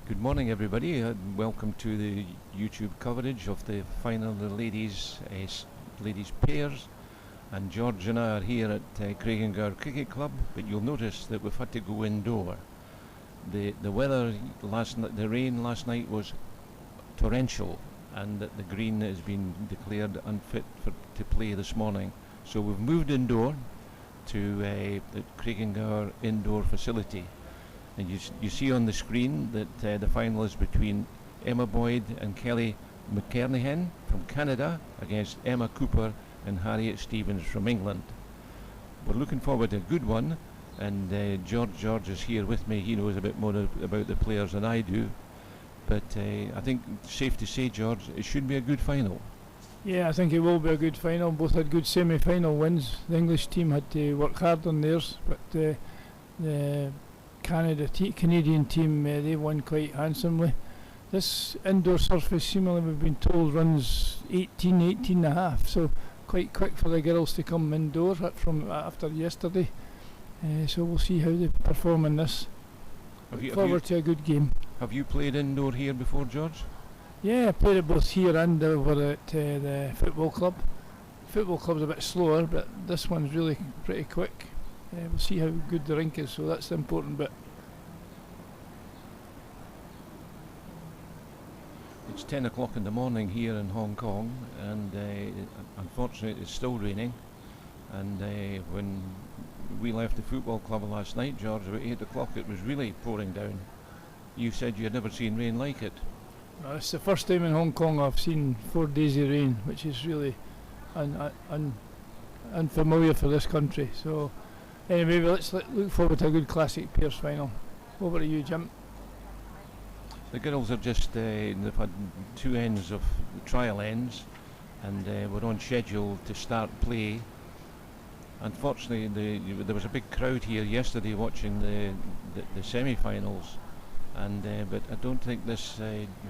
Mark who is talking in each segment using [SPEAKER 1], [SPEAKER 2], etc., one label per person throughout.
[SPEAKER 1] Good morning, everybody. Welcome to the YouTube coverage of the final of the ladies pairs. And George and I are here at Craigengower Cricket Club, but you'll notice that we've had to go indoor. The weather the rain last night was torrential, and that the green has been declared unfit to play this morning. So we've moved indoor to the Craigengower indoor facility. And you see on the screen that the final is between Emma Boyd and Kelly McKernahan from Canada against Emma Cooper and Harriet Stevens from England. We're looking forward to a good one, and George is here with me. He knows a bit more about the players than I do, but I think it's safe to say, George, it should be a good final.
[SPEAKER 2] Yeah, I think it will be a good final. Both had good semi-final wins. The English team had to work hard on theirs, but the Canadian team, they won quite handsomely. This indoor surface, seemingly we've been told, runs 18 and a half, so quite quick for the girls to come indoor from after yesterday. So we'll see how they perform in this. Look forward to a good game.
[SPEAKER 1] Have you played indoor here before, George?
[SPEAKER 2] Yeah, I played it both here and over at the football club. Football club's a bit slower, but this one's really pretty quick. We'll see how good the rink is, so that's the important bit.
[SPEAKER 1] It's 10 o'clock in the morning here in Hong Kong, and unfortunately it's still raining. And when we left the football club last night, George, about 8 o'clock, it was really pouring down. You said you had never seen rain like it.
[SPEAKER 2] Well, it's the first time in Hong Kong I've seen 4 days of rain, which is really unfamiliar for this country. So anyway, let's look forward to a good classic pairs final. Over to you, Jim.
[SPEAKER 1] The girls are just, they've had 2 ends of trial ends, and we're on schedule to start play. Unfortunately, there was a big crowd here yesterday watching the semi-finals, and but I don't think this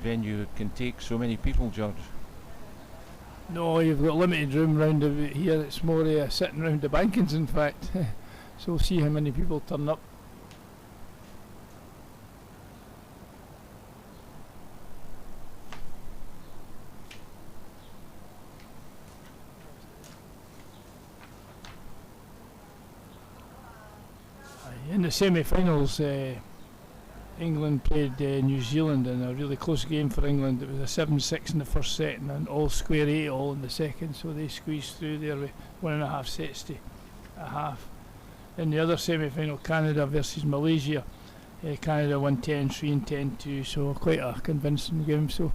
[SPEAKER 1] venue can take so many people, George.
[SPEAKER 2] No, you've got limited room round here. It's more sitting round the bankings, in fact. So we'll see how many people turn up. In the semi-finals, England played New Zealand in a really close game for England. It was a 7-6 in the first set and an all square 8 all in the second, so they squeezed through there with 1.5 sets to a half. In the other semi-final, Canada versus Malaysia, Canada won 10-3 and 10-2, so quite a convincing game. So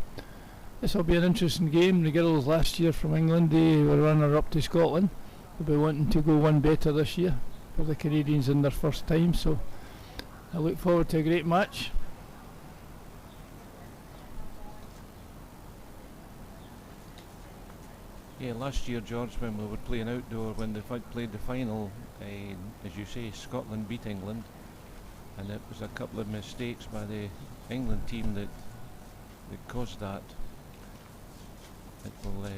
[SPEAKER 2] this will be an interesting game. The girls last year from England, they were runner-up to Scotland. They'll be wanting to go one better this year for the Canadians in their first time, so I look forward to a great match.
[SPEAKER 1] Yeah, last year, George, when we were playing outdoor, when they played the final, as you say, Scotland beat England, and it was a couple of mistakes by the England team that caused that. It will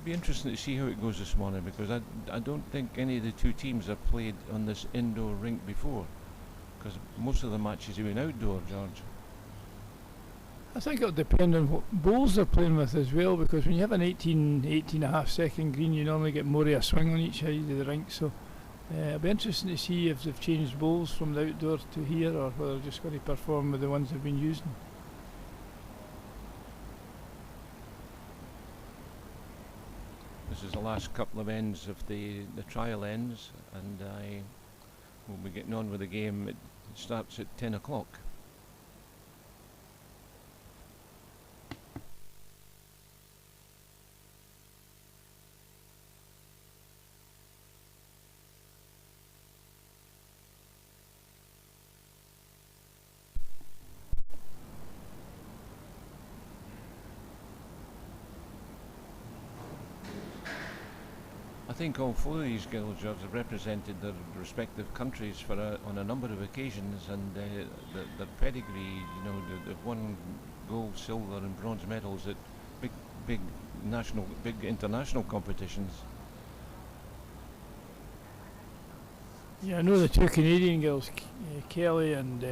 [SPEAKER 1] be interesting to see how it goes this morning, because I don't think any of the 2 teams have played on this indoor rink before, because most of the matches have been outdoor, George.
[SPEAKER 2] I think it'll depend on what bowls they're playing with as well, because when you have an 18.5 second green, you normally get more of a swing on each side of the rink. So it'll be interesting to see if they've changed bowls from the outdoor to here, or whether they're just going to perform with the ones they've been using.
[SPEAKER 1] This is the last couple of ends of the trial ends, and we'll be getting on with the game. It starts at 10 o'clock. I think all 4 of these girls, George, have represented their respective countries on a number of occasions, and their pedigree, they've won gold, silver and bronze medals at big international competitions.
[SPEAKER 2] Yeah, I know the 2 Canadian girls, Kelly and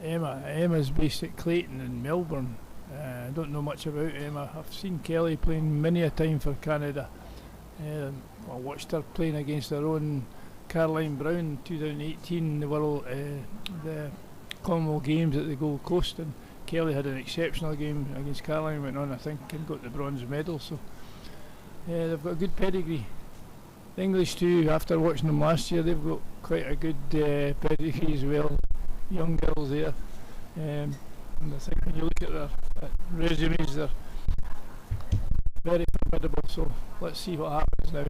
[SPEAKER 2] Emma's based at Clayton in Melbourne. I don't know much about Emma. I've seen Kelly playing many a time for Canada. I watched her playing against her own Caroline Brown in 2018 in the Commonwealth Games at the Gold Coast, and Kelly had an exceptional game against Caroline, went on I think and got the bronze medal, so they've got a good pedigree. The English too, after watching them last year, they've got quite a good pedigree as well, young girls there, and I think when you look at their resumes, they're very formidable, so let's see what happens now.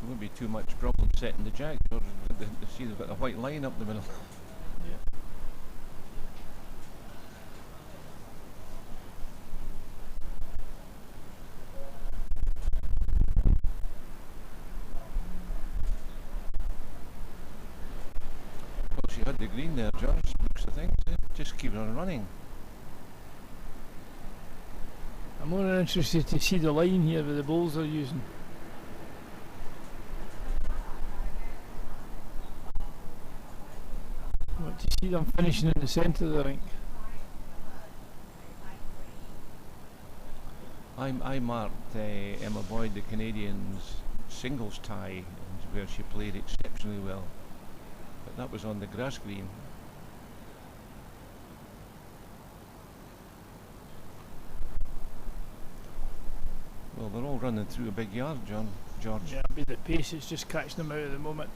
[SPEAKER 1] Won't be too much problem setting the jack. See, they've got a white line up the middle.
[SPEAKER 2] Yeah.
[SPEAKER 1] Well, she had the green there, George. Looks the thing. Just keep on running.
[SPEAKER 2] I'm more interested to see the line here that the bowls are using. I want to see them finishing in the centre of the rink.
[SPEAKER 1] I marked Emma Boyd, the Canadians' singles tie, where she played exceptionally well. But that was on the grass green. Well, they're all running through a big yard, George.
[SPEAKER 2] Yeah, it'll be the pace, it's just catching them out at the moment.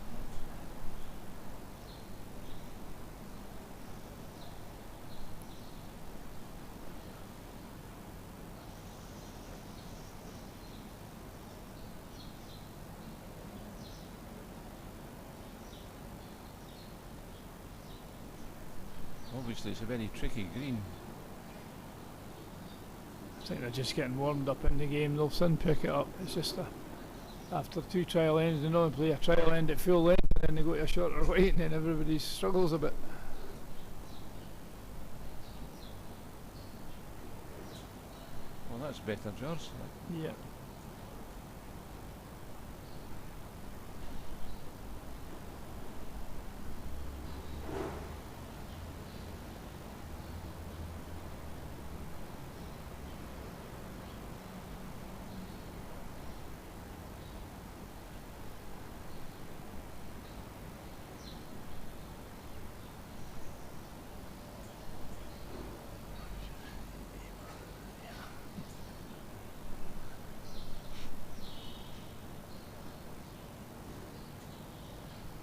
[SPEAKER 1] Obviously, it's a very tricky green.
[SPEAKER 2] I think they're just getting warmed up in the game. They'll soon pick it up. It's just after two trial ends, they normally play a trial end at full length, and then they go to a shorter weight, and then everybody struggles a bit.
[SPEAKER 1] Well, that's better, George.
[SPEAKER 2] Yeah.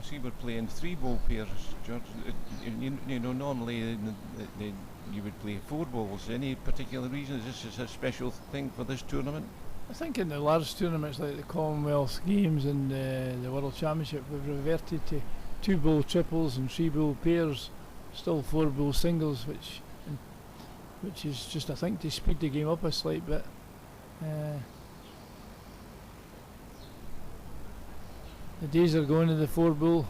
[SPEAKER 1] See, we're playing three bowl pairs, George. You know, normally you would play four bowls. Any particular reason? Is this a special thing for this tournament?
[SPEAKER 2] I think in the large tournaments like the Commonwealth Games and the World Championship, we've reverted to two bowl triples and three bowl pairs, still four bowl singles, which is just, I think, to speed the game up a slight bit. The days are going to the four bowl,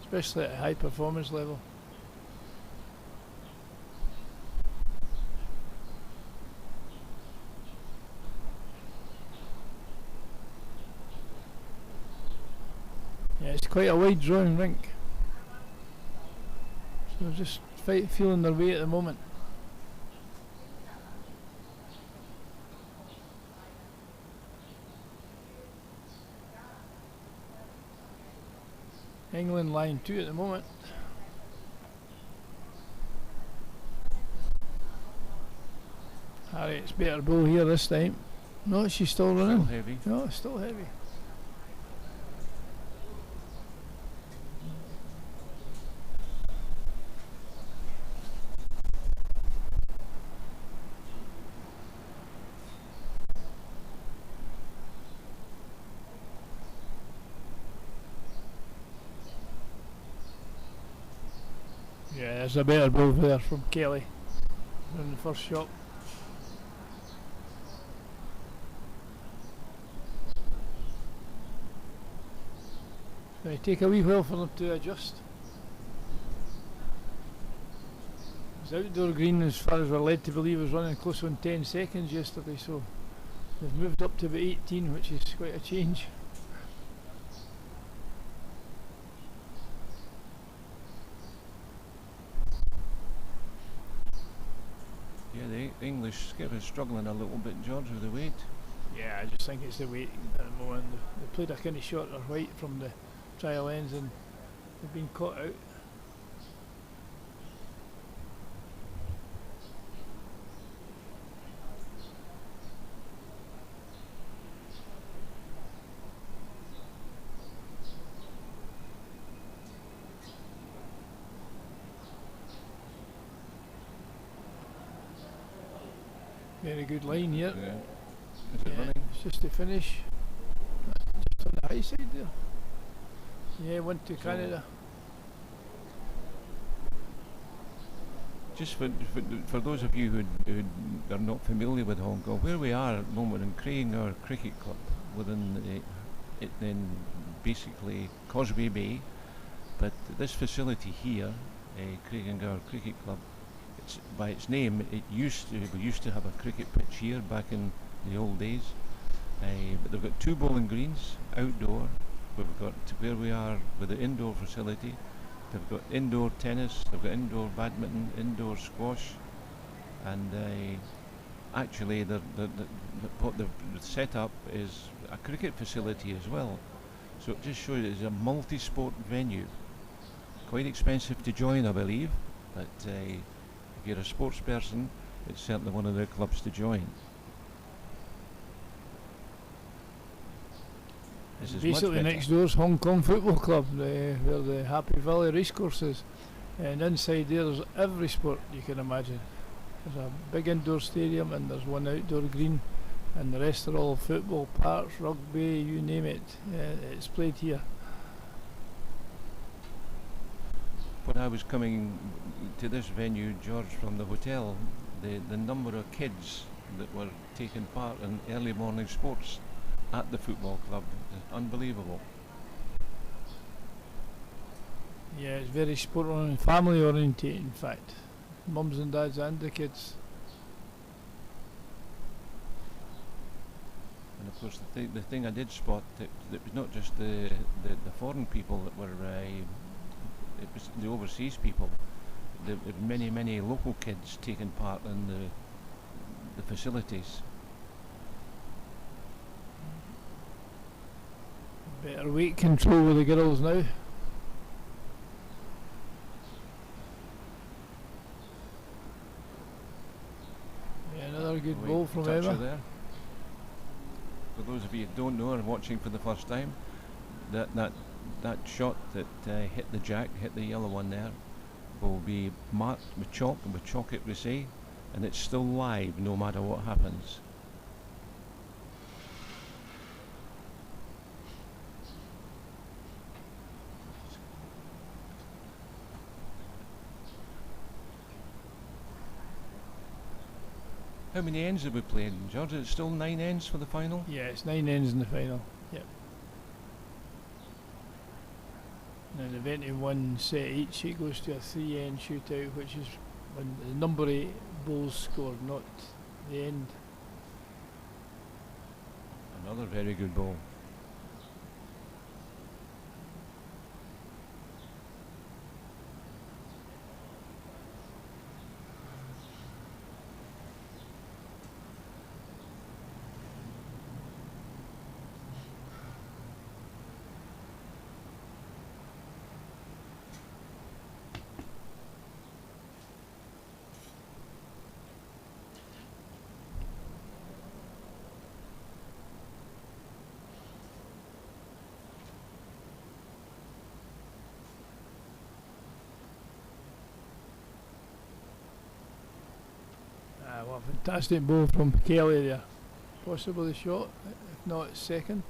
[SPEAKER 2] especially at a high performance level. Yeah, it's quite a wide drawing rink, so they're just feeling their way at the moment. England line 2 at the moment. Harriet's better bowl here this time. No, she's still running.
[SPEAKER 1] Still heavy.
[SPEAKER 2] No, it's still heavy. Yeah, there's a better bowl there from Kelly in the first shot. It's going to take a wee while for them to adjust. His outdoor green, as far as we're led to believe, was running close on 10 seconds yesterday, so they've moved up to about 18, which is quite a change.
[SPEAKER 1] Yeah, the English skip is struggling a little bit, George, with the weight.
[SPEAKER 2] Yeah, I just think it's the weight at the moment. They played a kind of shorter weight from the trial ends and they've been caught out. Very good line here.
[SPEAKER 1] Yeah. Is it running?
[SPEAKER 2] It's just to finish. Just on the high side there. Yeah, went to Canada.
[SPEAKER 1] Just for those of you who are not familiar with Hong Kong, where we are at the moment in Craigengowr Cricket Club, within it then basically Causeway Bay, but this facility here, Craigengowr Cricket Club, it's, by its name, we used to have a cricket pitch here back in the old days, but they've got 2 bowling greens outdoor. We've got where we are with the indoor facility. They've got indoor tennis, they've got indoor badminton, indoor squash, and actually what they've set up is a cricket facility as well. So it just shows it's a multi-sport venue. Quite expensive to join, I believe, but if you're a sports person, it's certainly one of the clubs to join. This is
[SPEAKER 2] Basically next door's Hong Kong Football Club, where the Happy Valley Racecourse is. And inside there's every sport you can imagine. There's a big indoor stadium and there's one outdoor green, and the rest are all football, parks, rugby, you name it. It's played here.
[SPEAKER 1] When I was coming to this venue, George, from the hotel, the number of kids that were taking part in early morning sports at the football club is unbelievable.
[SPEAKER 2] Yeah, it's very sport oriented, family oriented in fact. Mums and dads and the kids.
[SPEAKER 1] And of course the thing I did spot, that was not just the foreign people that were, it was the overseas people. There were many local kids taking part in the facilities.
[SPEAKER 2] Better weight control with the girls now. Yeah, another good ball from Emma.
[SPEAKER 1] There. For those of you who don't know and watching for the first time, that shot that hit the jack, hit the yellow one there, will be marked with chalk, and with chalk it we say, and it's still live no matter what happens. How many ends have we played, George? Is it still 9 ends for the final?
[SPEAKER 2] Yeah, it's 9 ends in the final. Yep. And the event in 1 set each, it goes to a 3-end shootout, which is when the number of balls scored, not the end.
[SPEAKER 1] Another very good ball.
[SPEAKER 2] Well, fantastic ball from Kelly there. Possibly the shot, if not second.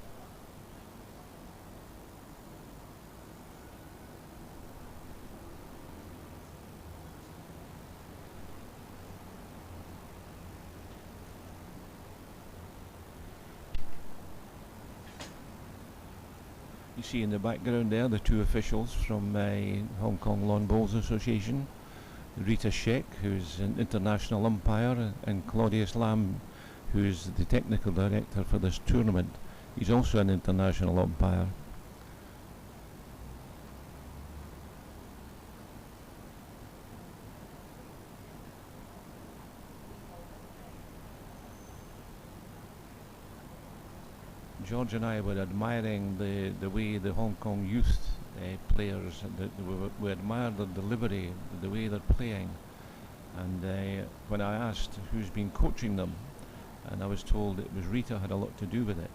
[SPEAKER 1] You see in the background there the 2 officials from Hong Kong Lawn Bowls Association. Rita Sheck, who's an international umpire, and Claudius Lamb, who's the technical director for this tournament. He's also an international umpire. George and I were admiring the way the Hong Kong youth players, we admired their delivery, the way they're playing. And when I asked who's been coaching them, and I was told it was Rita had a lot to do with it.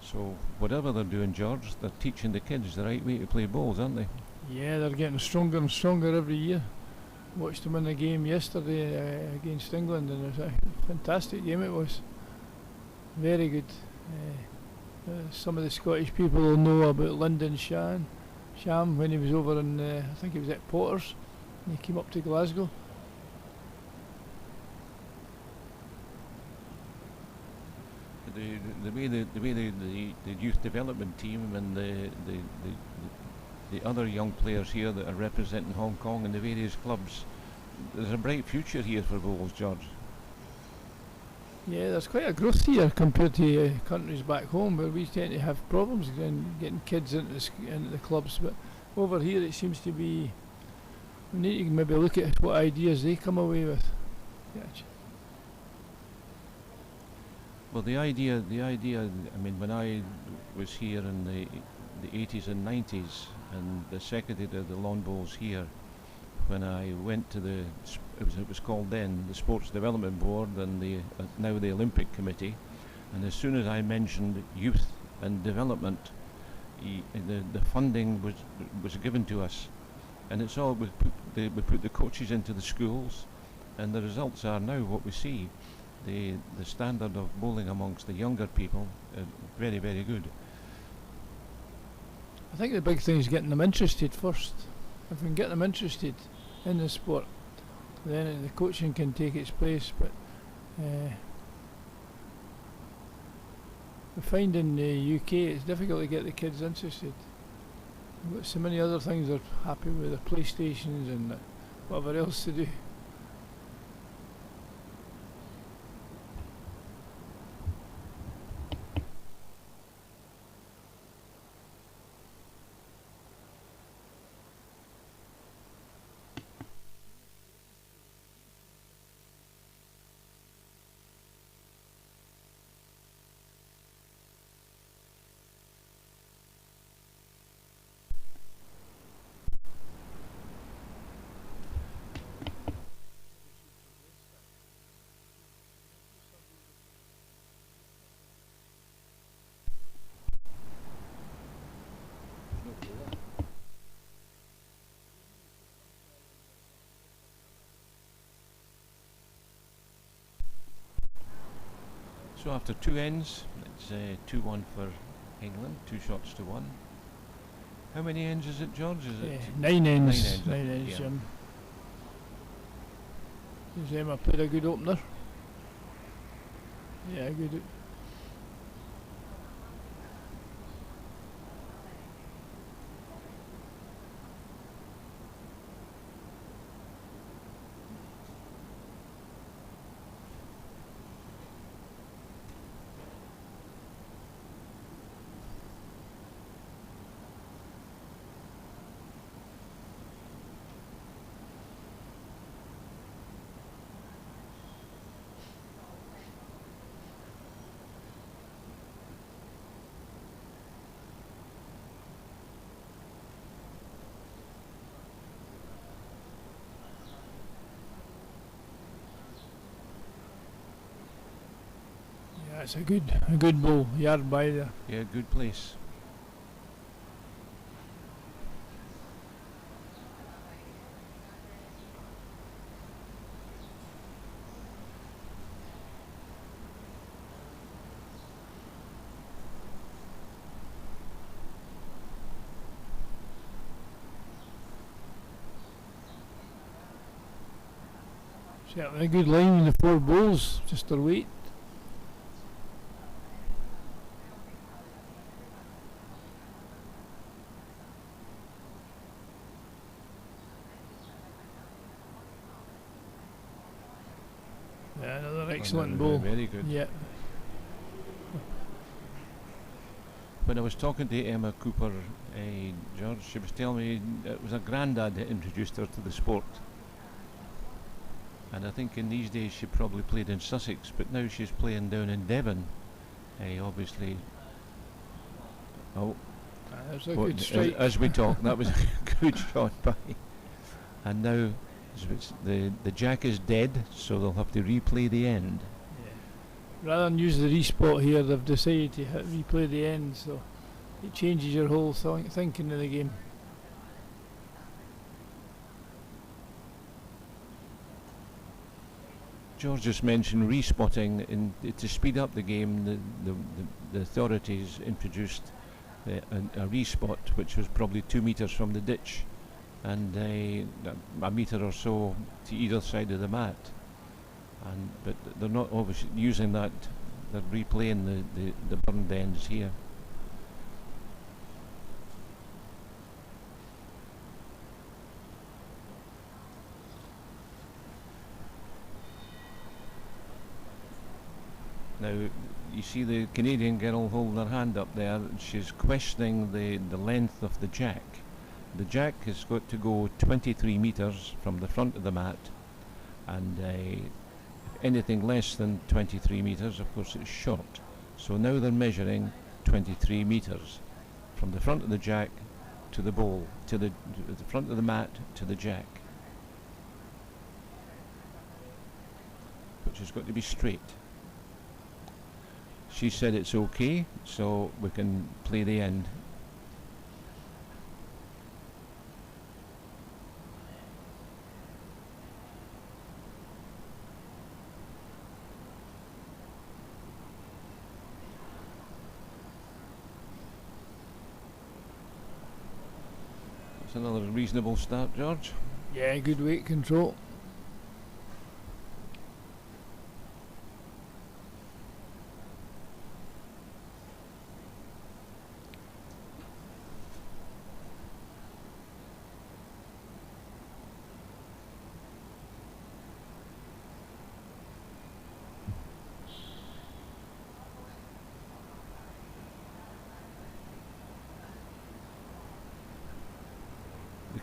[SPEAKER 1] So whatever they're doing, George, they're teaching the kids the right way to play balls, aren't they?
[SPEAKER 2] Yeah, they're getting stronger and stronger every year. Watched them in the game yesterday against England, and it was a fantastic game it was. Very good. Some of the Scottish people will know about Lyndon Sham when he was over in, I think he was at Potters, and he came up to Glasgow.
[SPEAKER 1] The way the youth development team and the other young players here that are representing Hong Kong and the various clubs, there's a bright future here for bowls, George.
[SPEAKER 2] Yeah, there's quite a growth here compared to countries back home where we tend to have problems getting kids into the clubs, but over here it seems to be, we need to maybe look at what ideas they come away with. Yeah.
[SPEAKER 1] Well, the idea, I mean, when I was here in the 80s and 90s, and the secretary of the lawn bowls here, when I went to it was called then the Sports Development Board and now the Olympic Committee, and as soon as I mentioned youth and development, the funding was given to us, and it's all we put the coaches into the schools, and the results are now what we see. The standard of bowling amongst the younger people very, very good.
[SPEAKER 2] I think the big thing is getting them interested first. If we can get them interested in the sport, then the coaching can take its place. But we find in the UK it's difficult to get the kids interested. We've got so many other things they're happy with, the PlayStations and whatever else to do.
[SPEAKER 1] So after two ends, it's 2-1 for England, 2 shots to 1. How many ends is it, George? Is it
[SPEAKER 2] 9 ends?
[SPEAKER 1] 9 ends.
[SPEAKER 2] 9 ends.
[SPEAKER 1] Yeah.
[SPEAKER 2] Emma played a good opener. Yeah, good. It's a good ball, yard by there.
[SPEAKER 1] Yeah, good place.
[SPEAKER 2] Certainly a good line in the 4 balls, just their weight. Yeah, another excellent ball.
[SPEAKER 1] Very good.
[SPEAKER 2] Yeah.
[SPEAKER 1] When I was talking to Emma Cooper, George, she was telling me it was her granddad that introduced her to the sport. And I think in these days she probably played in Sussex, but now she's playing down in Devon. Obviously Oh,
[SPEAKER 2] There's a
[SPEAKER 1] well,
[SPEAKER 2] good strike.
[SPEAKER 1] as we talk, that was a good shot by. And now the jack is dead, so they'll have to replay the end.
[SPEAKER 2] Yeah. Rather than use the respot here, they've decided to replay the end, so it changes your whole thinking of the game.
[SPEAKER 1] George just mentioned respotting. To speed up the game, the authorities introduced a respot, which was probably 2 metres from the ditch, and a metre or so to either side of the mat. But they're not obviously using that. They're replaying the burned ends here. Now, you see the Canadian girl holding her hand up there. She's questioning the length of the jack. The jack has got to go 23 metres from the front of the mat, and anything less than 23 metres, of course, it's short. So now they're measuring 23 metres from the front of the jack to the bowl, to the front of the mat to the jack, which has got to be straight. She said it's okay, so we can play the end. That's another reasonable start, George.
[SPEAKER 2] Yeah, good weight control.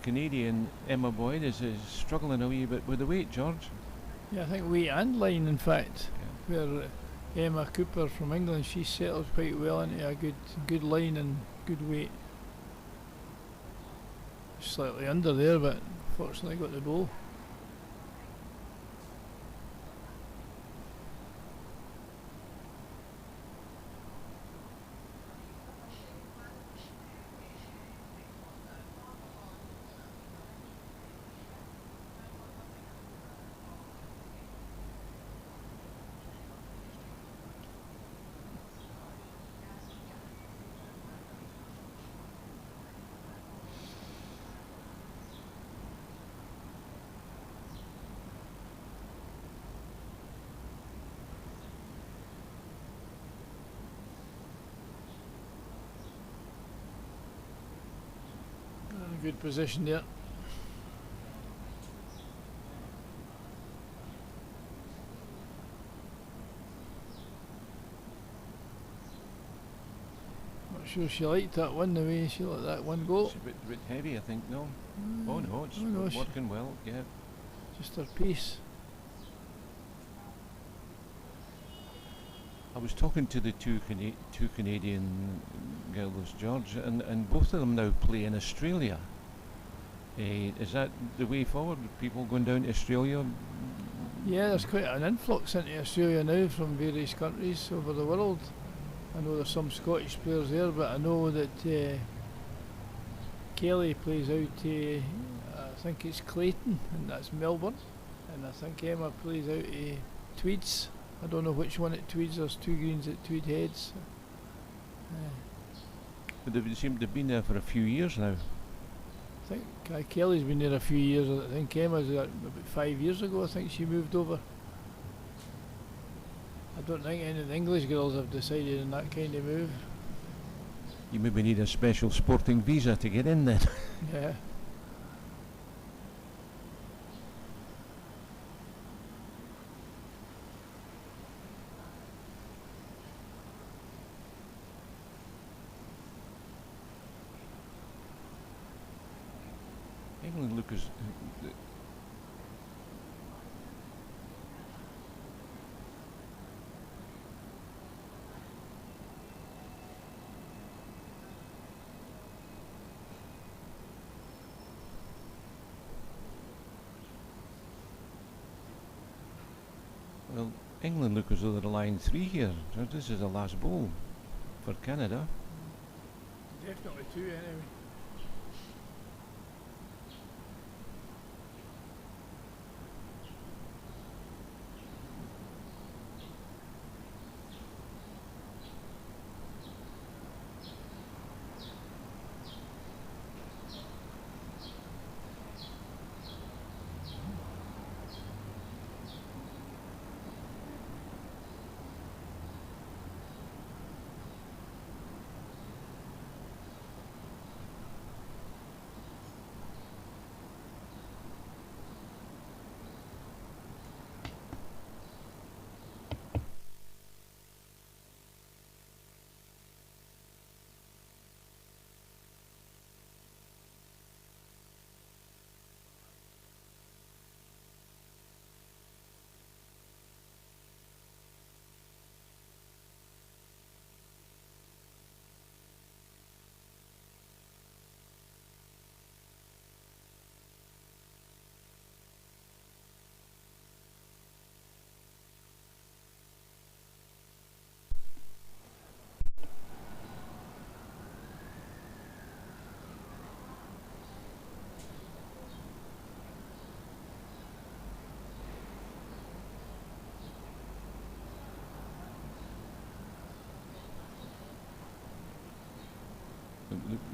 [SPEAKER 1] Canadian Emma Boyd is struggling a wee bit with the weight, George.
[SPEAKER 2] Yeah, I think weight and line, in fact. Yeah. Where Emma Cooper from England, she settled quite well into a good line and good weight. Slightly under there, but fortunately got the ball. Good position there. Not sure she liked that one, the way she let that one go.
[SPEAKER 1] It's a bit heavy, I think, no? Oh no, it's working well, yeah.
[SPEAKER 2] Just her pace.
[SPEAKER 1] I was talking to the two Canadian girls, George, and both of them now play in Australia. Is that the way forward? People going down to Australia?
[SPEAKER 2] Yeah, there's quite an influx into Australia now from various countries over the world. I know there's some Scottish players there, but I know that Kelly plays out to, I think it's Clayton, and that's Melbourne. And I think Emma plays out to Tweeds. I don't know which one at Tweeds. There's two greens at Tweed Heads.
[SPEAKER 1] But they seem to have been there for a few years now.
[SPEAKER 2] I think Kelly's been there a few years. I think Emma's about 5 years ago. I think she moved over. I don't think any of the English girls have decided on that kind of move.
[SPEAKER 1] You maybe need a special sporting visa to get in then.
[SPEAKER 2] Yeah.
[SPEAKER 1] England look as Well, England look as though they're line 3 here. So this is the last bowl for Canada.
[SPEAKER 2] Definitely two anyway.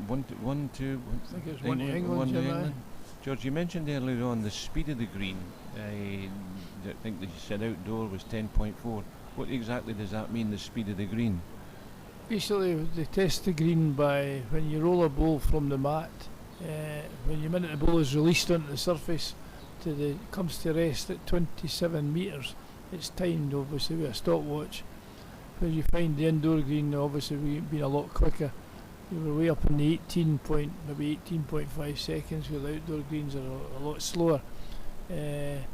[SPEAKER 1] One to
[SPEAKER 2] I think it's one to England,
[SPEAKER 1] one to
[SPEAKER 2] Jim,
[SPEAKER 1] England. George, you mentioned earlier on the speed of the green. I think that you said outdoor was 10.4. What exactly does that mean, the speed of the green?
[SPEAKER 2] Basically, they test the green by when you roll a ball from the mat. When the minute the ball is released onto the surface, comes to rest at 27 metres. It's timed obviously with a stopwatch. When you find the indoor green, obviously we've been a lot quicker. We were way up in the 18.5 seconds, where the outdoor greens are a lot slower. And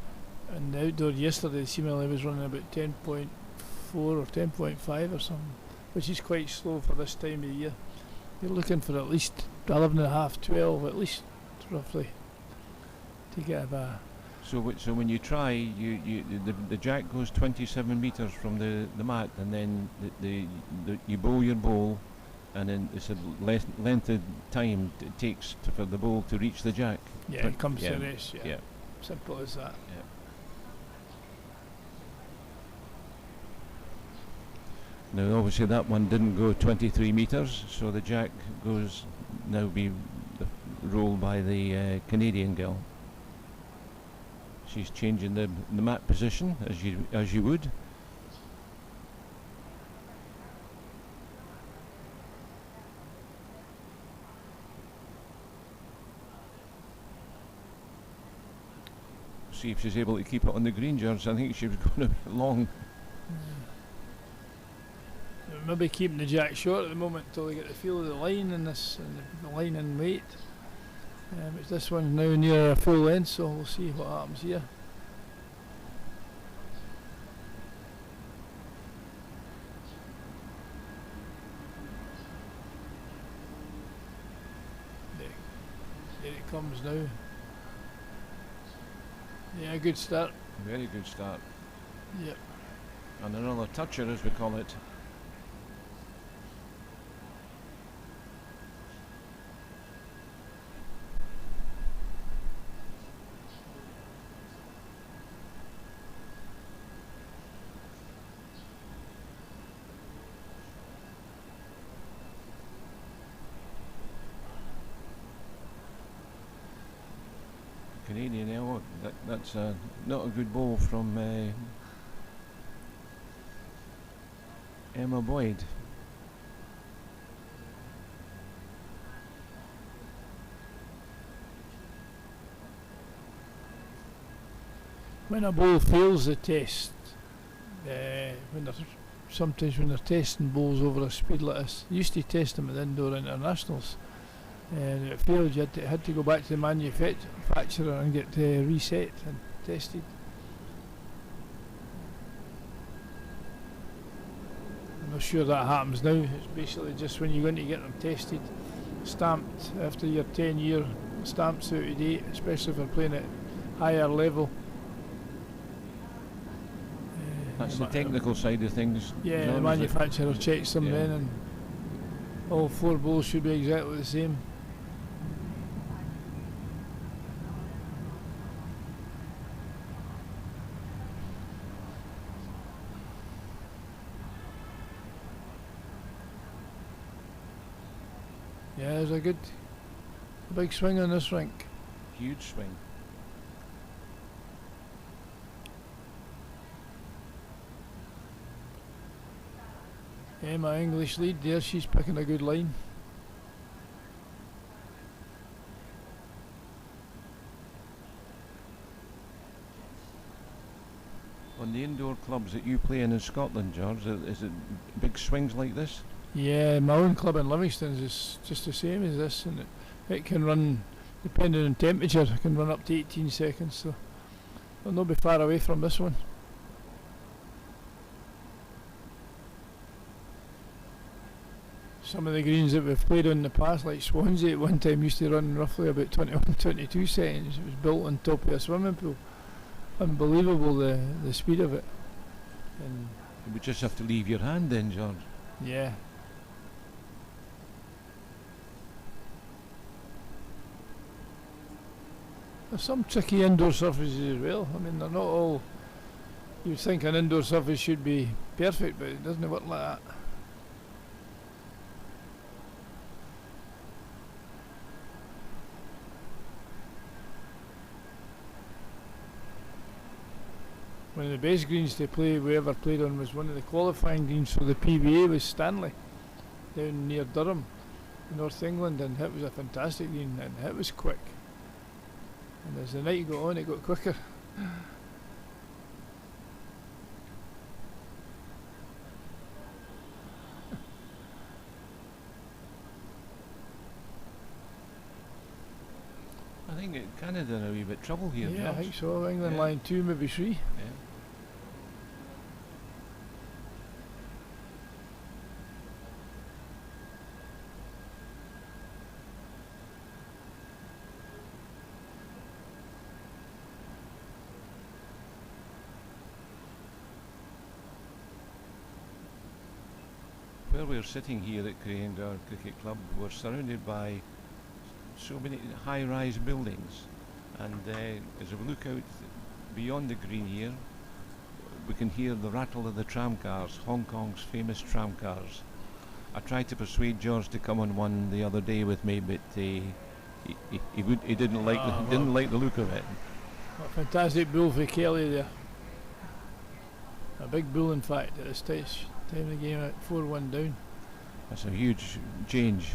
[SPEAKER 2] the outdoor yesterday seemingly was running about 10.4 or 10.5 or something, which is quite slow for this time of the year. You're looking for at least 11.5, 12 at least, roughly, to get a...
[SPEAKER 1] So when you try, the jack goes 27 metres from the mat, and then you bowl your ball, and then it's a length of time it takes for the ball to reach the jack.
[SPEAKER 2] Yeah, it comes to rest,
[SPEAKER 1] Yeah.
[SPEAKER 2] Simple as that.
[SPEAKER 1] Yeah. Now obviously that one didn't go 23 metres, so the jack goes now be rolled by the Canadian girl. She's changing the mat position as you would. See if she's able to keep it on the green, George. I think she was going a bit long.
[SPEAKER 2] Maybe keeping the jack short at the moment until they get the feel of the line and the line and weight. But this one's now near a full length, so we'll see what happens here. There it comes now. Yeah, good start.
[SPEAKER 1] Very good start.
[SPEAKER 2] Yep.
[SPEAKER 1] And another toucher, as we call it. Canadian now, that's not a good ball from Emma Boyd.
[SPEAKER 2] When a ball fails the test, sometimes when they're testing balls over a speed like this, used to test them at the indoor internationals, and it failed, you had to go back to the manufacturer and get reset and tested. I'm not sure that happens now. It's basically just when you're going to get them tested, stamped after your 10-year stamps out of date, especially if they're playing at higher level.
[SPEAKER 1] That's the technical side of things.
[SPEAKER 2] Yeah,
[SPEAKER 1] John,
[SPEAKER 2] the manufacturer
[SPEAKER 1] is it?
[SPEAKER 2] checks them
[SPEAKER 1] Yeah.
[SPEAKER 2] then, and all 4 bowls should be exactly the same. Yeah, there's a big swing on this rink.
[SPEAKER 1] Huge swing.
[SPEAKER 2] Yeah, my English lead there, she's picking a good line.
[SPEAKER 1] On the indoor clubs that you play in Scotland, George, is it big swings like this?
[SPEAKER 2] Yeah, my own club in Livingston is just the same as this, and it can run, depending on temperature, it can run up to 18 seconds, so it'll not be far away from this one. Some of the greens that we've played on in the past, like Swansea at one time, used to run roughly about 21, 22 seconds. It was built on top of a swimming pool. Unbelievable the speed of it. And
[SPEAKER 1] You would just have to leave your hand then, George.
[SPEAKER 2] yeah. There's some tricky indoor surfaces as well. I mean, they're not all. You'd think an indoor surface should be perfect, but it doesn't work like that. One of the best greens to play we ever played on was one of the qualifying greens for the PBA was Stanley, down near Durham, North England, and it was a fantastic green and it was quick. And as the night got on, it got quicker.
[SPEAKER 1] I think Canada in a wee bit trouble here,
[SPEAKER 2] Yeah, I
[SPEAKER 1] George.
[SPEAKER 2] think so. England
[SPEAKER 1] Yeah.
[SPEAKER 2] line 2, maybe 3.
[SPEAKER 1] Yeah. Where we're sitting here at Craigengowr Cricket Club, we're surrounded by so many high-rise buildings, and as we look out beyond the green here, we can hear the rattle of the tram cars, Hong Kong's famous tram cars. I tried to persuade George to come on one the other day with me, but he didn't like didn't like the look of it.
[SPEAKER 2] A fantastic bull for Kelly there. A big bull, in fact, at this time of the game, at 4-1 down.
[SPEAKER 1] That's a huge change.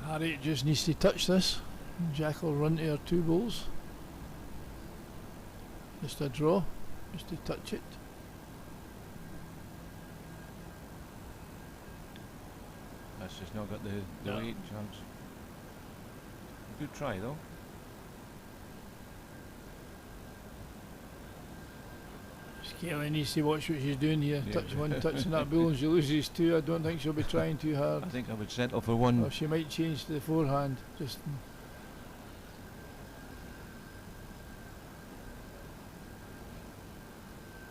[SPEAKER 2] Harriet just needs to touch this. Jack will run to her 2 balls. Just a draw, just to touch it.
[SPEAKER 1] That's just not got the
[SPEAKER 2] No.
[SPEAKER 1] weight chance. Good try though.
[SPEAKER 2] Kelly needs to watch what she's doing here.
[SPEAKER 1] Yeah.
[SPEAKER 2] Touch one, touching that bull, and she loses 2. I don't think she'll be trying too hard.
[SPEAKER 1] I think I would settle for one.
[SPEAKER 2] Or she might change to the forehand. Just.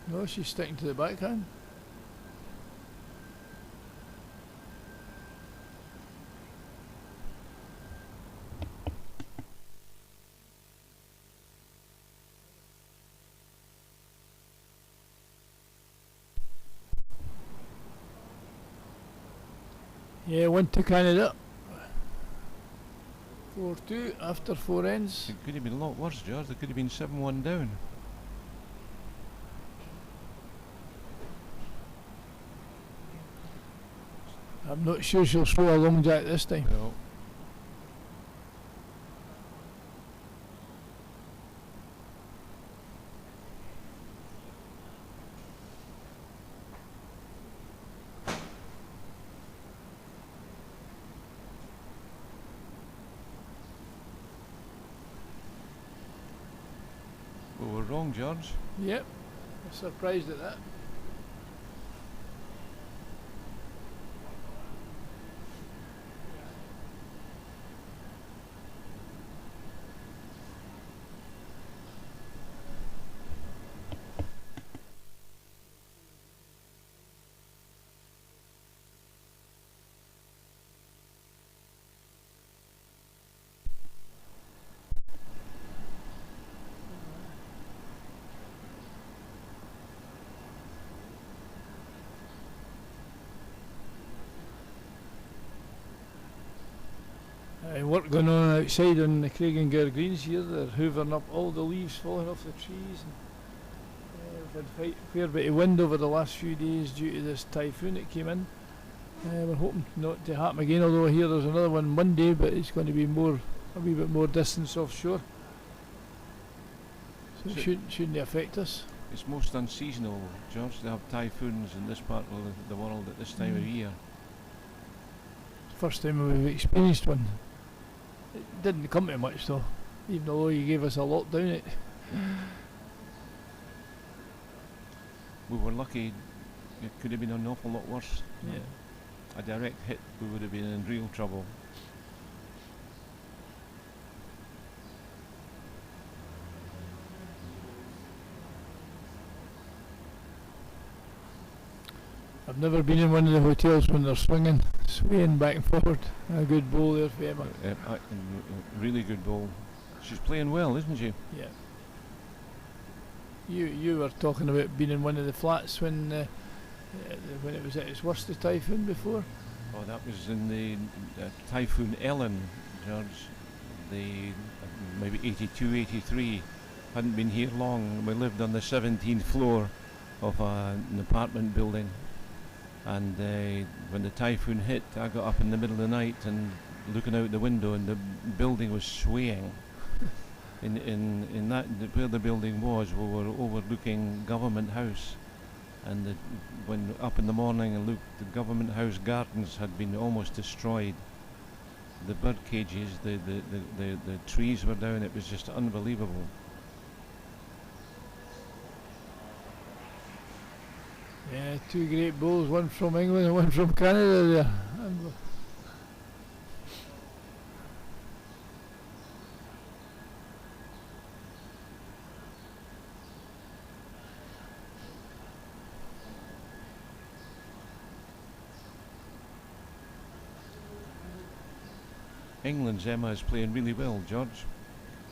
[SPEAKER 2] No, she's sticking to the backhand. Yeah, 1 to Canada. 4-2 after 4 ends.
[SPEAKER 1] It could have been a lot worse, George. There could have been 7-1 down.
[SPEAKER 2] I'm not sure she'll throw a long jack this time.
[SPEAKER 1] No. wrong, George.
[SPEAKER 2] Yep, I'm surprised at that. Work going on outside on the Craigengar Greens here. They're hoovering up all the leaves falling off the trees. And, we've had a fair bit of wind over the last few days due to this typhoon that came in. We're hoping not to happen again, although I hear there's another one Monday, but it's going to be a wee bit more distance offshore. So it shouldn't affect us.
[SPEAKER 1] It's most unseasonal, George, to have typhoons in this part of the world at this time of year.
[SPEAKER 2] First time we've experienced one. It didn't come to much though, even though you gave us a lockdown. It
[SPEAKER 1] We were lucky. It could have been an awful lot worse.
[SPEAKER 2] Yeah.
[SPEAKER 1] A direct hit, we would have been in real trouble.
[SPEAKER 2] I've never been in one of the hotels when they're swaying back and forward. A good bowl there for Emma.
[SPEAKER 1] Really good ball. She's playing well, isn't she?
[SPEAKER 2] Yeah. You were talking about being in one of the flats when it was at its worst, the typhoon before.
[SPEAKER 1] Oh, that was in the Typhoon Ellen, George. The maybe 82, 83. Hadn't been here long. We lived on the 17th floor of an apartment building. And when the typhoon hit, I got up in the middle of the night and looking out the window, and the building was swaying. in that where the building was, we were overlooking Government House, and when up in the morning and looked, the Government House gardens had been almost destroyed. The bird cages, the trees were down. It was just unbelievable.
[SPEAKER 2] Yeah, two great bowls, one from England and one from Canada there.
[SPEAKER 1] England's Emma is playing really well, George.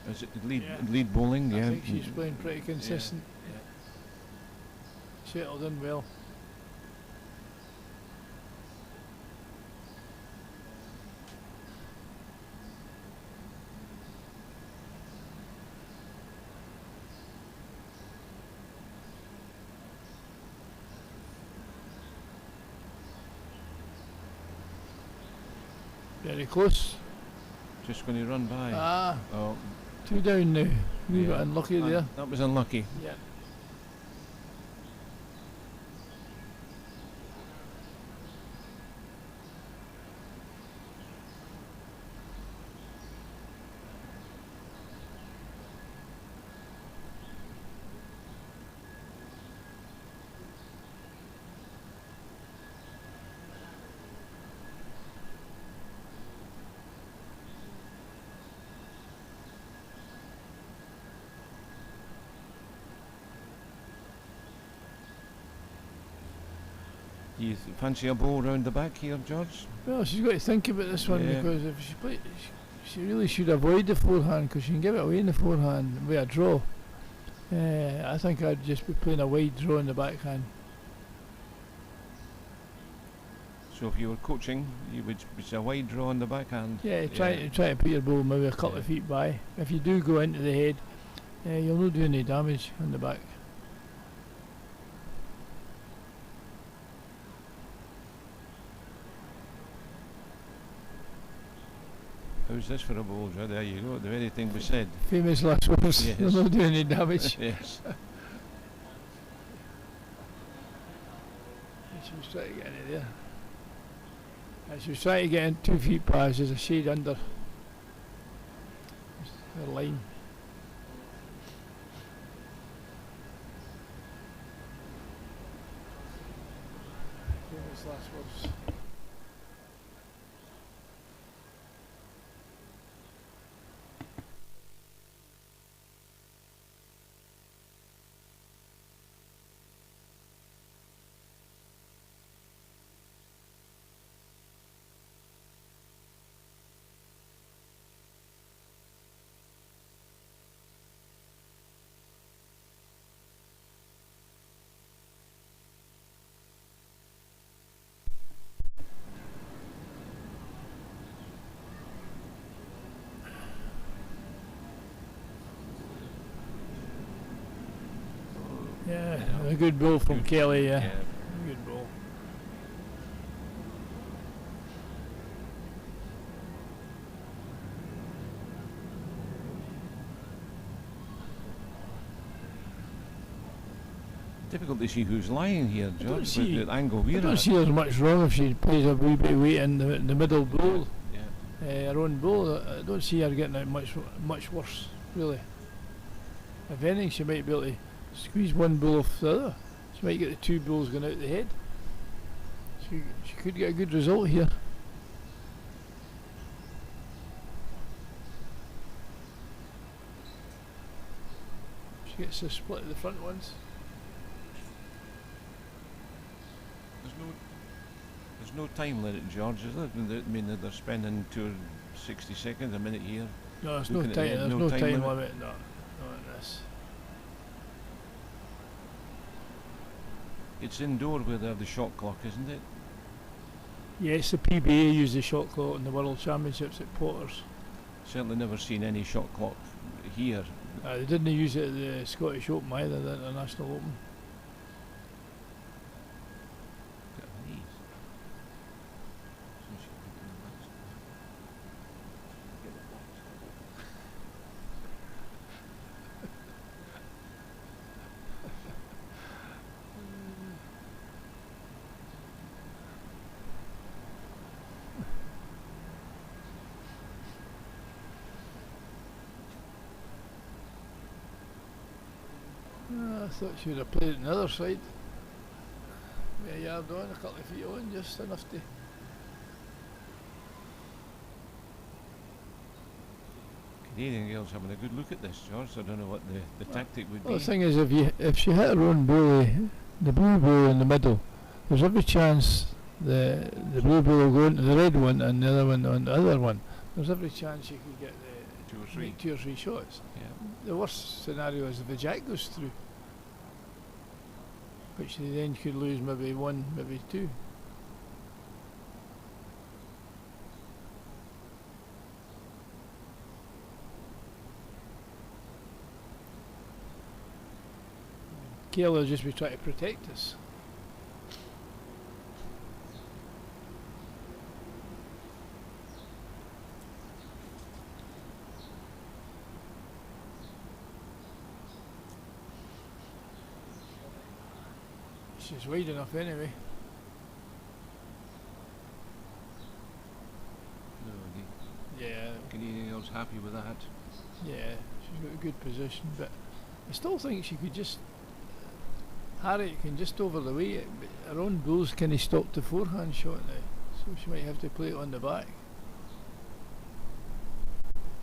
[SPEAKER 1] Is it lead
[SPEAKER 2] Yeah.
[SPEAKER 1] lead bowling?
[SPEAKER 2] I
[SPEAKER 1] Yeah.
[SPEAKER 2] think she's playing pretty consistent.
[SPEAKER 1] Yeah.
[SPEAKER 2] Settled in well. Very close.
[SPEAKER 1] Just going to run by. Oh,
[SPEAKER 2] Two down now. We
[SPEAKER 1] yeah.
[SPEAKER 2] got unlucky there.
[SPEAKER 1] That was unlucky.
[SPEAKER 2] Yeah.
[SPEAKER 1] You fancy a ball round the back here, George?
[SPEAKER 2] Well, she's got to think about this one,
[SPEAKER 1] Yeah.
[SPEAKER 2] because if she really should avoid the forehand, because she can give it away in the forehand with a draw. I think I'd just be playing a wide draw in the backhand.
[SPEAKER 1] So if you were coaching, you would it's a wide draw on the backhand.
[SPEAKER 2] Yeah, try to put your ball maybe a couple of feet by. If you do go into the head, you'll not do any damage on the back.
[SPEAKER 1] How's this for a ball, Joe? There you go, the very thing we said.
[SPEAKER 2] Famous last words.
[SPEAKER 1] Yes.
[SPEAKER 2] You'll not do any damage.
[SPEAKER 1] Yes.
[SPEAKER 2] She was trying to get into there. She was trying to get in 2 feet past, there's a shade under her line. A good ball from
[SPEAKER 1] Good.
[SPEAKER 2] Kelly,
[SPEAKER 1] Yeah.
[SPEAKER 2] Good ball.
[SPEAKER 1] Difficult to see who's lying here,
[SPEAKER 2] I don't
[SPEAKER 1] George,
[SPEAKER 2] see-
[SPEAKER 1] with the angle
[SPEAKER 2] I
[SPEAKER 1] we're
[SPEAKER 2] don't
[SPEAKER 1] at.
[SPEAKER 2] see there's much wrong if she plays a wee bit of weight in the middle bowl.
[SPEAKER 1] Yeah.
[SPEAKER 2] Her own bowl. I don't see her getting out much worse, really. If anything, she might be able to squeeze one bull off the other. She might get the two bulls going out the head. She could get a good result here. She gets the split of the front ones.
[SPEAKER 1] There's no time limit, George, is there? I mean, they're spending 60 seconds, a minute here.
[SPEAKER 2] No, there's no
[SPEAKER 1] Looking
[SPEAKER 2] time.
[SPEAKER 1] at the-
[SPEAKER 2] There's
[SPEAKER 1] no
[SPEAKER 2] no
[SPEAKER 1] time
[SPEAKER 2] time
[SPEAKER 1] limit?
[SPEAKER 2] limit. No, in this.
[SPEAKER 1] It's indoor where they have the shot clock, isn't it?
[SPEAKER 2] Yes, the PBA use the shot clock in the World Championships at Potters.
[SPEAKER 1] Certainly never seen any shot clock here.
[SPEAKER 2] They didn't use it at the Scottish Open either, the International Open. I thought she would have played it on the other side. A yard on, a couple of feet on, just enough to.
[SPEAKER 1] Canadian girls having a good look at this, George. I don't know what the tactic would
[SPEAKER 2] Well, the
[SPEAKER 1] be.
[SPEAKER 2] thing is, if she hit her own bully, the blue bull in the middle, there's every chance the blue bull will go into the red one and the other one on the other one. There's every chance she could get the
[SPEAKER 1] Two or three.
[SPEAKER 2] make 2 or 3 shots.
[SPEAKER 1] Yeah.
[SPEAKER 2] The worst scenario is if the jack goes through, which they then could lose maybe 1, maybe 2. Kayla will just be trying to protect us. She's wide enough anyway.
[SPEAKER 1] No, the
[SPEAKER 2] Yeah,
[SPEAKER 1] Canadian girls happy with that.
[SPEAKER 2] yeah, she's got a good position, but I still think she could just. Harriet can just over the way it, but her own bulls can he stop the forehand shot now, so she might have to play it on the back.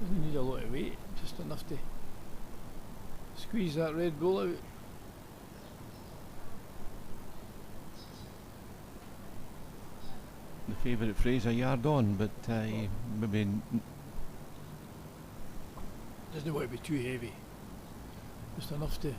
[SPEAKER 2] Doesn't need a lot of weight, just enough to squeeze that red bull out.
[SPEAKER 1] The favourite phrase, a yard on, but maybe
[SPEAKER 2] Doesn't want to be too heavy, just enough to.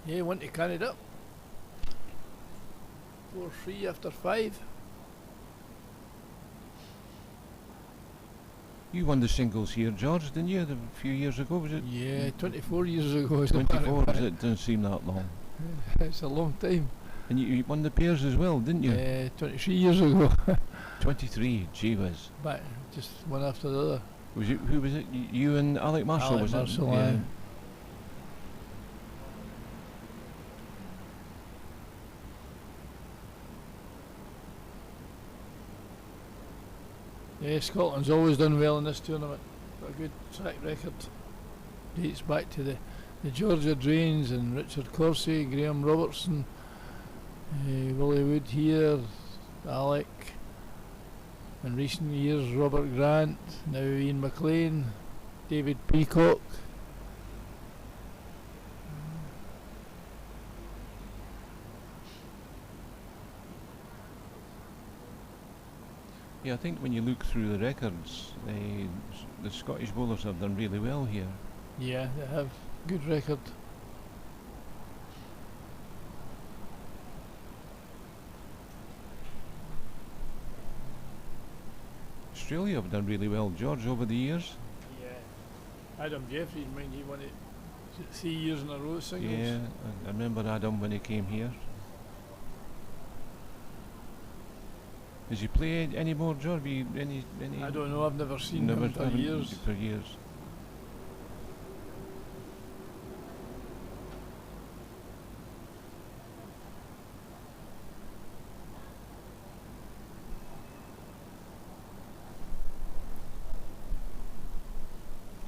[SPEAKER 2] Yeah, want to carry it up. 4-3 after 5.
[SPEAKER 1] you won the singles here, George, didn't you? A few years ago, was it?
[SPEAKER 2] Yeah, 24 years ago. Is the
[SPEAKER 1] 24,
[SPEAKER 2] mark.
[SPEAKER 1] was it? Doesn't seem that long.
[SPEAKER 2] It's a long time.
[SPEAKER 1] And you won the pairs as well, didn't you?
[SPEAKER 2] 23 years ago.
[SPEAKER 1] 23, gee whiz.
[SPEAKER 2] Back, just one after the other.
[SPEAKER 1] Was it, who was it? You and Alec Marshall,
[SPEAKER 2] Alec
[SPEAKER 1] was
[SPEAKER 2] Marshall,
[SPEAKER 1] it?
[SPEAKER 2] aye. Yeah, Scotland's always done well in this tournament. Got a good track record. Dates back to the Georgia Drains and Richard Corsie, Graham Robertson, Willie Wood here, Alec. In recent years, Robert Grant, now Ian McLean, David Peacock.
[SPEAKER 1] Yeah, I think when you look through the records, the Scottish bowlers have done really well here.
[SPEAKER 2] Yeah, they have good record.
[SPEAKER 1] Australia have done really well, George, over the years.
[SPEAKER 2] Yeah. Adam Jeffries, mind he won it 3 years in a row singles.
[SPEAKER 1] Yeah, I remember Adam when he came here. Does he play any more, George? Any?
[SPEAKER 2] I don't know, I've never seen
[SPEAKER 1] Never
[SPEAKER 2] him for
[SPEAKER 1] haven't
[SPEAKER 2] years.
[SPEAKER 1] For years.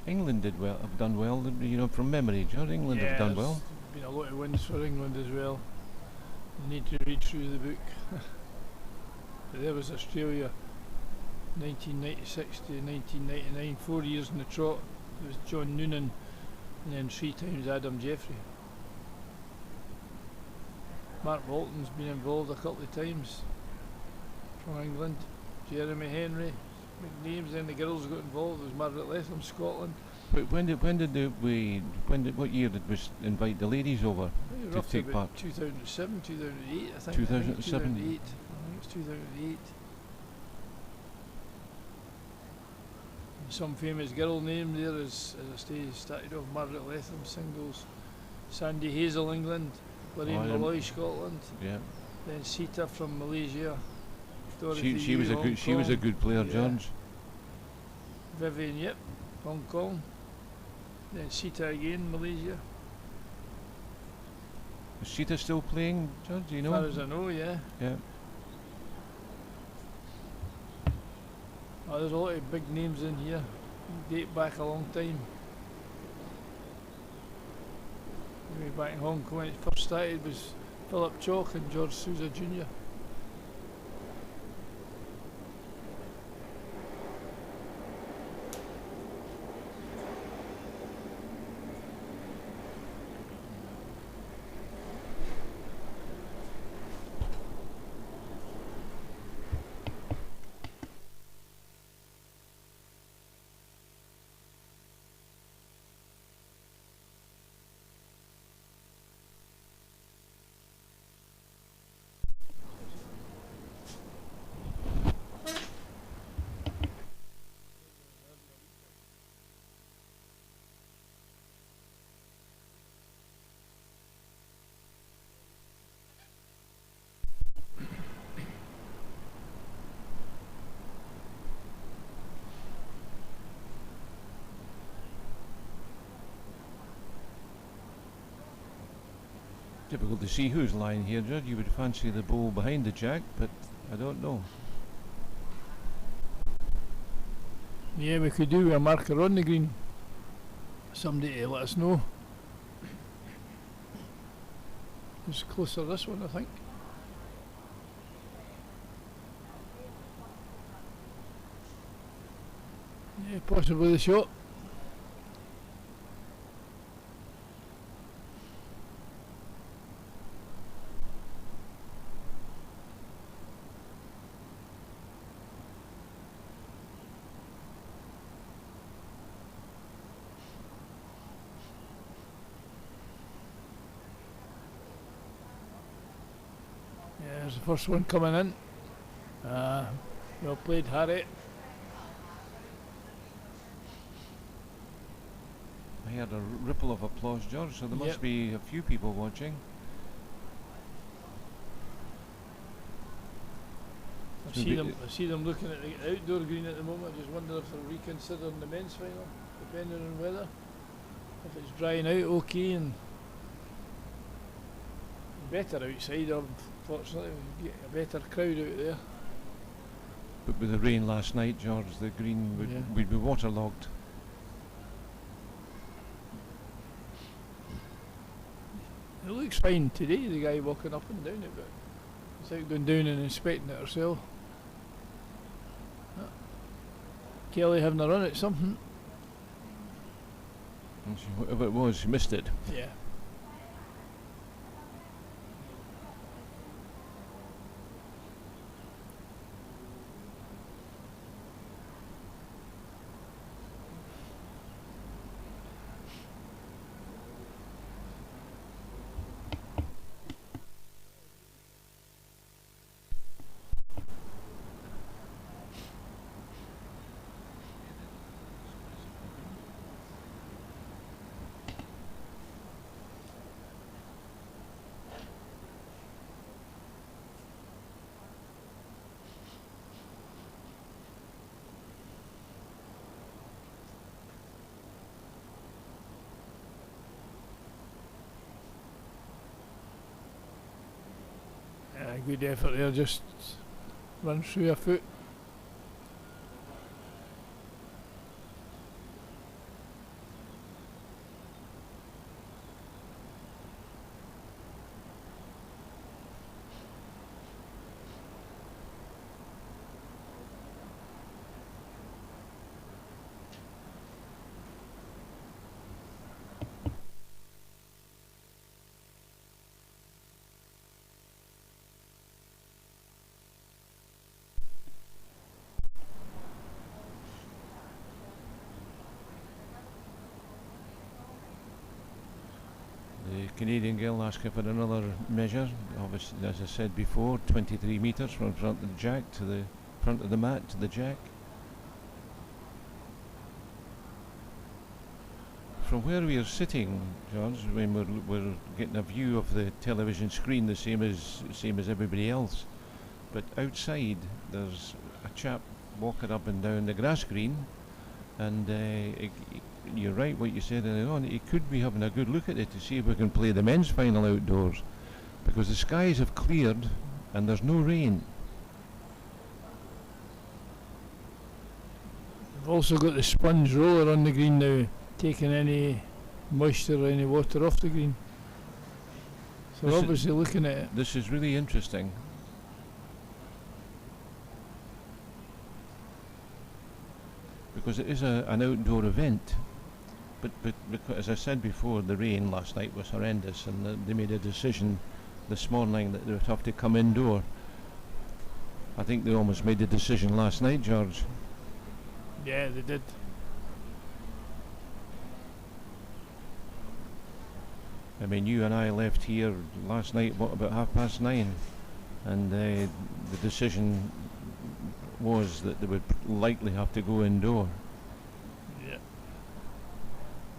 [SPEAKER 1] England did well, have done well, you know, from memory, George. England have done well.
[SPEAKER 2] There's been a lot of wins for England as well. You need to read through the book. But there was Australia, 1996 to 1999, 4 years in the trot. It was John Noonan, and then 3 times Adam Jeffrey. Mark Walton's been involved a couple of times from England. Jeremy Henry, big names. Then the girls got involved. There was Margaret Latham, Scotland.
[SPEAKER 1] But what year did we invite the ladies over to take part?
[SPEAKER 2] 2007, 2008, I think.
[SPEAKER 1] 2007.
[SPEAKER 2] 2008. I think it was 2008. Some famous girl name there is, as I say, started off Margaret Latham, singles. Sandy Hazel, England. Lorraine Malloy, Scotland.
[SPEAKER 1] Yeah.
[SPEAKER 2] Then Sita from Malaysia.
[SPEAKER 1] She was a good player,
[SPEAKER 2] yeah.
[SPEAKER 1] George.
[SPEAKER 2] Vivian Yip, Hong Kong. Then Sita again, Malaysia.
[SPEAKER 1] Is Sita still playing, George? Do you know?
[SPEAKER 2] As far as I know, yeah.
[SPEAKER 1] Yeah.
[SPEAKER 2] Oh, there's a lot of big names in here. Date back a long time. Way back in Hong Kong when it first started was Philip Chalk and George Souza Jr.
[SPEAKER 1] Difficult to see who's lying here, Judd. You would fancy the ball behind the jack, but I don't know.
[SPEAKER 2] Yeah, we could do a marker on the green. Somebody to let us know. It's closer this one, I think. Yeah, possibly the shot. There's the first one coming in. Well played, Harry.
[SPEAKER 1] I heard a ripple of applause, George, so there must be a few people watching.
[SPEAKER 2] I see them looking at the outdoor green at the moment. I just wonder if they're reconsidering the men's final, depending on weather. If it's drying out okay and better outside, unfortunately, we get a better crowd out there.
[SPEAKER 1] But with the rain last night, George, the green would be waterlogged.
[SPEAKER 2] It looks fine today, the guy walking up and down it, but he's out going down and inspecting it herself. Kelly having a run at something.
[SPEAKER 1] And whatever it was, she missed it.
[SPEAKER 2] Yeah. good effort there, just run through a foot.
[SPEAKER 1] The Canadian girl asking for another measure. Obviously, as I said before, 23 metres from front of the jack to the front of the mat to the jack. From where we are sitting, George, when we're getting a view of the television screen, the same as everybody else. But outside, there's a chap walking up and down the grass green, and you're right what you said earlier on. He could be having a good look at it to see if we can play the men's final outdoors, because the skies have cleared and there's no rain.
[SPEAKER 2] We've also got the sponge roller on the green now, taking any moisture or any water off the green. So
[SPEAKER 1] This
[SPEAKER 2] we're
[SPEAKER 1] is-
[SPEAKER 2] obviously looking at it.
[SPEAKER 1] This is really interesting. Because it is an outdoor event, but because, as I said before, the rain last night was horrendous, and they made a decision this morning that they would have to come indoor. I think they almost made the decision last night, George.
[SPEAKER 2] Yeah, they did.
[SPEAKER 1] I mean, you and I left here last night, what, about 9:30, and the decision was that they would likely have to go indoor.
[SPEAKER 2] Yeah.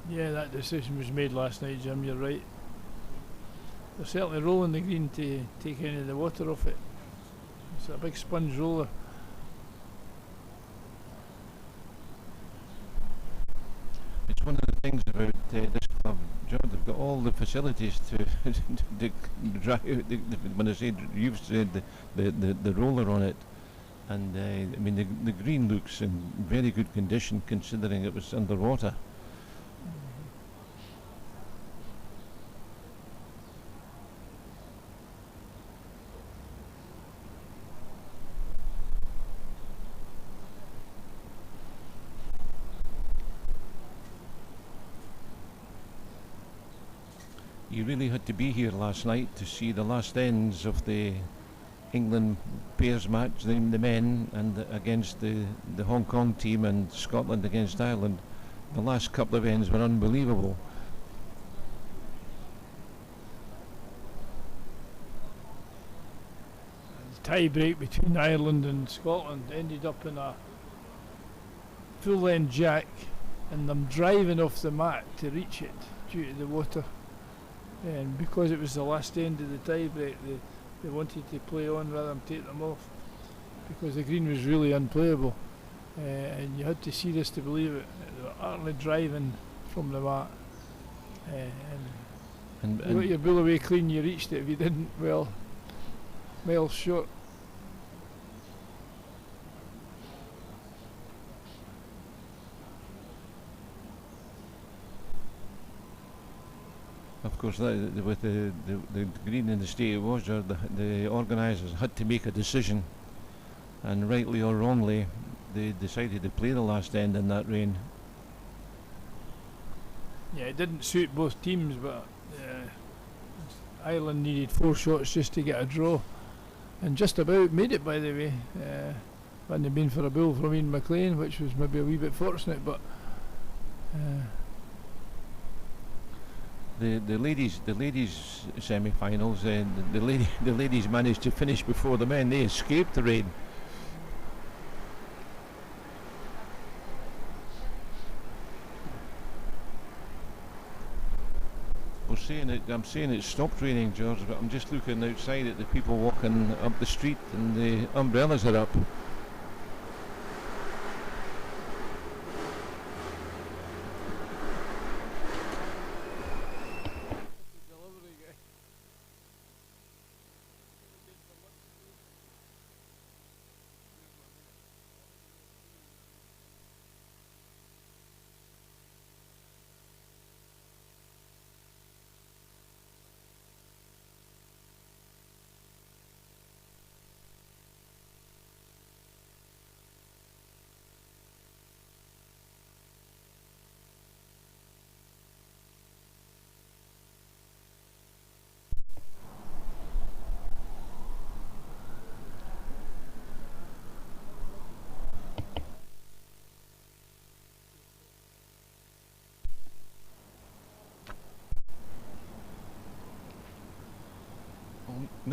[SPEAKER 2] Yeah, that decision was made last night, Jim, you're right. They're certainly rolling the green to take any of the water off it. It's a big sponge roller.
[SPEAKER 1] It's one of the things about this club, John. They've got all the facilities to, to drive. When I say you've said the roller on it, and I mean the green looks in very good condition considering it was underwater. You really had to be here last night to see the last ends of the England pairs match, the men, and against the Hong Kong team, and Scotland against Ireland. The last couple of ends were unbelievable.
[SPEAKER 2] The tie break between Ireland and Scotland ended up in a full end jack and them driving off the mat to reach it due to the water. And because it was the last end of the tie break, they wanted to play on rather than take them off, because the green was really unplayable. And you had to see this to believe it. They were utterly driving from the mat. And you got your bull away clean, you reached it. If you didn't, well, miles short.
[SPEAKER 1] Of course, with the green in the state it was, the organisers had to make a decision, and rightly or wrongly, they decided to play the last end in that rain.
[SPEAKER 2] Yeah, it didn't suit both teams, but Ireland needed 4 shots just to get a draw, and just about made it, by the way. Hadn't it been for a bull from Ian McLean, which was maybe a wee bit fortunate, but
[SPEAKER 1] The ladies semi-finals, the ladies managed to finish before the men. They escaped the rain. I'm saying it stopped raining, George, but I'm just looking outside at the people walking up the street, and the umbrellas are up.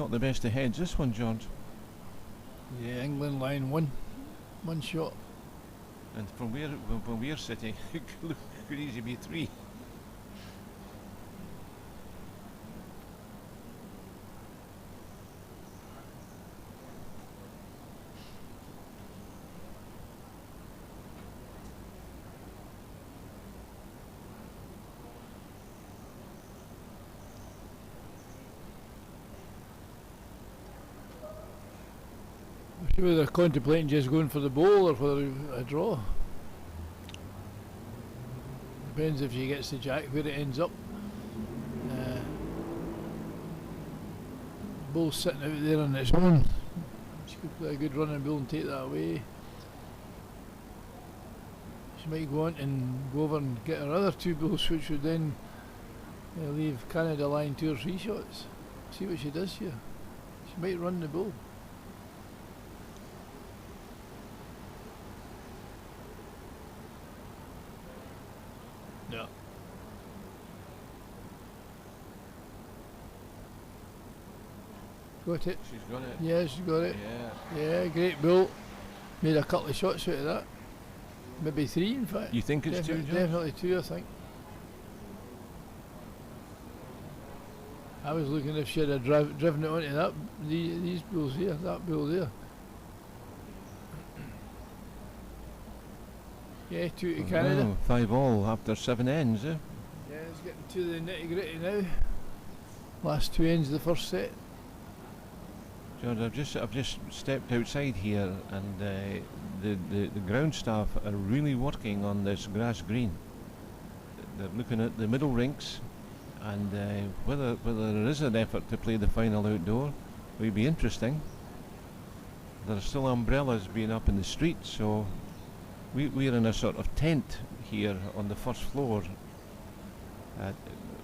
[SPEAKER 1] Not the best of heads, this one, George.
[SPEAKER 2] Yeah, England line one shot.
[SPEAKER 1] And from where sitting, it could easily be 3.
[SPEAKER 2] See whether they're contemplating just going for the bowl or for a draw. Depends if she gets the jack where it ends up. Bull's sitting out there on its own. She could play a good running bull and take that away. She might go on and go over and get her other 2 bulls, which would then leave Canada line 2 or 3 shots. See what she does here. She might run the bull. No. Got it.
[SPEAKER 1] She's got it.
[SPEAKER 2] Yeah, she's got it.
[SPEAKER 1] Yeah.
[SPEAKER 2] Yeah, great bull. Made a couple of shots out of that. Maybe 3 in fact.
[SPEAKER 1] You think it's 2, George?
[SPEAKER 2] Definitely 2, I think. I was looking if she had driven it onto that these bulls here, that bull there. Yeah, 2 to Canada.
[SPEAKER 1] Oh, 5 all after 7 ends, eh?
[SPEAKER 2] Yeah, it's getting to the nitty gritty now. Last 2 ends of the first set.
[SPEAKER 1] George, I've just stepped outside here, and the ground staff are really working on this grass green. They're looking at the middle rinks, and whether there is an effort to play the final outdoor will be interesting. There are still umbrellas being up in the street, so we're in a sort of tent here on the first floor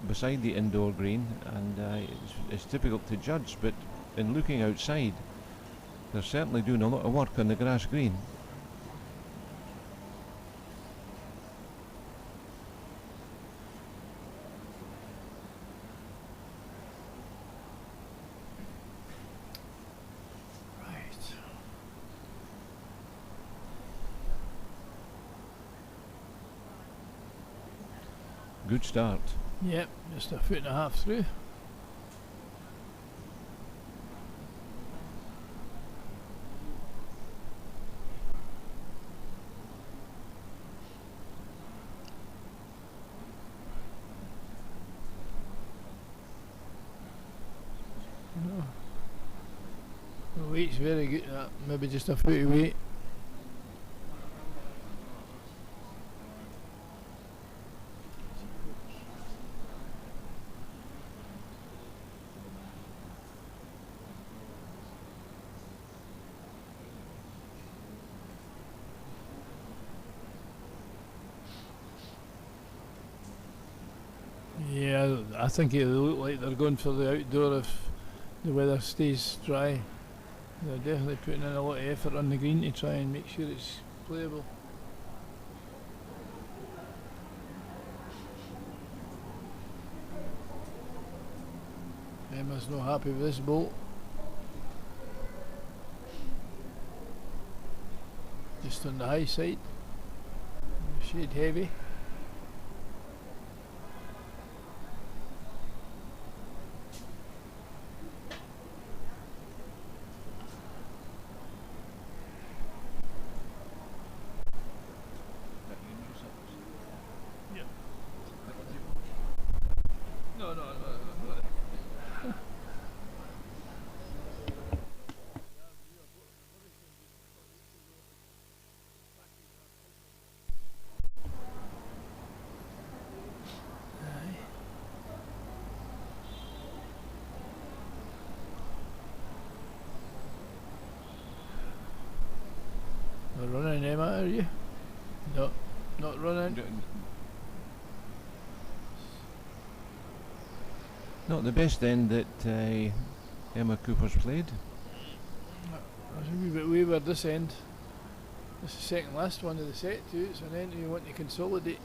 [SPEAKER 1] beside the indoor green, and it's difficult to judge, but in looking outside, they're certainly doing a lot of work on the grass green. Good start.
[SPEAKER 2] Yep, just a 1.5 feet through. No. The weight's very good, maybe just a foot of weight. Yeah, I think it look like they're going for the outdoor if the weather stays dry. They're definitely putting in a lot of effort on the green to try and make sure it's playable. Emma's not happy with this bolt. Just on the high side. Shade heavy. We're running, Emma, are you? No, not running.
[SPEAKER 1] Not the best end that Emma Cooper's played.
[SPEAKER 2] There's a wee bit wayward this end. This is the second last one of the set too. It's an end you want to consolidate.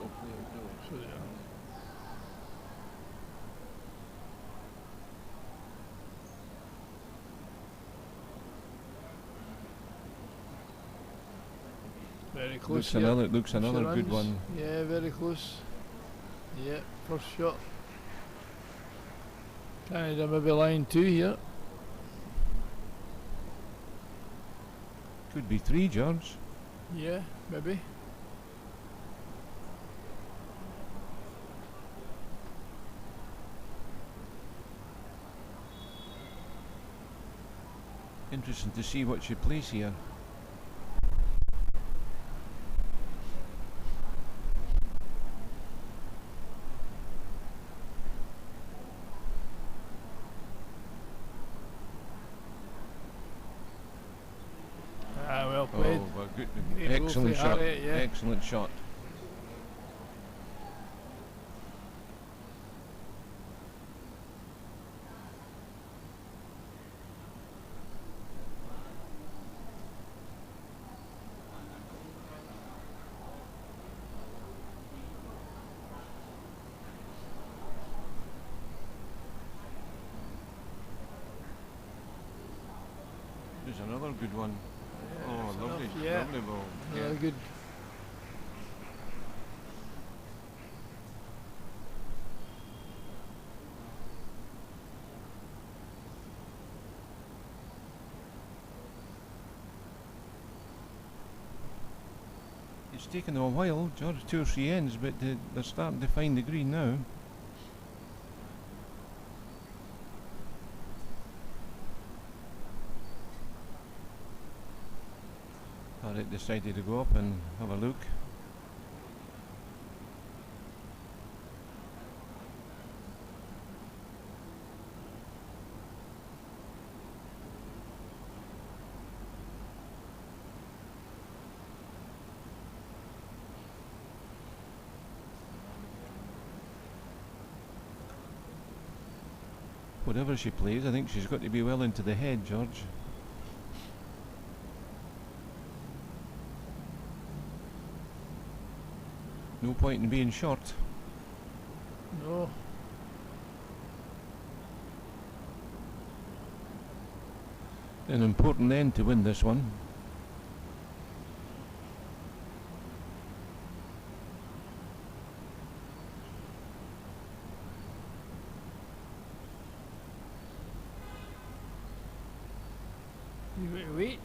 [SPEAKER 2] Hopefully it'll do. So they are. Very close.
[SPEAKER 1] Looks another good one.
[SPEAKER 2] Yeah, very close. Yeah, first shot. Canada maybe line 2 here.
[SPEAKER 1] Could be 3, George.
[SPEAKER 2] Yeah, maybe.
[SPEAKER 1] Interesting to see what she plays here.
[SPEAKER 2] Well played.
[SPEAKER 1] Oh, well, good.
[SPEAKER 2] Great
[SPEAKER 1] Excellent shot.
[SPEAKER 2] Harriet, yeah.
[SPEAKER 1] Excellent shot. There's another good one.
[SPEAKER 2] Yeah,
[SPEAKER 1] Oh, lovely,
[SPEAKER 2] yeah.
[SPEAKER 1] lovely ball.
[SPEAKER 2] Very good.
[SPEAKER 1] It's taken a while, George, 2 or 3 ends, but they're starting to find the green now. Harriet decided to go up and have a look. Whatever she plays, I think she's got to be well into the head, George. No point in being short.
[SPEAKER 2] No.
[SPEAKER 1] An important end to win this one.
[SPEAKER 2] You got to wait.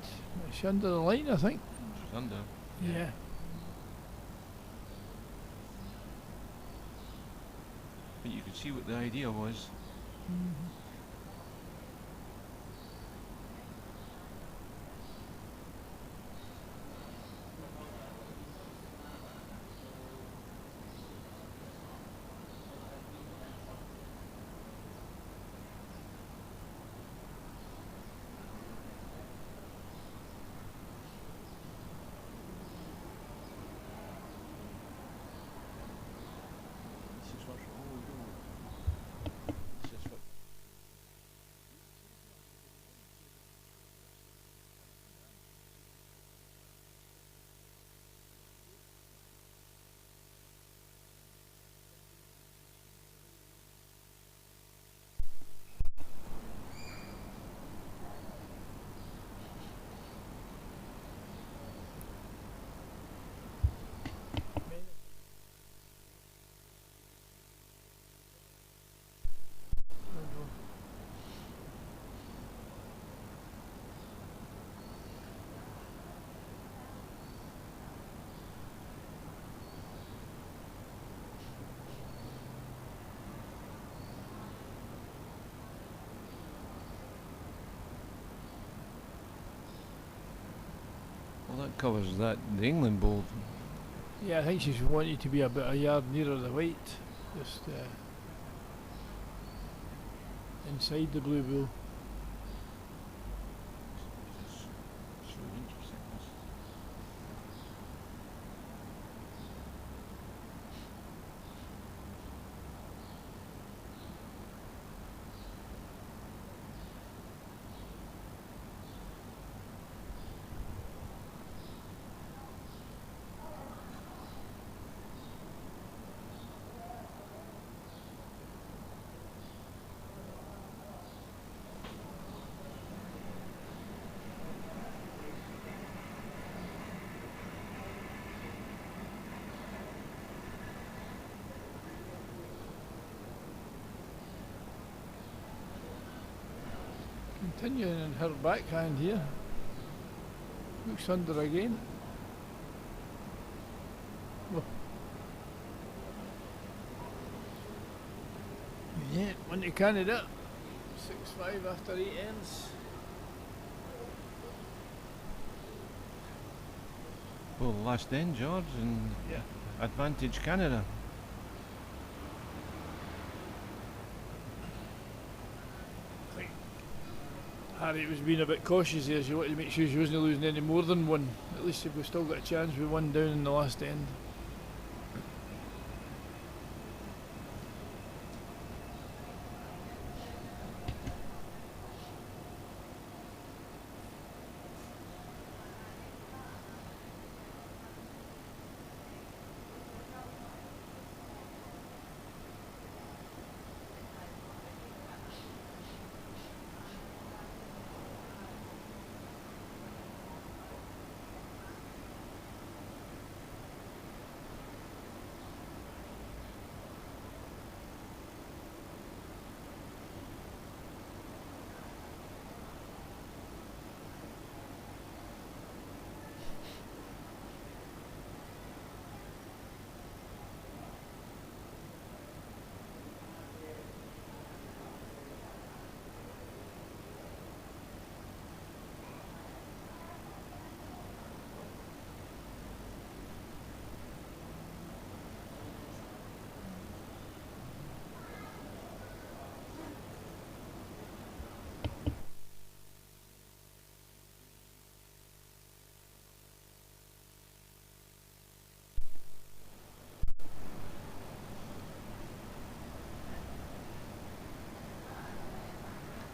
[SPEAKER 2] It's under the line, I think.
[SPEAKER 1] It's under.
[SPEAKER 2] Yeah.
[SPEAKER 1] But you could see what the idea was. Well, that covers that, the England ball.
[SPEAKER 2] Yeah, I think she's wanted to be about a yard nearer the white. Just inside the blue bull. Continuing in her backhand here. Looks under again. Oh. Yeah, one to Canada. 6-5 after 8 ends.
[SPEAKER 1] Well, last end, George, and
[SPEAKER 2] Yeah.
[SPEAKER 1] advantage Canada.
[SPEAKER 2] Harriet was being a bit cautious there. She wanted to make sure she wasn't losing any more than one. At least if we've still got a chance with one down in the last end.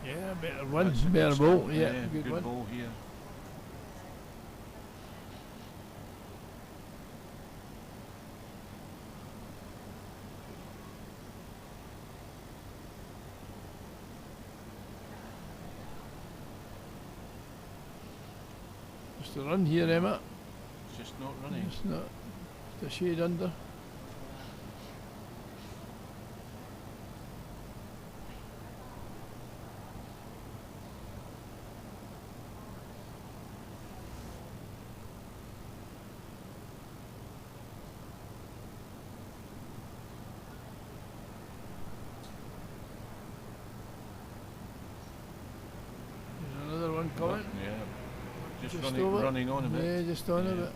[SPEAKER 2] Yeah, better one,
[SPEAKER 1] That's a
[SPEAKER 2] better
[SPEAKER 1] good
[SPEAKER 2] ball.
[SPEAKER 1] start.
[SPEAKER 2] Yeah,
[SPEAKER 1] good
[SPEAKER 2] one.
[SPEAKER 1] ball here.
[SPEAKER 2] Just a run here, Emma.
[SPEAKER 1] It's just not running.
[SPEAKER 2] It's not. Just a shade under. There's another one coming.
[SPEAKER 1] Yeah. Just
[SPEAKER 2] Just
[SPEAKER 1] running,
[SPEAKER 2] over.
[SPEAKER 1] running on a bit.
[SPEAKER 2] Yeah, just on a
[SPEAKER 1] Yeah.
[SPEAKER 2] bit.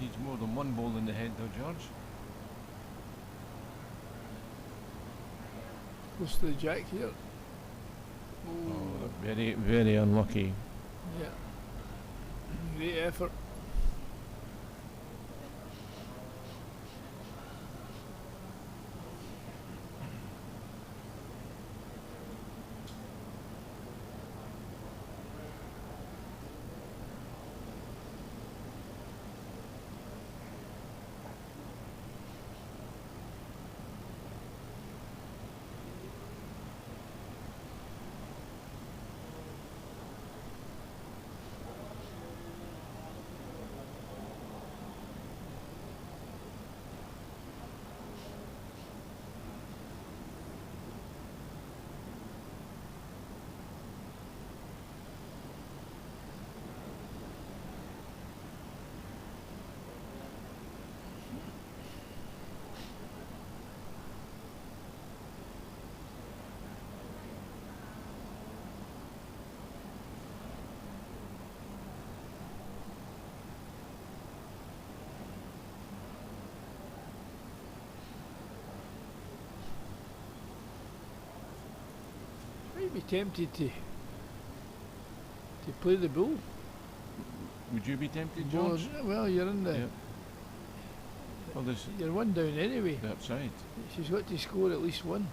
[SPEAKER 1] Needs more than one ball in the head though, George.
[SPEAKER 2] Close to the jack here.
[SPEAKER 1] Oh, very, very unlucky.
[SPEAKER 2] Yeah. Great effort. Might be tempted to play the bull.
[SPEAKER 1] Would you be tempted,
[SPEAKER 2] Well,
[SPEAKER 1] George?
[SPEAKER 2] well, you're in the.
[SPEAKER 1] Yeah. Well, there's
[SPEAKER 2] You're one down anyway.
[SPEAKER 1] the upside.
[SPEAKER 2] She's got to score at least one.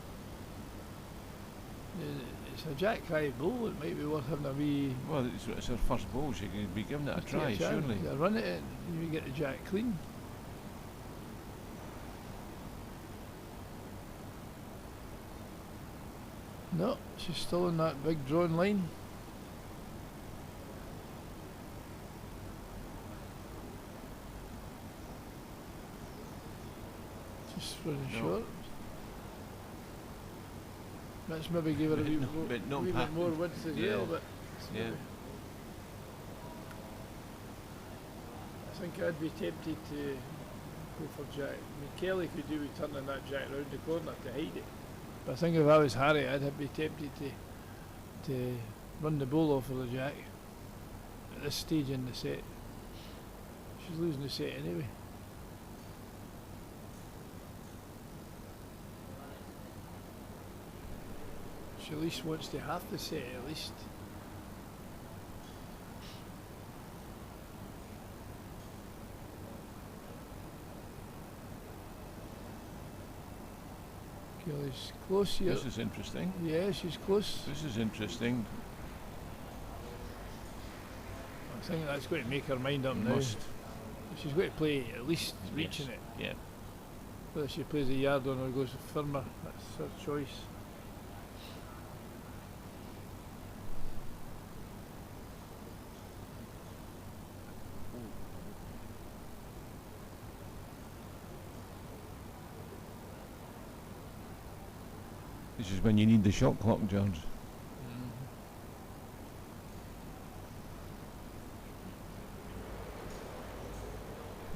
[SPEAKER 2] It's a jack high bull. It might be worth having a wee.
[SPEAKER 1] Well, it's her first ball. She could be giving it a
[SPEAKER 2] take
[SPEAKER 1] try,
[SPEAKER 2] chance.
[SPEAKER 1] surely.
[SPEAKER 2] Yeah, run it in. You get the jack clean. No, she's still in that big drawn line. running
[SPEAKER 1] No.
[SPEAKER 2] short. Let's maybe give her a
[SPEAKER 1] But
[SPEAKER 2] wee,
[SPEAKER 1] no- but not
[SPEAKER 2] wee bit
[SPEAKER 1] packed.
[SPEAKER 2] more width as
[SPEAKER 1] Yeah.
[SPEAKER 2] well, but it's
[SPEAKER 1] Yeah.
[SPEAKER 2] maybe- I think I'd be tempted to go for Jack. I mean, Kelly could do with turning that Jack round the corner to hide it. But I think if I was Harry, I'd be tempted to run the ball off of the Jack at this stage in the set. She's losing the set anyway. She at least wants to have the set at least. Kelly's close here.
[SPEAKER 1] This is interesting.
[SPEAKER 2] Yeah, she's close.
[SPEAKER 1] This is interesting.
[SPEAKER 2] I think that's going to make her mind up now.
[SPEAKER 1] Must.
[SPEAKER 2] She's going to play at least reaching
[SPEAKER 1] Yes.
[SPEAKER 2] it.
[SPEAKER 1] Yeah.
[SPEAKER 2] Whether she plays a yard on or goes firmer, that's her choice.
[SPEAKER 1] This is when you need the shot clock, George.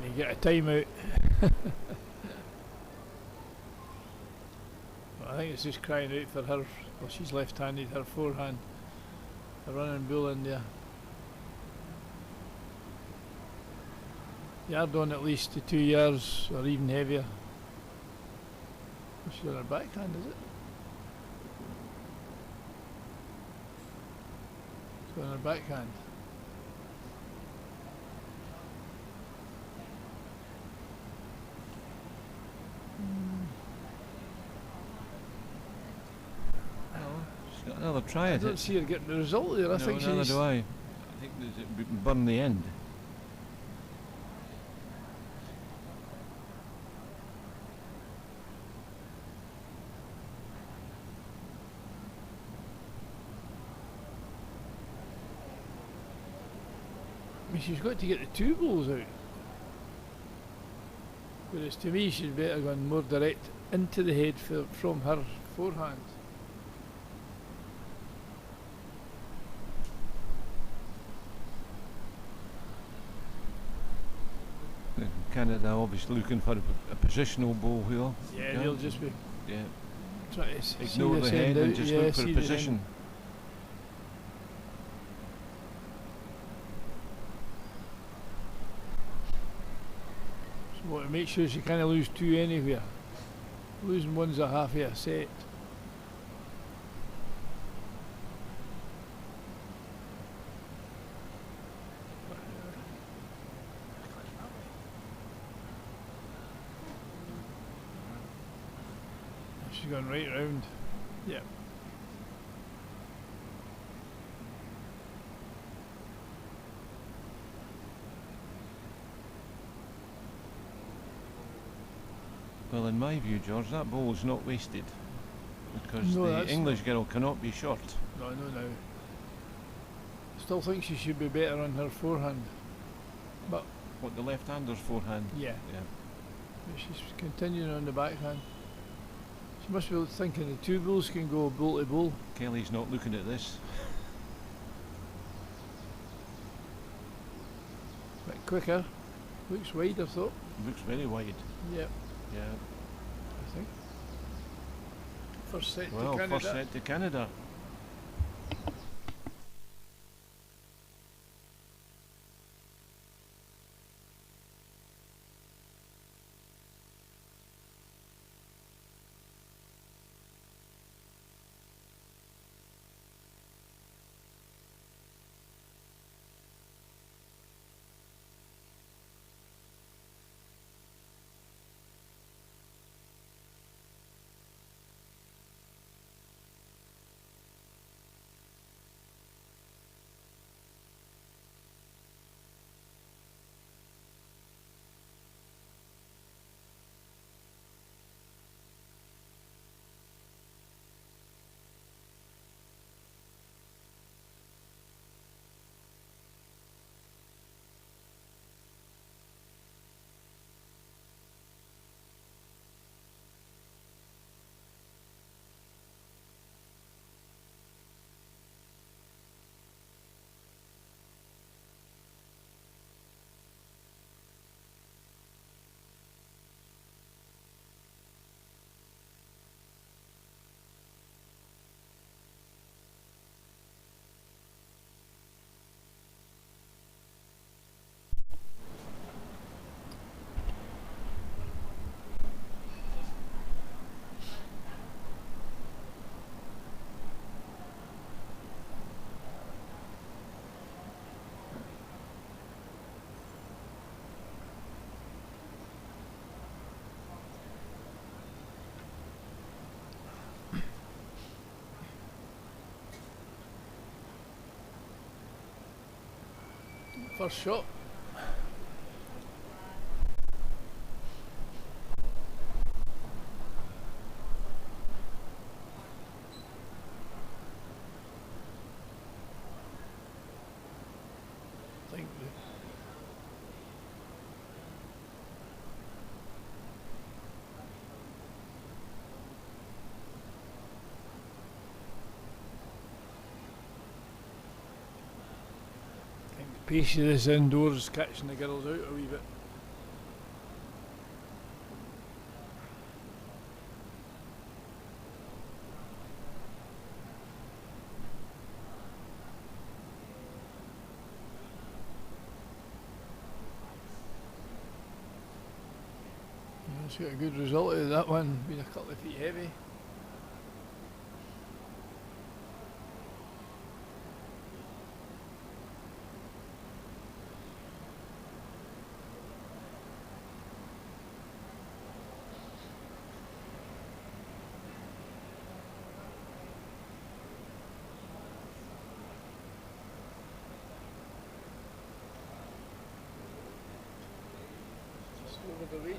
[SPEAKER 2] You get a timeout. I think it's just crying out for her. Well, she's left-handed. Her forehand, a running bull in there. Yard on at least to 2 yards or even heavier. She's on her backhand, is it? She's on her backhand.
[SPEAKER 1] She's got another try
[SPEAKER 2] I
[SPEAKER 1] at
[SPEAKER 2] don't
[SPEAKER 1] it.
[SPEAKER 2] see her getting the result there. I
[SPEAKER 1] No,
[SPEAKER 2] think
[SPEAKER 1] neither
[SPEAKER 2] she's.
[SPEAKER 1] do I. I think it burn the end.
[SPEAKER 2] I mean, she's got to get the two balls out. Whereas to me, she's better going more direct into the head from her forehand.
[SPEAKER 1] Canada obviously looking for a positional ball here.
[SPEAKER 2] Yeah, they'll just be
[SPEAKER 1] Yeah.
[SPEAKER 2] trying to see
[SPEAKER 1] Ignore the
[SPEAKER 2] this
[SPEAKER 1] head
[SPEAKER 2] end
[SPEAKER 1] and
[SPEAKER 2] out.
[SPEAKER 1] just
[SPEAKER 2] Yeah,
[SPEAKER 1] look for
[SPEAKER 2] see
[SPEAKER 1] a
[SPEAKER 2] the
[SPEAKER 1] position.
[SPEAKER 2] end. So what, to make sure she can't lose two anywhere. Losing one's a half of a set. She's gone right round. Yeah.
[SPEAKER 1] Well, in my view, George, that ball is not wasted because
[SPEAKER 2] No,
[SPEAKER 1] the
[SPEAKER 2] that's
[SPEAKER 1] English girl cannot be short.
[SPEAKER 2] No, no. Still think she should be better on her forehand.
[SPEAKER 1] What, the left-hander's forehand?
[SPEAKER 2] Yeah.
[SPEAKER 1] Yeah.
[SPEAKER 2] But she's continuing on the backhand. She must be thinking the two bulls can go bull to bull.
[SPEAKER 1] Kelly's not looking at this.
[SPEAKER 2] Bit quicker. Looks wide, I thought.
[SPEAKER 1] Looks very wide.
[SPEAKER 2] Yep,
[SPEAKER 1] Yeah.
[SPEAKER 2] I think. First set
[SPEAKER 1] Well,
[SPEAKER 2] to Canada.
[SPEAKER 1] first set to Canada.
[SPEAKER 2] First shot. Think the pace of this indoors catching the girls out a wee bit. It's got a good result out of that one, being a couple of feet heavy. Just over the weight.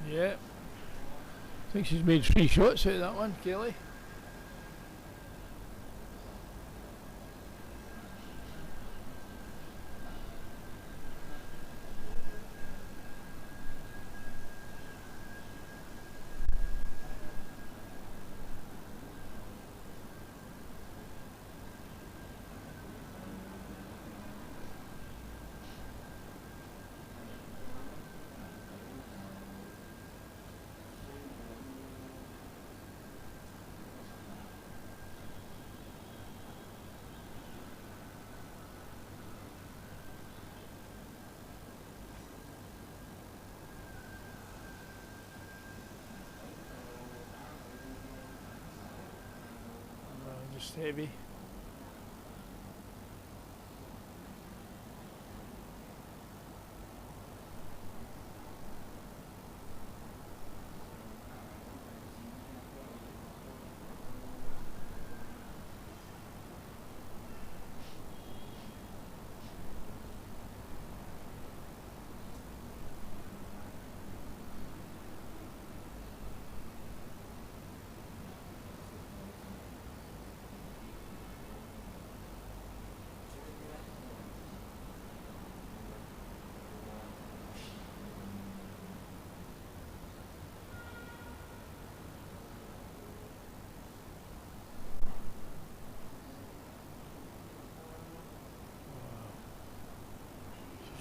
[SPEAKER 2] Yeah, I think she's made 3 shots out of that one, Kelly. Just heavy.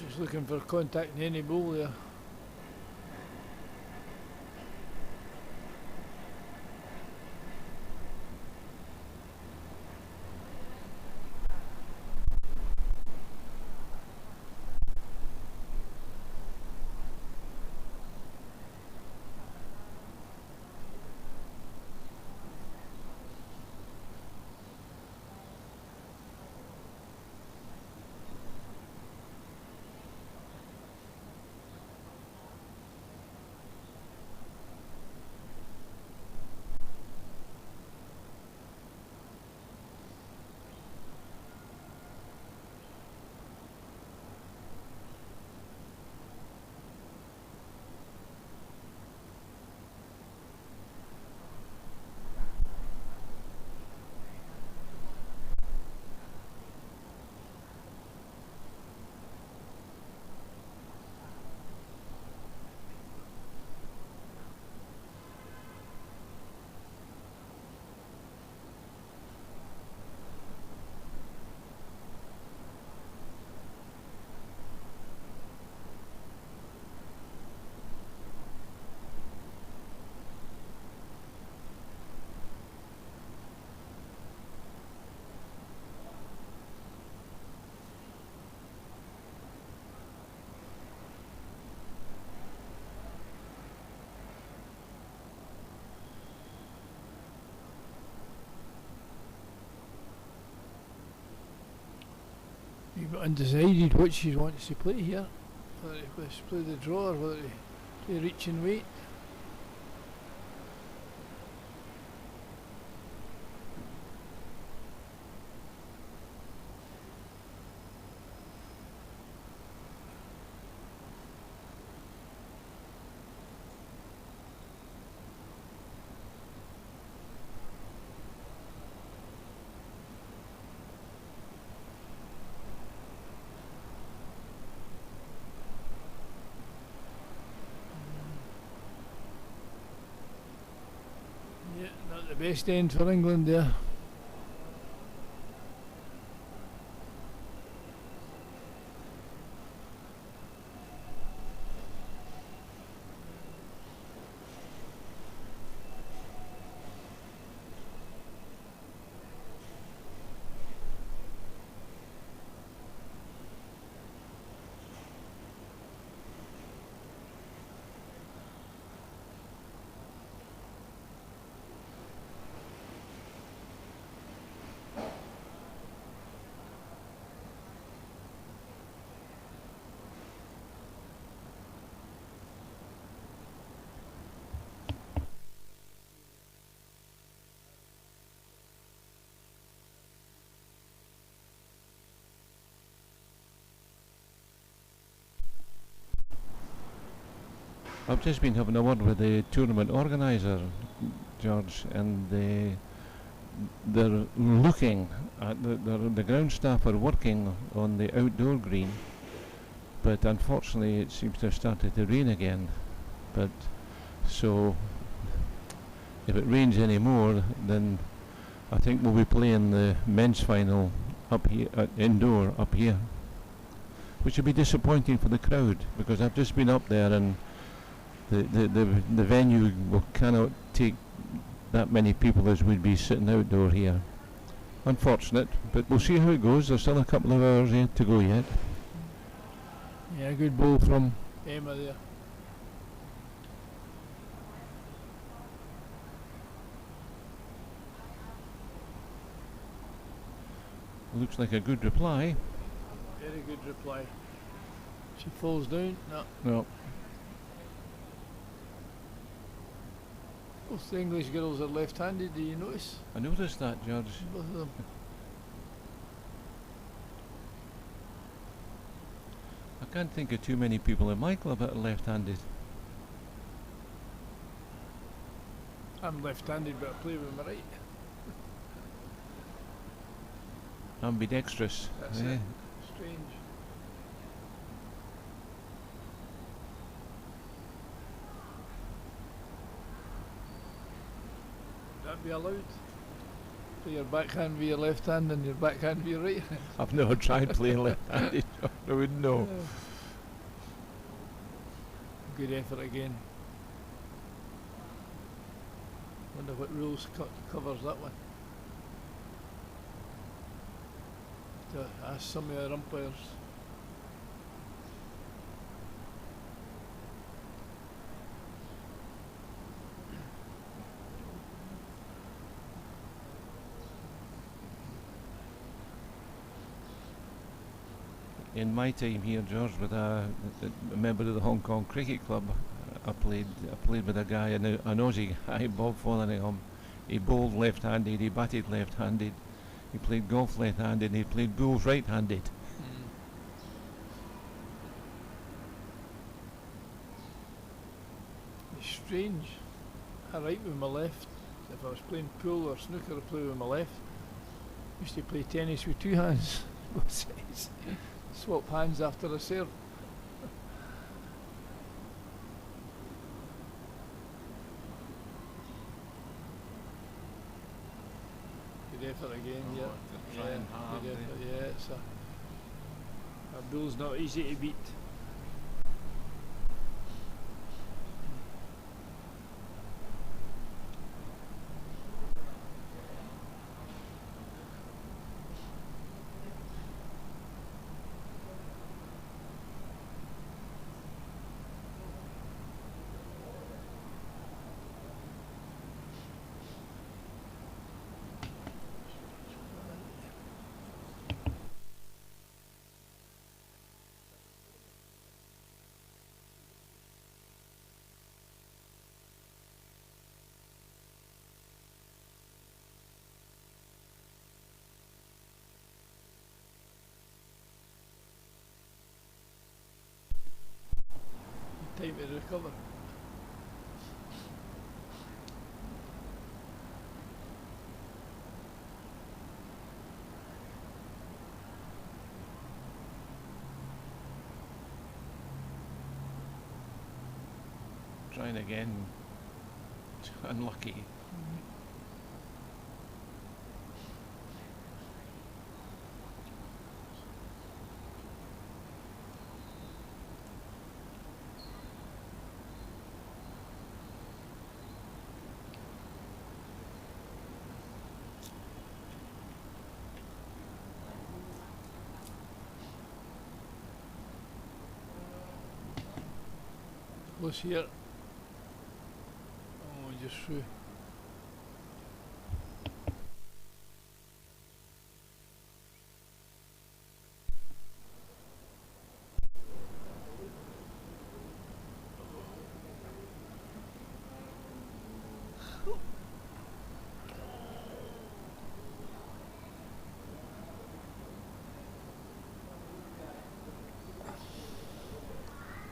[SPEAKER 2] Just looking for contact in any ball there. bit undecided which he wants to play here. Whether he wants to play the draw or whether he play reach and wait. Yeah, not the best end for England there.
[SPEAKER 1] I've just been having a word with the tournament organiser, George, and they're looking at the ground staff are working on the outdoor green, but unfortunately it seems to have started to rain again. But so if it rains any more, then I think we'll be playing the men's final up here, indoor up here, which will be disappointing for the crowd because I've just been up there and the venue cannot take that many people as would be sitting outdoor here. Unfortunate, but we'll see how it goes. There's still a couple of hours yet to go yet.
[SPEAKER 2] Yeah, good ball from Emma there.
[SPEAKER 1] Looks like a good reply.
[SPEAKER 2] Very good reply. She falls down. No.
[SPEAKER 1] No.
[SPEAKER 2] Both the English girls are left-handed, do you notice?
[SPEAKER 1] I noticed that, George.
[SPEAKER 2] Both of them.
[SPEAKER 1] I can't think of too many people in my club that are left-handed.
[SPEAKER 2] I'm left-handed, but I play with my right.
[SPEAKER 1] Ambidextrous.
[SPEAKER 2] That's
[SPEAKER 1] Yeah.
[SPEAKER 2] it. Strange. Would that be allowed? Play your backhand with your left hand and your backhand with your right hand?
[SPEAKER 1] I've never tried playing left-handed. I wouldn't know.
[SPEAKER 2] Good effort again. Wonder what rules covers that one. To ask some of our umpires.
[SPEAKER 1] In my time here, George, with a member of the Hong Kong Cricket Club, I played with a guy, an Aussie guy, Bob Fotheringham. He bowled left-handed, he batted left-handed, he played golf left-handed, and he played bowls right-handed.
[SPEAKER 2] It's strange. I write with my left. If I was playing pool or snooker, I play with my left. Used to play tennis with two hands. Both sides. Swap hands after a serve. Good effort again, yeah. Good effort, yeah. It's a bull's not easy to beat. time to recover.
[SPEAKER 1] Trying again. Unlucky.
[SPEAKER 2] Close here. Oh, just through.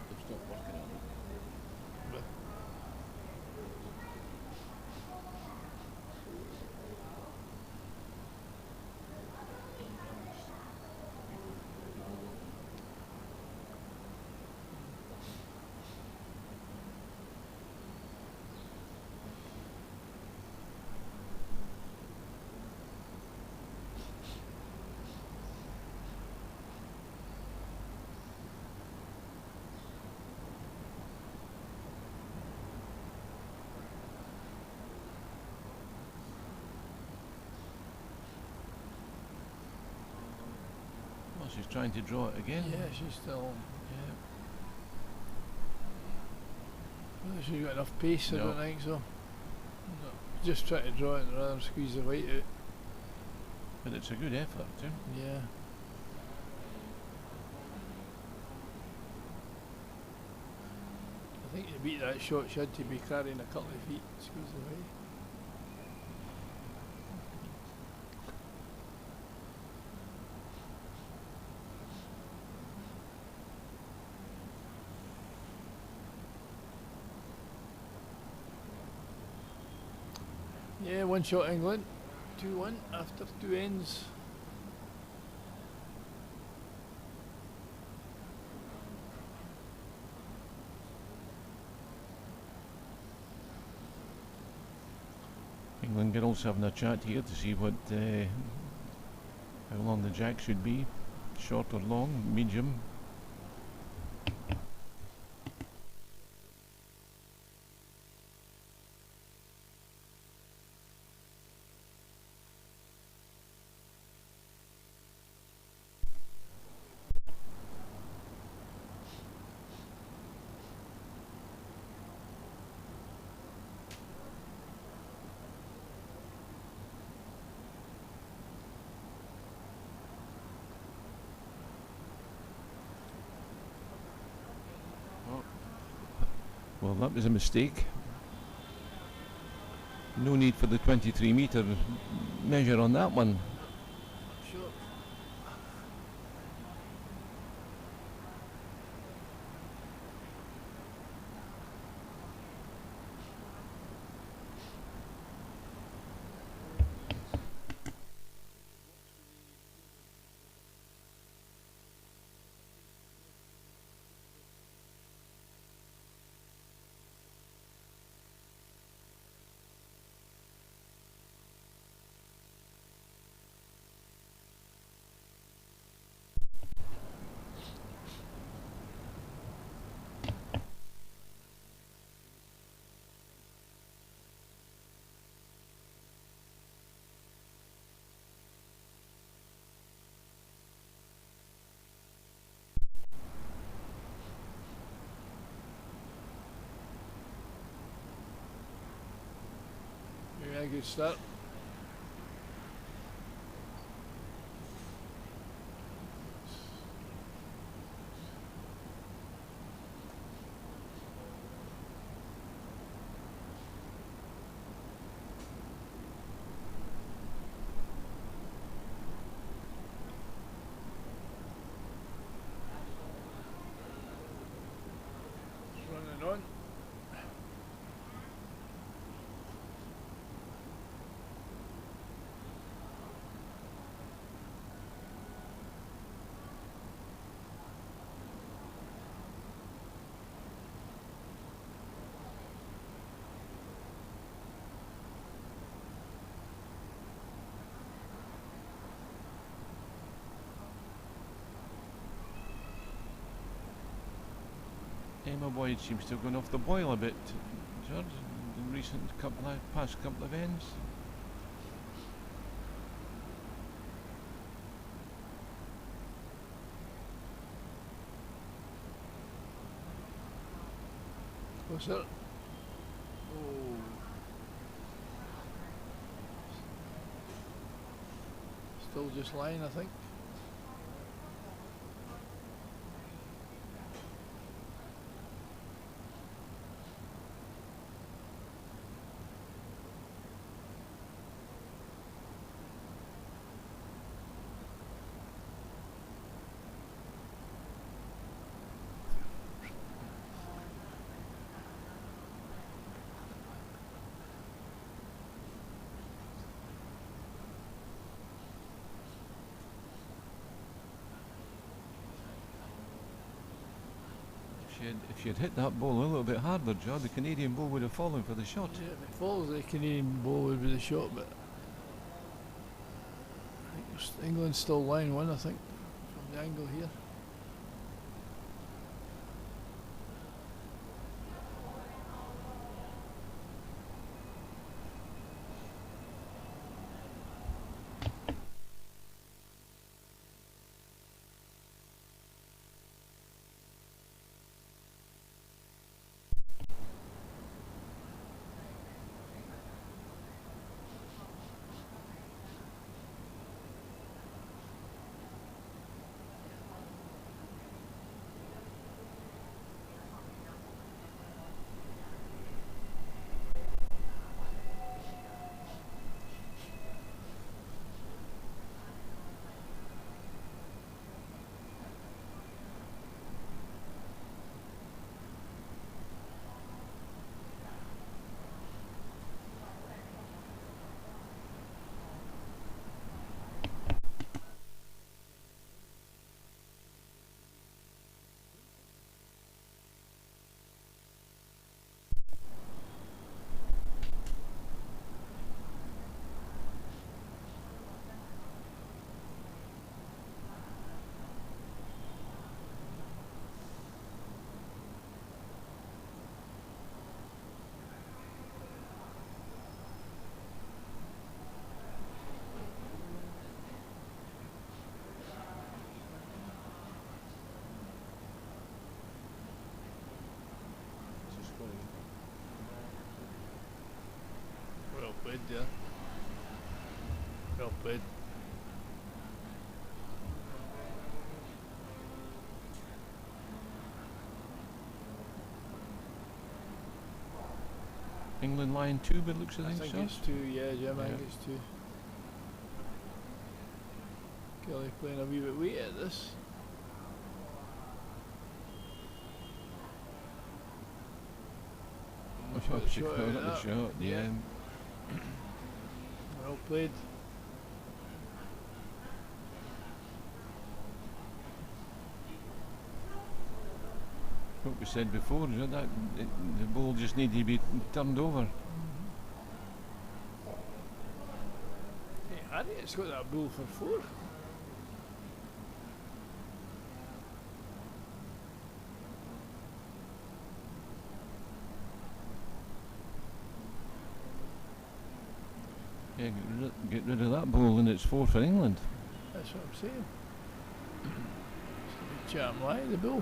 [SPEAKER 1] They've stopped working on it. Well, she's trying to draw it again.
[SPEAKER 2] Yeah, she's still. Yeah. Whether she's got enough pace, I
[SPEAKER 1] No.
[SPEAKER 2] don't think so. No. Just try to draw it rather than squeeze the white out.
[SPEAKER 1] But it's a good effort too.
[SPEAKER 2] Yeah. I think to beat that shot, she had to be carrying a couple of feet, squeeze the white. Yeah, one shot England, 2-1 after two ends.
[SPEAKER 1] England girls having a chat here to see what how long the jack should be, short or long, medium. Well, that was a mistake. No need for the 23-metre measure on that one.
[SPEAKER 2] Sure. Yeah, good start. Running
[SPEAKER 1] Emma Boyd seems to have gone off the boil a bit, George, in past couple of ends.
[SPEAKER 2] What's that? Oh. Still just lying, I think.
[SPEAKER 1] If you'd hit that ball a little bit harder, John, the Canadian ball would have fallen for the shot.
[SPEAKER 2] Yeah, if it falls, the Canadian ball would be the shot, but I think England's still line one, I think, from the angle here. Well played there. Well played.
[SPEAKER 1] England line 2, but looks
[SPEAKER 2] I think
[SPEAKER 1] so.
[SPEAKER 2] it's 2, yeah, Jim, I think
[SPEAKER 1] Yeah.
[SPEAKER 2] it's 2. Kelly playing a wee bit weight at this.
[SPEAKER 1] Oh, she caught the shot, yeah.
[SPEAKER 2] Well played.
[SPEAKER 1] What we said before, that the ball just needed to be turned over.
[SPEAKER 2] Hey, Harriet's got that ball for 4.
[SPEAKER 1] Yeah, get rid of that ball and it's 4 for England.
[SPEAKER 2] That's what I'm saying. It's a big champ lie, the ball.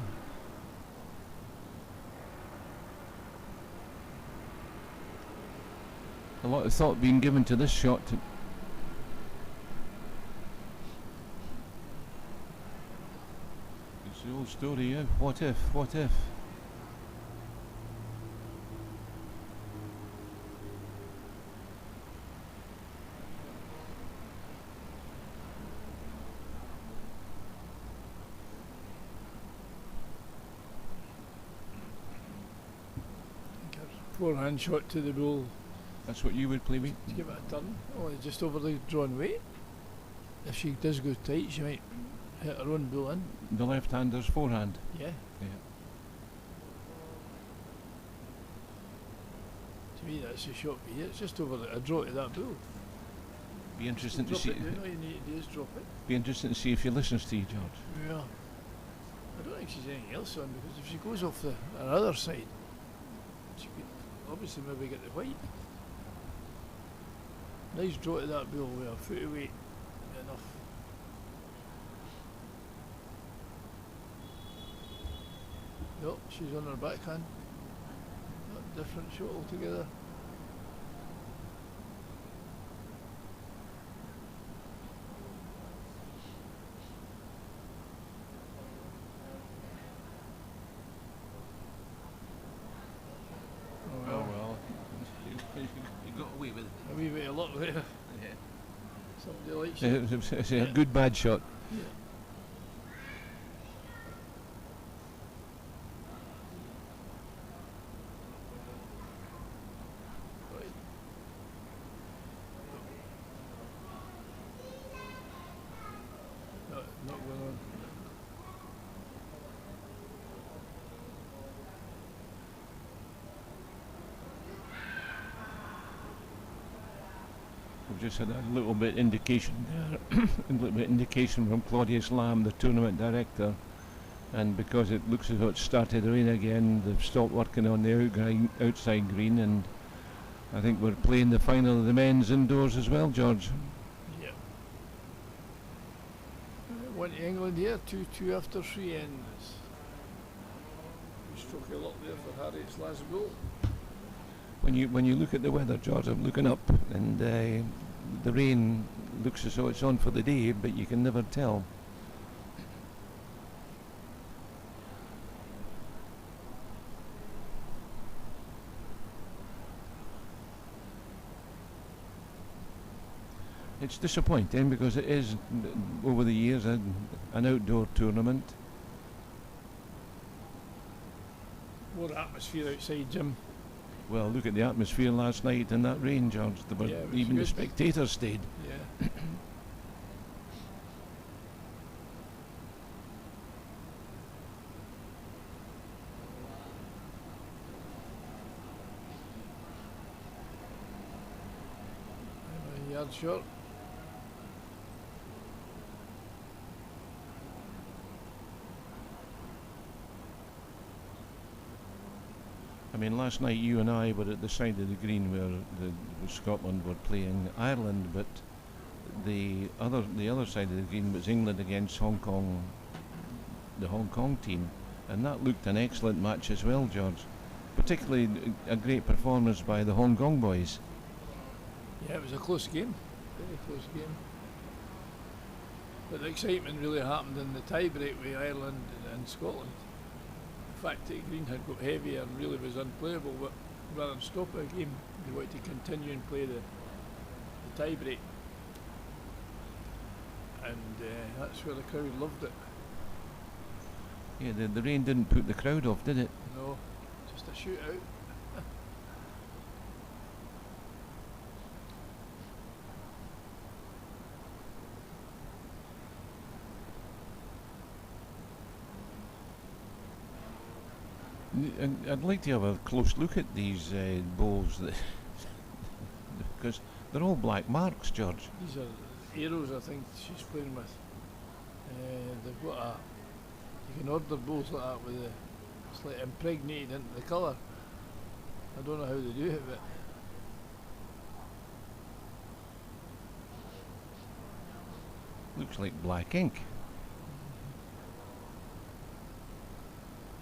[SPEAKER 1] A lot of thought being given to this shot. It's the old story, yeah. What if? What if?
[SPEAKER 2] Forehand shot to the ball.
[SPEAKER 1] That's what you would play with?
[SPEAKER 2] To give it a turn. Oh, it's just over the drawn weight. If she does go tight, she might hit her own ball in.
[SPEAKER 1] The left-hander's forehand.
[SPEAKER 2] Yeah.
[SPEAKER 1] Yeah.
[SPEAKER 2] To me, that's a shot for you. It's just over a draw to that ball.
[SPEAKER 1] Be interesting to
[SPEAKER 2] Drop
[SPEAKER 1] see.
[SPEAKER 2] it. All you need to do is drop it.
[SPEAKER 1] Be interesting to see if he listens to you, George.
[SPEAKER 2] Yeah. I don't think she's anything else on, because if she goes off the other side, she could obviously maybe get the white. Nice draw to that bull with a foot away. Enough. Nope, she's on her backhand. Different shot altogether.
[SPEAKER 1] Oh well, you got away with it.
[SPEAKER 2] A wee bit of luck there.
[SPEAKER 1] Yeah.
[SPEAKER 2] Somebody likes it.
[SPEAKER 1] It's a good bad shot.
[SPEAKER 2] Yeah. Right. No, not going on.
[SPEAKER 1] We've just had a little bit indication there, a little bit indication from Claudius Lamb, the tournament director, and because it looks as though it started to rain again, they've stopped working on the outside green, and I think we're playing the final of the men's indoors as well, George.
[SPEAKER 2] Yeah. Went to England here, 2-2 after 3 ends. We struck a lot there for Harriet's last goal.
[SPEAKER 1] When you look at the weather, George, I'm looking up, and the rain looks as though it's on for the day, but you can never tell. It's disappointing because it is, over the years, an outdoor tournament.
[SPEAKER 2] More atmosphere outside, Jim.
[SPEAKER 1] Well, look at the atmosphere last night in that rain, George. There were
[SPEAKER 2] Yeah, it was
[SPEAKER 1] even the
[SPEAKER 2] good.
[SPEAKER 1] spectators stayed.
[SPEAKER 2] Yeah. A yard short.
[SPEAKER 1] I mean, last night you and I were at the side of the green where Scotland were playing Ireland, but the other side of the green was England against Hong Kong, the Hong Kong team, and that looked an excellent match as well, George. Particularly a great performance by the Hong Kong boys.
[SPEAKER 2] Yeah, it was a close game. Very close game. But the excitement really happened in the tie-break with Ireland and Scotland. The fact that Green had got heavier and really was unplayable, but rather than stop a game, they wanted to continue and play the tie-break. And that's where the crowd loved it.
[SPEAKER 1] Yeah, the rain didn't put the crowd off, did it?
[SPEAKER 2] No, just a shootout.
[SPEAKER 1] I'd like to have a close look at these bowls, because they're all black marks, George.
[SPEAKER 2] These are arrows, I think she's playing with. They've got a. You can order bowls like that with it's like impregnated into the colour. I don't know how they do it, but
[SPEAKER 1] Looks like black ink.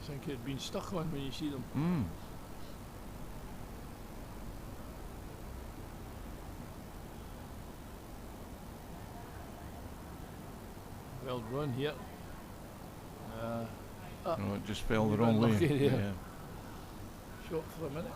[SPEAKER 2] I think it'd been stuck on when you see them.
[SPEAKER 1] Mm.
[SPEAKER 2] Well run here.
[SPEAKER 1] Oh, it just fell the
[SPEAKER 2] You've
[SPEAKER 1] wrong
[SPEAKER 2] been
[SPEAKER 1] way.
[SPEAKER 2] lucky there.
[SPEAKER 1] Yeah.
[SPEAKER 2] Shot for a minute.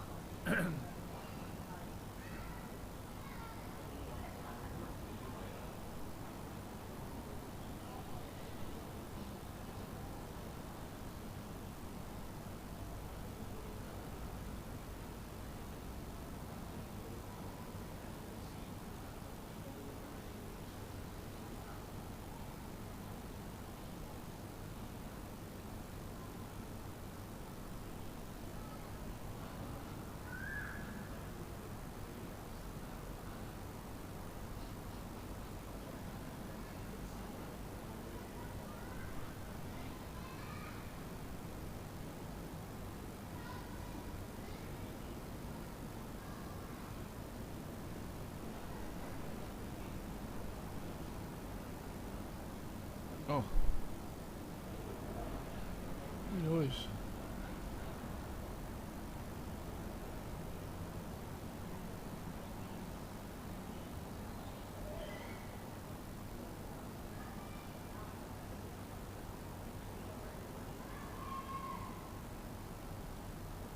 [SPEAKER 2] goes.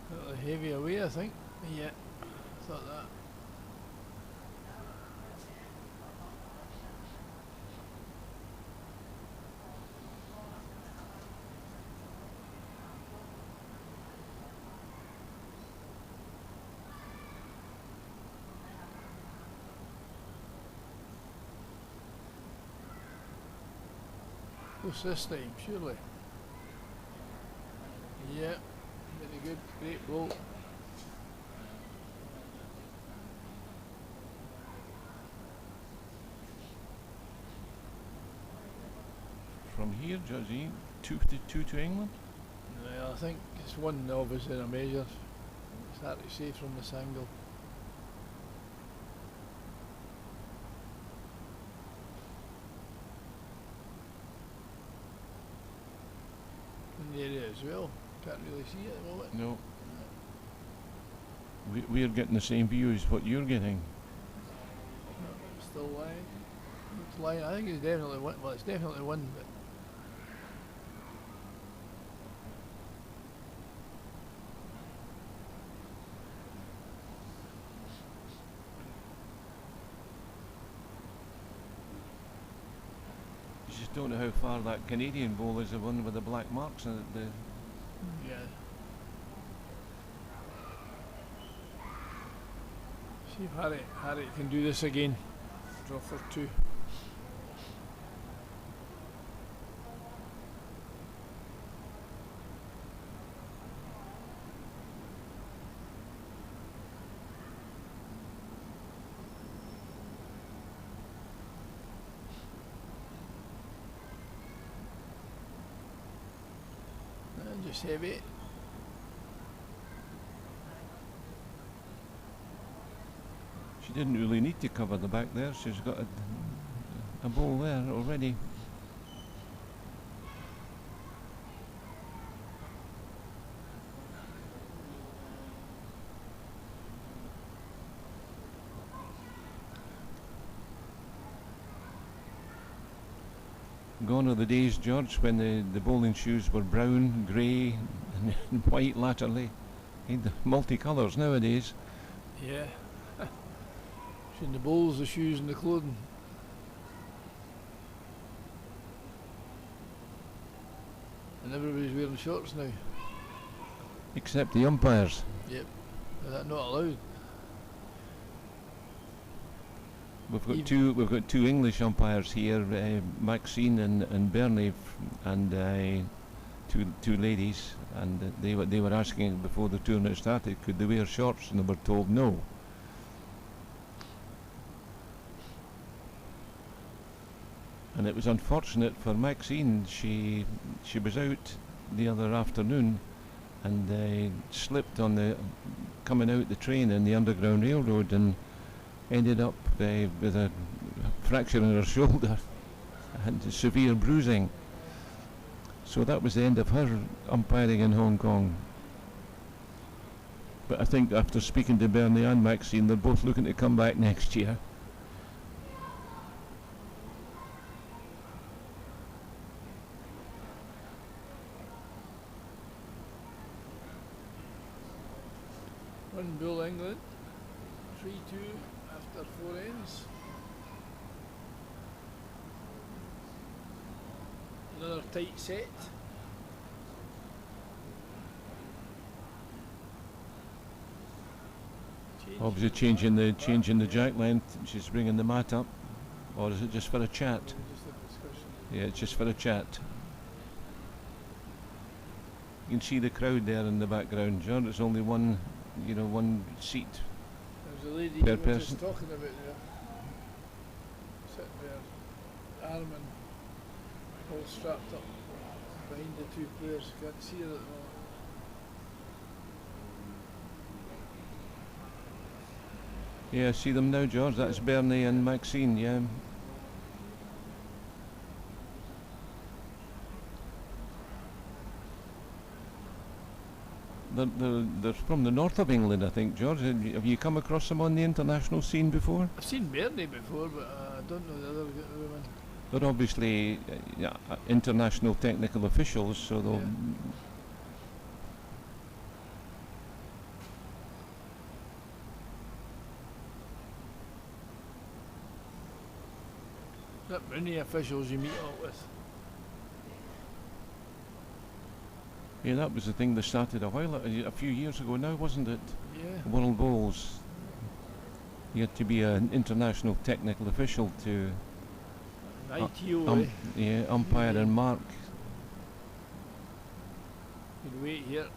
[SPEAKER 2] Got the heavy away, I think. Yeah, thought that. What's this time, surely? Yeah, very good, great blow.
[SPEAKER 1] From here, Judgy, 2 to England.
[SPEAKER 2] Well, I think it's one obviously in a measure. It's hard to say from this angle. In the area as well. Can't really see it at the moment.
[SPEAKER 1] No. We're getting the same view as what you're getting.
[SPEAKER 2] Still lying. It's lying. I think it's definitely one. Well, it's definitely one, but
[SPEAKER 1] You just don't know how far that Canadian ball is, the one with the black marks in it.
[SPEAKER 2] yeah. See if Harry can do this again. Draw for 2. And just heavy.
[SPEAKER 1] She didn't really need to cover the back there. She's got a ball there already. Gone are the days, George, when the bowling shoes were brown, grey and white latterly. Ain't the multicolours nowadays.
[SPEAKER 2] Yeah. Seen the bowls, the shoes and the clothing. And everybody's wearing shorts now.
[SPEAKER 1] Except the umpires.
[SPEAKER 2] Yep. Is that not allowed?
[SPEAKER 1] We've got two English umpires here, Maxine and Bernie, and two ladies, and they were asking before the tournament started, could they wear shorts, and they were told no. And it was unfortunate for Maxine. She was out the other afternoon and slipped on the coming out the train in the Underground Railroad and ended up with a fracture in her shoulder and severe bruising. So that was the end of her umpiring in Hong Kong. But I think after speaking to Bernie and Maxine, they're both looking to come back next year.
[SPEAKER 2] One Bull England, 3-2 after 4 ends. Another tight set.
[SPEAKER 1] Obviously changing the jack length. She's bringing the mat up, or is it just for a chat?
[SPEAKER 2] Just a discussion.
[SPEAKER 1] Yeah, it's just for a chat. You can see the crowd there in the background, John. It's only one seat.
[SPEAKER 2] There's a lady
[SPEAKER 1] Per
[SPEAKER 2] you were
[SPEAKER 1] person.
[SPEAKER 2] just talking about there. Sitting there, arm and all strapped up behind the 2 players. You can't see her at the moment.
[SPEAKER 1] Yeah, see them now, George. That's Bernie and Maxine, yeah. they're from the north of England, I think, George. Have you come across them on the international scene before?
[SPEAKER 2] I've seen Bernie before, but I don't know the other women.
[SPEAKER 1] They're obviously international technical officials, so they'll.
[SPEAKER 2] Yeah. Is that many officials you meet up with?
[SPEAKER 1] Yeah, that was the thing that started a few years ago now, wasn't it?
[SPEAKER 2] Yeah.
[SPEAKER 1] World Bowls. You had to be an international technical official to
[SPEAKER 2] ITO,
[SPEAKER 1] umpire and mark.
[SPEAKER 2] Good wait here.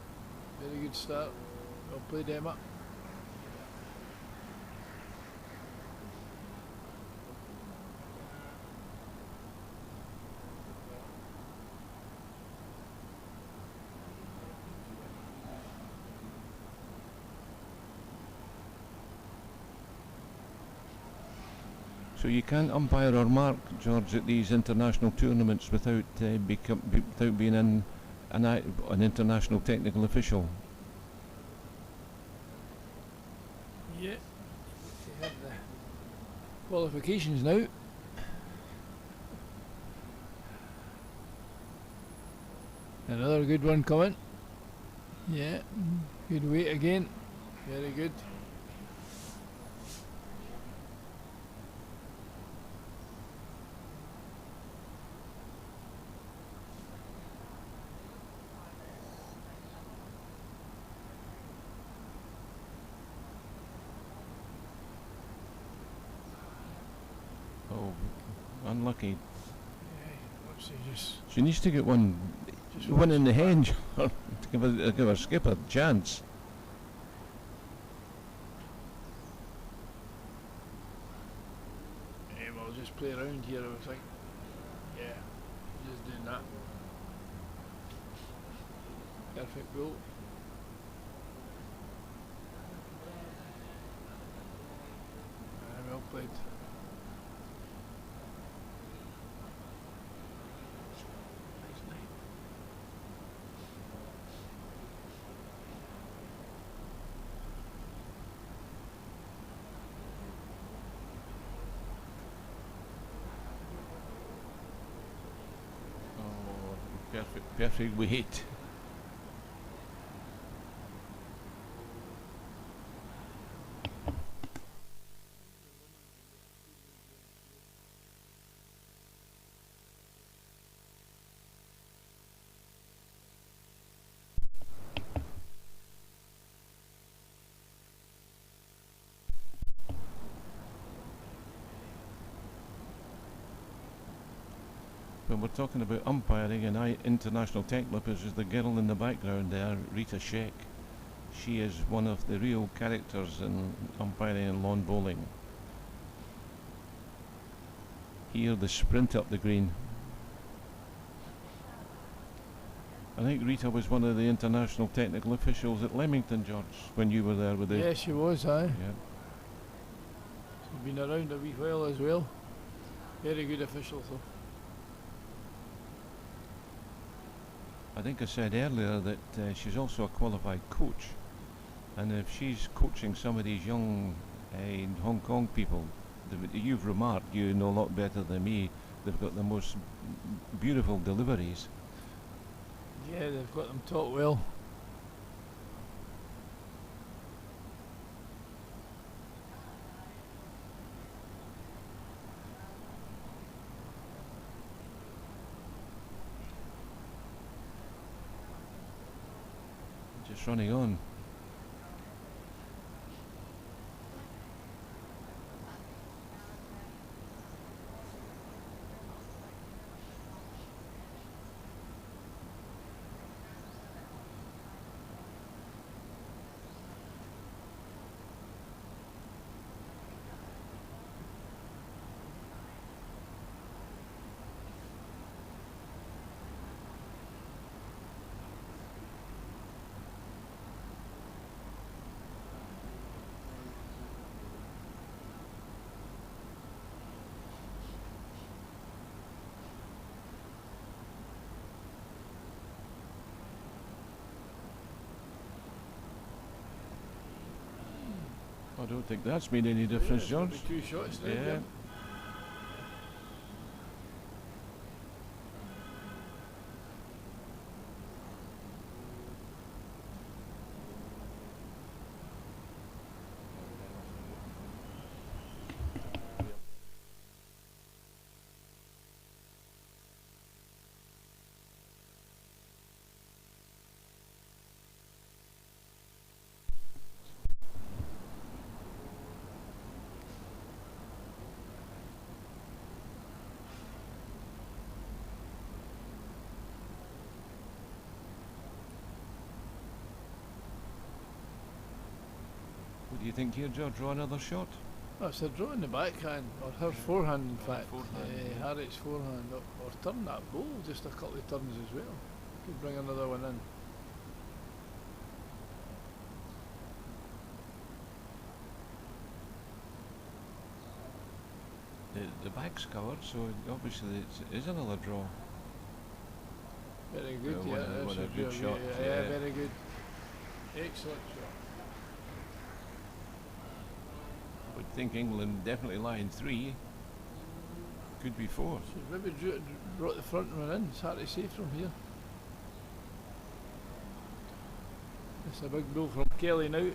[SPEAKER 2] Very good start. Well played, Emma.
[SPEAKER 1] So you can't umpire or mark, George, at these international tournaments without without being an international technical official.
[SPEAKER 2] Yeah. They have the qualifications now. Another good one coming. Yeah. Good weight again. Very good.
[SPEAKER 1] Oh, unlucky.
[SPEAKER 2] Yeah,
[SPEAKER 1] She needs to get one in the hand to give her skip a chance.
[SPEAKER 2] Yeah, we'll just play around here, I think. Yeah, just doing that. Perfect goal. Well played.
[SPEAKER 1] Oh, perfect weight. When we're talking about umpiring and international technical officials, the girl in the background there, Rita Sheck, she is one of the real characters in umpiring and lawn bowling. Here the sprint up the green. I think Rita was one of the international technical officials at Leamington, George, when you were there with the...
[SPEAKER 2] Yeah, she was, aye.
[SPEAKER 1] Yeah.
[SPEAKER 2] She's been around a wee while as well. Very good official, though.
[SPEAKER 1] I think I said earlier that she's also a qualified coach, and if she's coaching some of these young Hong Kong people, you've remarked, you know a lot better than me, they've got the most beautiful deliveries.
[SPEAKER 2] Yeah, they've got them taught well.
[SPEAKER 1] Just running on. I don't think that's made any difference,
[SPEAKER 2] Yeah,
[SPEAKER 1] George.
[SPEAKER 2] it's got to be 2 shots now.
[SPEAKER 1] Yeah.
[SPEAKER 2] Yeah.
[SPEAKER 1] What do you think here, George? Draw another shot?
[SPEAKER 2] That's a draw in the backhand, or her forehand in fact.
[SPEAKER 1] Forehand, yeah.
[SPEAKER 2] Harriet's forehand, or turn that bowl just a couple of turns as well. Could bring another one in.
[SPEAKER 1] The back's covered, so obviously it is another draw.
[SPEAKER 2] Very good,
[SPEAKER 1] Yeah,
[SPEAKER 2] yeah.
[SPEAKER 1] what a
[SPEAKER 2] that's
[SPEAKER 1] good
[SPEAKER 2] real
[SPEAKER 1] shot,
[SPEAKER 2] Yeah,
[SPEAKER 1] yeah.
[SPEAKER 2] very good. Excellent shot.
[SPEAKER 1] Would think England definitely line 3. Could be 4.
[SPEAKER 2] She's maybe brought the front one in. It's hard to see from here. It's a big ball from Kelly now.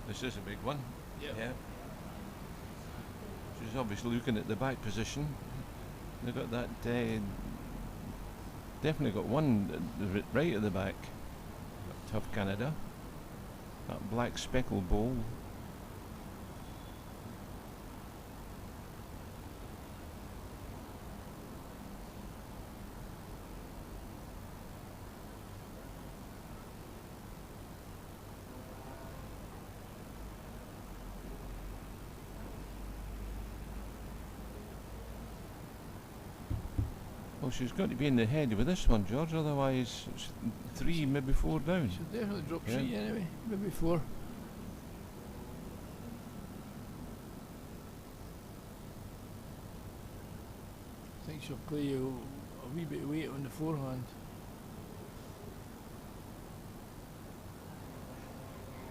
[SPEAKER 1] This is a big one.
[SPEAKER 2] Yep.
[SPEAKER 1] Yeah. She's obviously looking at the back position. They've got that. Definitely got one right at the back. Tough Canada. That black speckled ball. Well, she's got to be in the head with this one, George, otherwise it's 3, maybe 4 down.
[SPEAKER 2] She'll definitely drop
[SPEAKER 1] Yeah.
[SPEAKER 2] 3 anyway. Maybe 4. I think she'll play a wee bit of weight on the forehand.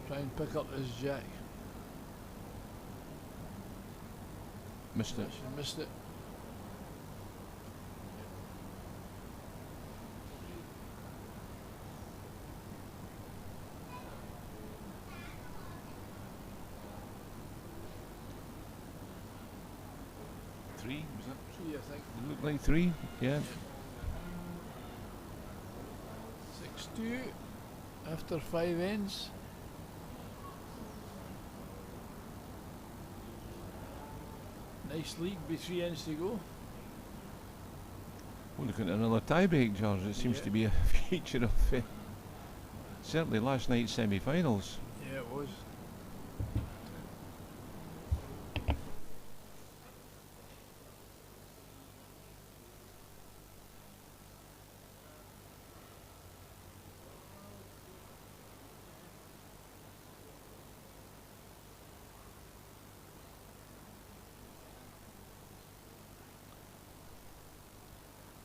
[SPEAKER 2] Try and pick up this jack.
[SPEAKER 1] Missed it.
[SPEAKER 2] She missed it.
[SPEAKER 1] Three, was it?
[SPEAKER 2] 3, I think.
[SPEAKER 1] It looked like 3, yeah.
[SPEAKER 2] 6-2 after 5 ends. Nice lead with 3 ends to go.
[SPEAKER 1] We're looking at another tie-break, George. It seems
[SPEAKER 2] Yeah.
[SPEAKER 1] to be a feature of certainly last night's semi-finals.
[SPEAKER 2] Yeah, it was.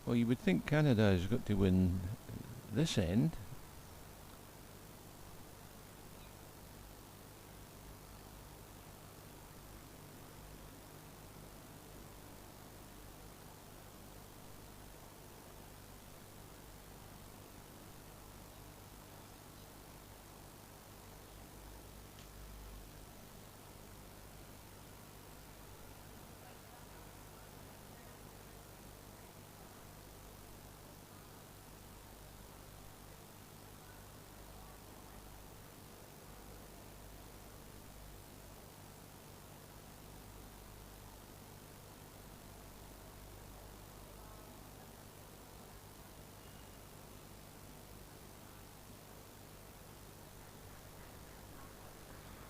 [SPEAKER 1] Well, you would think Canada has got to win this end.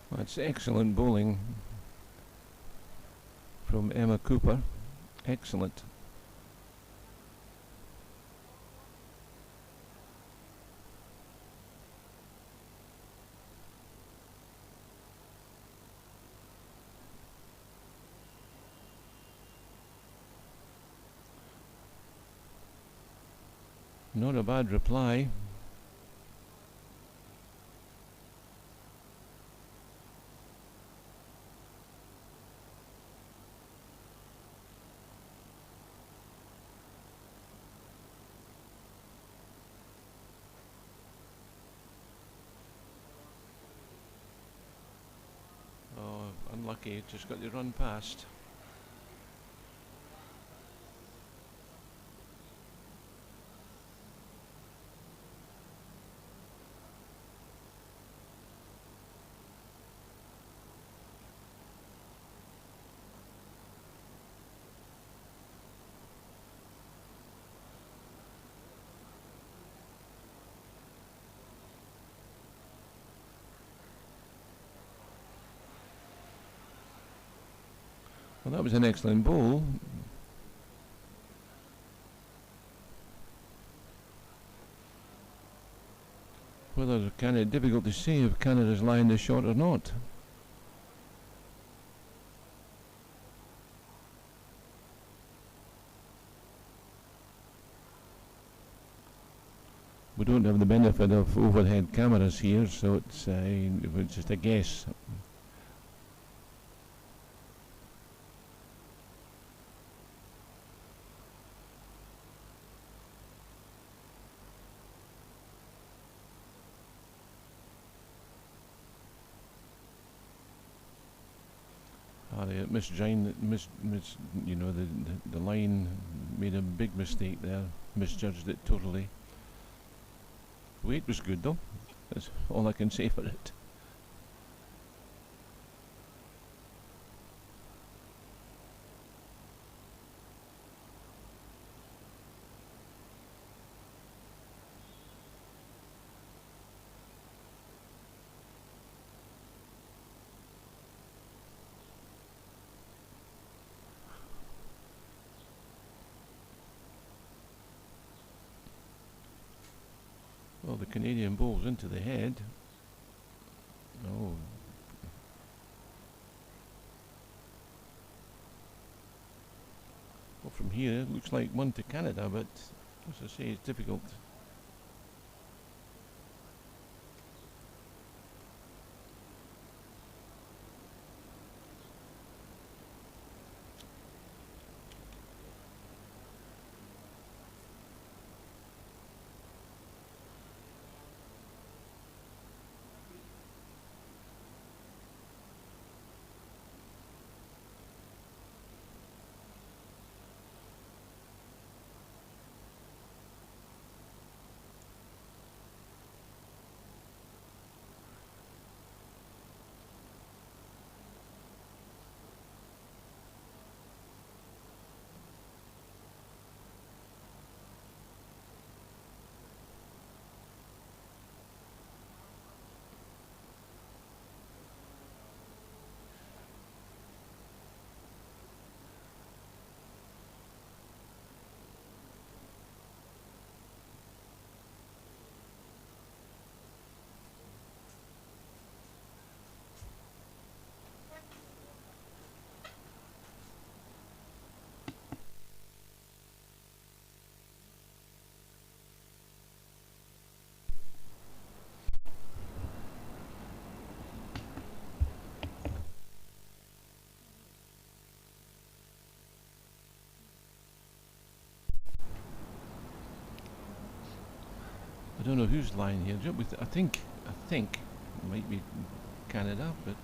[SPEAKER 1] Well, it's excellent bowling from Emma Cooper. Excellent. Not a bad reply. unlucky, just got to run past. Well, that was an excellent ball. Whether kind of difficult to say if Canada's line is short or not. We don't have the benefit of overhead cameras here, so it's just a guess. You know, the line made a big mistake there, misjudged it totally. Weight was good though, that's all I can say for it. Well, the Canadian bowl's into the head. Oh. Well, from here it looks like one to Canada, but as I say, it's difficult. I don't know whose line here. I think it might be Canada, but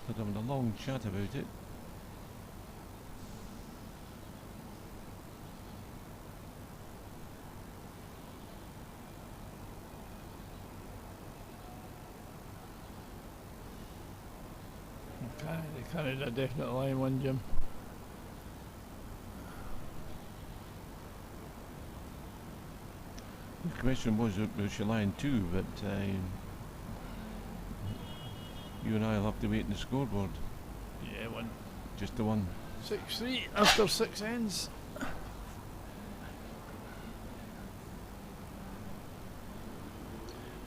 [SPEAKER 1] they're having a long chat about it.
[SPEAKER 2] Canada definite line one, Jim.
[SPEAKER 1] The question was she line two, but you and I will have to wait in the scoreboard.
[SPEAKER 2] Yeah, one.
[SPEAKER 1] Just the one.
[SPEAKER 2] 6-3 after 6 ends.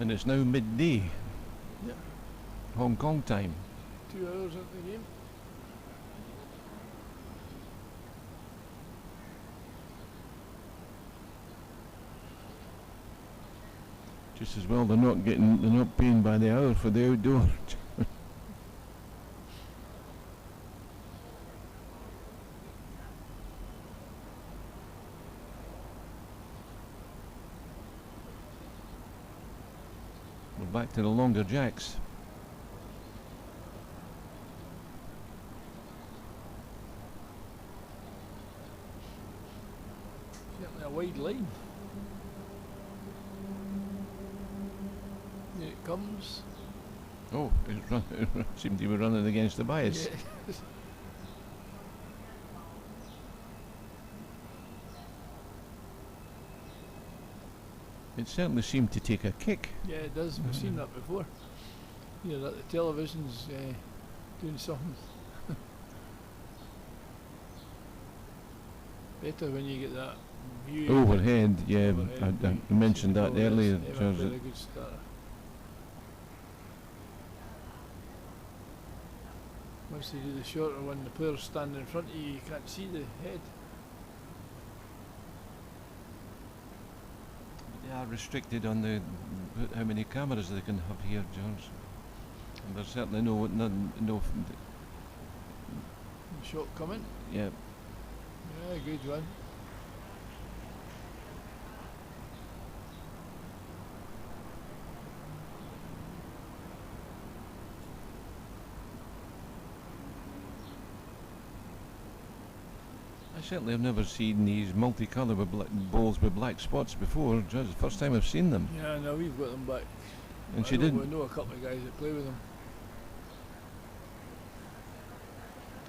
[SPEAKER 1] And it's now midday.
[SPEAKER 2] Yep.
[SPEAKER 1] Hong Kong time.
[SPEAKER 2] 2 hours of the game.
[SPEAKER 1] Just as well they're not paying by the hour for the outdoor. We're back to the longer jacks.
[SPEAKER 2] Certainly a wide line. Here it comes.
[SPEAKER 1] Oh, it seemed to be running against the bias.
[SPEAKER 2] Yeah.
[SPEAKER 1] It certainly seemed to take a kick.
[SPEAKER 2] Yeah, it does. We've seen that before. Yeah, that the television's doing something. Better when you get that view.
[SPEAKER 1] Overhead, yeah,
[SPEAKER 2] Overhead
[SPEAKER 1] I
[SPEAKER 2] view.
[SPEAKER 1] mentioned that
[SPEAKER 2] Always
[SPEAKER 1] earlier,
[SPEAKER 2] never
[SPEAKER 1] George.
[SPEAKER 2] been a good starter. Once they do the shorter one, the players stand in front of you, you can't see the head.
[SPEAKER 1] They are restricted on the how many cameras they can have here, George. And there's certainly no
[SPEAKER 2] The shot coming.
[SPEAKER 1] yeah.
[SPEAKER 2] Yeah, good one.
[SPEAKER 1] I certainly have never seen these multicolour with balls with black spots before. George, the first time I've seen them.
[SPEAKER 2] Yeah, no, we've got them back.
[SPEAKER 1] And
[SPEAKER 2] I
[SPEAKER 1] she
[SPEAKER 2] know,
[SPEAKER 1] didn't.
[SPEAKER 2] we know a couple of guys that play with them.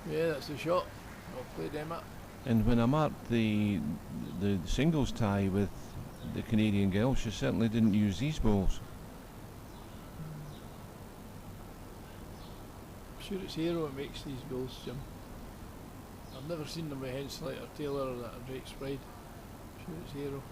[SPEAKER 2] Yeah, that's the shot. I'll play them up.
[SPEAKER 1] And when I marked the singles tie with the Canadian girl, she certainly didn't use these balls.
[SPEAKER 2] I'm sure it's Hero that makes these balls, Jim. I've never seen them with Hensley or Taylor or that Drake Spride. I'm sure it's Hero.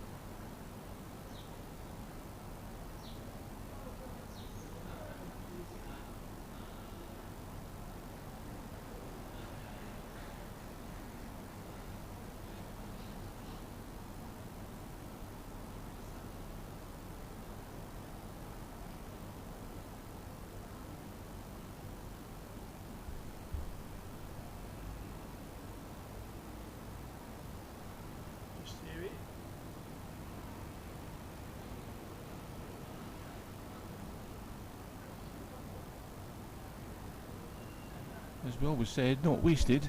[SPEAKER 2] Just stay away.
[SPEAKER 1] As we always said, not wasted.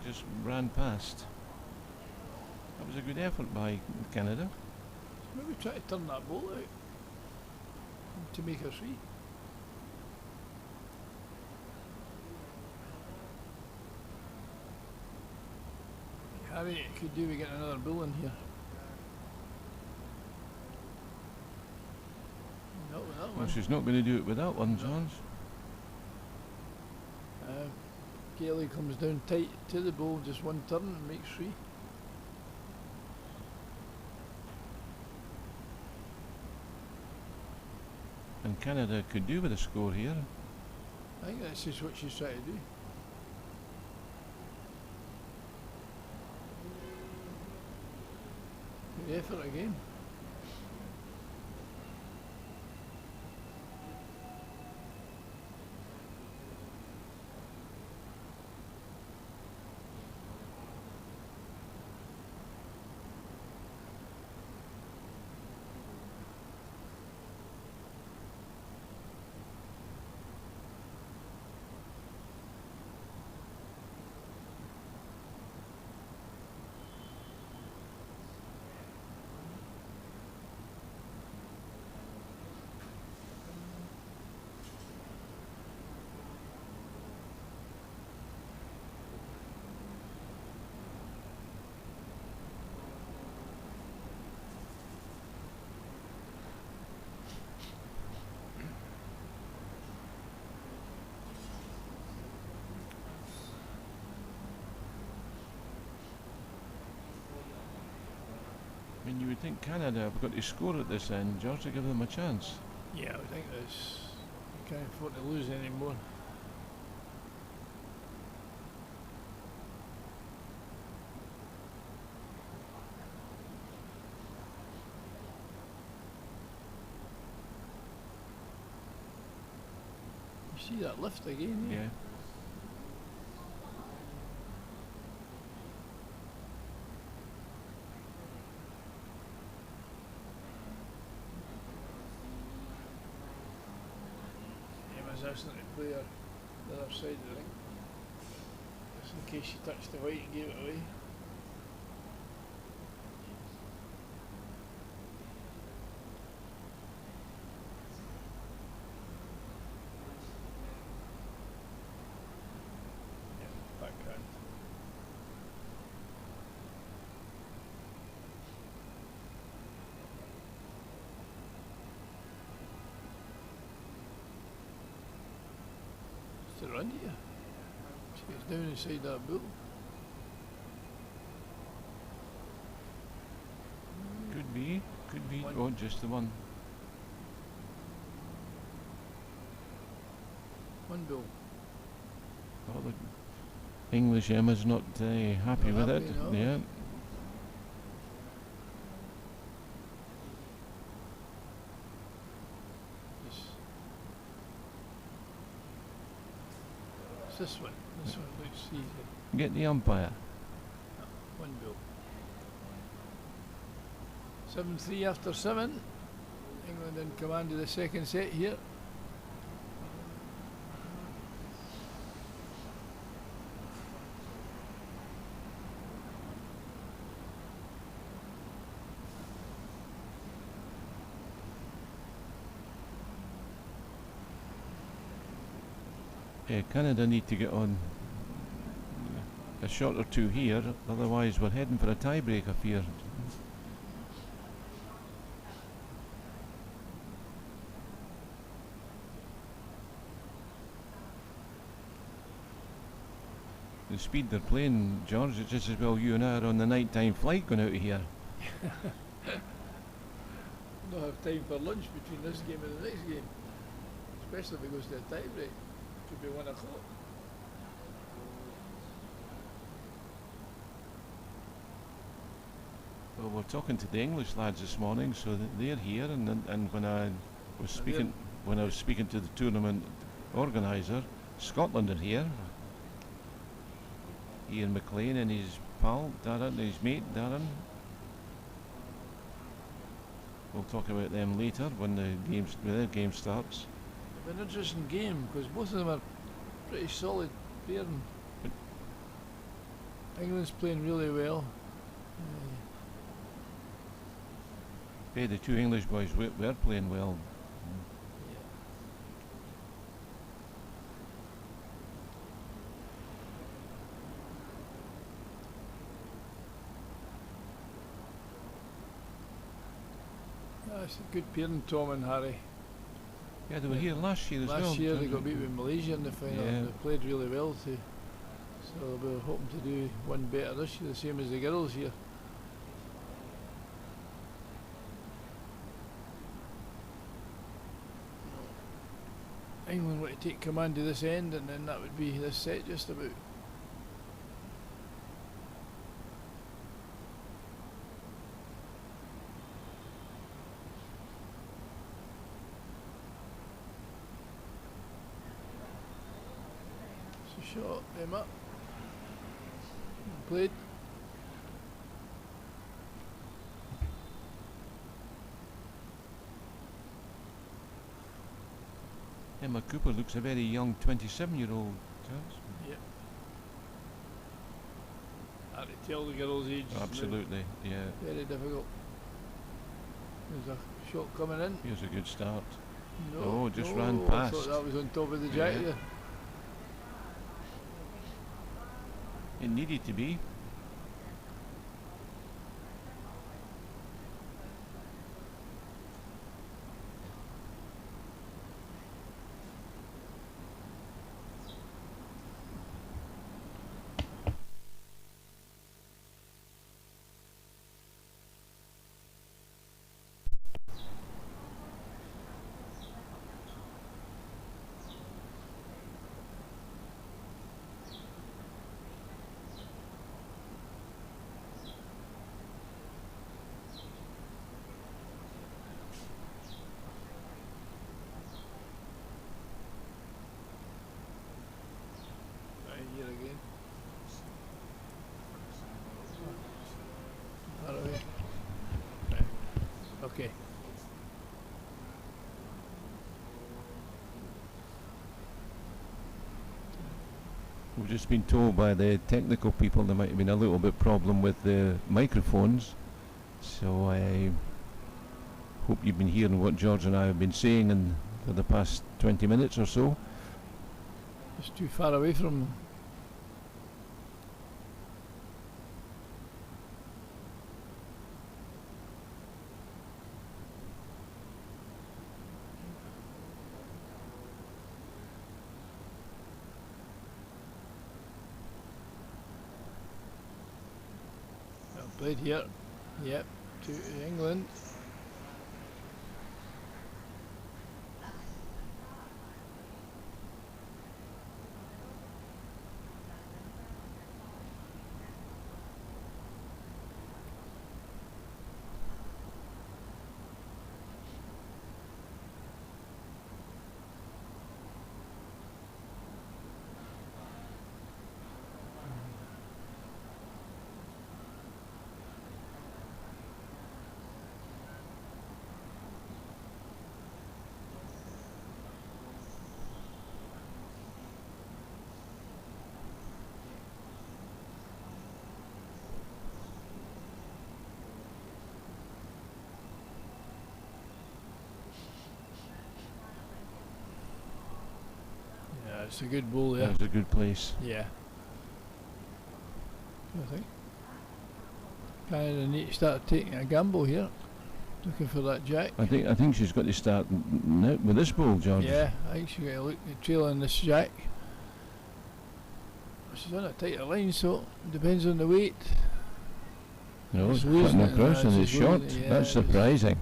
[SPEAKER 1] Just ran past. That was a good effort by Canada.
[SPEAKER 2] Maybe try to turn that ball out to make a three. Harry, it could do we get another bull in here. Not with that
[SPEAKER 1] Well,
[SPEAKER 2] one.
[SPEAKER 1] she's not going to do it with that one, Johns.
[SPEAKER 2] Gailey comes down tight to the ball, just one turn and makes three.
[SPEAKER 1] And Canada could do with a score here.
[SPEAKER 2] I think that's just what she's trying to do. Good effort again.
[SPEAKER 1] I mean, you would think Canada have got to score at this end, George, to give them a chance.
[SPEAKER 2] Yeah, I think there's Can't afford to lose anymore. You see that lift again?
[SPEAKER 1] Yeah.
[SPEAKER 2] Asking the player the other side of the ring, just in case she touched the white and gave it away. Yeah, backhand. To run here. She gets down inside that bull.
[SPEAKER 1] Could be.
[SPEAKER 2] One.
[SPEAKER 1] Oh, just the one.
[SPEAKER 2] One bull.
[SPEAKER 1] Oh, the English Emma's not happy
[SPEAKER 2] Not
[SPEAKER 1] with
[SPEAKER 2] happy,
[SPEAKER 1] it.
[SPEAKER 2] no.
[SPEAKER 1] Yeah.
[SPEAKER 2] This one. This one looks easy.
[SPEAKER 1] Get the umpire.
[SPEAKER 2] One bill. 7-3 after 7. England in command of the second set here.
[SPEAKER 1] Canada need to get on a shot or two here, otherwise we're heading for a tiebreak, I fear. The speed they're playing, George, it's just as well you and I are on the night-time flight going out of here.
[SPEAKER 2] Don't have time for lunch between this game and the next game, especially if it goes to a tiebreak. Could be 1 o'clock.
[SPEAKER 1] Well, we're talking to the English lads this morning, so they're here, and when I was speaking to the tournament organiser, Scotland are here. Ian McLean and his pal Darren, his mate Darren. We'll talk about them later when their game starts.
[SPEAKER 2] It'll be an interesting game because both of them are pretty solid pairing. England's playing really well.
[SPEAKER 1] The two English boys were playing well.
[SPEAKER 2] That's a good pairing, Tom and Harry.
[SPEAKER 1] Yeah, they were here last year as well.
[SPEAKER 2] Last year they got beat with Malaysia in the final.
[SPEAKER 1] Yeah.
[SPEAKER 2] They played really well too. So we're hoping to do one better this year, the same as the girls here. England want to take command of this end, and then that would be this set just about. So shot them up. Played.
[SPEAKER 1] Emma Cooper looks a very young 27-year-old.
[SPEAKER 2] Yep. Hard to tell the girls' age.
[SPEAKER 1] Absolutely, yeah.
[SPEAKER 2] Very difficult. There's a shot coming in.
[SPEAKER 1] Here's a good start.
[SPEAKER 2] No,
[SPEAKER 1] Oh, just
[SPEAKER 2] no,
[SPEAKER 1] ran
[SPEAKER 2] I
[SPEAKER 1] past.
[SPEAKER 2] thought that was on top of the jack
[SPEAKER 1] Yeah.
[SPEAKER 2] there.
[SPEAKER 1] It needed to be.
[SPEAKER 2] Okay.
[SPEAKER 1] We've just been told by the technical people there might have been a little bit problem with the microphones, so I hope you've been hearing what George and I have been saying for the past 20 minutes or so.
[SPEAKER 2] Just too far away from them. Played here. Yep, to England. It's a good ball there.
[SPEAKER 1] That's a good place.
[SPEAKER 2] Yeah. I think Canada need to start taking a gamble here, looking for that jack.
[SPEAKER 1] I think she's got to start now with this ball, George.
[SPEAKER 2] Yeah, I think she's got to look at trailing this jack. She's on a tighter line, so it depends on the weight.
[SPEAKER 1] No, it's
[SPEAKER 2] She's losing
[SPEAKER 1] cutting
[SPEAKER 2] it
[SPEAKER 1] across and it's
[SPEAKER 2] she's
[SPEAKER 1] short.
[SPEAKER 2] losing it, yeah,
[SPEAKER 1] That's surprising.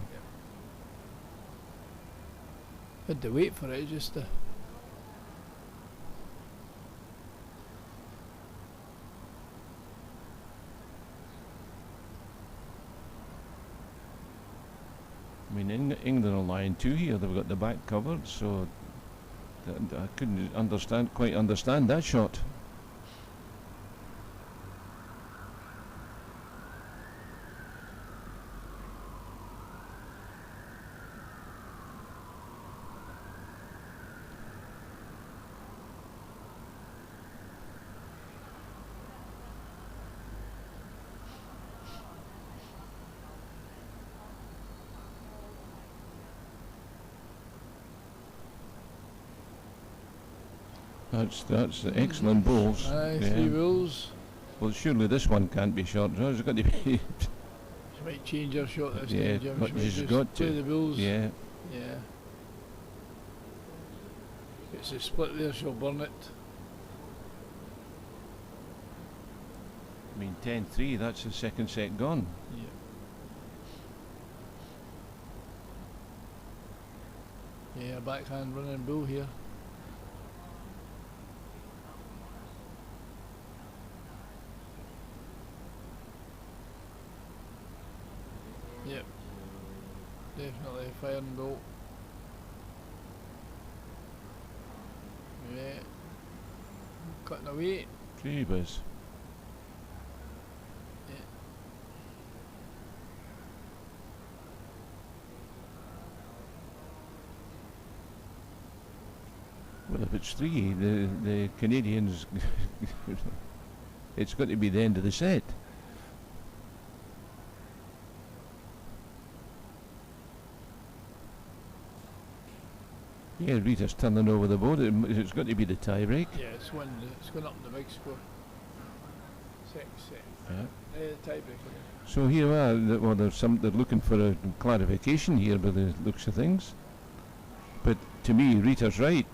[SPEAKER 2] Had to wait for it just to.
[SPEAKER 1] I mean, England are lying two here. They've got the back covered, so I couldn't quite understand that shot. That's excellent balls.
[SPEAKER 2] Aye, yeah. 3 balls.
[SPEAKER 1] Well, surely this one can't be short. It's got to be.
[SPEAKER 2] She might change her shot this
[SPEAKER 1] Yeah,
[SPEAKER 2] time, Jim.
[SPEAKER 1] but
[SPEAKER 2] She might
[SPEAKER 1] she's
[SPEAKER 2] just
[SPEAKER 1] got
[SPEAKER 2] play
[SPEAKER 1] to.
[SPEAKER 2] the balls.
[SPEAKER 1] Yeah.
[SPEAKER 2] Yeah. It's a split there, she'll burn it.
[SPEAKER 1] I mean, 10-3. That's the second set gone.
[SPEAKER 2] Yeah. Yeah, backhand running bull here. Yep, definitely a firing ball. Yeah, cutting away.
[SPEAKER 1] Jeebus.
[SPEAKER 2] Yeah.
[SPEAKER 1] Well, if it's 3, the Canadians, it's got to be the end of the set. Yeah, Rita's turning over the board. It's got to be the tie break.
[SPEAKER 2] Yeah, it's going up in the big score. 6 set.
[SPEAKER 1] Yeah.
[SPEAKER 2] The tiebreaker.
[SPEAKER 1] So here we are. Well, they're looking for a clarification here by the looks of things. But to me, Rita's right.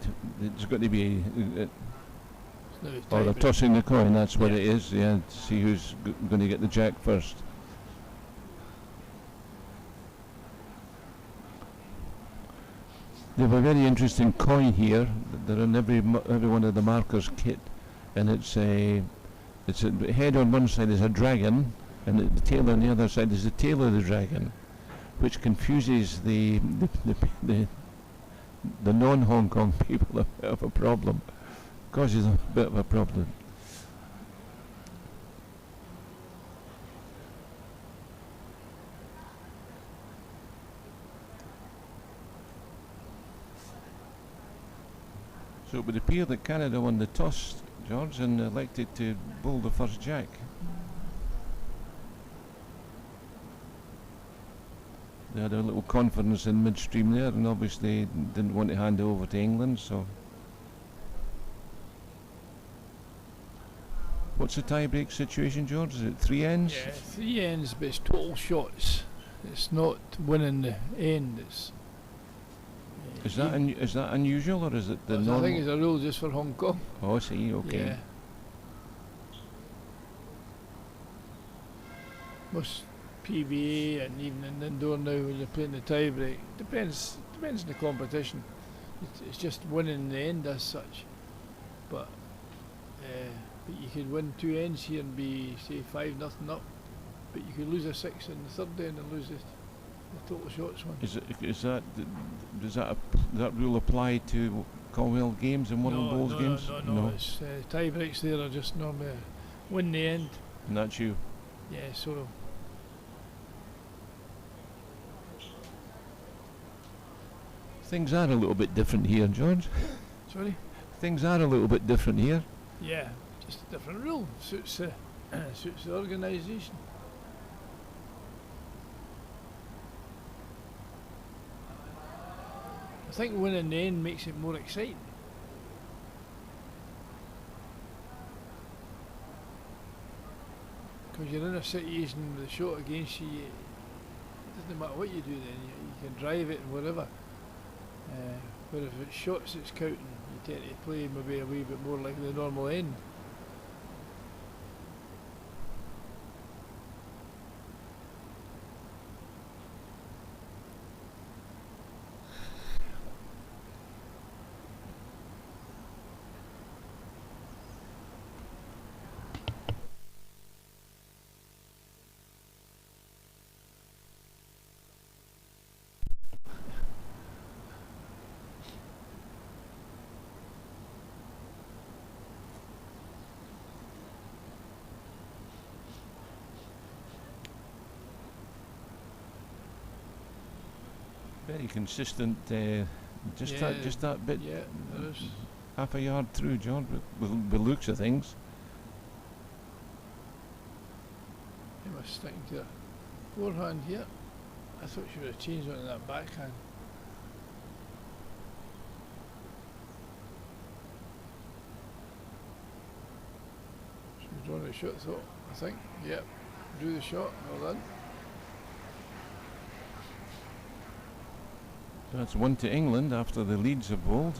[SPEAKER 1] It's got to be. Or they're tossing the coin. That's what it is. Yeah. See who's going to get the jack first. They have a very interesting coin here. They're in every one of the markers kit, and it's a head on one side is a dragon, and the tail on the other side is the tail of the dragon, which confuses the non-Hong Kong people a bit of a problem, causes a bit of a problem. So it would appear that Canada won the toss, George, and elected to bowl the first jack. They had a little confidence in midstream there, and obviously didn't want to hand it over to England, so... What's the tie-break situation, George? Is it 3 ends?
[SPEAKER 2] Yeah, 3 ends, but it's total shots. It's not winning the end. It's
[SPEAKER 1] Is that unusual, or is it the normal?
[SPEAKER 2] I think it's a rule just for Hong Kong.
[SPEAKER 1] Oh, I see, okay.
[SPEAKER 2] Yeah. Most PBA and even in indoor now when you're playing the tie-break, depends on the competition. It's just winning the end as such. But you could win 2 ends here and be, say, 5-0 up. But you could lose a 6 in the third end and lose the total shots one.
[SPEAKER 1] Does that rule apply to Commonwealth Games and World Bowls games?
[SPEAKER 2] No. It's tie breaks there are just normally win the end.
[SPEAKER 1] And that's you.
[SPEAKER 2] Yeah, so
[SPEAKER 1] Things are a little bit different here, George.
[SPEAKER 2] sorry.
[SPEAKER 1] Things are a little bit different here.
[SPEAKER 2] Yeah, just a different rule. Suits the organisation. I think winning the end makes it more exciting. Because you're in a situation with a shot against you, it doesn't matter what you do then, you can drive it and whatever. But if it's shots that's counting, you tend to play maybe a wee bit more like the normal end.
[SPEAKER 1] Very consistent. Just that bit.
[SPEAKER 2] Yeah, there is.
[SPEAKER 1] Half a yard through, George, with the looks of things.
[SPEAKER 2] He was sticking to her forehand here. I thought she would have changed on that backhand. She was drawing a shot, I think. Yep, drew the shot. Well done.
[SPEAKER 1] That's 1 to England after the Leeds have bowled.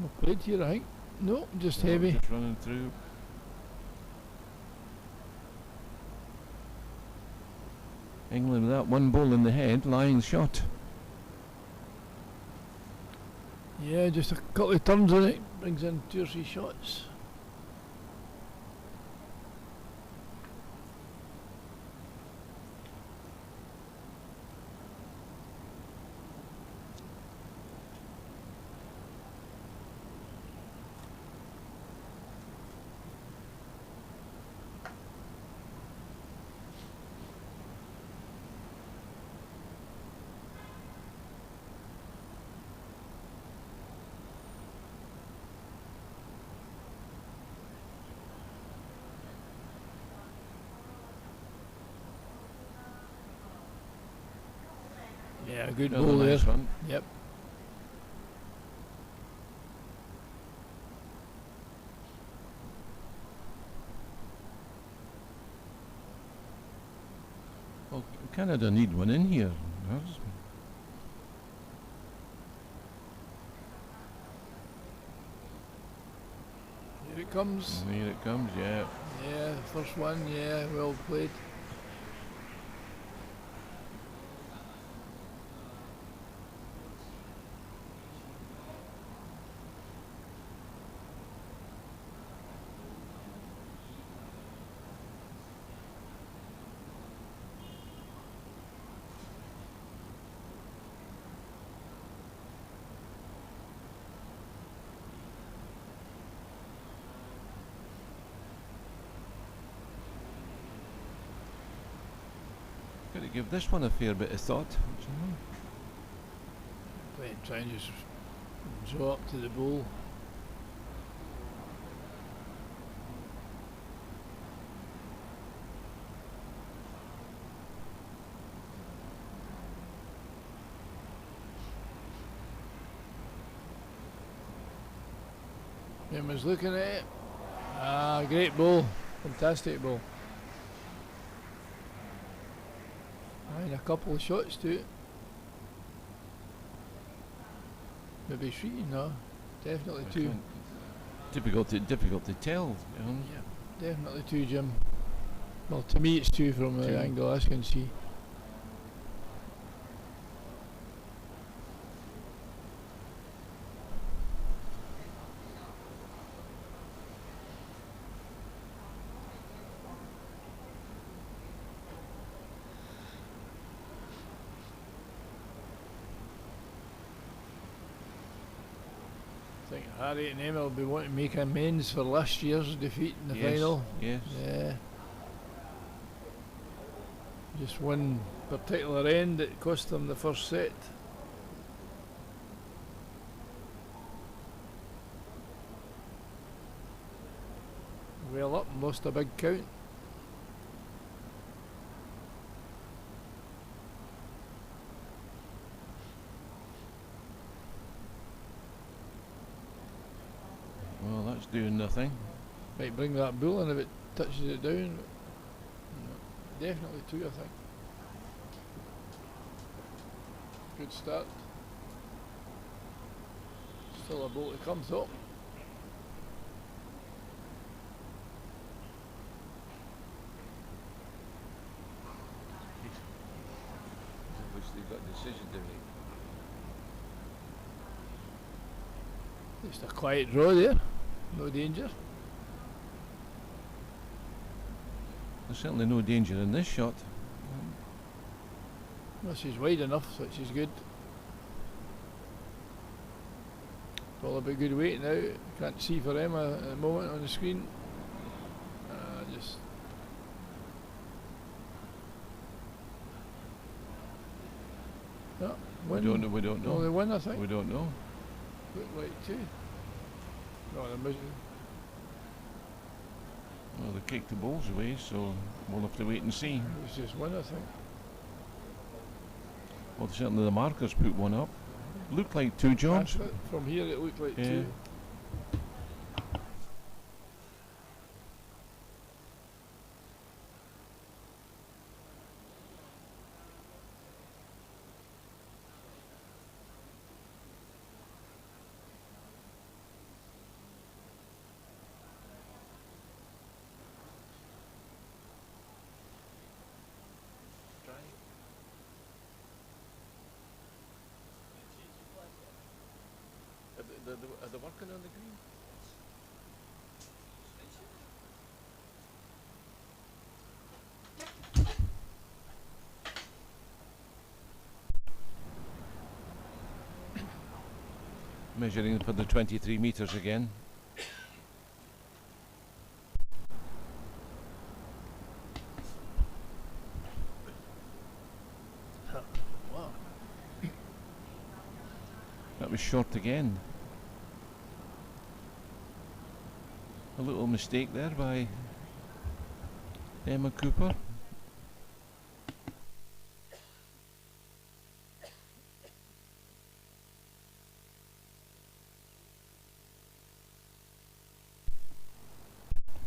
[SPEAKER 2] No played here, I think. No, just heavy.
[SPEAKER 1] Just running through. England with that one ball in the head, lying shot.
[SPEAKER 2] Yeah, just a couple of turns on it, brings in 2 or 3 shots. Yeah, good
[SPEAKER 1] Another
[SPEAKER 2] ball
[SPEAKER 1] nice
[SPEAKER 2] there.
[SPEAKER 1] one.
[SPEAKER 2] Yep.
[SPEAKER 1] Well, Canada need one in here. Yes.
[SPEAKER 2] Here it comes.
[SPEAKER 1] And here it comes, yeah.
[SPEAKER 2] Yeah, first one, yeah, well played.
[SPEAKER 1] Got to give this one a fair bit of thought.
[SPEAKER 2] Try and just draw up to the bowl. Emma's looking at it. Ah, great ball. Fantastic ball. And a couple of shots to it. Maybe three, no. Definitely two.
[SPEAKER 1] Difficult to tell.
[SPEAKER 2] Yeah, definitely two, Jim. Well, to me it's two from the angle I can see. I think Harry and Emma will be wanting to make amends for last year's defeat in the final.
[SPEAKER 1] Yes.
[SPEAKER 2] Yeah. Just one particular end that cost them the first set. Well up and lost a big count.
[SPEAKER 1] Well, that's doing nothing.
[SPEAKER 2] Might bring that bull in if it touches it down. No, definitely two, I think. Good start. Still a ball to come, though.
[SPEAKER 1] Obviously got a decision to make.
[SPEAKER 2] Just a quiet draw there. No danger.
[SPEAKER 1] There's certainly no danger in this shot.
[SPEAKER 2] Well, she's wide enough, which is good. All a bit good weight now. Can't see for Emma at the moment on the screen. Just. No,
[SPEAKER 1] We don't know. We don't know.
[SPEAKER 2] Only one, I think.
[SPEAKER 1] We don't know.
[SPEAKER 2] Look like two. No, they're missing.
[SPEAKER 1] Well, they kicked the balls away, so we'll have to wait and see.
[SPEAKER 2] It was just one, I think.
[SPEAKER 1] Well, certainly the markers put one up. Looked like two, George.
[SPEAKER 2] That's it. From here it looked like
[SPEAKER 1] Yeah.
[SPEAKER 2] two.
[SPEAKER 1] Are they working on the green? Measuring for the 23 metres again.
[SPEAKER 2] Wow.
[SPEAKER 1] That was short again. A little mistake there by Emma Cooper.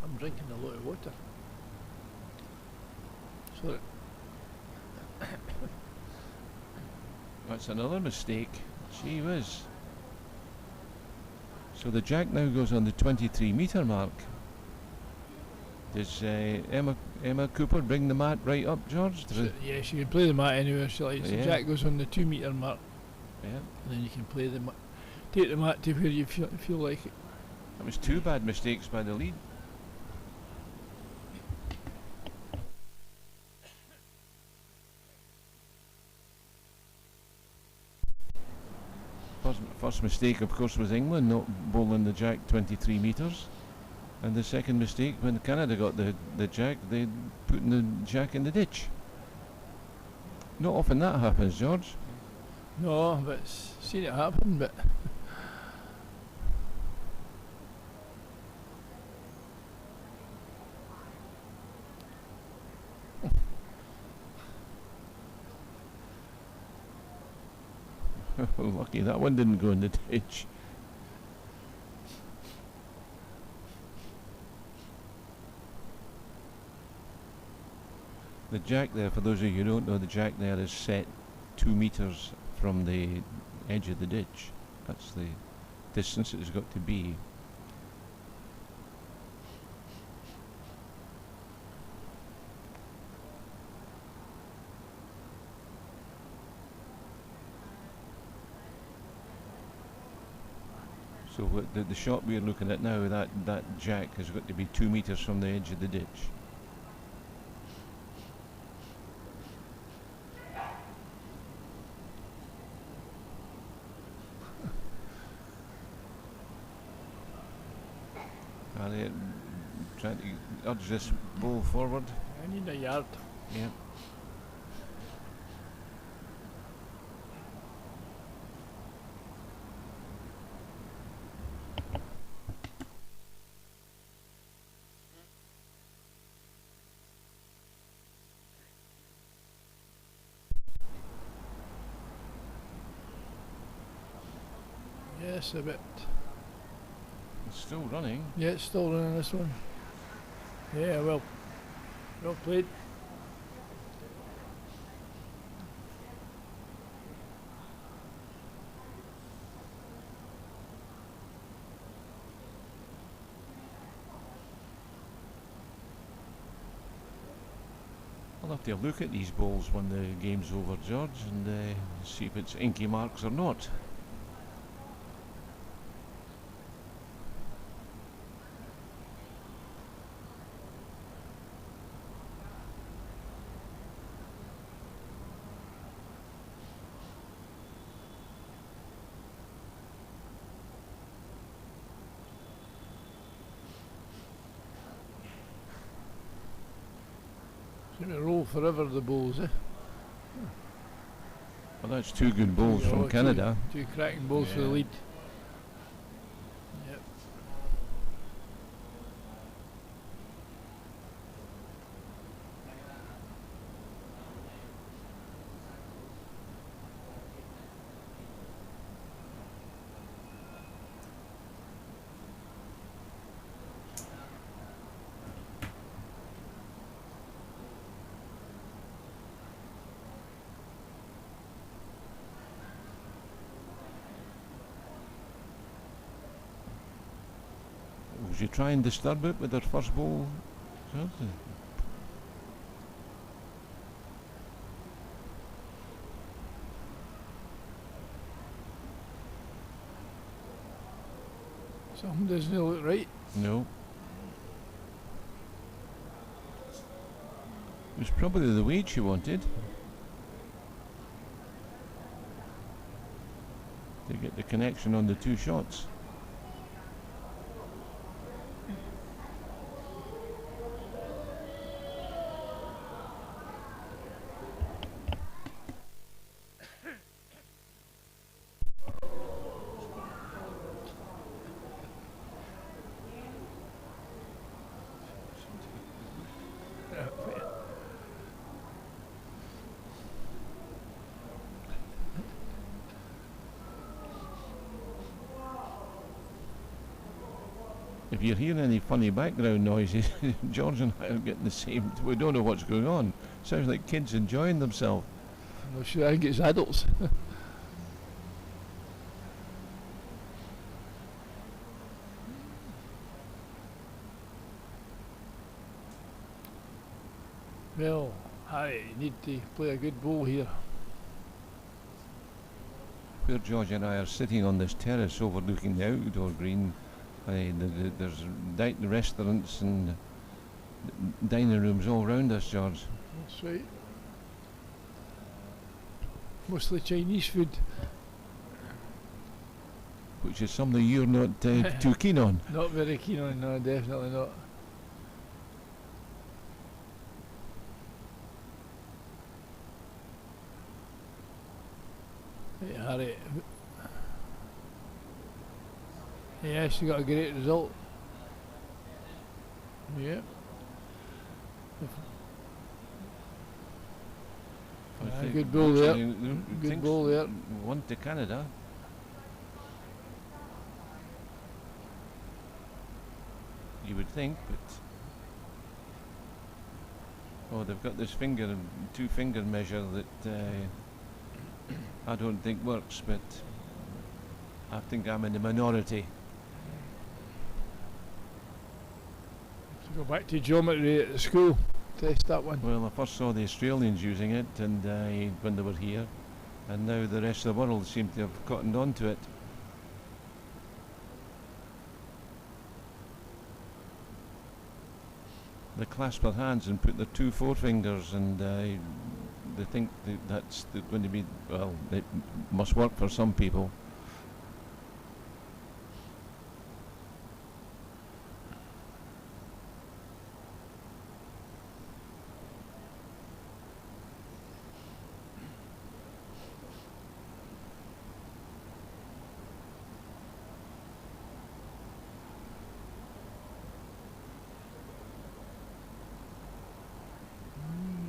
[SPEAKER 2] I'm drinking a lot of water. Sorry.
[SPEAKER 1] That's another mistake. Gee whiz. So the jack now goes on the 23 metre mark. Does Emma Cooper bring the mat right up, George?
[SPEAKER 2] Yeah, she can play the mat anywhere she likes.
[SPEAKER 1] Yeah.
[SPEAKER 2] The jack goes on the 2 metre mark,
[SPEAKER 1] Yeah.
[SPEAKER 2] and then you can play the mat. Take the mat to where you feel like it.
[SPEAKER 1] That was two bad mistakes by the lead. First mistake, of course, was England not bowling the jack 23 metres. And the second mistake, when Canada got the jack, they put the jack in the ditch. Not often that happens, George.
[SPEAKER 2] No, but seen it happen, but
[SPEAKER 1] Lucky that one didn't go in the ditch. The jack there, for those of you who don't know, the jack there is set 2 metres from the edge of the ditch. That's the distance it's got to be. So the shot we're looking at now, that jack has got to be 2 metres from the edge of the ditch. Are they trying to urge this ball forward?
[SPEAKER 2] I need a yard.
[SPEAKER 1] Yeah.
[SPEAKER 2] Yes, a bit.
[SPEAKER 1] It's still running.
[SPEAKER 2] Yeah, it's still running this one. Yeah, well played.
[SPEAKER 1] I'll have to look at these balls when the game's over, George, and see if it's inky marks or not.
[SPEAKER 2] Seem to roll forever, the balls, eh?
[SPEAKER 1] Well, that's 2 good balls from Canada.
[SPEAKER 2] Two cracking balls for the lead. Yep.
[SPEAKER 1] Would you try and disturb it with their first ball, George?
[SPEAKER 2] Something doesn't look right.
[SPEAKER 1] No. It was probably the weight she wanted. To get the connection on the 2 shots. If you're hearing any funny background noises, George and I are getting the same. We don't know what's going on. Sounds like kids enjoying themselves.
[SPEAKER 2] I'm not sure. I think it's adults. Well, Harry, you need to play a good ball here.
[SPEAKER 1] Where George and I are sitting on this terrace overlooking the outdoor green, there's restaurants and dining rooms all round us, George.
[SPEAKER 2] That's right. Mostly Chinese food.
[SPEAKER 1] Which is something you're not too keen on.
[SPEAKER 2] Not very keen on, no, definitely not. Right, Harry. Yes, you got a great result. Yep.
[SPEAKER 1] I think
[SPEAKER 2] Good ball there.
[SPEAKER 1] Good
[SPEAKER 2] Good ball there.
[SPEAKER 1] One to Canada. You would think, but oh, they've got this two-finger measure that I don't think works, but I think I'm in the minority.
[SPEAKER 2] So go back to geometry at the school. Test that one.
[SPEAKER 1] Well, I first saw the Australians using it, and when they were here, and now the rest of the world seem to have cottoned on to it. They clasp their hands and put their two forefingers, and they think that's going to be, well, it must work for some people.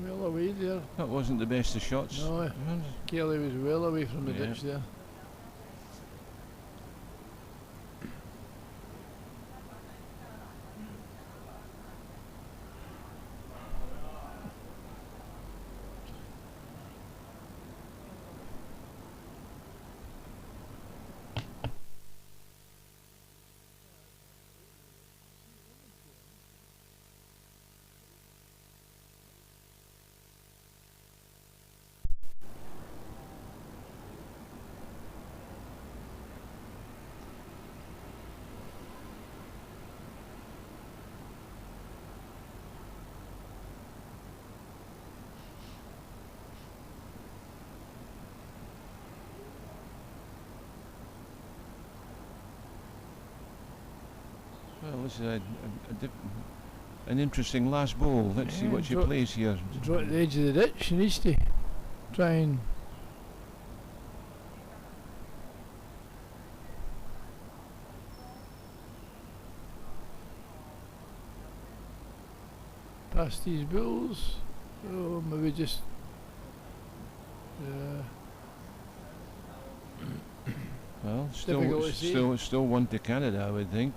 [SPEAKER 2] Well away there.
[SPEAKER 1] That wasn't the best of shots.
[SPEAKER 2] No, Kelly was well away from the ditch there.
[SPEAKER 1] Well, this is an interesting last ball. Let's see what she plays here.
[SPEAKER 2] Draw at the edge of the ditch. She needs to try and pass these bulls. Oh, maybe just
[SPEAKER 1] Well,
[SPEAKER 2] difficult to see.
[SPEAKER 1] still one to Canada, I would think.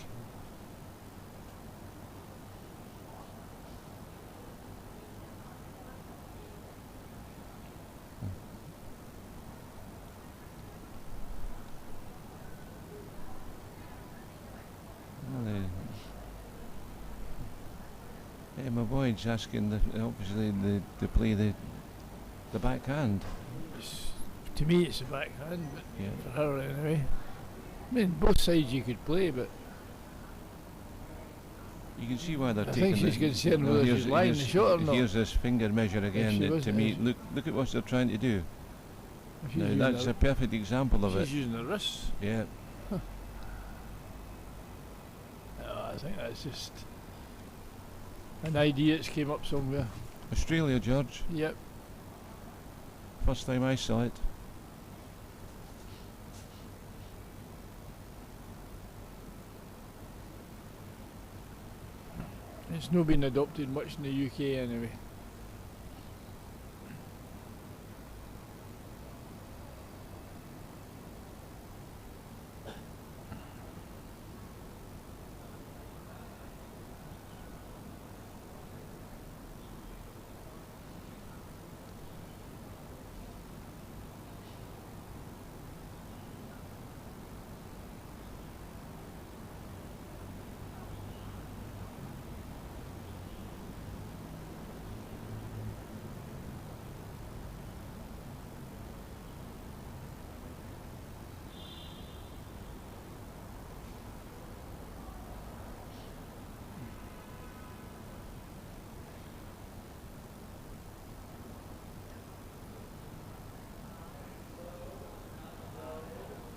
[SPEAKER 1] My boy's asking obviously to play the backhand.
[SPEAKER 2] To me, it's a backhand, but
[SPEAKER 1] Yeah.
[SPEAKER 2] for her anyway. I mean, both sides you could play, but
[SPEAKER 1] You can see why they're
[SPEAKER 2] I
[SPEAKER 1] taking.
[SPEAKER 2] think she's concerned whether she's lying the shot or not.
[SPEAKER 1] Here's this finger measure again.
[SPEAKER 2] she
[SPEAKER 1] That
[SPEAKER 2] was,
[SPEAKER 1] to me, look at what they're trying to do.
[SPEAKER 2] If she's
[SPEAKER 1] Now
[SPEAKER 2] using
[SPEAKER 1] that's
[SPEAKER 2] her-
[SPEAKER 1] a perfect example of it.
[SPEAKER 2] she's using her wrists.
[SPEAKER 1] Yeah.
[SPEAKER 2] I think that's just an idea that's came up somewhere.
[SPEAKER 1] Australia, George.
[SPEAKER 2] Yep.
[SPEAKER 1] First time I saw it.
[SPEAKER 2] It's not been adopted much in the UK anyway.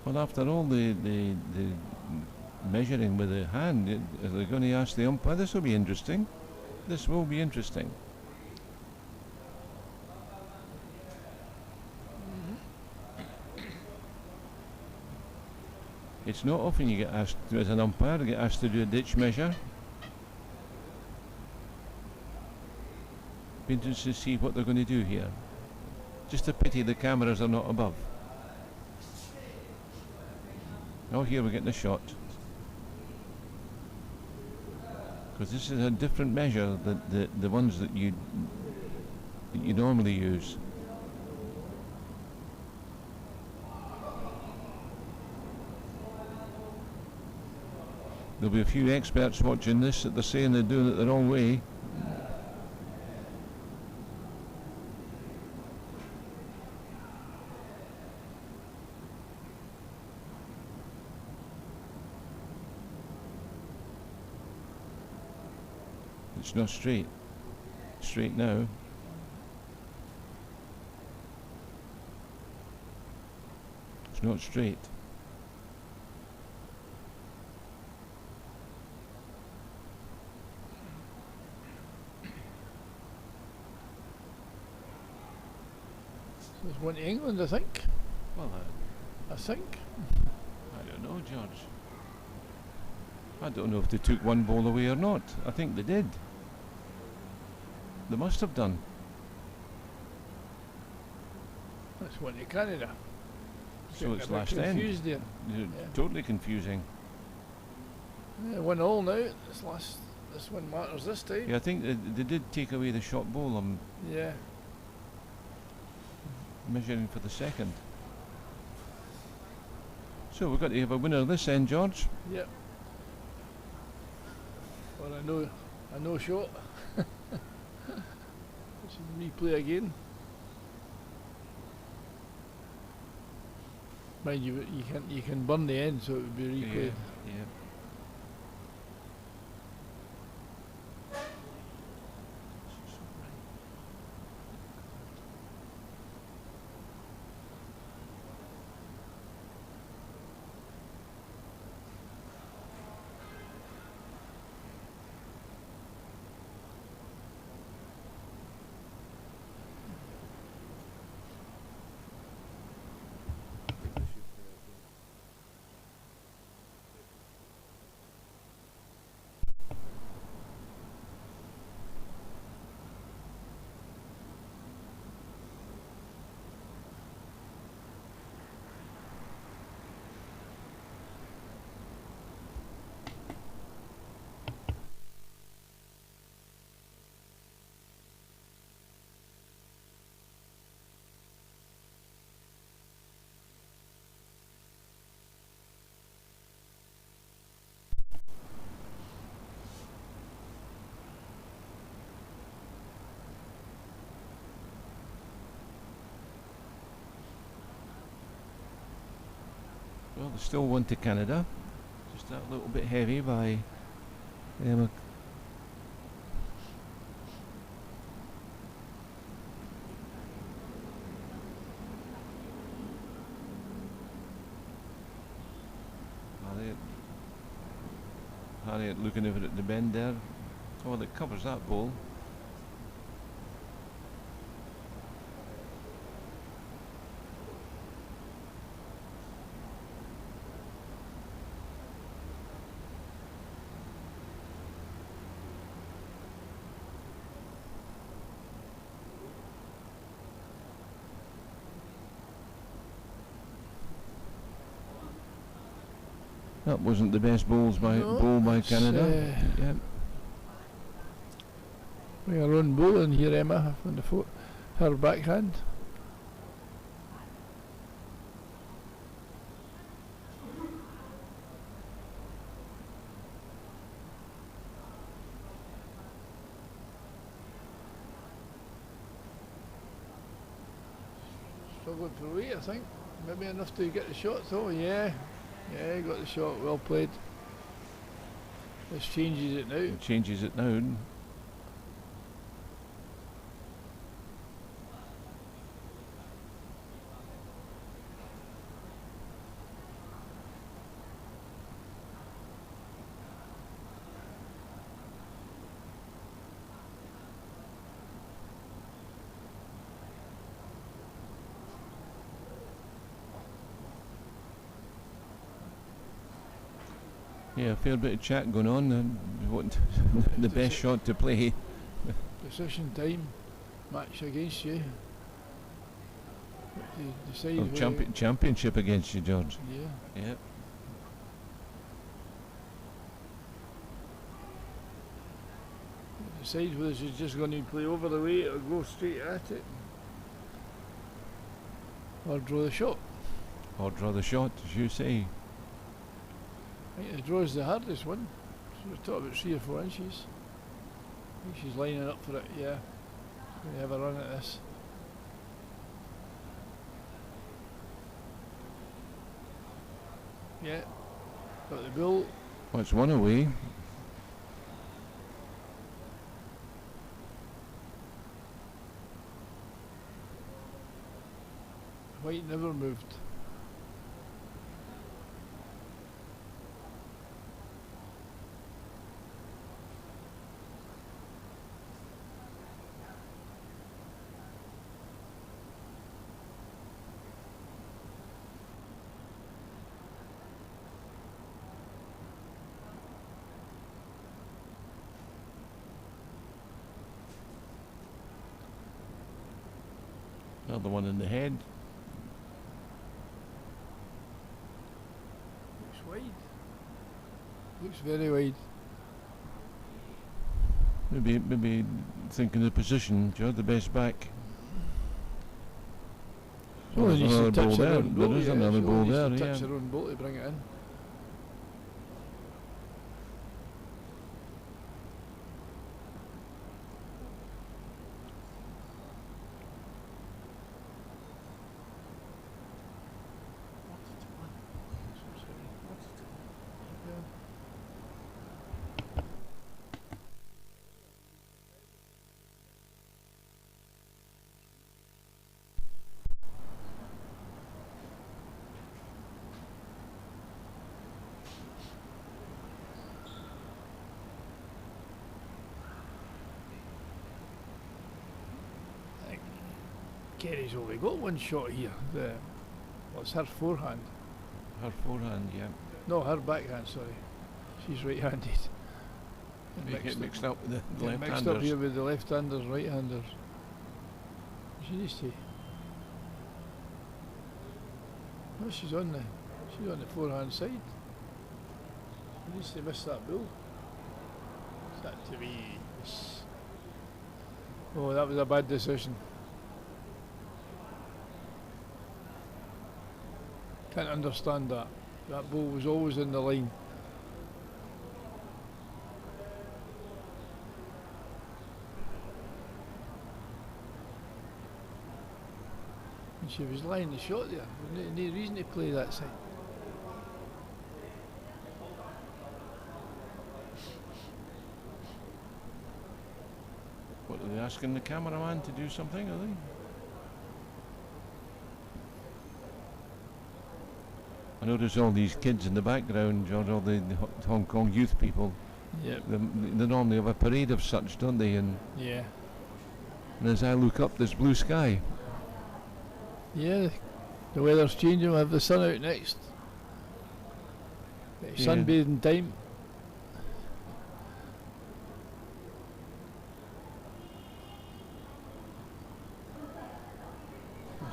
[SPEAKER 1] Well, after all the measuring with the hand, are they going to ask the umpire? This will be interesting. This will be interesting. It's not often you get asked as an umpire to get asked to do a ditch measure. Be interested to see what they're going to do here. Just a pity the cameras are not above. Oh, here we're getting a shot. Because this is a different measure than the ones that you normally use. There'll be a few experts watching this that they're saying they're doing it the wrong way. It's not straight. Straight now. It's not straight.
[SPEAKER 2] So there's one to England, I think.
[SPEAKER 1] Well,
[SPEAKER 2] I think.
[SPEAKER 1] I don't know, George. I don't know if they took one ball away or not. I think they did. They must have done.
[SPEAKER 2] That's one to Canada.
[SPEAKER 1] So it's last
[SPEAKER 2] confused
[SPEAKER 1] end.
[SPEAKER 2] there.
[SPEAKER 1] Totally confusing.
[SPEAKER 2] Yeah, 1-1 now. This one matters this time.
[SPEAKER 1] Yeah, I think they did take away the shot ball. I'm
[SPEAKER 2] Yeah.
[SPEAKER 1] measuring for the second. So we've got to have a winner this end, George.
[SPEAKER 2] Yep. Well, I know shot. Replay again. Mind you can burn the end, so it would be replayed.
[SPEAKER 1] Yeah. Well, there's still one to Canada. Just that little bit heavy by Emma. Harriet looking over at the bend there. Oh, that covers that ball. That wasn't the best ball by Canada. Yeah.
[SPEAKER 2] We are on bowling here, Emma, on the her backhand. Struggling for weight, I think. Maybe enough to get the shot though, yeah. Yeah, he got the shot, well played. This changes it now.
[SPEAKER 1] It changes it now. Yeah, a fair bit of chat going on. What the best shot to play?
[SPEAKER 2] Decision time. Match against you. What do you decide?
[SPEAKER 1] Oh, championship against you, George.
[SPEAKER 2] Yeah.
[SPEAKER 1] Yeah.
[SPEAKER 2] Decide whether she's just going to play over the weight or go straight at it. Or draw the shot.
[SPEAKER 1] Or draw the shot, as you say.
[SPEAKER 2] I think the draw is the hardest one. So we're talking about 3 or 4 inches. I think she's lining up for it, yeah. She's going to have a run at this. Yeah. Got the bull.
[SPEAKER 1] Well, it's one away.
[SPEAKER 2] White never moved.
[SPEAKER 1] Another one in the head.
[SPEAKER 2] Looks wide. Looks very wide.
[SPEAKER 1] Maybe thinking the position, Joe, the best back.
[SPEAKER 2] So
[SPEAKER 1] there's
[SPEAKER 2] needs to
[SPEAKER 1] another ball
[SPEAKER 2] touch her
[SPEAKER 1] there.
[SPEAKER 2] own
[SPEAKER 1] There
[SPEAKER 2] bolt,
[SPEAKER 1] is
[SPEAKER 2] yeah,
[SPEAKER 1] another
[SPEAKER 2] she
[SPEAKER 1] ball
[SPEAKER 2] needs
[SPEAKER 1] there,
[SPEAKER 2] to
[SPEAKER 1] yeah.
[SPEAKER 2] touch her own bolt to bring it in. Kerry's only got one shot here. Well, it's her forehand.
[SPEAKER 1] Her forehand, yeah.
[SPEAKER 2] No, her backhand, sorry. She's right-handed.
[SPEAKER 1] You get mixed up with the
[SPEAKER 2] Get mixed up
[SPEAKER 1] left-handers.
[SPEAKER 2] here with the left-handers, right-handers. She needs to. No, she's on the forehand side. She needs to miss that bull. Is that to be? Oh, that was a bad decision. Can't understand that. That ball was always in the line. And she was lying the shot there. No reason to play that side.
[SPEAKER 1] What, are they asking the cameraman to do something, are they? I notice all these kids in the background, George, all the Hong Kong youth people.
[SPEAKER 2] Yep.
[SPEAKER 1] They normally have a parade of such, don't they? And
[SPEAKER 2] Yeah.
[SPEAKER 1] as I look up, there's blue sky.
[SPEAKER 2] Yeah. The weather's changing. We'll have the sun out next.
[SPEAKER 1] Yeah.
[SPEAKER 2] Sunbathing time.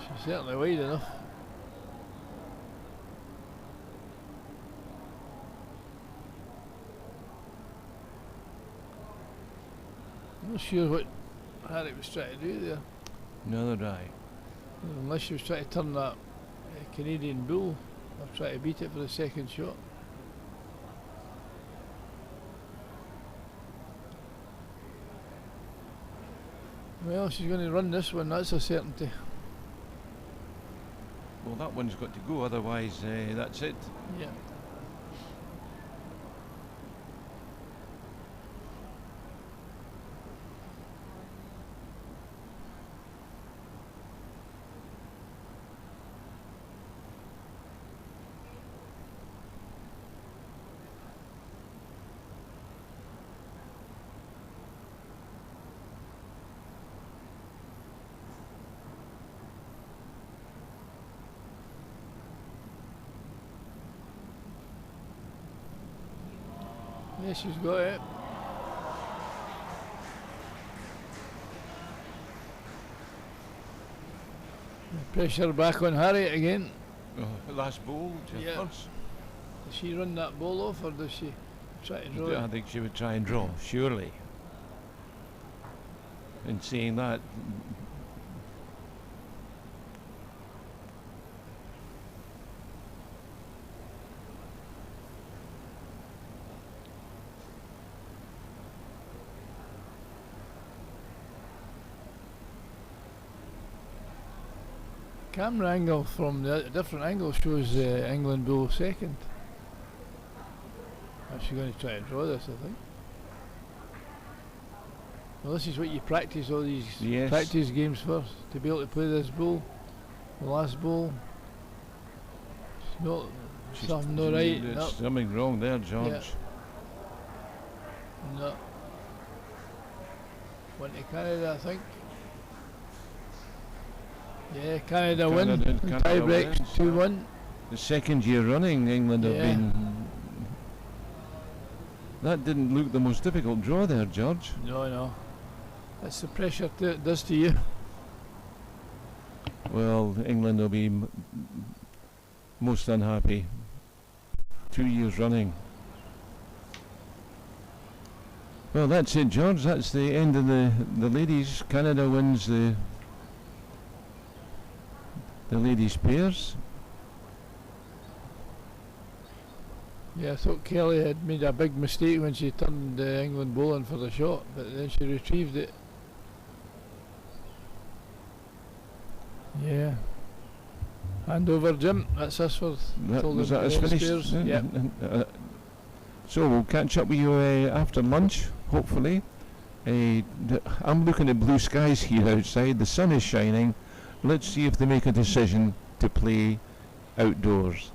[SPEAKER 2] She's certainly wide enough. I'm not sure what Harry was trying to do there.
[SPEAKER 1] Neither do I.
[SPEAKER 2] Unless she was trying to turn that Canadian bull or try to beat it for the second shot. Well, she's going to run this one, that's a certainty.
[SPEAKER 1] Well, that one's got to go, otherwise that's it.
[SPEAKER 2] Yeah. Yeah, she's got it. The pressure back on Harriet again.
[SPEAKER 1] Last ball,
[SPEAKER 2] Yeah.
[SPEAKER 1] first.
[SPEAKER 2] Does she run that ball off or does she try to draw
[SPEAKER 1] I
[SPEAKER 2] it?
[SPEAKER 1] think she would try and draw, surely. In saying that,
[SPEAKER 2] Camera angle from the different angle shows England ball second. Actually going to try and draw this, I think. Well, this is what you practice all these practice games first, to be able to play this ball. The last ball. It's not something not right.
[SPEAKER 1] There's
[SPEAKER 2] No.
[SPEAKER 1] something wrong there, George.
[SPEAKER 2] Yeah. No. Went to Canada, I think. Yeah, Canada win.
[SPEAKER 1] Canada
[SPEAKER 2] Tie breaks
[SPEAKER 1] wins.
[SPEAKER 2] 2-1.
[SPEAKER 1] The second year running, England have
[SPEAKER 2] Yeah.
[SPEAKER 1] been. That didn't look the most difficult draw there, George.
[SPEAKER 2] No. That's the pressure it does to you.
[SPEAKER 1] Well, England will be most unhappy. 2 years running. Well, that's it, George. That's the end of the ladies. Canada wins the ladies' pairs.
[SPEAKER 2] Yeah, I thought Kelly had made a big mistake when she turned England bowling for the shot, but then she retrieved it. Yeah. Hand over, Jim. That's us for
[SPEAKER 1] Was that us finished?
[SPEAKER 2] Yeah.
[SPEAKER 1] So we'll catch up with you after lunch, hopefully. I'm looking at blue skies here outside. The sun is shining. Let's see if they make a decision to play outdoors.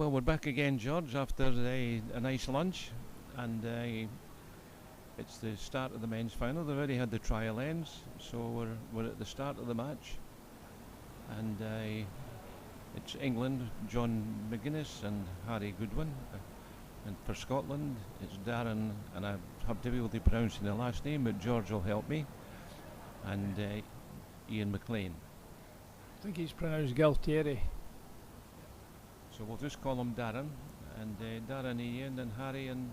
[SPEAKER 1] Well, we're back again, George, after a nice lunch, and it's the start of the men's final. They've already had the trial ends, so we're at the start of the match, and it's England, John McGuinness and Harry Goodwin, and for Scotland it's Darren, and I have difficulty pronouncing the last name, but George will help me, and Ian McLean.
[SPEAKER 2] I think he's pronounced Galtieri.
[SPEAKER 1] So we'll just call him Darren, and Darren, Ian, and Harry, and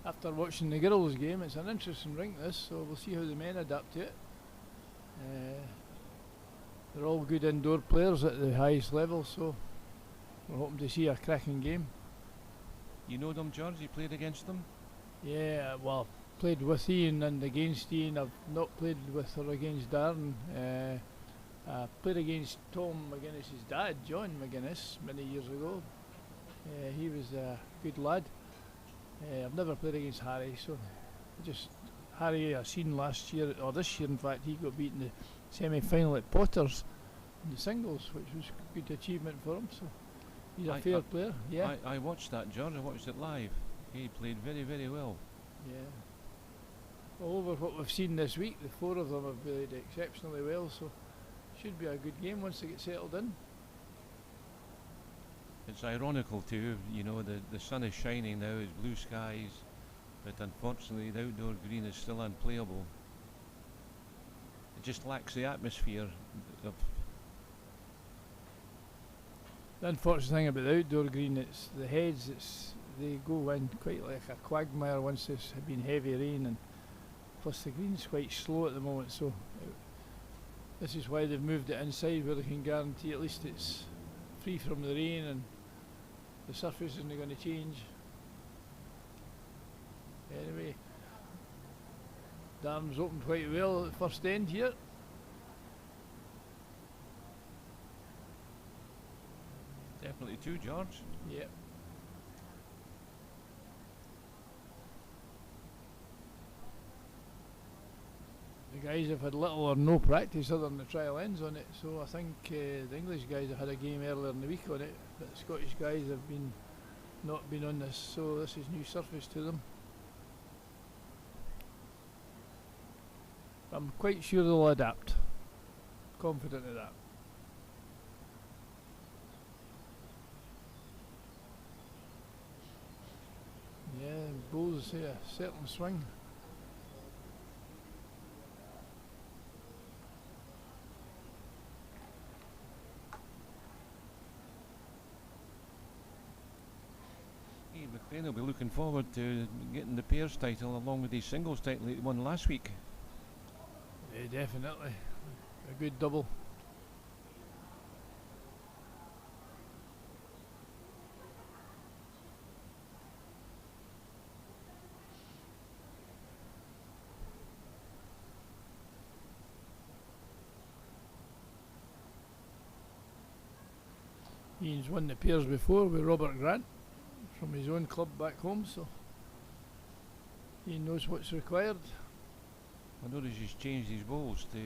[SPEAKER 2] after watching the girls' game, it's an interesting rink this, so we'll see how the men adapt to it. They're all good indoor players at the highest level, so we're hoping to see a cracking game.
[SPEAKER 1] You know them, George? You played against them?
[SPEAKER 2] Yeah, well, played with Ian and against Ian. I've not played with or against Darren. I played against Tom McGuinness's dad, John McGuinness, many years ago. He was a good lad. I've never played against Harry, so Harry I seen last year, or this year in fact, he got beaten in the semi-final at Potters in the singles, which was a good achievement for him, so he's a fair player. Yeah.
[SPEAKER 1] I watched that, George. I watched it live. He played very, very well.
[SPEAKER 2] Yeah. Well, over what we've seen this week, the four of them have played exceptionally well, so should be a good game once they get settled in.
[SPEAKER 1] It's ironical too, you know, the sun is shining now, it's blue skies, but unfortunately the outdoor green is still unplayable. It just lacks the atmosphere of...
[SPEAKER 2] The unfortunate thing about the outdoor green, it's the heads, they go in quite like a quagmire once there's been heavy rain, and plus the green's quite slow at the moment, so this is why they've moved it inside, where they can guarantee at least it's free from the rain and the surface isn't going to change. Anyway, Darren's opened quite well at the first end here.
[SPEAKER 1] Definitely two, George.
[SPEAKER 2] Yeah. The guys have had little or no practice other than the trial ends on it, so I think the English guys have had a game earlier in the week on it, but the Scottish guys have not been on this, so this is new surface to them. I'm quite sure they'll adapt. Confident of that. Yeah, bowls say a certain swing.
[SPEAKER 1] McLean will be looking forward to getting the pairs title along with his singles title he won last week.
[SPEAKER 2] Yeah, definitely. A good double. Ian's won the pairs before with Robert Grant from his own club back home, so he knows what's required.
[SPEAKER 1] I notice he's changed his bowls to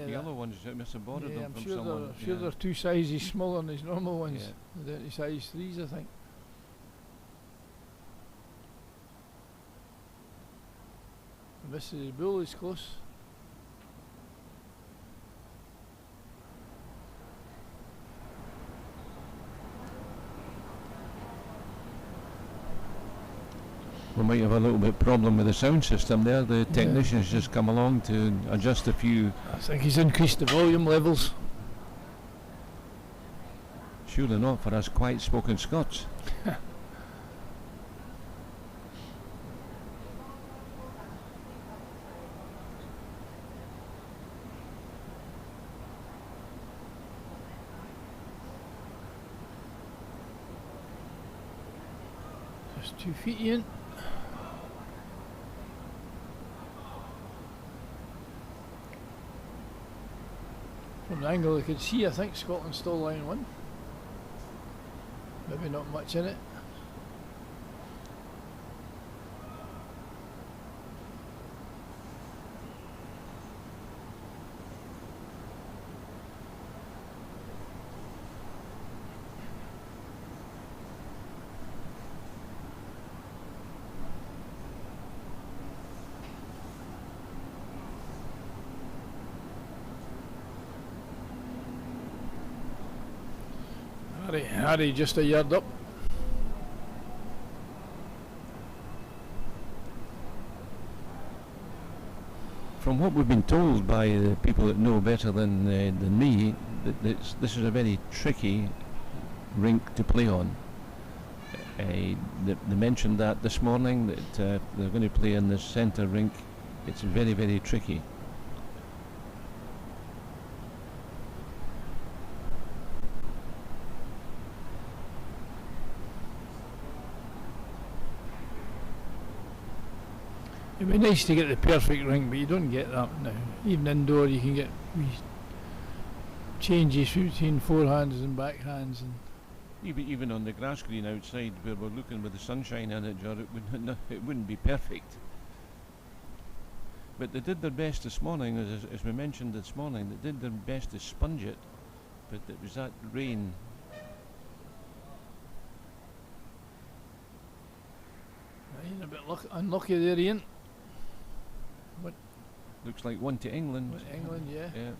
[SPEAKER 1] yellow ones. I must have borrowed them
[SPEAKER 2] I'm
[SPEAKER 1] from
[SPEAKER 2] sure
[SPEAKER 1] someone.
[SPEAKER 2] I'm sure they're 2 sizes smaller than his normal ones. They're down to size 3s, I think. And this is bull is close.
[SPEAKER 1] We might have a little bit problem with the sound system there. The technicians just come along to adjust a few.
[SPEAKER 2] I think he's increased the volume levels.
[SPEAKER 1] Surely not for us quiet spoken Scots.
[SPEAKER 2] Just 2 feet in. From the angle you could see, I think Scotland's still line 1. Maybe not much in it. Harry just a yard up.
[SPEAKER 1] From what we've been told by the people that know better than me, this is a very tricky rink to play on. They mentioned that this morning, that they're going to play in the centre rink. It's very, very tricky.
[SPEAKER 2] It'd be nice to get the perfect rink, but you don't get that now. Even indoor, you can get wee changes between forehands and backhands, and
[SPEAKER 1] Even on the grass green outside, where we're looking with the sunshine in it, Jar, it wouldn't be perfect. But they did their best this morning, as we mentioned this morning. They did their best to sponge it, but it was that rain.
[SPEAKER 2] Ian a bit unlucky there, Ian.
[SPEAKER 1] Looks like one to England.
[SPEAKER 2] England, yeah.
[SPEAKER 1] Yeah.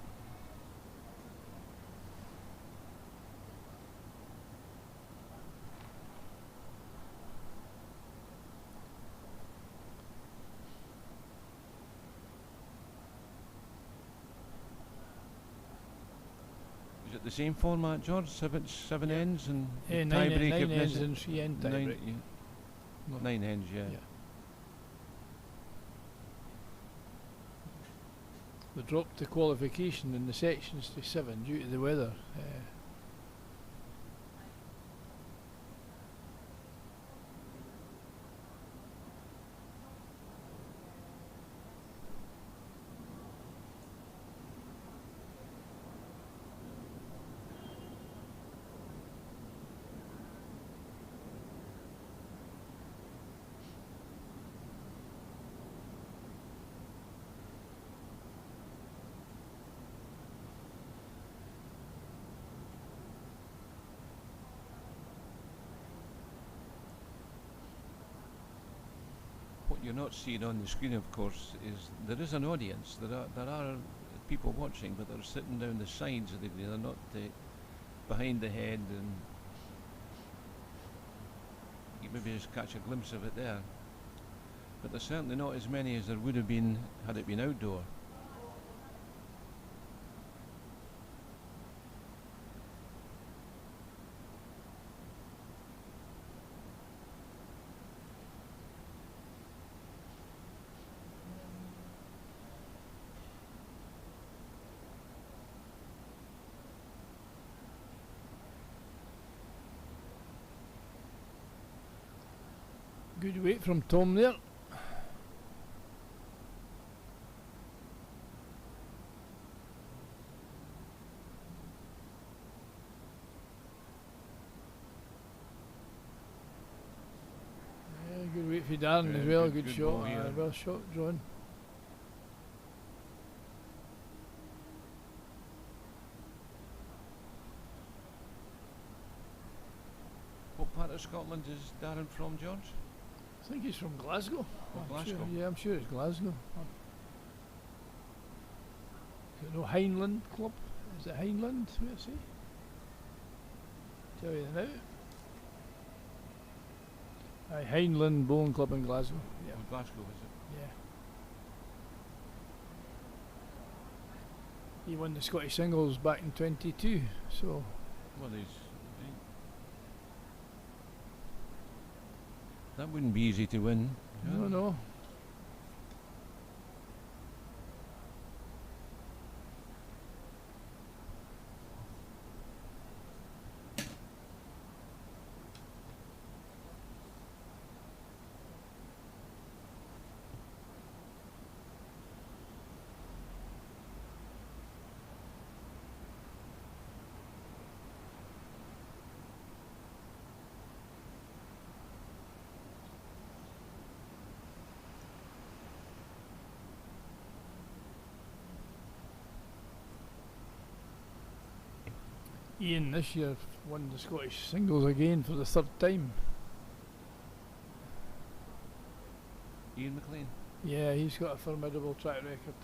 [SPEAKER 1] Is it the same format, George? Seven ends and
[SPEAKER 2] Nine
[SPEAKER 1] tie-break if
[SPEAKER 2] ends
[SPEAKER 1] necessary?
[SPEAKER 2] and 3 end tie
[SPEAKER 1] Nine,
[SPEAKER 2] break.
[SPEAKER 1] yeah.
[SPEAKER 2] No.
[SPEAKER 1] 9 ends, yeah.
[SPEAKER 2] Yeah. They dropped the qualification in the sections to 7 due to the weather.
[SPEAKER 1] What you're not seeing on the screen, of course, is there is an audience. There are people watching, but they're sitting down the sides of the green. They're not behind the head, and you maybe just catch a glimpse of it there. But there's certainly not as many as there would have been had it been outdoor.
[SPEAKER 2] Good weight from Tom there. Yeah, good weight for Darren as well. Good shot.
[SPEAKER 1] ball here.
[SPEAKER 2] Well shot, John.
[SPEAKER 1] What part of Scotland is Darren from, George?
[SPEAKER 2] I think he's from Glasgow.
[SPEAKER 1] Oh,
[SPEAKER 2] I'm
[SPEAKER 1] Glasgow.
[SPEAKER 2] Sure, yeah, I'm sure it's Glasgow. Is it no Heinland Club? Is it Heinland? Where is he? Tell you now. Aye, Heinland Bowling Club in Glasgow. Yeah.
[SPEAKER 1] Oh, Glasgow, is it?
[SPEAKER 2] Yeah. He won the Scottish singles back in 22, so
[SPEAKER 1] Well, that wouldn't be easy to win.
[SPEAKER 2] no. Ian this year won the Scottish singles again for the 3rd time.
[SPEAKER 1] Ian McLean.
[SPEAKER 2] Yeah, he's got a formidable track record.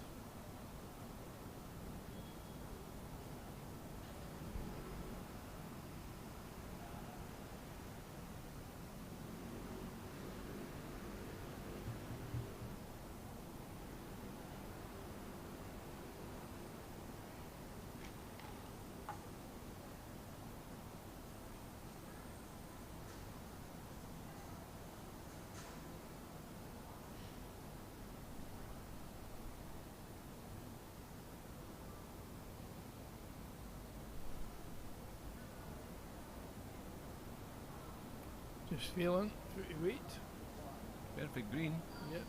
[SPEAKER 2] Just feeling, pretty weight.
[SPEAKER 1] Perfect green.
[SPEAKER 2] Yep.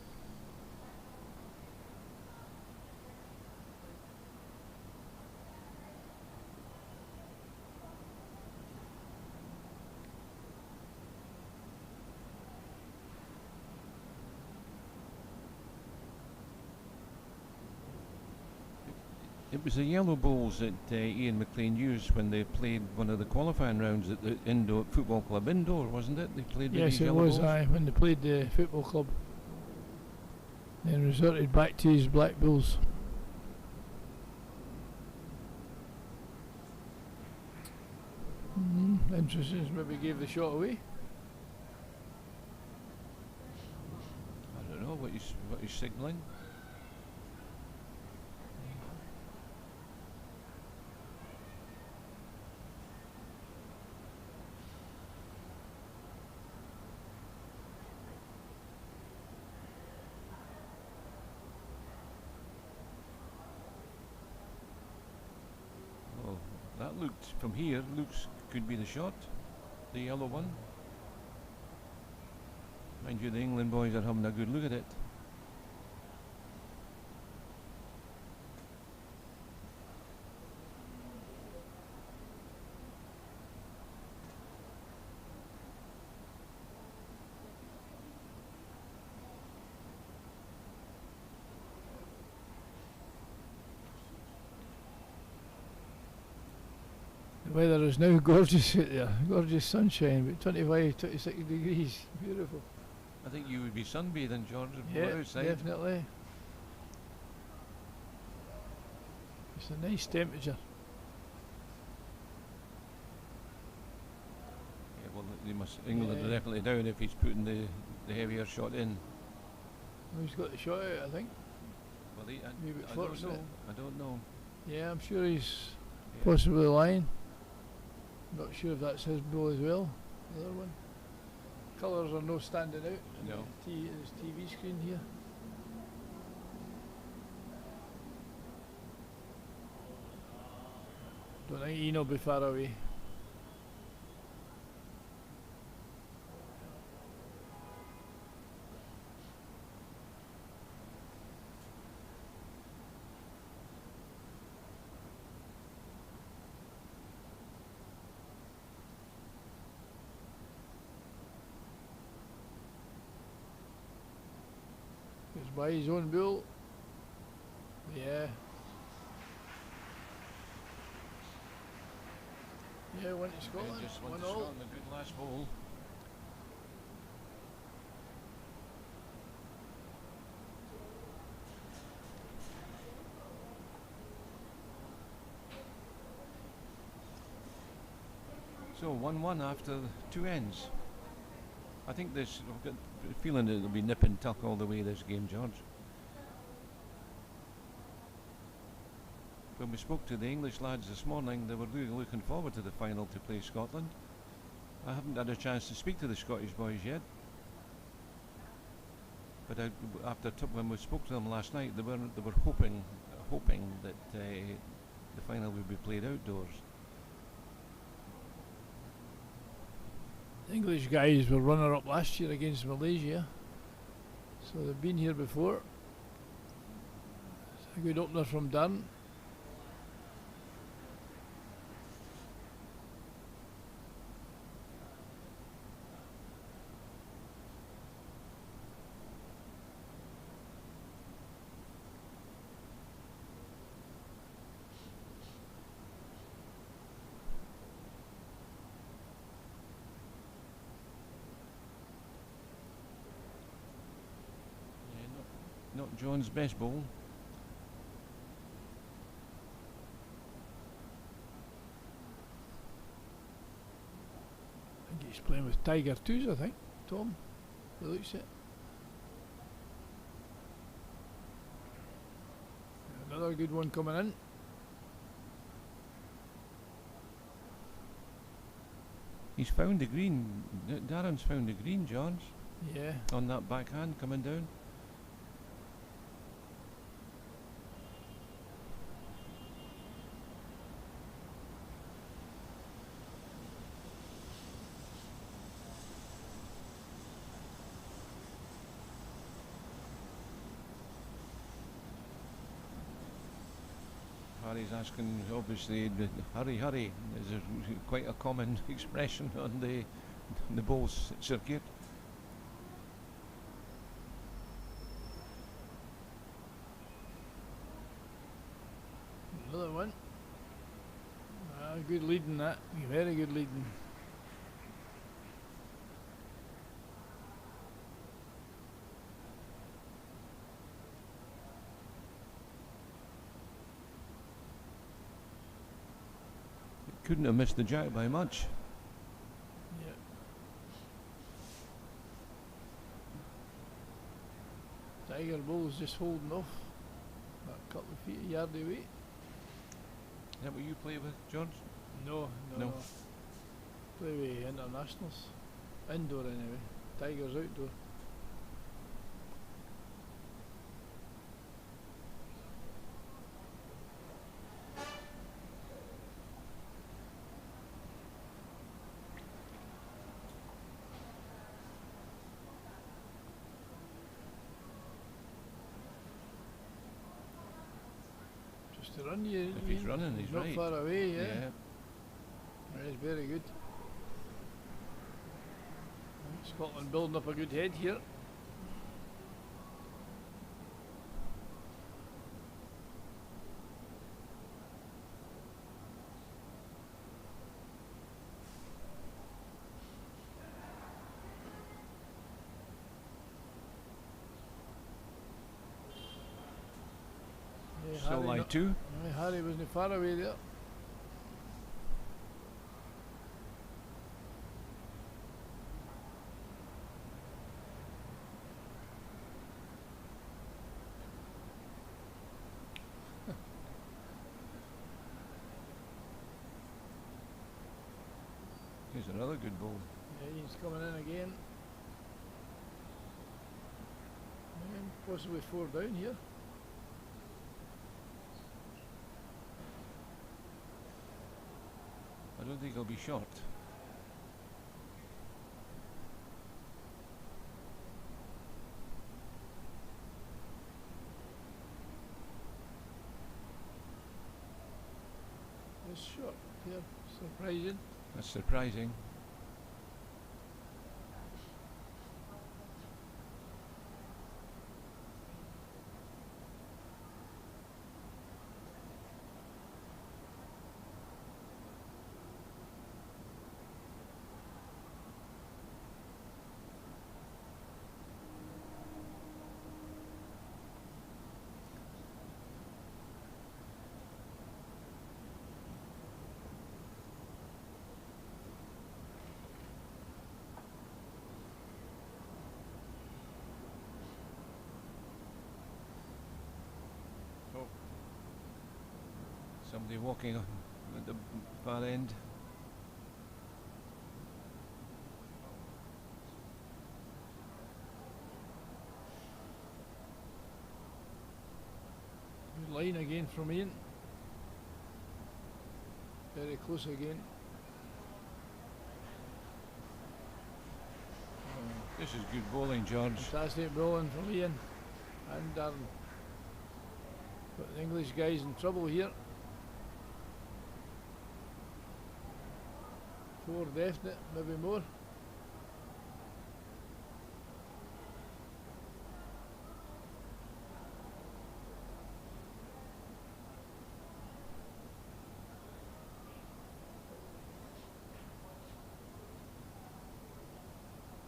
[SPEAKER 1] It was the yellow balls that Ian McLean used when they played one of the qualifying rounds at the indoor football club indoor, wasn't it? They played with
[SPEAKER 2] Yes,
[SPEAKER 1] these
[SPEAKER 2] it
[SPEAKER 1] yellow
[SPEAKER 2] was.
[SPEAKER 1] balls.
[SPEAKER 2] Aye, when they played the football club, then resorted back to his black bulls. Interesting. Maybe gave the shot away.
[SPEAKER 1] I don't know what he's signalling. Oh, that looked from here. Looks could be the shot, the yellow one. Mind you, the England boys are having a good look at it.
[SPEAKER 2] The weather is now gorgeous out there. Gorgeous sunshine, but 25, 26 degrees. Beautiful.
[SPEAKER 1] I think you would be sunbathing, George, if you
[SPEAKER 2] Yeah,
[SPEAKER 1] were outside.
[SPEAKER 2] definitely. It's a nice temperature.
[SPEAKER 1] Yeah, well, England
[SPEAKER 2] Yeah.
[SPEAKER 1] are definitely down if he's putting the heavier shot in.
[SPEAKER 2] Well, he's got the shot out, I think.
[SPEAKER 1] Well,
[SPEAKER 2] Maybe it
[SPEAKER 1] I
[SPEAKER 2] flirts
[SPEAKER 1] don't
[SPEAKER 2] it.
[SPEAKER 1] know. I don't know.
[SPEAKER 2] Yeah, I'm sure he's
[SPEAKER 1] Yeah.
[SPEAKER 2] possibly lying. Not sure if that's his ball as well. The other one. Colours are no standing out on
[SPEAKER 1] No.
[SPEAKER 2] his TV screen here. Don't think he'll be far away. Goes by his own bull. Yeah. Yeah, went to Scotland.
[SPEAKER 1] Just went
[SPEAKER 2] 1
[SPEAKER 1] to
[SPEAKER 2] all.
[SPEAKER 1] Scotland, a good last ball. So 1-1 after 2 ends. I think this. I've got a feeling it'll be nip and tuck all the way this game, George. When we spoke to the English lads this morning, they were really looking forward to the final to play Scotland. I haven't had a chance to speak to the Scottish boys yet, but when we spoke to them last night, they were hoping that the final would be played outdoors.
[SPEAKER 2] The English guys were runner-up last year against Malaysia, so they've been here before. It's a good opener from Dunn.
[SPEAKER 1] Not John's best ball.
[SPEAKER 2] I think he's playing with Tiger Twos, I think, Tom. He looks it. Another good one coming in.
[SPEAKER 1] He's found the green. Darren's found the green, George,
[SPEAKER 2] Yeah.
[SPEAKER 1] on that backhand coming down. Barry's asking, obviously, hurry, hurry. Is there quite a common expression on the bowls circuit?
[SPEAKER 2] Another one. Good leading that. Very good leading.
[SPEAKER 1] Couldn't have missed the jack by much.
[SPEAKER 2] Yeah. Tiger Bull's just holding off. About a couple of feet, a yard away.
[SPEAKER 1] Is that what you play with, George?
[SPEAKER 2] No. Play with internationals. Indoor anyway. Tiger's outdoor. Just to run you.
[SPEAKER 1] If he's running, he's
[SPEAKER 2] not
[SPEAKER 1] right.
[SPEAKER 2] far away, yeah.
[SPEAKER 1] Yeah.
[SPEAKER 2] That's very good. Scotland building up a good head here. Yeah,
[SPEAKER 1] Still
[SPEAKER 2] Harry
[SPEAKER 1] like two.
[SPEAKER 2] Harry wasn't far away there.
[SPEAKER 1] Here's another good ball.
[SPEAKER 2] Yeah, he's coming in again. And possibly 4 down here.
[SPEAKER 1] I don't think he'll be short.
[SPEAKER 2] It's short here, surprising.
[SPEAKER 1] That's surprising. Somebody walking at the far end.
[SPEAKER 2] Good line again from Ian. Very close again.
[SPEAKER 1] This is good bowling, George.
[SPEAKER 2] Fantastic bowling from Ian and Darren. But the English guys in trouble here. 4 definite, maybe more.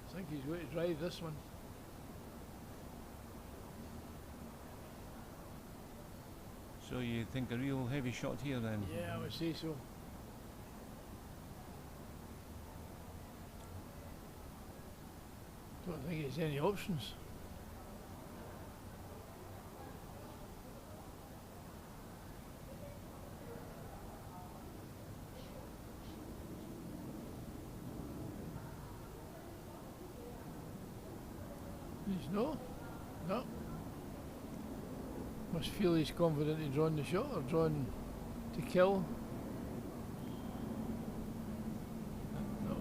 [SPEAKER 2] I think he's going to drive this one.
[SPEAKER 1] So you think a real heavy shot here then?
[SPEAKER 2] Yeah, I would say so. Don't think there's any options. He's no. Must feel he's confident in drawing the shot or drawing to kill. No.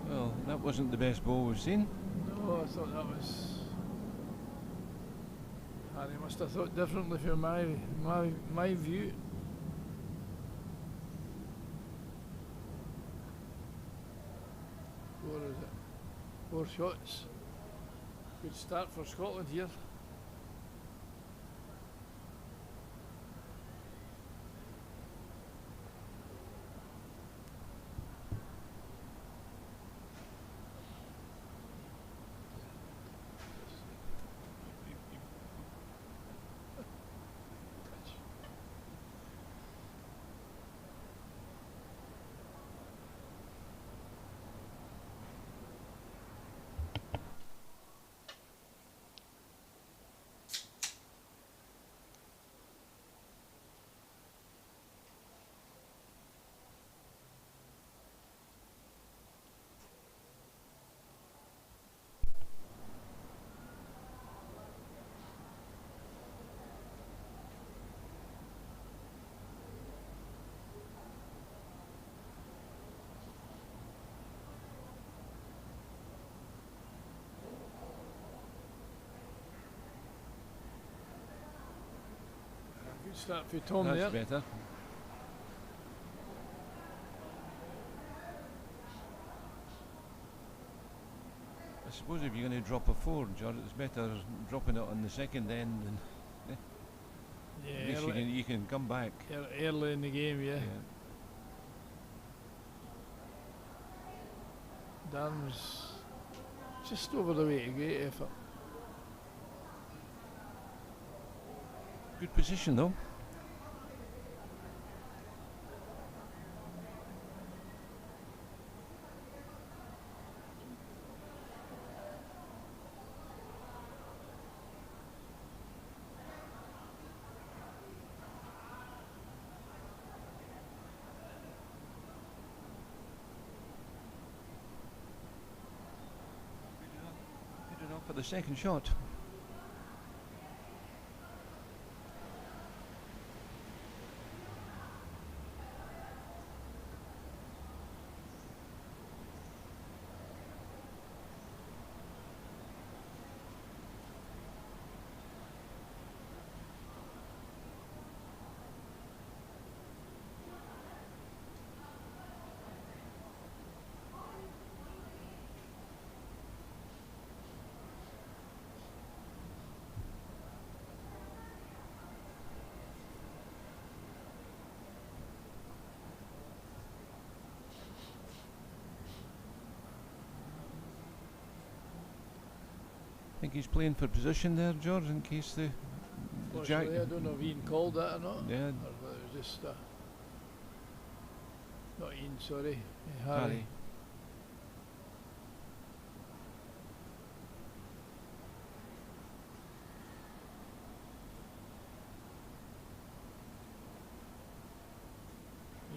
[SPEAKER 1] Well, that wasn't the best ball we've seen.
[SPEAKER 2] No, I thought that was They must have thought differently from my view. Four, is it? 4 shots. Good start for Scotland here. Good start for Tom
[SPEAKER 1] That's
[SPEAKER 2] there.
[SPEAKER 1] better. I suppose if you're going to drop a 4, George, it's better dropping it on the second end, and at least you can come back.
[SPEAKER 2] Early in the game, yeah. Darren's just over the way. Great effort.
[SPEAKER 1] Good position though. Good enough for the second shot. I think he's playing for position there, George, in case the jack.
[SPEAKER 2] I don't know if Ian called that or not.
[SPEAKER 1] Yeah.
[SPEAKER 2] Or whether it was just not Ian, sorry. Harry.
[SPEAKER 1] Harry.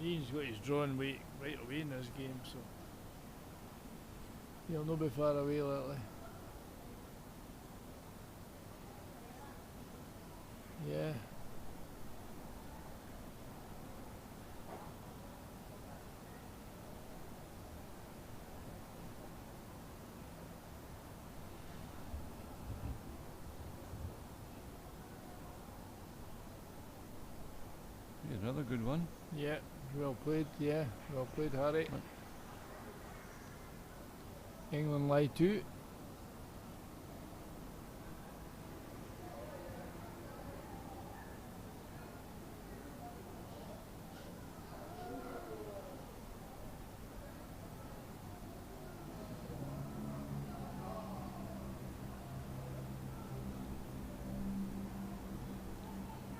[SPEAKER 2] Ian's got his drawing weight right away in this game, so he'll not be far away lately. Yeah.
[SPEAKER 1] Here's another good one.
[SPEAKER 2] Yeah, well played, yeah. Well played, Harry. England lie 2.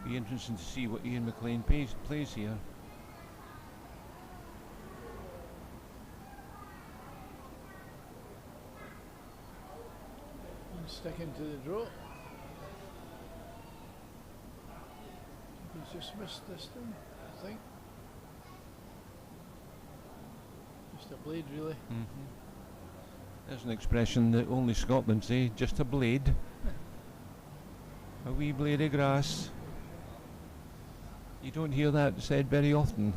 [SPEAKER 1] Be interesting to see what Ian McLean plays here.
[SPEAKER 2] Sticking to the draw. He's just missed this thing, I think. Just a blade, really.
[SPEAKER 1] There's an expression that only Scotland say, just a blade. A wee blade of grass. You don't hear that said very often.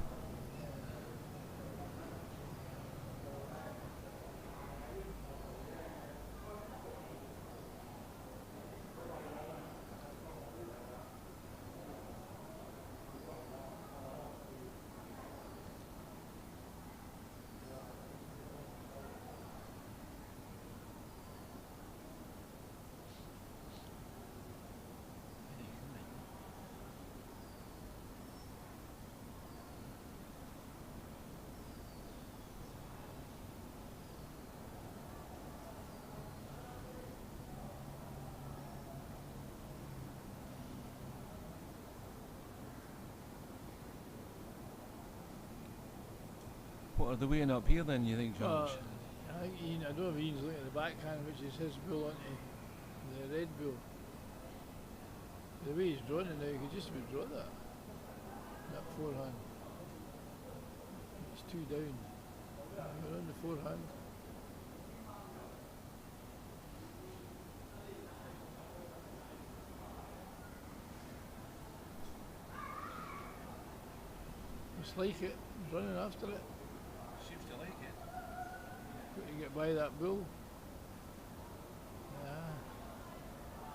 [SPEAKER 1] What are they weighing up here then, you think, George?
[SPEAKER 2] I think Ian, I don't know if Ian's looking at the backhand, which is his bull, onto the red bull. The way he's drawn it now, he could just about draw that forehand. It's 2 down. We're on the forehand. Just like it, he's running after it.
[SPEAKER 1] Seems to like it.
[SPEAKER 2] Got to get by that bull.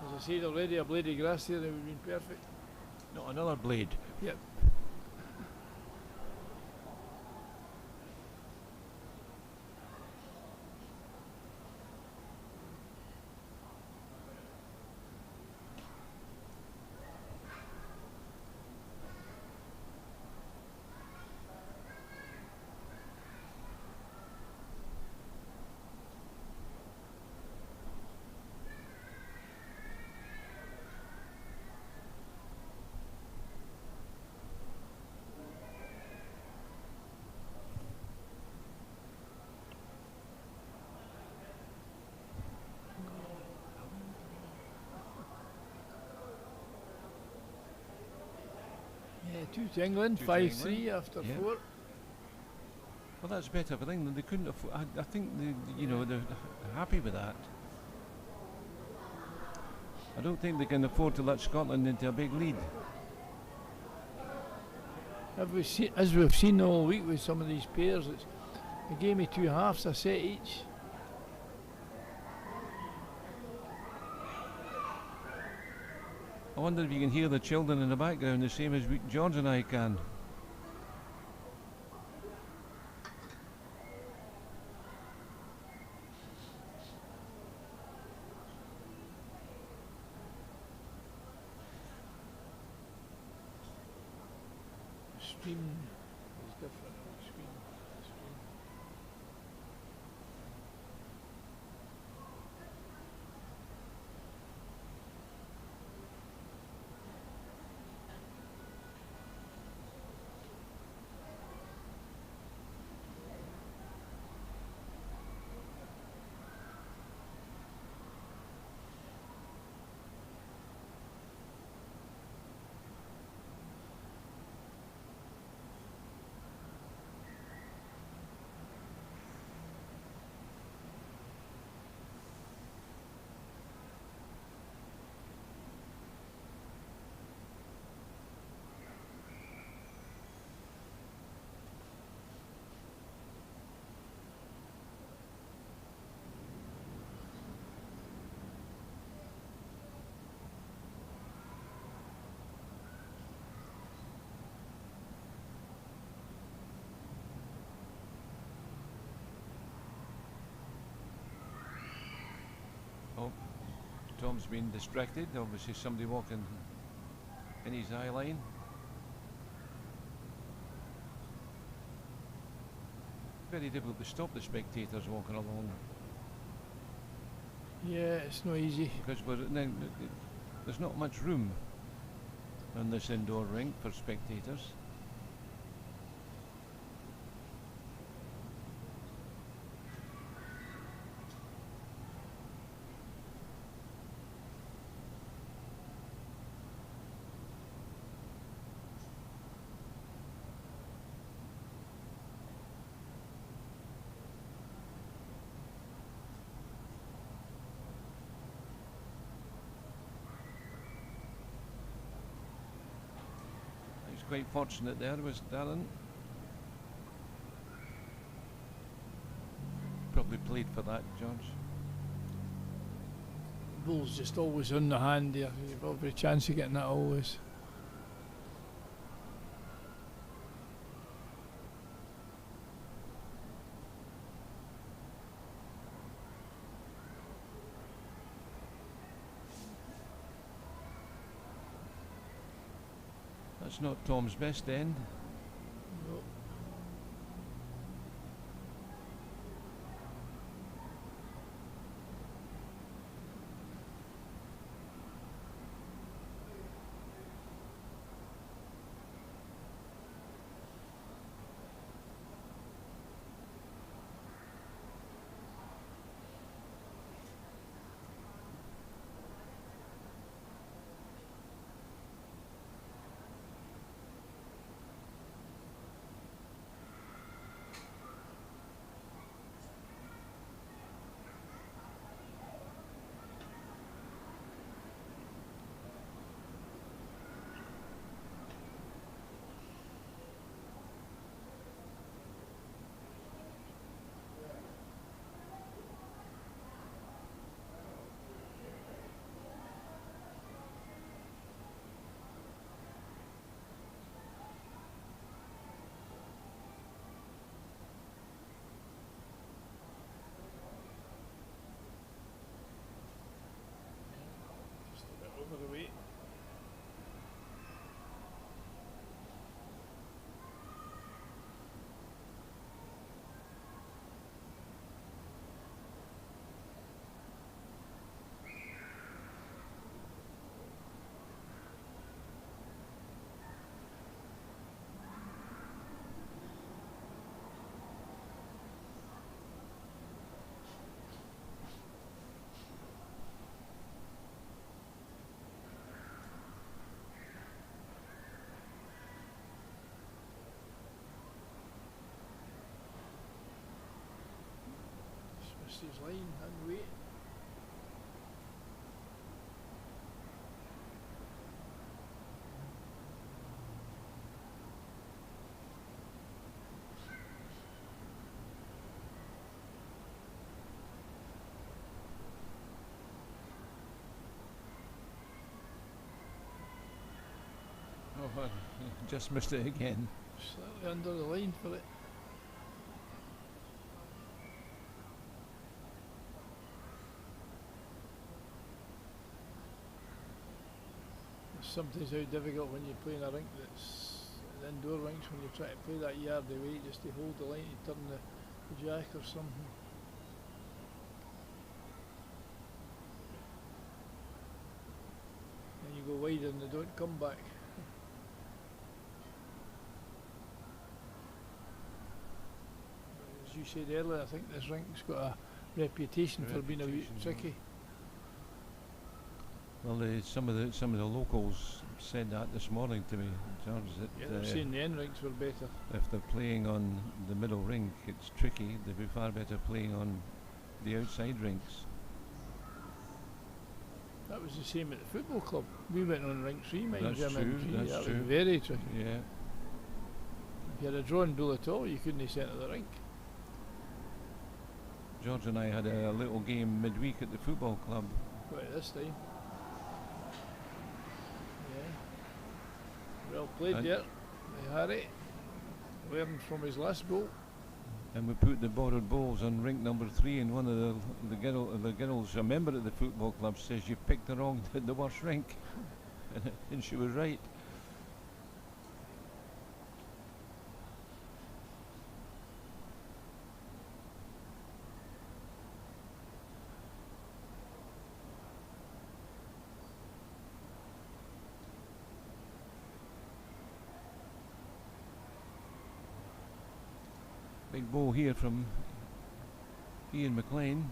[SPEAKER 2] As I said already, a blade of grass there, it would have been perfect.
[SPEAKER 1] Not another blade.
[SPEAKER 2] Yep. Yeah, 2 to England, 5-3 after 4.
[SPEAKER 1] Well, that's better for England. They couldn't afford. I think they're happy with that. I don't think they can afford to let Scotland into a big lead.
[SPEAKER 2] As we've seen all week with some of these pairs, it's a game of 2 halves, a set each.
[SPEAKER 1] I wonder if you can hear the children in the background the same as George and I can.
[SPEAKER 2] The stream is different on the screen.
[SPEAKER 1] Tom's been distracted. Obviously somebody walking in his eye line. Very difficult to stop the spectators walking along.
[SPEAKER 2] Yeah, it's not easy.
[SPEAKER 1] Because there's not much room on this indoor rink for spectators. Quite fortunate there was Darren. Probably played for that, George.
[SPEAKER 2] Bull's just always on the hand there. You've got every chance of getting that always.
[SPEAKER 1] That's not Tom's best end.
[SPEAKER 2] No. adjust his line and wait.
[SPEAKER 1] Oh, well, just missed it again.
[SPEAKER 2] Slightly under the line for it. It's sometimes how difficult when you play in a rink that's an indoor rinks when you try to play that yard away just to hold the line to turn the jack or something. And you go wider and they don't come back. As you said earlier, I think this rink's got a reputation for being a bit tricky.
[SPEAKER 1] Well, some of the locals said that this morning to me, George, that
[SPEAKER 2] Yeah, they're saying the end rinks were better.
[SPEAKER 1] if they're playing on the middle rink, it's tricky. They'd be far better playing on the outside rinks.
[SPEAKER 2] That was the same at the football club. We went on rink 3, mind
[SPEAKER 1] That's
[SPEAKER 2] you,
[SPEAKER 1] true, that's
[SPEAKER 2] that
[SPEAKER 1] true.
[SPEAKER 2] was very tricky.
[SPEAKER 1] Yeah.
[SPEAKER 2] If you had a drawn bull at all, you couldn't centre the rink.
[SPEAKER 1] George and I had a little game midweek at the football club.
[SPEAKER 2] Right, this time. Yeah. Well played there by Harry. Learned from his last goal.
[SPEAKER 1] And we put the borrowed balls on rink number 3, and one of the girls, a member of the football club, says you picked the worst rink, and she was right. Big ball here from Ian McLean.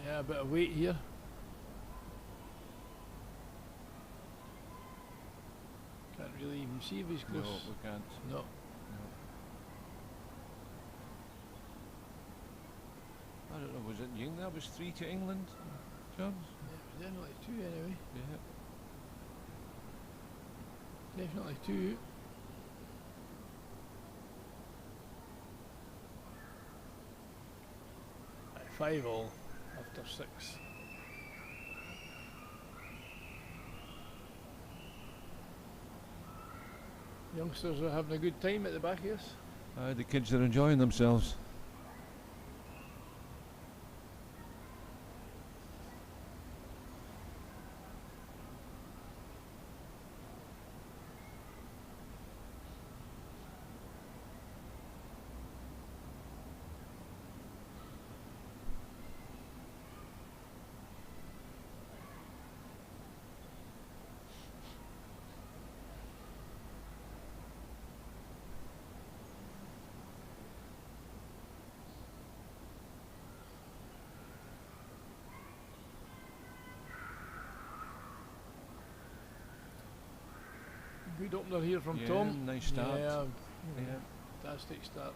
[SPEAKER 2] Yeah, a bit of weight here. Can't really even see if he's close.
[SPEAKER 1] No, we can't.
[SPEAKER 2] No.
[SPEAKER 1] No. I don't know, was it England? That was 3 to England, George?
[SPEAKER 2] Yeah, it was definitely 2 anyway.
[SPEAKER 1] Yeah.
[SPEAKER 2] Definitely 2. At 5 all after 6. Youngsters are having a good time at the back here.
[SPEAKER 1] The kids are enjoying themselves.
[SPEAKER 2] Good opener here from
[SPEAKER 1] Yeah,
[SPEAKER 2] Tom.
[SPEAKER 1] nice start.
[SPEAKER 2] Yeah,
[SPEAKER 1] Yeah.
[SPEAKER 2] fantastic start.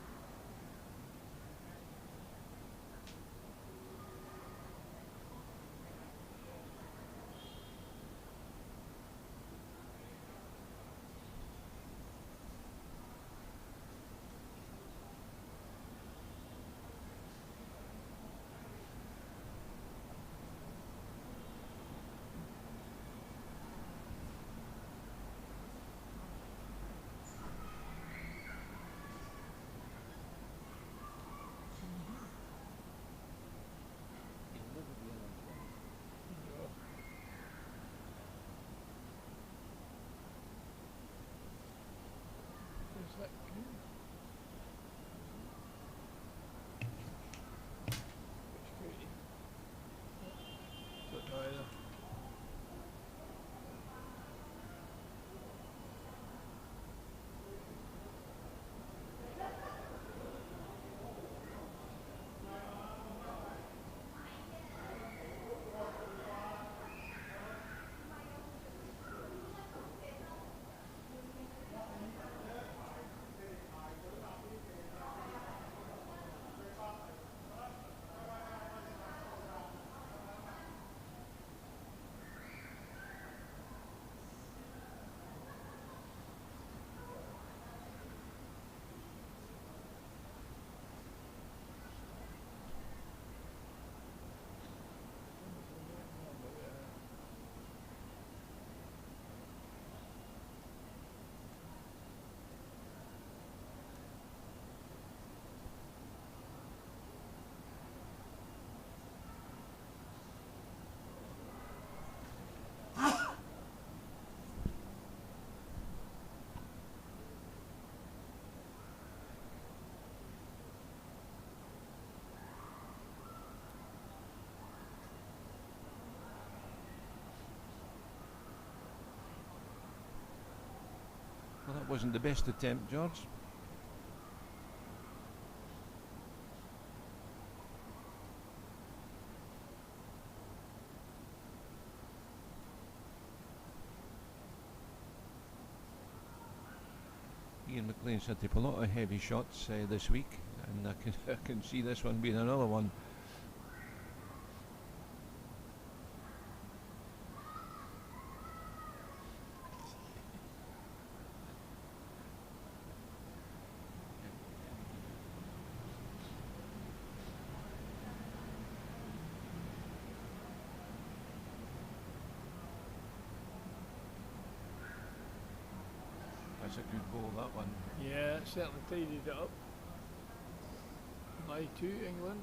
[SPEAKER 1] That wasn't the best attempt, George. Ian McLean's had to put a lot of heavy shots this week, and I can see this one being another one. That's a good ball, that one.
[SPEAKER 2] Yeah, it certainly tidied it up. Lie 2, England.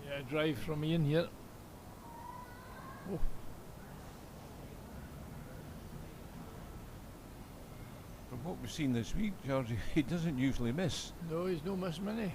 [SPEAKER 2] Yeah, drive from Ian here. Oh.
[SPEAKER 1] From what we've seen this week, George, he doesn't usually miss.
[SPEAKER 2] No, he's no miss many.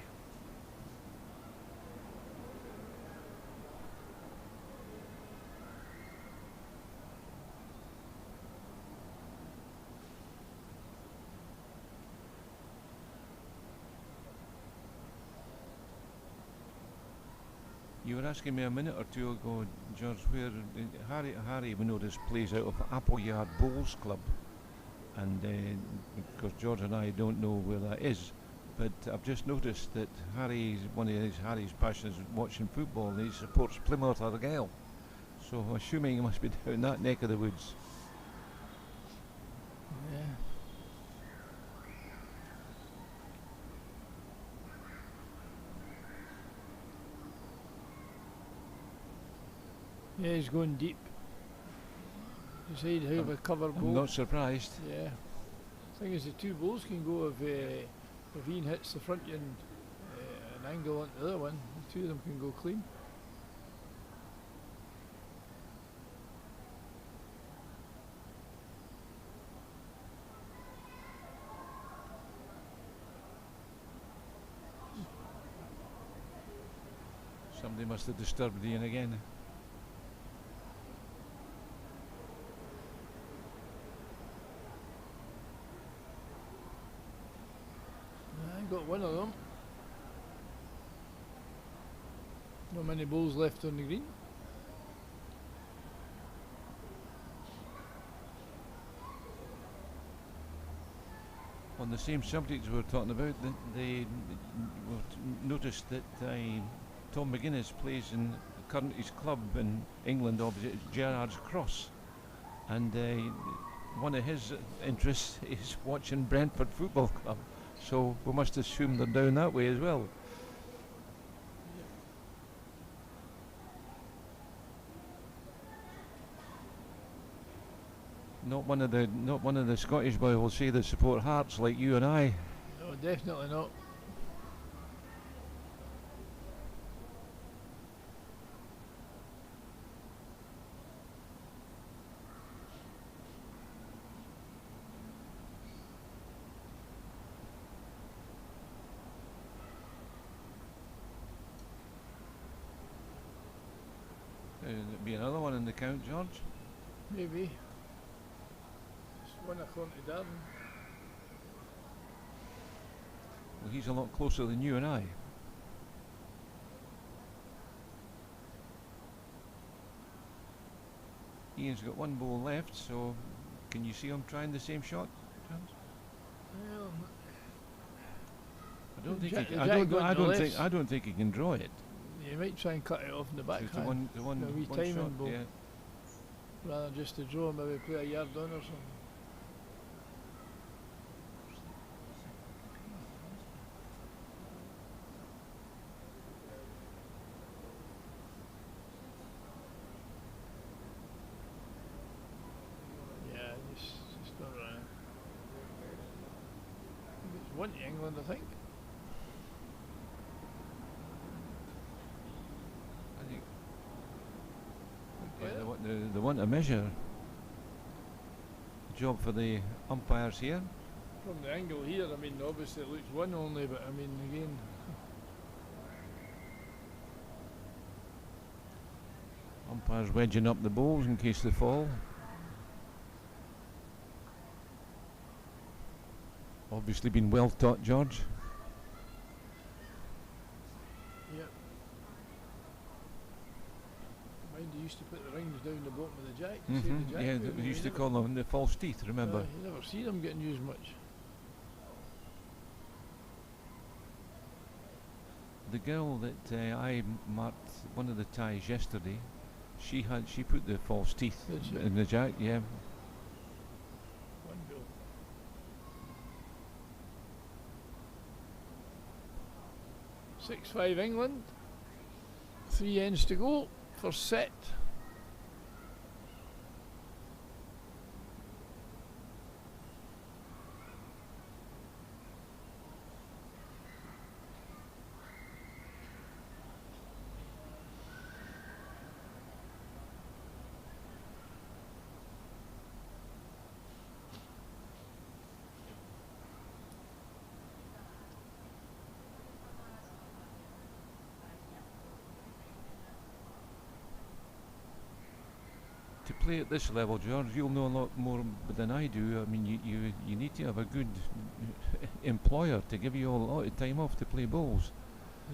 [SPEAKER 1] You were asking me a minute or two ago, George, where Harry we noticed plays out of Appleyard Bowls Club, and because George and I don't know where that is, but I've just noticed that Harry's passions is watching football, and he supports Plymouth Argyle, so I'm assuming he must be down that neck of the woods.
[SPEAKER 2] Yeah. Yeah, he's going deep. Decide how to cover
[SPEAKER 1] I'm
[SPEAKER 2] goal.
[SPEAKER 1] not surprised.
[SPEAKER 2] Yeah. Thing is, the two bowls can go if Ian hits the front and an angle onto the other one. The two of them can go clean.
[SPEAKER 1] Somebody must have disturbed Ian again.
[SPEAKER 2] Got one of them. Not many balls left on the green.
[SPEAKER 1] On the same subject we were talking about, they noticed that Tom McGuinness plays in his club in England opposite Gerrard's Cross, and one of his interests is watching Brentford Football Club. So we must assume they're down that way as well. Not one of the Scottish boys will say they support Hearts like you and I.
[SPEAKER 2] No, definitely not.
[SPEAKER 1] There'll be another one in the count, George.
[SPEAKER 2] Maybe. It's 1 o'clock to Darren.
[SPEAKER 1] Well, he's a lot closer than you and I. Ian's got one ball left, so can you see him trying the same shot, George?
[SPEAKER 2] Well,
[SPEAKER 1] I don't think he can draw it.
[SPEAKER 2] you might try and cut it off in the
[SPEAKER 1] It's
[SPEAKER 2] backhand.
[SPEAKER 1] the one
[SPEAKER 2] wee
[SPEAKER 1] shot,
[SPEAKER 2] timing ball.
[SPEAKER 1] yeah.
[SPEAKER 2] Rather than just to draw, maybe play a yard on or something. Yeah, just not right. It's 1 to England, I think.
[SPEAKER 1] want to measure. Job for the umpires here.
[SPEAKER 2] From the angle here, I mean, obviously it looks one only, but I mean, again,
[SPEAKER 1] Umpires wedging up the balls in case they fall. Obviously been well taught, George.
[SPEAKER 2] yeah. Mind you used to put the rings down the bottom of the jack. To save the jack
[SPEAKER 1] Yeah,
[SPEAKER 2] movement,
[SPEAKER 1] we used
[SPEAKER 2] you
[SPEAKER 1] to call them the false teeth, remember?
[SPEAKER 2] you never see them getting used much.
[SPEAKER 1] The girl that I marked one of the ties yesterday, she put the false teeth
[SPEAKER 2] Did she?
[SPEAKER 1] in the jack, yeah.
[SPEAKER 2] One goal. 6-5 England. 3 ends to go. First set.
[SPEAKER 1] To play at this level, George, you'll know a lot more than I do. I mean, you need to have a good employer to give you a lot of time off to play bowls.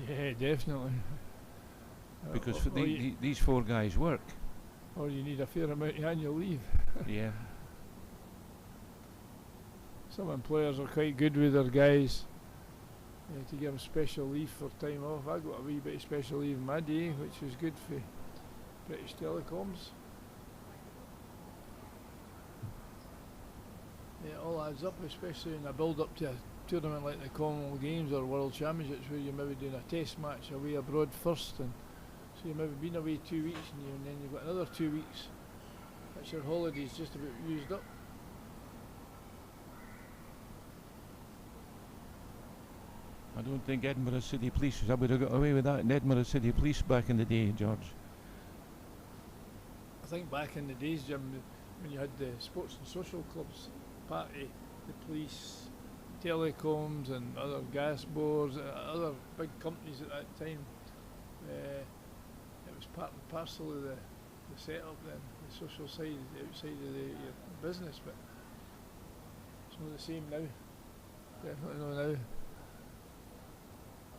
[SPEAKER 2] Yeah, definitely.
[SPEAKER 1] Because
[SPEAKER 2] or-
[SPEAKER 1] for
[SPEAKER 2] or you-
[SPEAKER 1] these four guys work.
[SPEAKER 2] Or you need a fair amount of annual leave.
[SPEAKER 1] Yeah.
[SPEAKER 2] Some employers are quite good with their guys to give them special leave for time off. I got a wee bit of special leave in my day, which was good for British Telecoms. Yeah, it all adds up, especially in a build up to a tournament like the Commonwealth Games or World Championships, where you're maybe doing a test match away abroad first, and so you've maybe been away 2 weeks, and then you've got another 2 weeks. That's your holidays just about used up.
[SPEAKER 1] I don't think Edinburgh City Police, I would have got away with that in Edinburgh City Police back in the day, George.
[SPEAKER 2] I think back in the days, Jim, when you had the sports and social clubs, party, the police, telecoms and other gas boards, other big companies at that time, it was part and parcel of the setup then, the social side outside of your business, but it's not the same now. Definitely not now.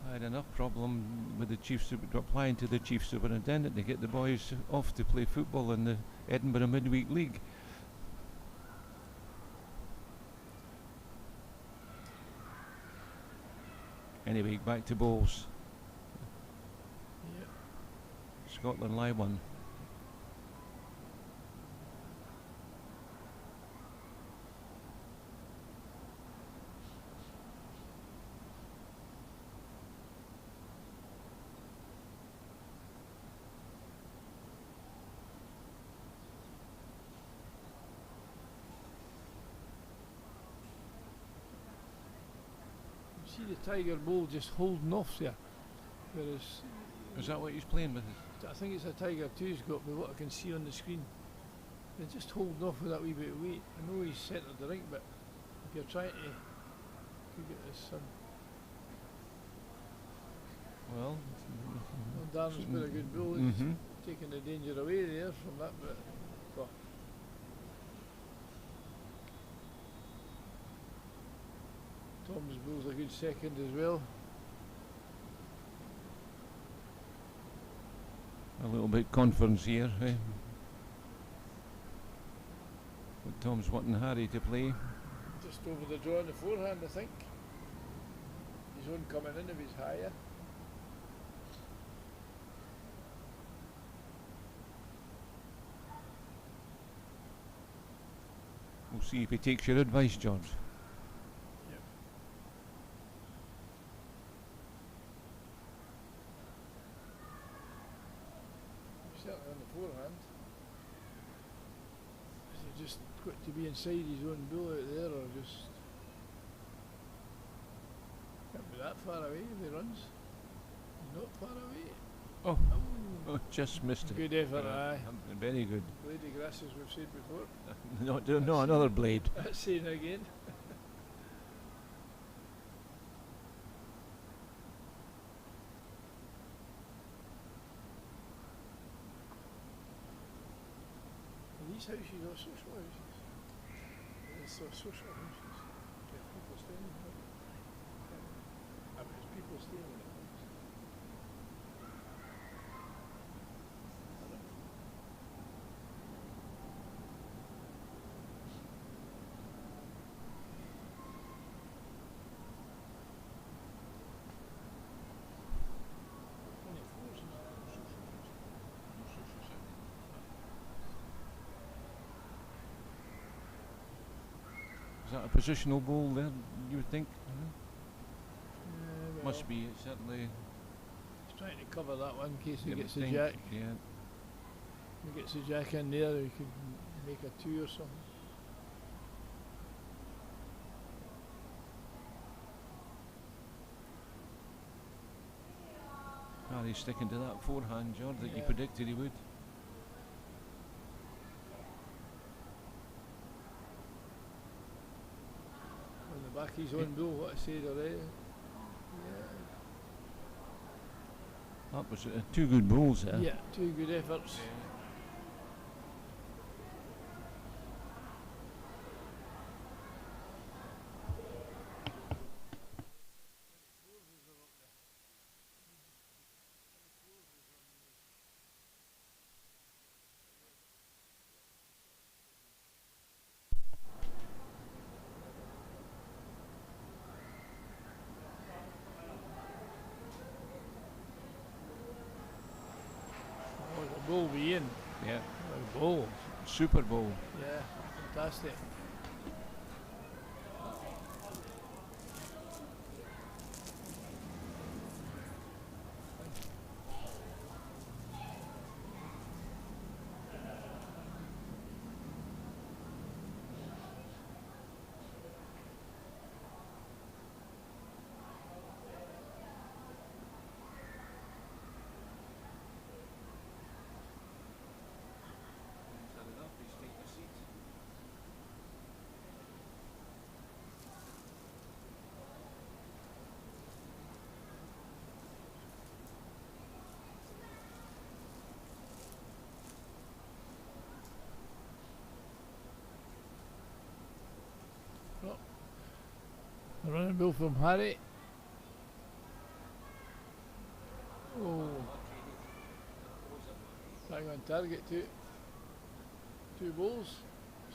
[SPEAKER 1] I had enough problem with the applying to the chief superintendent to get the boys off to play football in the Edinburgh Midweek League. Anyway, back to bowls.
[SPEAKER 2] Yeah.
[SPEAKER 1] Scotland lie one.
[SPEAKER 2] See the Tiger Bull just holding off there, whereas
[SPEAKER 1] Is that what he's playing with?
[SPEAKER 2] I think it's a Tiger 2's got, with what I can see on the screen. They're just holding off with that wee bit of weight. I know he's centred the rink, but if you're trying to get this
[SPEAKER 1] Well,
[SPEAKER 2] Darren's been a good bull. He's taking the danger away there from that bit. Well, Tom's bull's a good second as well.
[SPEAKER 1] a little bit confidence here. But Tom's wanting Harry to play.
[SPEAKER 2] Just over the draw on the forehand, I think. His own coming in if he's higher.
[SPEAKER 1] We'll see if he takes your advice, George.
[SPEAKER 2] Yep. Certainly on the forehand. Has he just got to be inside his own bull out there, or just can't be that far away if he runs? He's not far away.
[SPEAKER 1] Oh. Oh, just missed it.
[SPEAKER 2] Good effort, aye.
[SPEAKER 1] Very good.
[SPEAKER 2] Lady grass, as we've said before.
[SPEAKER 1] No, another blade.
[SPEAKER 2] That's saying again. These houses are social houses. It's social houses. Get people staying in them. There's people staying in it.
[SPEAKER 1] Is that a positional ball there, you would think?
[SPEAKER 2] Well,
[SPEAKER 1] Must be, certainly.
[SPEAKER 2] he's trying to cover that one in case he
[SPEAKER 1] you
[SPEAKER 2] gets
[SPEAKER 1] would
[SPEAKER 2] the
[SPEAKER 1] think,
[SPEAKER 2] jack.
[SPEAKER 1] Yeah.
[SPEAKER 2] If he gets the jack in there, he could make a 2 or something.
[SPEAKER 1] He's sticking to that forehand, George, that you
[SPEAKER 2] Yeah.
[SPEAKER 1] predicted he would.
[SPEAKER 2] On the back he's on goal, what I said already.
[SPEAKER 1] That was 2 good balls there.
[SPEAKER 2] Yeah, 2 good efforts. Oh, the ball be in.
[SPEAKER 1] Yeah.
[SPEAKER 2] The ball.
[SPEAKER 1] Super Bowl.
[SPEAKER 2] Yeah, fantastic. A running ball from Harry. Oh, bang on target, 2 balls.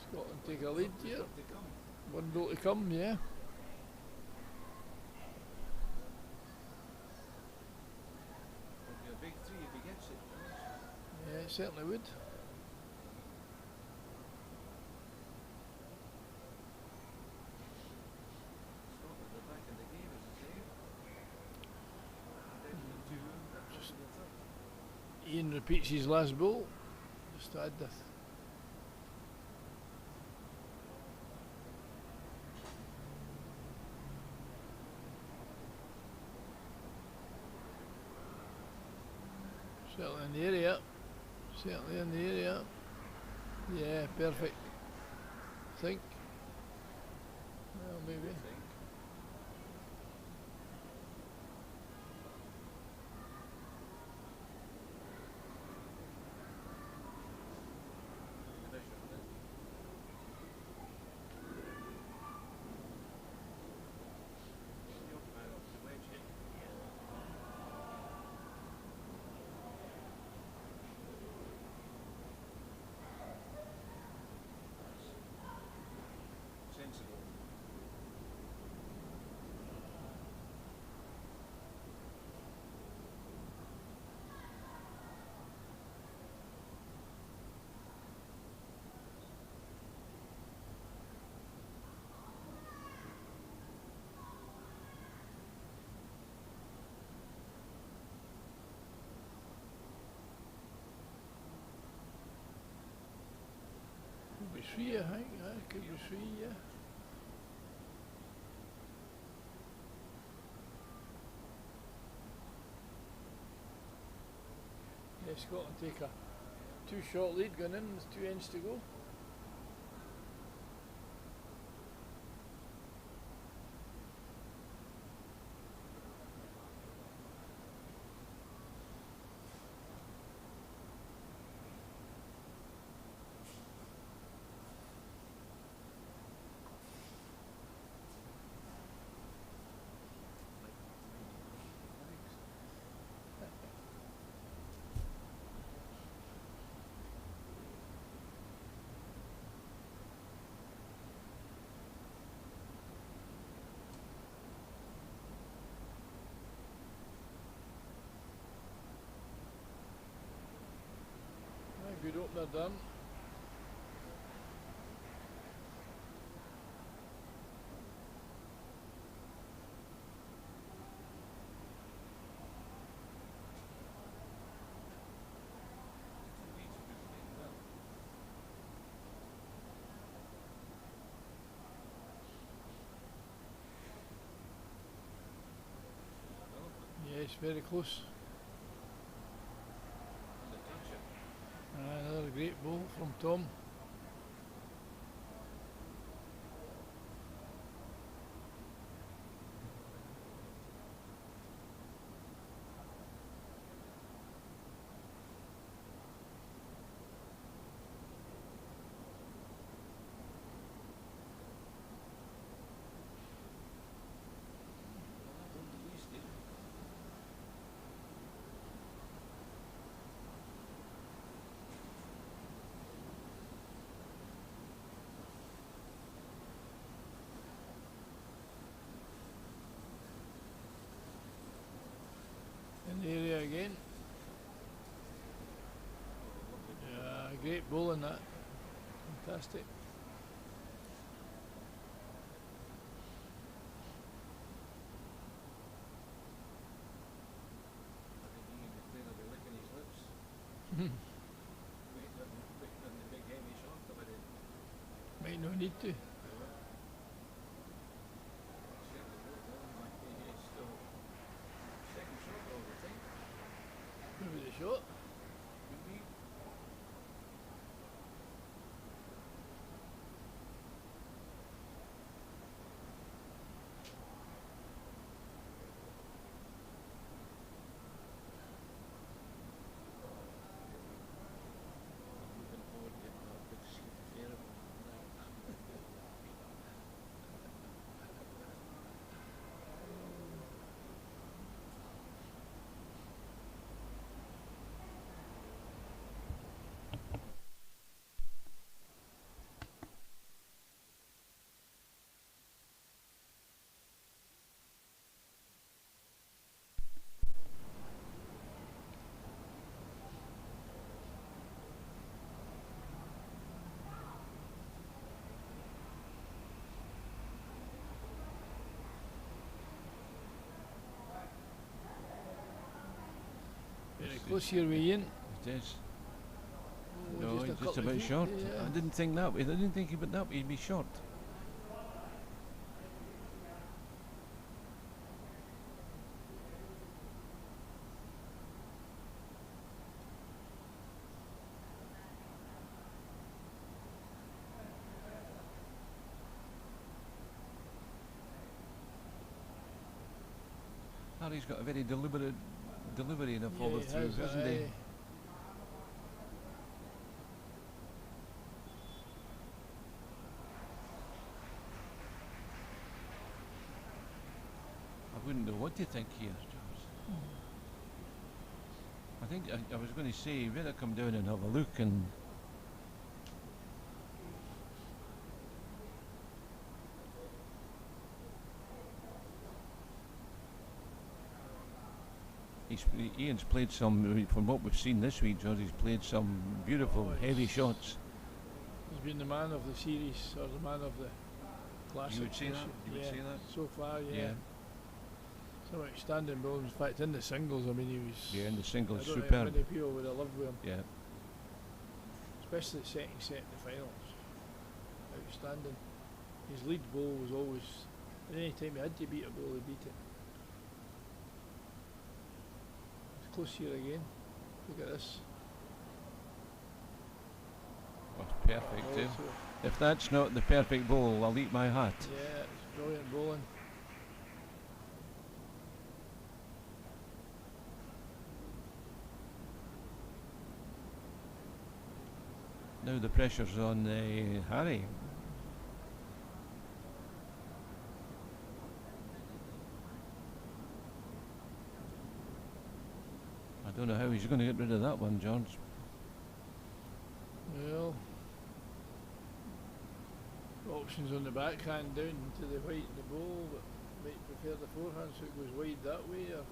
[SPEAKER 2] Scotland take a lead here. 1 goal to come, yeah.
[SPEAKER 1] Would be a big 3 if he gets it.
[SPEAKER 2] Yeah, it certainly would.
[SPEAKER 1] Scotland are back in the game, as I say.
[SPEAKER 2] Ian repeats his last ball. Just to add the certainly in the area. Certainly in the area. Yeah, perfect. I think. Well, maybe.
[SPEAKER 1] Sensible.
[SPEAKER 2] Could be 3, I think. Could be 3, yeah. Scotland take a 2-shot lead going in with 2 ends to go. Good opener done. Yes, very close. Another great ball from Tom. In the area again. Yeah, great bowling that. Fantastic. Might not need to. Maybe the shot. Very close here with Ian.
[SPEAKER 1] It is.
[SPEAKER 2] Oh,
[SPEAKER 1] No,
[SPEAKER 2] just a
[SPEAKER 1] he's just
[SPEAKER 2] couple of
[SPEAKER 1] about
[SPEAKER 2] feet,
[SPEAKER 1] short.
[SPEAKER 2] yeah.
[SPEAKER 1] I didn't think that. I didn't think he'd be short. Harry's got a very deliberate delivery and a follow
[SPEAKER 2] he
[SPEAKER 1] through,
[SPEAKER 2] has,
[SPEAKER 1] hasn't he?
[SPEAKER 2] aye.
[SPEAKER 1] I wouldn't know what to think here, George. I think I was going to say, you better come down and have a look, and Ian's played some, from what we've seen this week, George, he's played some beautiful, heavy shots.
[SPEAKER 2] He's been the man of the series, or the man of the classic.
[SPEAKER 1] You would say that? You would
[SPEAKER 2] Yeah,
[SPEAKER 1] say that?
[SPEAKER 2] so far, yeah.
[SPEAKER 1] Yeah.
[SPEAKER 2] Some outstanding bowls. In fact, in the singles, I mean, he was.
[SPEAKER 1] Yeah, in the singles,
[SPEAKER 2] I don't think
[SPEAKER 1] superb.
[SPEAKER 2] many people would have lived with him,
[SPEAKER 1] Yeah.
[SPEAKER 2] especially the second set in the finals. Outstanding. His lead bowl was always. Any time he had to beat a bowl, he beat it. It's close here again. Look at this.
[SPEAKER 1] Oh, perfect.
[SPEAKER 2] Oh,
[SPEAKER 1] Eh?
[SPEAKER 2] so
[SPEAKER 1] If that's not the perfect bowl, I'll eat my hat.
[SPEAKER 2] yeah, it's brilliant bowling.
[SPEAKER 1] Now the pressure's on Harry. I don't know how he's going to get rid of that one, George.
[SPEAKER 2] Well, options on the backhand down to the white in the bowl, but might prefer the forehand so it goes wide that way. Or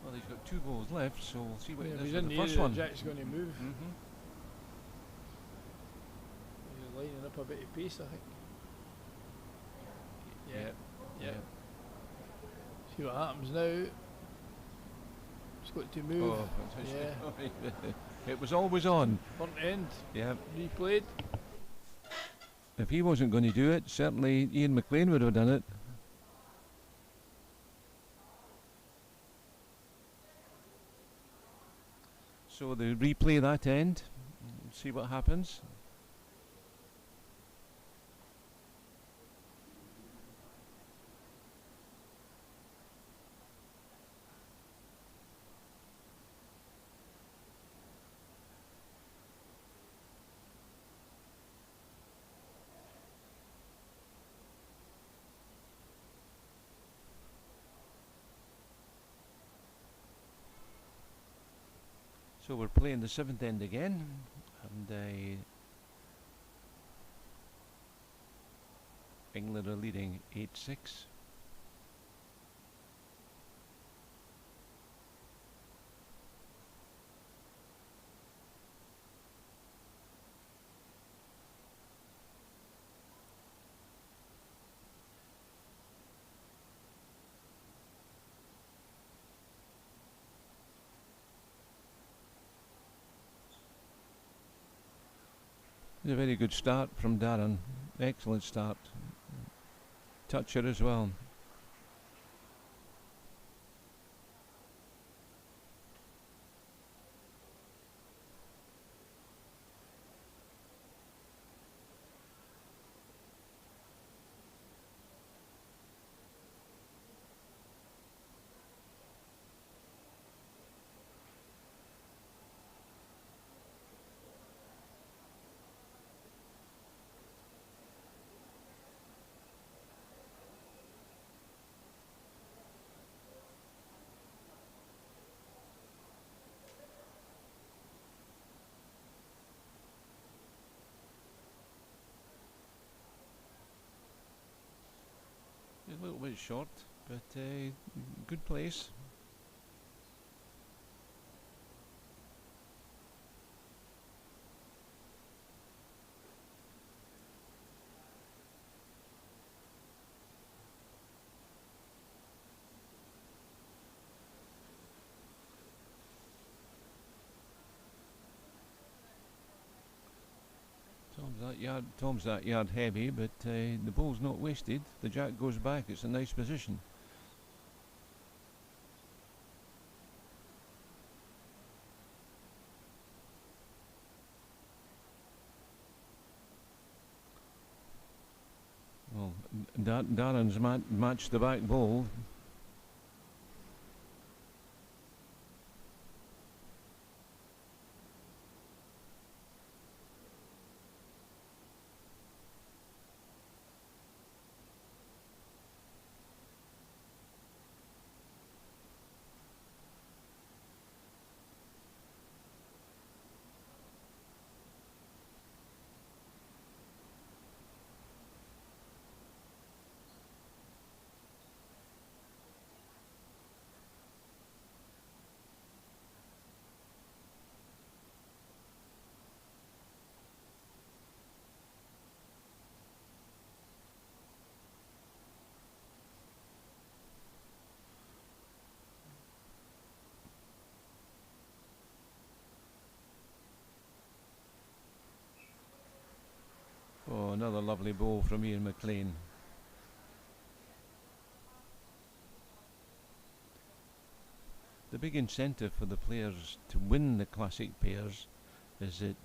[SPEAKER 1] Well, he's got 2 bowls left, so we'll see what
[SPEAKER 2] yeah,
[SPEAKER 1] he
[SPEAKER 2] if
[SPEAKER 1] does
[SPEAKER 2] he's
[SPEAKER 1] with
[SPEAKER 2] in
[SPEAKER 1] the
[SPEAKER 2] the
[SPEAKER 1] first
[SPEAKER 2] area,
[SPEAKER 1] one.
[SPEAKER 2] Jack's going to move.
[SPEAKER 1] Mm-hmm.
[SPEAKER 2] He's lining up a bit of pace, I think. Yeah, yeah. See what happens now. It's got to move.
[SPEAKER 1] Oh, fantastic.
[SPEAKER 2] Yeah.
[SPEAKER 1] It was always on.
[SPEAKER 2] Front end.
[SPEAKER 1] Yeah.
[SPEAKER 2] Replayed.
[SPEAKER 1] If he wasn't going to do it, certainly Ian McLean would have done it. So they replay that end, see what happens. So we're playing the 7th end again, and England are leading 8-6. A very good start from Darren. Excellent start. Toucher as well. A little bit short, but good place. Tom's that yard heavy, but the ball's not wasted. The jack goes back. It's a nice position. Well, Darren's matched the back ball. Oh, another lovely ball from Ian McLean. the big incentive for the players to win the classic pairs is that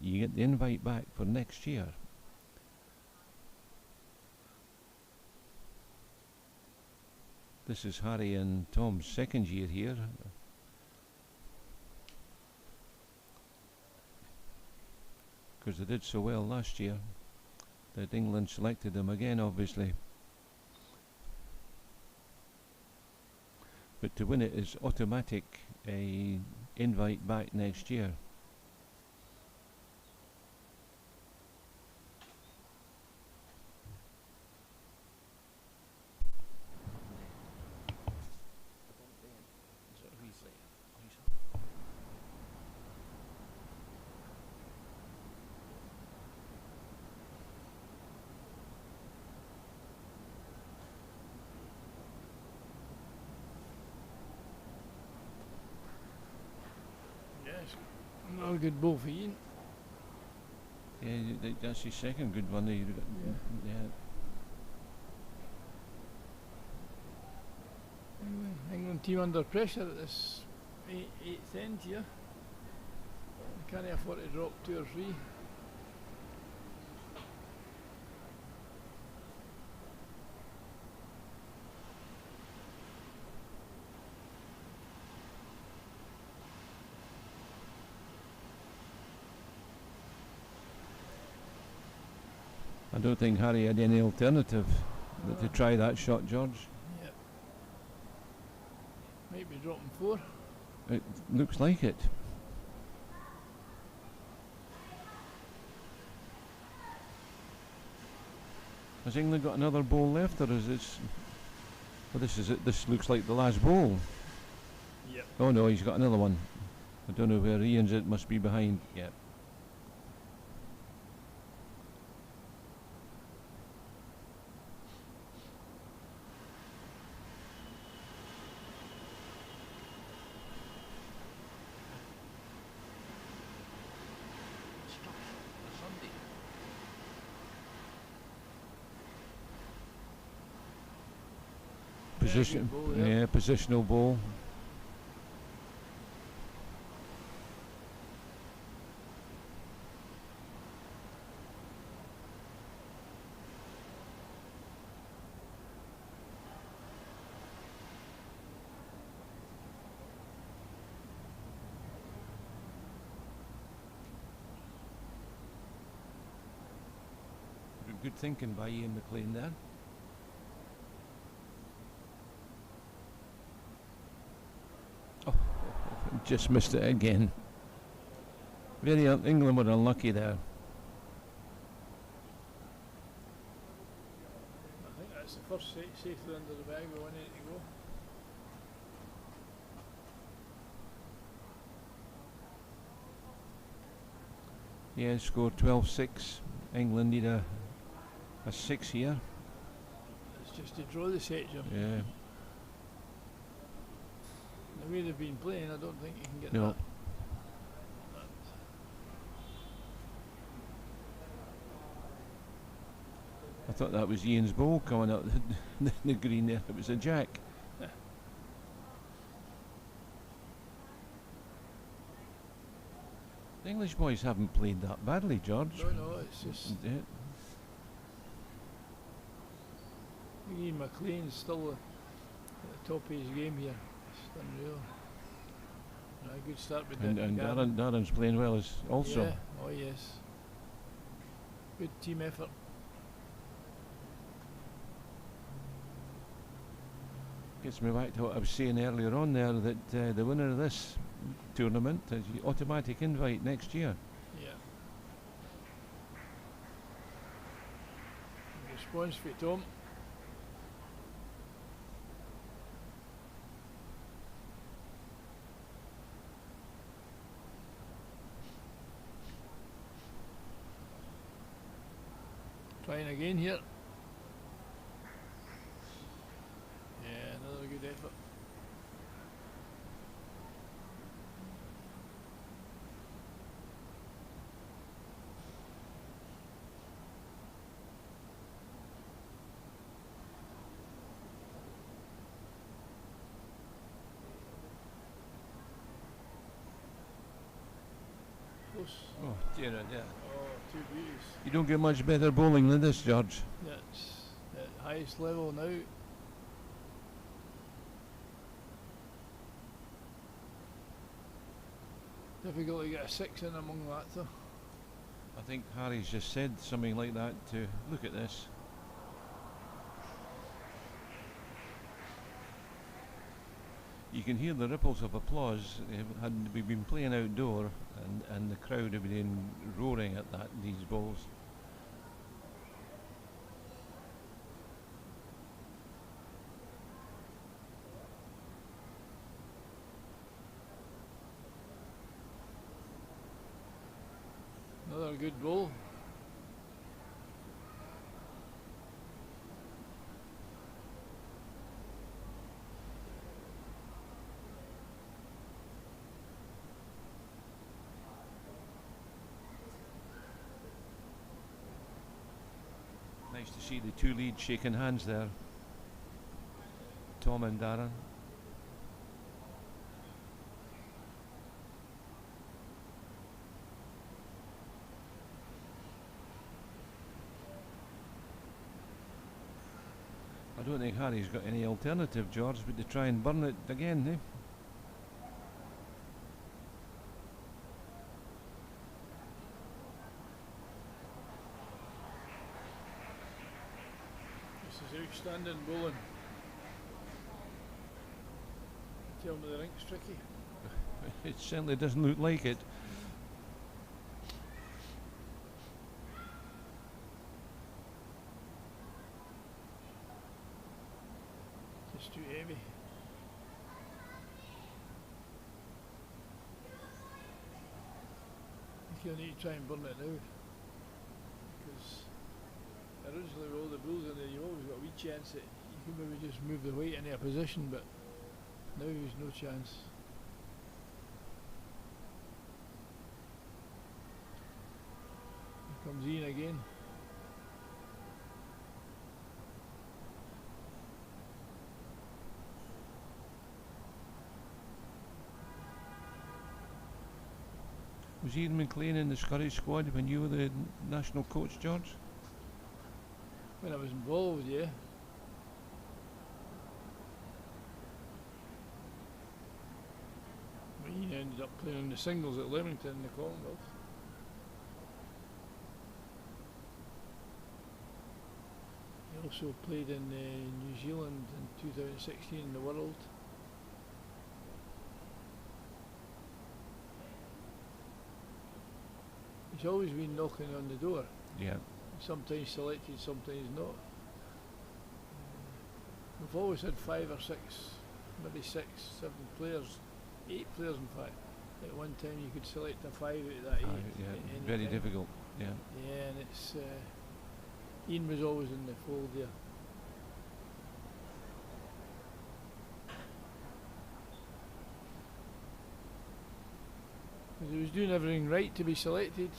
[SPEAKER 1] you get the invite back for next year. This is Harry and Tom's second year here. Because they did so well last year that England selected them again, obviously. But to win it is automatic invite back next year.
[SPEAKER 2] Yes, another good ball for Ian.
[SPEAKER 1] Yeah, that's his second good one. Yeah.
[SPEAKER 2] England team under pressure at this eighth end here. They can't afford to drop 2 or 3.
[SPEAKER 1] I don't think Harry had any alternative but to try that shot, George.
[SPEAKER 2] Yep. Might be dropping 4.
[SPEAKER 1] It looks like it. Has England got another ball left, or is this? Well, this is it. This looks like the last ball.
[SPEAKER 2] Yep.
[SPEAKER 1] Oh no, he's got another one. I don't know where Ian's. It must be behind. Yep. Position,
[SPEAKER 2] ball,
[SPEAKER 1] yeah, positional ball. Good thinking by Ian McLean there. Just missed it again. England were unlucky there.
[SPEAKER 2] I think that's the first safely under the bag with 180 to go.
[SPEAKER 1] Yeah, score 12-6. England need a 6 here.
[SPEAKER 2] It's just to draw the set, Jim.
[SPEAKER 1] Yeah.
[SPEAKER 2] The way they've been playing, I don't think you can get
[SPEAKER 1] No.
[SPEAKER 2] that.
[SPEAKER 1] I thought that was Ian's ball coming up the green there. It was a jack.
[SPEAKER 2] Yeah.
[SPEAKER 1] The English boys haven't played that badly, George.
[SPEAKER 2] No, it's just
[SPEAKER 1] Yeah.
[SPEAKER 2] Ian McLean's still at the top of his game here. It's unreal. A good start with
[SPEAKER 1] And Darren's playing well also.
[SPEAKER 2] Yeah, oh yes. Good team effort.
[SPEAKER 1] Gets me back to what I was saying earlier on there, that the winner of this tournament is the automatic invite next year.
[SPEAKER 2] Yeah. Response for Tom. Trying again here. Yeah, another good effort. close.
[SPEAKER 1] Oh, dear, dear.
[SPEAKER 2] Oh, two beauties.
[SPEAKER 1] You don't get much better bowling than this, George.
[SPEAKER 2] That's at highest level now. Difficult to get a 6 in among that though.
[SPEAKER 1] I think Harry's just said something like that to look at this. You can hear the ripples of applause. Had we been playing outdoor, and the crowd have been roaring at these balls.
[SPEAKER 2] Another good ball.
[SPEAKER 1] Nice to see the two leads shaking hands there. Tom and Darren. I don't think Harry's got any alternative, George, but to try and burn it again, eh?
[SPEAKER 2] This is outstanding bowling. Tell me the rink's tricky.
[SPEAKER 1] It certainly doesn't look like it.
[SPEAKER 2] Just too heavy. I think you'll need to try and burn it now. Because originally with all the bulls in there, you've always got a wee chance that you can maybe just move the weight into a position, but now there's no chance. Here comes Ian again.
[SPEAKER 1] Was Ian McLean in the Scottish squad when you were the national coach, George?
[SPEAKER 2] When I was involved, yeah. But Ian ended up playing in the singles at Leamington in the Commonwealth. He also played in New Zealand in 2016 in the World. He's always been knocking on the door.
[SPEAKER 1] Yeah.
[SPEAKER 2] Sometimes selected, sometimes not. We've always had 5 or 6, maybe 6, 7 players, 8 players in fact. At one time you could select a 5 out of that 8.
[SPEAKER 1] Yeah, very difficult. Yeah.
[SPEAKER 2] Yeah, and it's Ian was always in the fold there. Because he was doing everything right to be selected.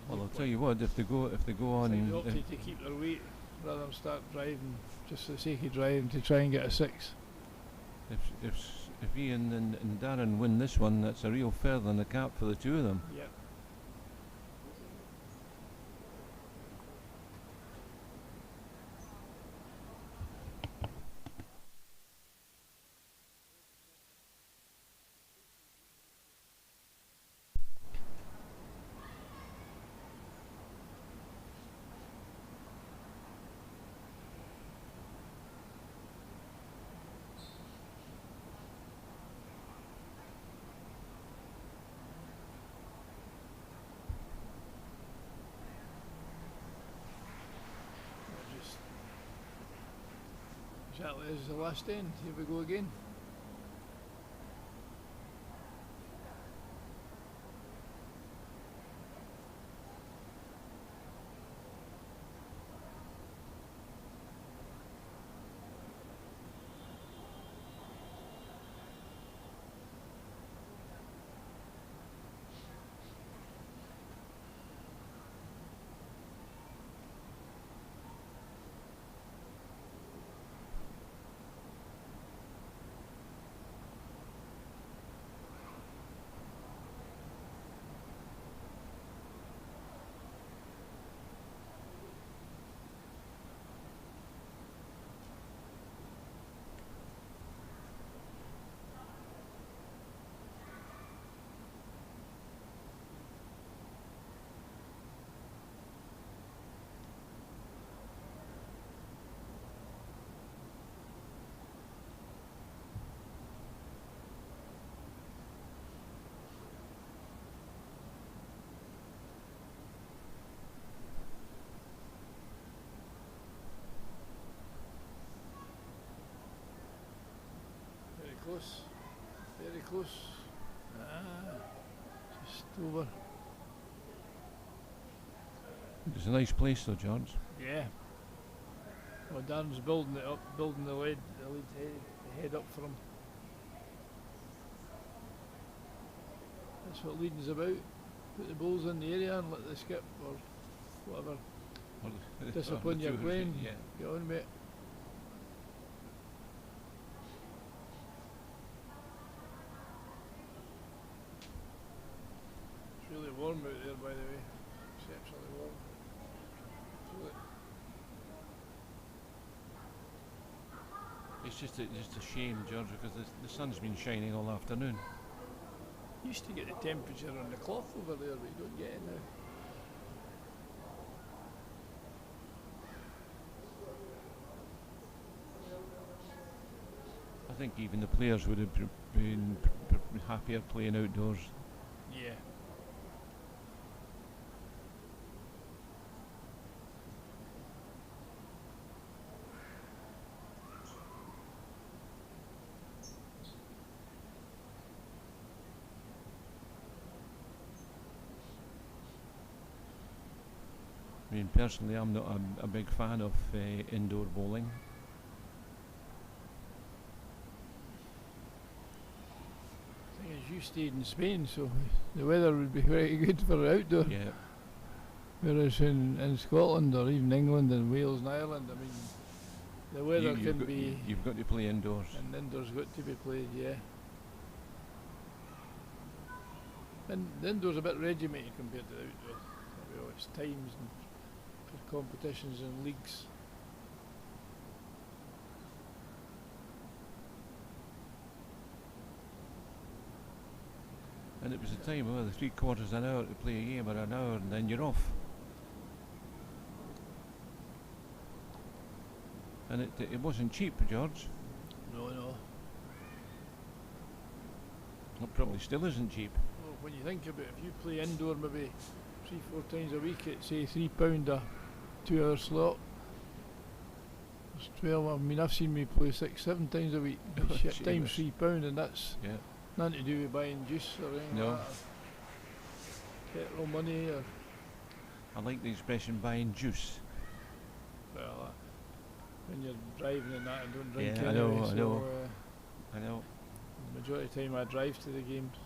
[SPEAKER 1] Well, I'll tell you what, if they go on,
[SPEAKER 2] They opted to keep their weight rather than start driving just for the sake of driving to try and get a 6.
[SPEAKER 1] if Ian and Darren win this one, that's a real feather in the cap for the two of them.
[SPEAKER 2] Yep. Exactly as the last end. Here we go again. close. Very close. Just over.
[SPEAKER 1] It's a nice place though, George.
[SPEAKER 2] Yeah. Well, Darren's building it up, building the lead head up for him. That's what leading's about. Put the balls in the area and let the skip or whatever discipline you're playing.
[SPEAKER 1] Yeah.
[SPEAKER 2] Get on with it. It's really warm out there, by the way. Exceptionally warm. Feel it.
[SPEAKER 1] It's just a shame, George, because the sun's been shining all afternoon.
[SPEAKER 2] Used to get the temperature on the clock over there, but you don't get it now.
[SPEAKER 1] I think even the players would have been happier playing outdoors.
[SPEAKER 2] Yeah.
[SPEAKER 1] I mean, personally, I'm not a big fan of indoor bowling.
[SPEAKER 2] The thing is, you stayed in Spain, so the weather would be very good for outdoor.
[SPEAKER 1] Yeah,
[SPEAKER 2] Whereas in Scotland or even England and Wales and Ireland, I mean, the weather can be.
[SPEAKER 1] You've got to play indoors.
[SPEAKER 2] And indoors got to be played, yeah. And the indoors a bit regimented compared to the outdoor. You know, it's times and for competitions and leagues.
[SPEAKER 1] And it was a time, the 3/4 of an hour to play a game, or an hour, and then you're off. And it wasn't cheap, George.
[SPEAKER 2] No.
[SPEAKER 1] It probably still isn't cheap.
[SPEAKER 2] Well, when you think about it, if you play indoor maybe 3-4 times a week at say £3 a 2-hour slot, it's 12. I mean, I've seen me play 6-7 times a week. Shit, times £3, and that's nothing to do with buying juice or anything
[SPEAKER 1] No.
[SPEAKER 2] like that. Petrol money or
[SPEAKER 1] I like the expression buying juice.
[SPEAKER 2] well, when you're driving and that and don't drink
[SPEAKER 1] Yeah, I
[SPEAKER 2] anyway,
[SPEAKER 1] know, I
[SPEAKER 2] so
[SPEAKER 1] know. I know.
[SPEAKER 2] the majority of the time I drive to the games.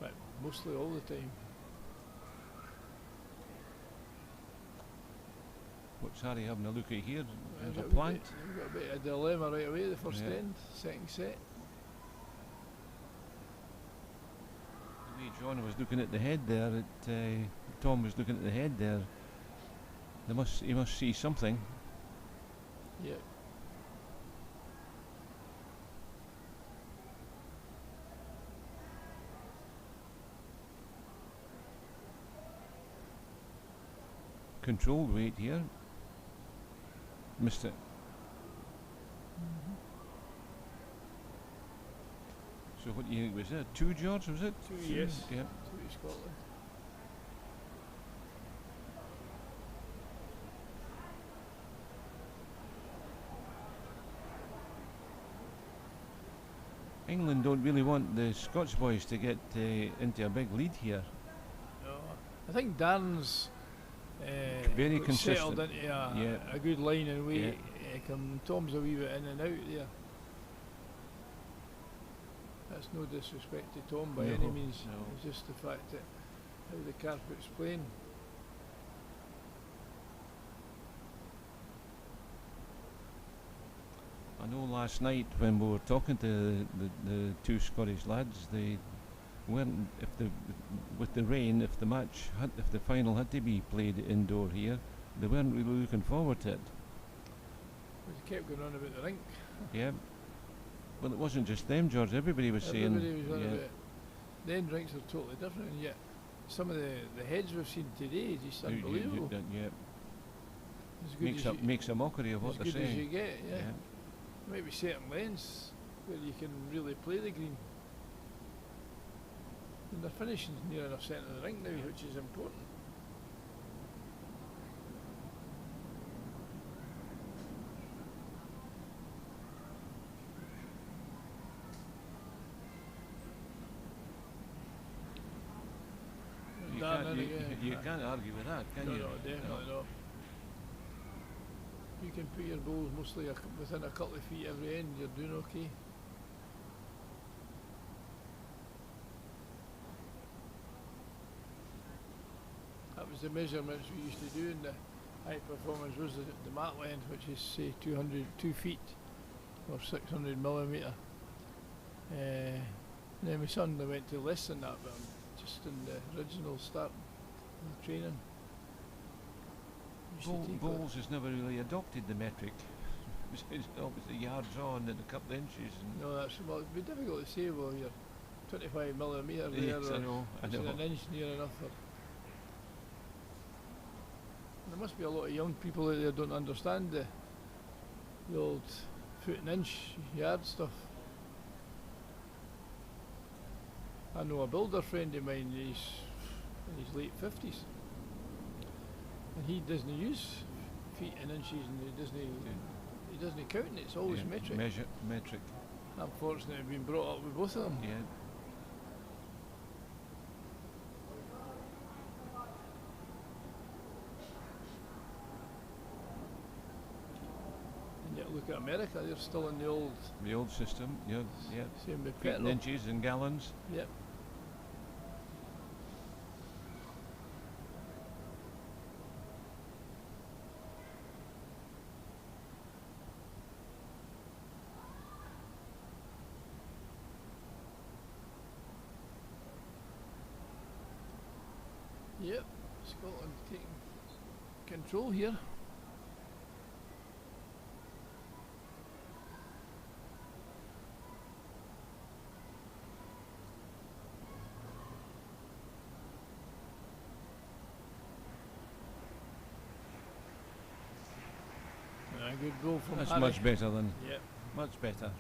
[SPEAKER 2] But mostly all the time.
[SPEAKER 1] What's Harry having a look at here?
[SPEAKER 2] We've
[SPEAKER 1] There's a
[SPEAKER 2] got
[SPEAKER 1] plant.
[SPEAKER 2] We've got a bit of dilemma right away, the first
[SPEAKER 1] Yeah.
[SPEAKER 2] end, second set.
[SPEAKER 1] The way John was looking at the head there, Tom was looking at the head there. He must see something.
[SPEAKER 2] Yeah.
[SPEAKER 1] Controlled weight here. Missed it. So what do you think was that? 2, George, was it?
[SPEAKER 2] 2, yes.
[SPEAKER 1] Yeah.
[SPEAKER 2] 2 Scotland.
[SPEAKER 1] England don't really want the Scots boys to get into a big lead here.
[SPEAKER 2] No, I think Darren's
[SPEAKER 1] Very
[SPEAKER 2] got settled
[SPEAKER 1] consistent.
[SPEAKER 2] into a good line and way. Tom's a wee bit in and out there. That's no disrespect to Tom by any means.
[SPEAKER 1] No.
[SPEAKER 2] It's just the fact that how the carpet's playing.
[SPEAKER 1] I know last night when we were talking to the 2 Scottish lads, they weren't, with the rain, if the final had to be played indoor here, they weren't really looking forward to it.
[SPEAKER 2] But they kept going on about the rink.
[SPEAKER 1] Yeah. Well, it wasn't just them, George. Everybody was
[SPEAKER 2] Everybody was
[SPEAKER 1] saying.
[SPEAKER 2] on about it. The end rinks are totally different, and yet some of the heads we've seen today is just unbelievable. As good
[SPEAKER 1] Makes a mockery of what
[SPEAKER 2] as
[SPEAKER 1] they're
[SPEAKER 2] good as you
[SPEAKER 1] saying.
[SPEAKER 2] get, yeah. There might be certain lanes where you can really play the green. And they're finishing near enough centre of the rink now, which is important.
[SPEAKER 1] You can't argue with that, can
[SPEAKER 2] No,
[SPEAKER 1] you?
[SPEAKER 2] no, definitely not. You can put your bowls mostly within a couple of feet every end, you're doing okay. That was the measurements we used to do in the high performance, was the mat length, which is say 2 feet or 600 millimetre. Then my son went to less than that, but I'm just in the original start of training.
[SPEAKER 1] Bowls has never really adopted the metric. It's obviously yards on and a couple of inches. And
[SPEAKER 2] no, that's well, it'd be difficult to say. Well, you're 25 millimetre there,
[SPEAKER 1] yes,
[SPEAKER 2] or
[SPEAKER 1] I know.
[SPEAKER 2] is it an inch near enough? Or there must be a lot of young people out there don't understand the old foot and inch yard stuff. I know a builder friend of mine. He's in his late 50s, and he doesn't use feet and inches, and he doesn't count it. It's always metric.
[SPEAKER 1] Metric.
[SPEAKER 2] I'm fortunate to have been brought up with both of them.
[SPEAKER 1] Yeah.
[SPEAKER 2] And yet look at America, they're still in the
[SPEAKER 1] old system. Yeah.
[SPEAKER 2] same with
[SPEAKER 1] Feet and
[SPEAKER 2] petrol.
[SPEAKER 1] inches and gallons.
[SPEAKER 2] Yep. Yep, Scotland taking control here. A good goal from
[SPEAKER 1] That's
[SPEAKER 2] Harry.
[SPEAKER 1] much better than.
[SPEAKER 2] Yep.
[SPEAKER 1] Much better.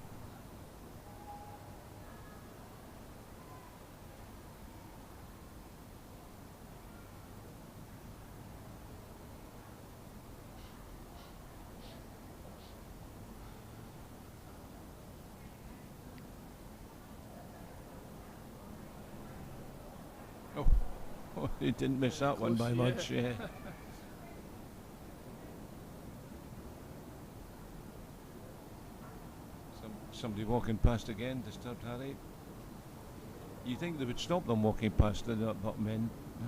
[SPEAKER 1] Oh, he didn't miss that one by
[SPEAKER 2] Close,
[SPEAKER 1] much. Yeah. Somebody walking past again disturbed Harry. You think they would stop them walking past the not men? No.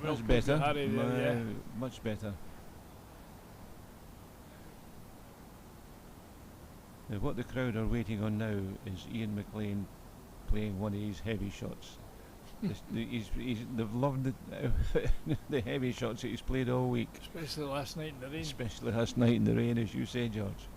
[SPEAKER 2] Well
[SPEAKER 1] Much
[SPEAKER 2] played by
[SPEAKER 1] better.
[SPEAKER 2] Harry there, yeah.
[SPEAKER 1] Much better. Now what the crowd are waiting on now is Ian McLean playing one of his heavy shots. They've loved the heavy shots that he's played all week.
[SPEAKER 2] Especially last night in the rain.
[SPEAKER 1] Especially last night in the rain, as you say, George.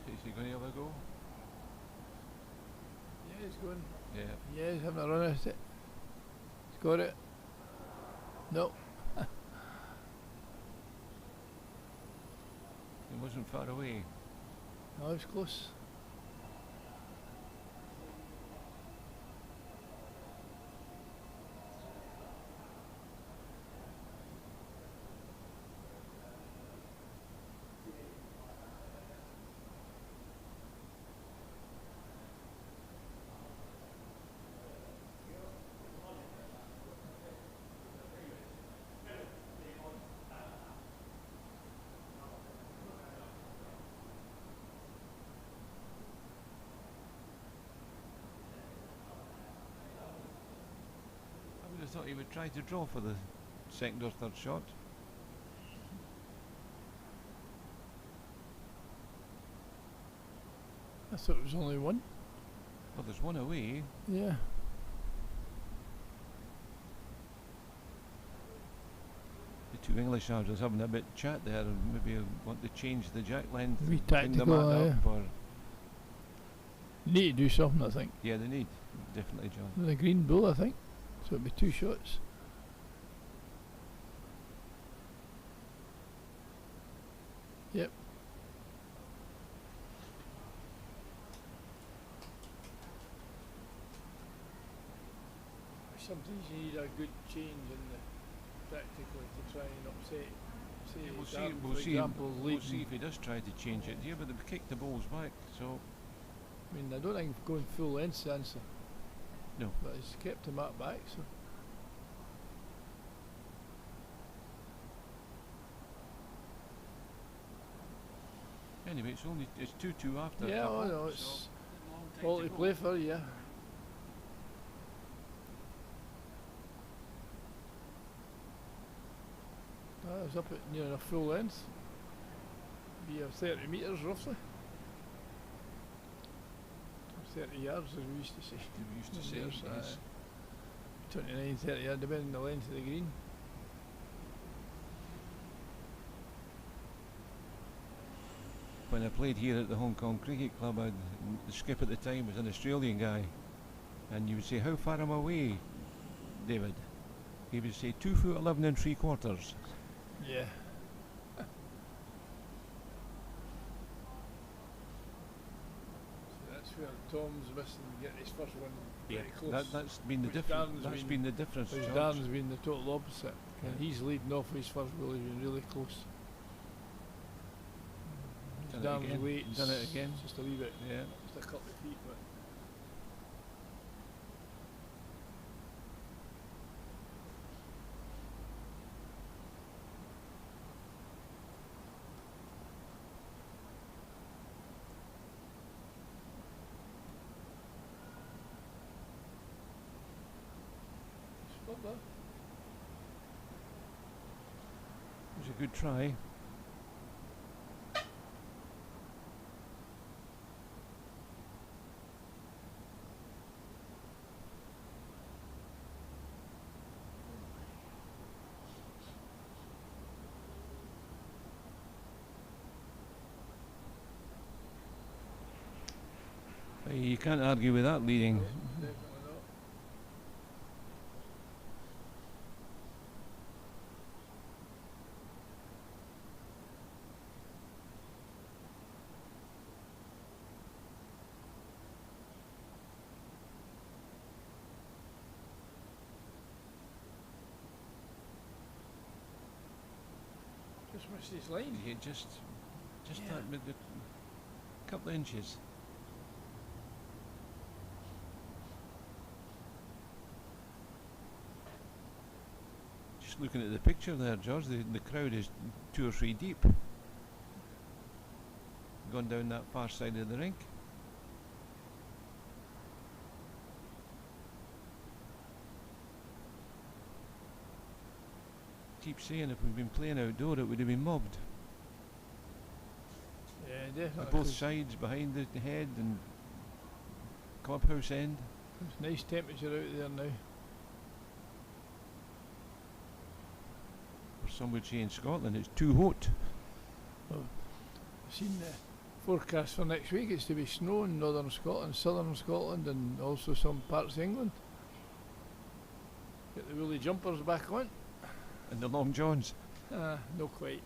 [SPEAKER 1] Is he going to have a go?
[SPEAKER 2] Yeah, he's going.
[SPEAKER 1] Yeah.
[SPEAKER 2] Yeah, he's having a run at it. He's got it. No.
[SPEAKER 1] He wasn't far away.
[SPEAKER 2] No, he's close.
[SPEAKER 1] I thought he would try to draw for the second or third shot.
[SPEAKER 2] I thought it was only one.
[SPEAKER 1] Well, there's one away.
[SPEAKER 2] Yeah.
[SPEAKER 1] The two English archers having a bit chat there, and maybe want to change the jack length,
[SPEAKER 2] Wee
[SPEAKER 1] and bring the
[SPEAKER 2] tactical,
[SPEAKER 1] mat
[SPEAKER 2] yeah.
[SPEAKER 1] up, or
[SPEAKER 2] Need to do something, I think.
[SPEAKER 1] Yeah, they need, definitely, John.
[SPEAKER 2] The green bull, I think. So it'll be 2 shots. Yep. Sometimes you need a good change in the practically to try and upset. Say
[SPEAKER 1] Yeah, we'll see.
[SPEAKER 2] Darren,
[SPEAKER 1] We'll
[SPEAKER 2] for
[SPEAKER 1] see.
[SPEAKER 2] example,
[SPEAKER 1] We'll
[SPEAKER 2] leading.
[SPEAKER 1] see if he does try to change it here, but they've kicked the balls back, so
[SPEAKER 2] I mean, I don't think going full length's the answer.
[SPEAKER 1] No.
[SPEAKER 2] But he's kept him at back, so.
[SPEAKER 1] anyway, it's 2-2 after.
[SPEAKER 2] Yeah,
[SPEAKER 1] couple,
[SPEAKER 2] oh no,
[SPEAKER 1] so
[SPEAKER 2] it's
[SPEAKER 1] long time
[SPEAKER 2] all
[SPEAKER 1] to
[SPEAKER 2] to
[SPEAKER 1] go.
[SPEAKER 2] play for, yeah. I was up at near enough full length. Be 30 metres roughly. Or 30 yards as we used to say.
[SPEAKER 1] We used to say,
[SPEAKER 2] There's,
[SPEAKER 1] yes.
[SPEAKER 2] 29, 30 yards, depending on the length of the green.
[SPEAKER 1] When I played here at the Hong Kong Cricket Club, the skip at the time was an Australian guy, and you would say, "How far am I away, David?" He would say, 2 foot 11 and 3/4.
[SPEAKER 2] Yeah. So that's where Tom's missing get his first one very close.
[SPEAKER 1] That's been the
[SPEAKER 2] Which
[SPEAKER 1] difference.
[SPEAKER 2] Darren's
[SPEAKER 1] That's
[SPEAKER 2] been-
[SPEAKER 1] been the difference.
[SPEAKER 2] Whereas
[SPEAKER 1] George.
[SPEAKER 2] Darren's been the total opposite. And
[SPEAKER 1] Yeah.
[SPEAKER 2] he's leading off his first ball, he's been really close.
[SPEAKER 1] Done it
[SPEAKER 2] Darren's
[SPEAKER 1] again.
[SPEAKER 2] weight
[SPEAKER 1] Done it again.
[SPEAKER 2] just a wee bit,
[SPEAKER 1] Yeah.
[SPEAKER 2] just a couple of feet, but spot that.
[SPEAKER 1] It was a good try. You can't argue with that leading.
[SPEAKER 2] No, definitely not. Just missed his line.
[SPEAKER 1] You just
[SPEAKER 2] Yeah.
[SPEAKER 1] that with the couple of inches. Just looking at the picture there, George, the crowd is 2 or 3 deep. Gone down that far side of the rink. Keep saying if we'd been playing outdoor it would have been mobbed.
[SPEAKER 2] Yeah,
[SPEAKER 1] On
[SPEAKER 2] definitely.
[SPEAKER 1] both sides, behind the head and clubhouse end.
[SPEAKER 2] It's nice temperature out there now.
[SPEAKER 1] Or some would say in Scotland it's too hot.
[SPEAKER 2] I've seen the forecast for next week. It's to be snow in northern Scotland, southern Scotland, and also some parts of England. Get the woolly jumpers back on.
[SPEAKER 1] And the long johns.
[SPEAKER 2] No quite.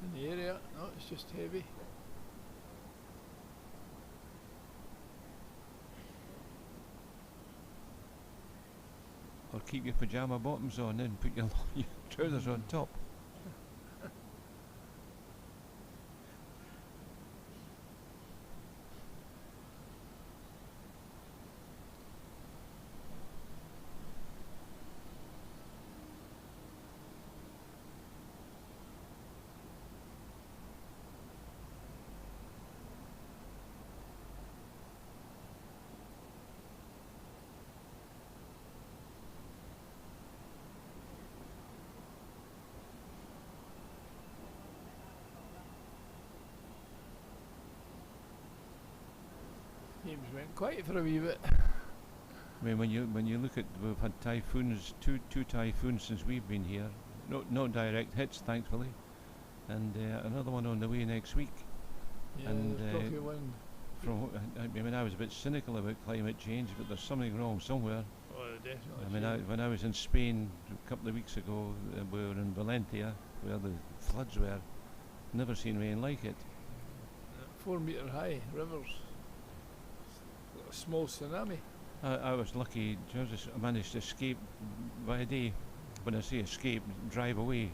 [SPEAKER 2] In the area, no, it's just heavy.
[SPEAKER 1] Or keep your pyjama bottoms on and put your, your trousers on top.
[SPEAKER 2] Games went quiet for a wee bit.
[SPEAKER 1] I mean, when you look at, we've had typhoons, two typhoons since we've been here. No direct hits, thankfully. and another one on the way next week.
[SPEAKER 2] Yeah,
[SPEAKER 1] And,
[SPEAKER 2] there's probably one.
[SPEAKER 1] I mean, I was a bit cynical about climate change, but there's something wrong somewhere.
[SPEAKER 2] Oh, definitely.
[SPEAKER 1] I mean, when I was in Spain a couple of weeks ago, we were in Valencia, where the floods were. Never seen anything like it.
[SPEAKER 2] 4 metre high rivers. A small tsunami.
[SPEAKER 1] I was lucky, just I managed to escape by a day. When I say escape, drive away.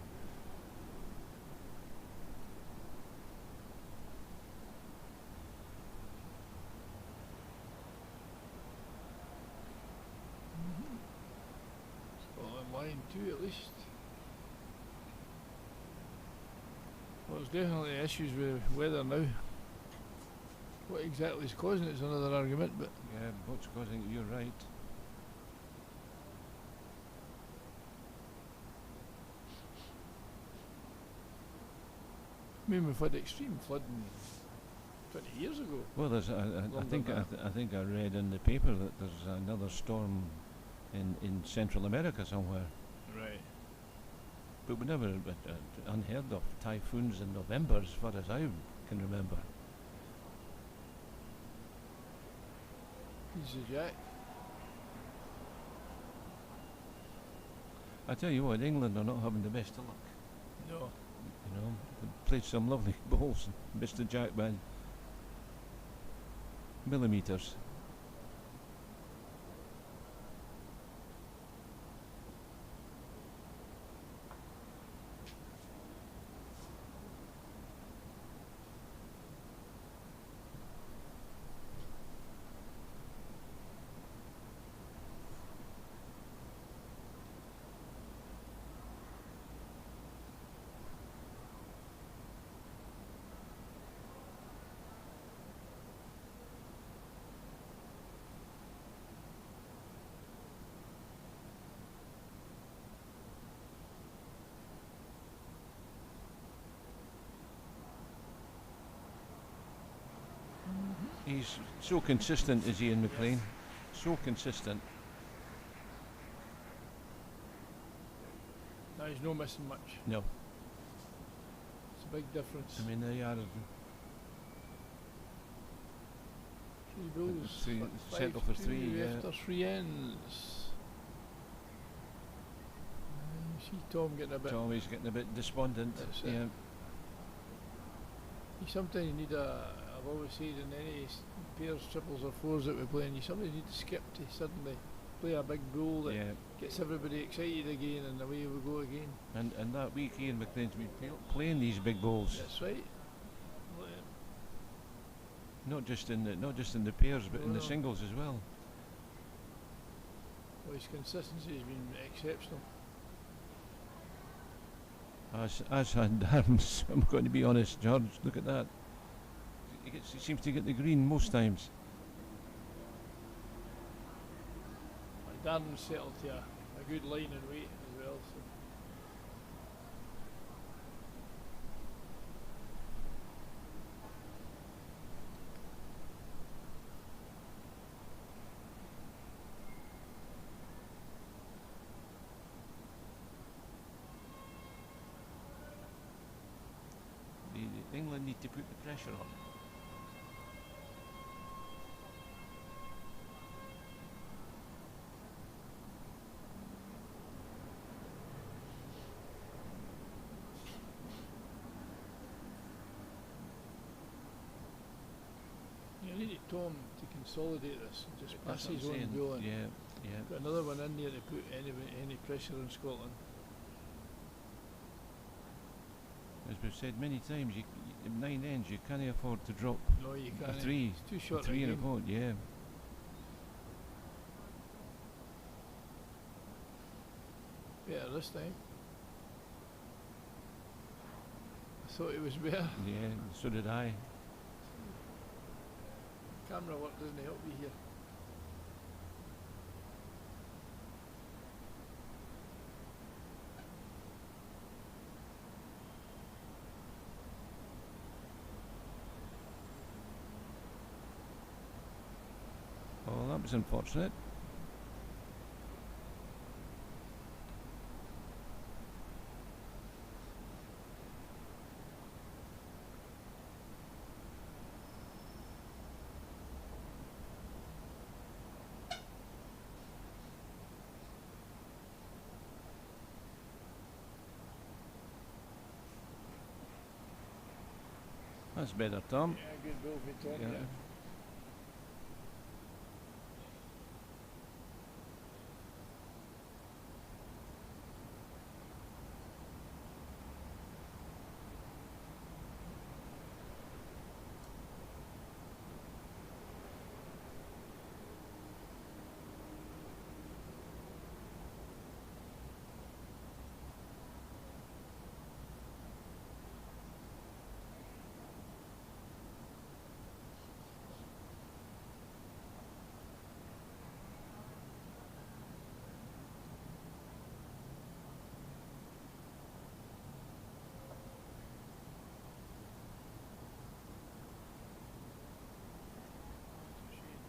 [SPEAKER 2] Scotland line 2 at least. Well, there's definitely issues with weather now. What exactly is causing it is another argument, but
[SPEAKER 1] Yeah, what's causing it? You're right.
[SPEAKER 2] I mean, we've had extreme flooding 20 years ago.
[SPEAKER 1] Well, there's I
[SPEAKER 2] Longer
[SPEAKER 1] think
[SPEAKER 2] than
[SPEAKER 1] I think I read in the paper that there's another storm in Central America somewhere.
[SPEAKER 2] Right.
[SPEAKER 1] But we never unheard of typhoons in November, as far as I can remember.
[SPEAKER 2] He's a jack.
[SPEAKER 1] I tell you what, England are not having the best of luck.
[SPEAKER 2] No.
[SPEAKER 1] You know, they played some lovely balls, Mr. Jack by millimetres. He's so consistent, is Ian McLean. So consistent.
[SPEAKER 2] No, he's no missing much.
[SPEAKER 1] No,
[SPEAKER 2] It's a big difference.
[SPEAKER 1] I mean they are
[SPEAKER 2] 3 balls.
[SPEAKER 1] three, settle for 3. Yeah.
[SPEAKER 2] After 3 ends. You see Tom getting a bit.
[SPEAKER 1] Tommy's getting a bit despondent.
[SPEAKER 2] That's it.
[SPEAKER 1] Yeah.
[SPEAKER 2] You sometimes need I've always said in any pairs, triples or fours that we're playing, you sometimes need to skip to suddenly play a big bull that
[SPEAKER 1] Yeah.
[SPEAKER 2] gets everybody excited again, and away we go again.
[SPEAKER 1] And that week Ian McLean's been playing these big bowls,
[SPEAKER 2] That's right.
[SPEAKER 1] not just in the pairs, but in the
[SPEAKER 2] Well.
[SPEAKER 1] singles as well.
[SPEAKER 2] Well, his consistency has been exceptional.
[SPEAKER 1] As had Darren's, I'm going to be honest, George. Look at that. He seems to get the green most times.
[SPEAKER 2] Darren settled to a good line and weight as well. So.
[SPEAKER 1] England need to put the pressure on.
[SPEAKER 2] You need Tom to consolidate this and just
[SPEAKER 1] That's
[SPEAKER 2] pass
[SPEAKER 1] what
[SPEAKER 2] his
[SPEAKER 1] I'm
[SPEAKER 2] own
[SPEAKER 1] saying.
[SPEAKER 2] goal in.
[SPEAKER 1] Yeah.
[SPEAKER 2] Got another one in there to put any pressure on Scotland.
[SPEAKER 1] As we've said many times, in 9 ends you can't afford to drop
[SPEAKER 2] No, you
[SPEAKER 1] a
[SPEAKER 2] can't.
[SPEAKER 1] 3,
[SPEAKER 2] It's too
[SPEAKER 1] a
[SPEAKER 2] short.
[SPEAKER 1] 3
[SPEAKER 2] a
[SPEAKER 1] and a
[SPEAKER 2] game.
[SPEAKER 1] pot. Yeah.
[SPEAKER 2] Better this time. I thought it was better.
[SPEAKER 1] Yeah. So did I.
[SPEAKER 2] Camera work doesn't help you here.
[SPEAKER 1] Oh, that was unfortunate. That's better, Tom.
[SPEAKER 2] Yeah, good ball for Tom.
[SPEAKER 1] Yeah.
[SPEAKER 2] Yeah.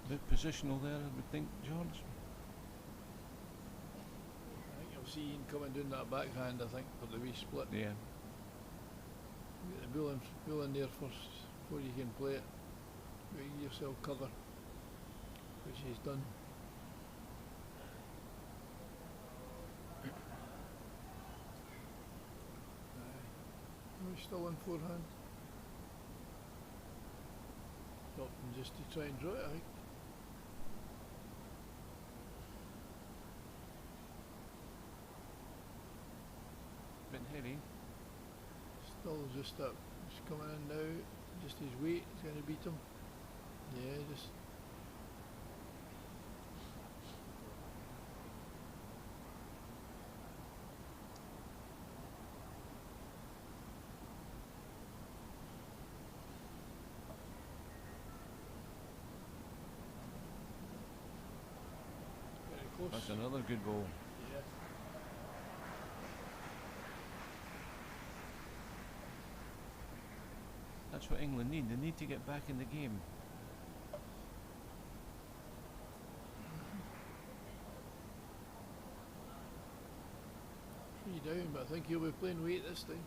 [SPEAKER 1] Bit positional there, I would think, George.
[SPEAKER 2] I think you'll see Ian coming down that backhand, I think, for the wee split.
[SPEAKER 1] Yeah.
[SPEAKER 2] Get the ball in there first before you can play it. Give yourself cover, which he's done. He's still in forehand. Stopped him just to try and draw it, I think.
[SPEAKER 1] Bit heavy.
[SPEAKER 2] Still just up. He's coming in now. Just his weight is going to beat him. Yeah, just. Very close.
[SPEAKER 1] That's another good ball.
[SPEAKER 2] Yeah.
[SPEAKER 1] That's what England need. They need to get back in the game.
[SPEAKER 2] 3 down, but I think he'll be playing weight this time.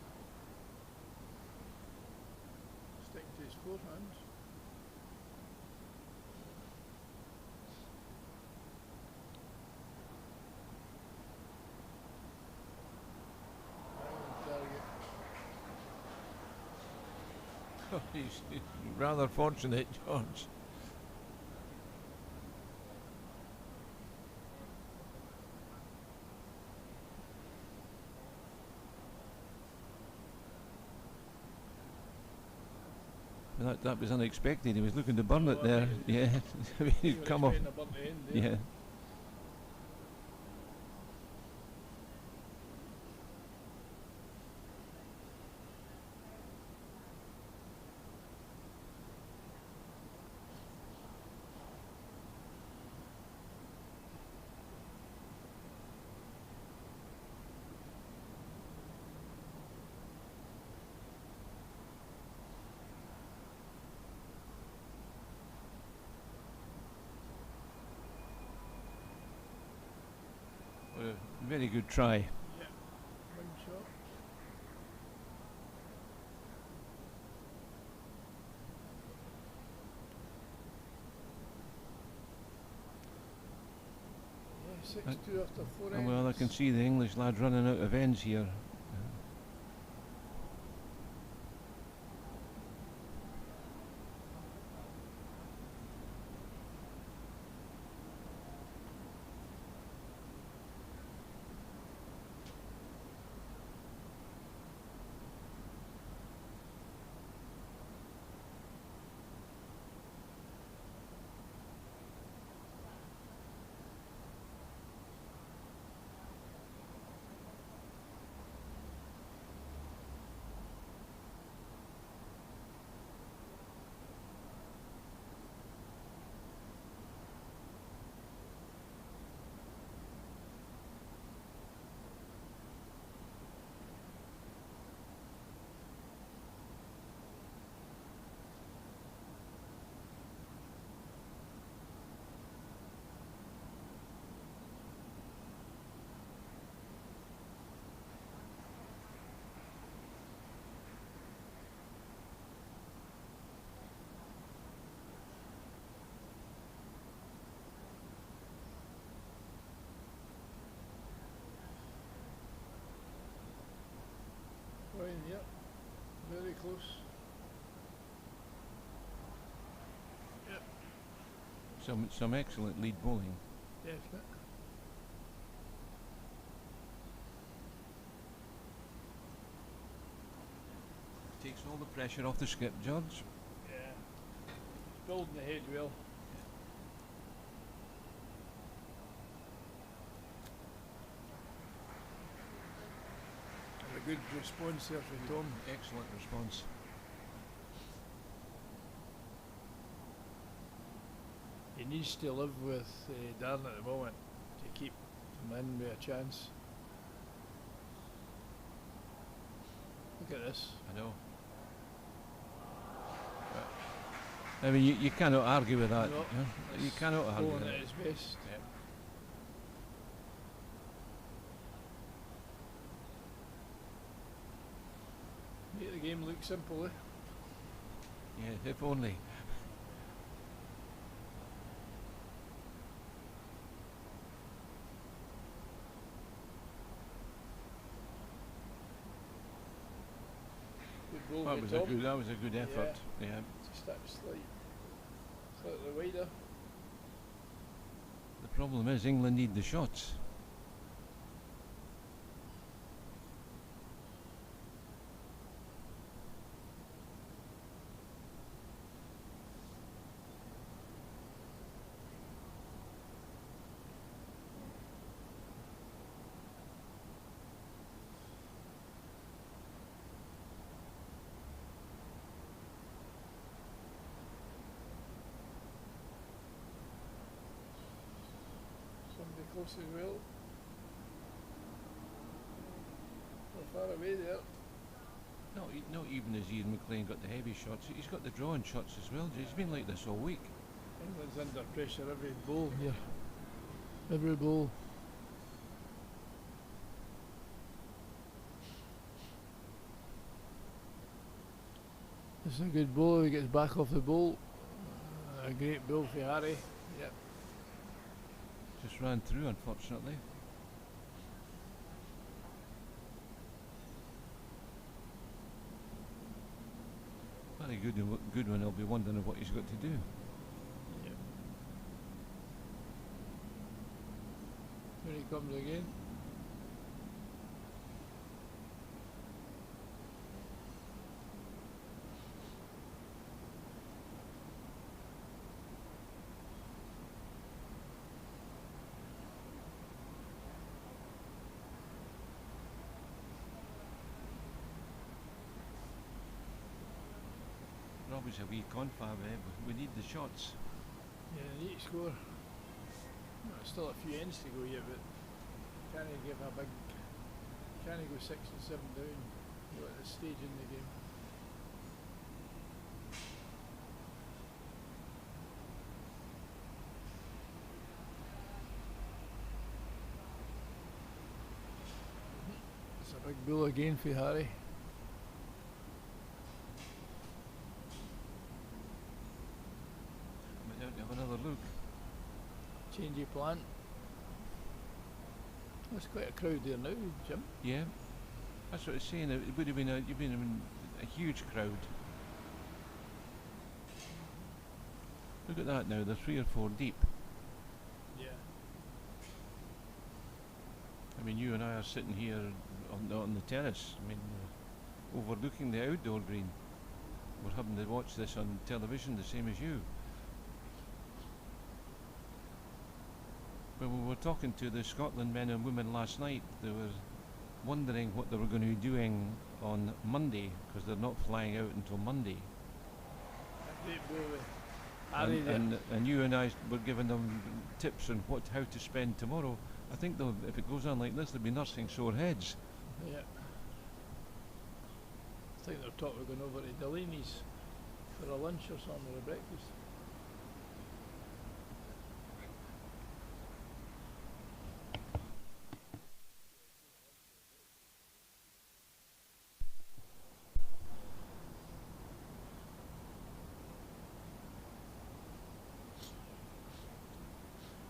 [SPEAKER 2] Sticking to his forehand. Target.
[SPEAKER 1] He's rather fortunate, George. That was unexpected. He was looking to burn it there. Yeah, he'd come off. Yeah. Very good try.
[SPEAKER 2] Yeah. Big shot. Yeah, 6-2 after 4 ends.
[SPEAKER 1] Well, I can see the English lad running out of ends here.
[SPEAKER 2] Fine, yep. Very close.
[SPEAKER 1] Some excellent lead bowling.
[SPEAKER 2] Definite.
[SPEAKER 1] Takes all the pressure off the skip, George.
[SPEAKER 2] Yeah. He's building the head well. And a good response there from Tom.
[SPEAKER 1] Excellent response.
[SPEAKER 2] He needs to live with Darren at the moment to keep him in with a chance. Look at this.
[SPEAKER 1] I know. I mean, you cannot argue with that.
[SPEAKER 2] No,
[SPEAKER 1] Yeah? You cannot argue with
[SPEAKER 2] Bowling
[SPEAKER 1] that.
[SPEAKER 2] at his best.
[SPEAKER 1] Yep.
[SPEAKER 2] Make the game look simple, eh?
[SPEAKER 1] Yeah, if only.
[SPEAKER 2] Good ball
[SPEAKER 1] That
[SPEAKER 2] by
[SPEAKER 1] was
[SPEAKER 2] Tom.
[SPEAKER 1] that was a good effort. Yeah.
[SPEAKER 2] Just that slightly wider.
[SPEAKER 1] The problem is England need the shots.
[SPEAKER 2] Somebody close as well. We're far away there.
[SPEAKER 1] Not even as Ian McLean got the heavy shots. He's got the drawing shots as well. He's been like this all week.
[SPEAKER 2] England's under pressure every ball here. Every ball. This is a good ball. He gets back off the ball. A great ball for Harry. Yep.
[SPEAKER 1] Just ran through, unfortunately. Very good one. He'll be wondering what he's got to do.
[SPEAKER 2] Yep. Here he comes again.
[SPEAKER 1] Robbie's a wee confab, we need the shots.
[SPEAKER 2] Yeah, they need to score. Well, still a few ends to go yet, but can't give a big. Can't go 6 and 7 down. You're at this stage in the game. It's a big bull again for Harry.
[SPEAKER 1] Might have to have another look.
[SPEAKER 2] Change your plan. There's quite a crowd there now, Jim.
[SPEAKER 1] Yeah, that's what I was saying. It would have been a huge crowd. Look at that now. They're 3 or 4 deep.
[SPEAKER 2] Yeah.
[SPEAKER 1] I mean, you and I are sitting here on the terrace. I mean, overlooking the outdoor green. We're having to watch this on television, the same as you. When we were talking to the Scotland men and women last night, they were wondering what they were going to be doing on Monday, because they're not flying out until Monday.
[SPEAKER 2] A great ball with Harry there.
[SPEAKER 1] And you and I were giving them tips on how to spend tomorrow. I think if it goes on like this, they'll be nursing sore heads.
[SPEAKER 2] Yeah. I think they're talking about going over to Delaney's for a lunch or something, or a breakfast.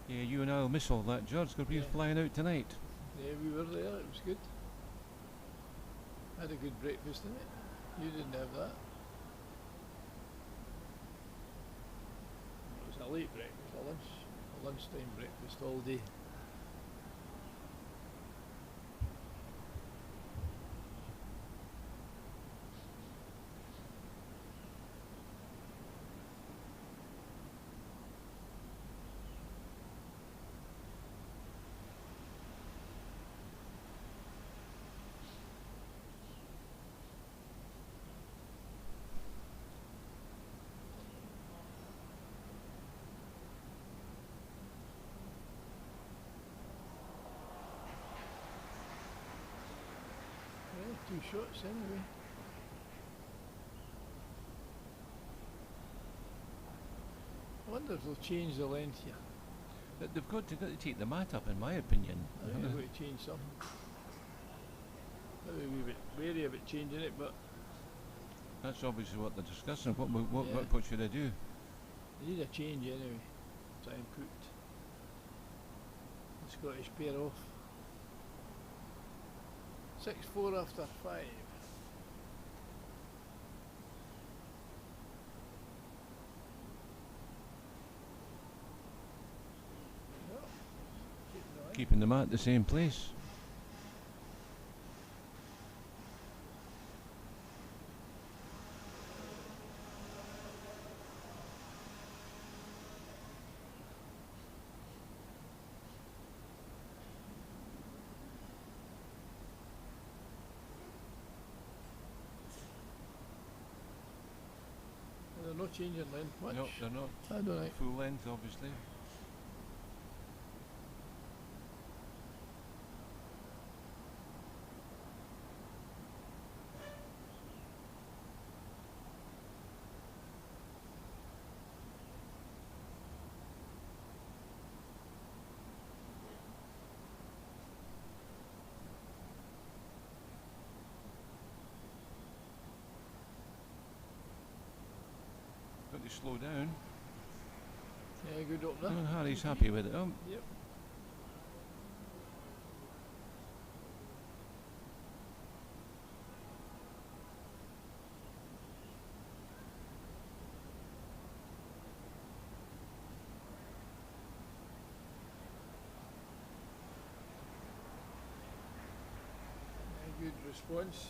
[SPEAKER 1] Yeah, you and I will miss all that, George, because we're
[SPEAKER 2] Yeah.
[SPEAKER 1] flying out tonight.
[SPEAKER 2] Yeah, we were there, it was good. Had a good breakfast in it. You didn't have that. It was a late breakfast, a lunchtime breakfast all day. Yeah, 2 shots anyway. I wonder if they'll change the length here.
[SPEAKER 1] But they've got to take the mat up, in my opinion.
[SPEAKER 2] I think they've got to change something. Maybe a wee bit wary about changing it, but
[SPEAKER 1] That's obviously what they're discussing.
[SPEAKER 2] Yeah.
[SPEAKER 1] What should I do?
[SPEAKER 2] they need a change anyway. Try and put the Scottish pair off. 6-4 after 5. Well,
[SPEAKER 1] Keeping the mat the same place.
[SPEAKER 2] they're not changing length much.
[SPEAKER 1] No, they're not.
[SPEAKER 2] I don't think.
[SPEAKER 1] Full length, obviously. Got to slow down.
[SPEAKER 2] Yeah, good opener.
[SPEAKER 1] Oh, Harry's happy with it.
[SPEAKER 2] Yep. Good response.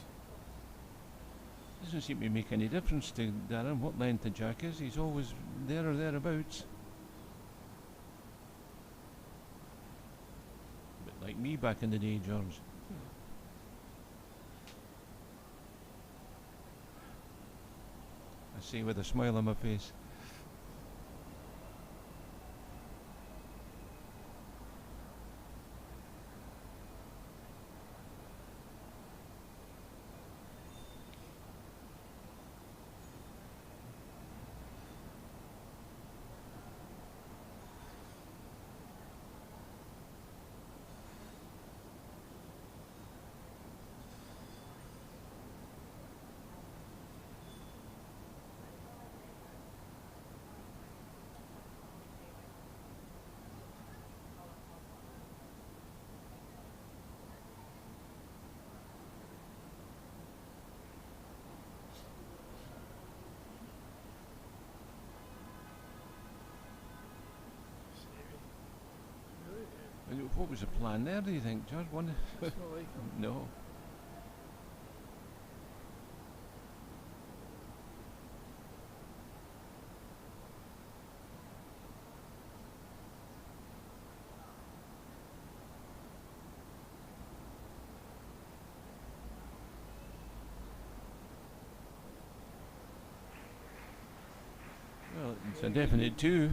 [SPEAKER 1] Doesn't seem to make any difference to Darren what length the jack is. He's always there or thereabouts. A bit like me back in the day, George. I say with a smile on my face. What was the plan there, do you think, George? One?
[SPEAKER 2] It's not like him.
[SPEAKER 1] No. Well, it's a definite 2.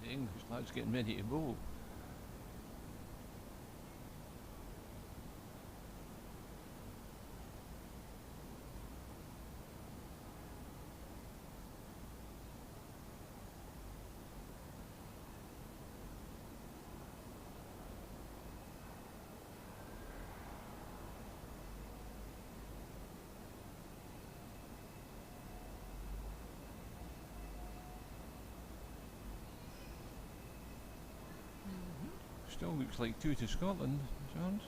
[SPEAKER 1] The English lad's getting ready to bowl. Still looks like 2 to Scotland, George.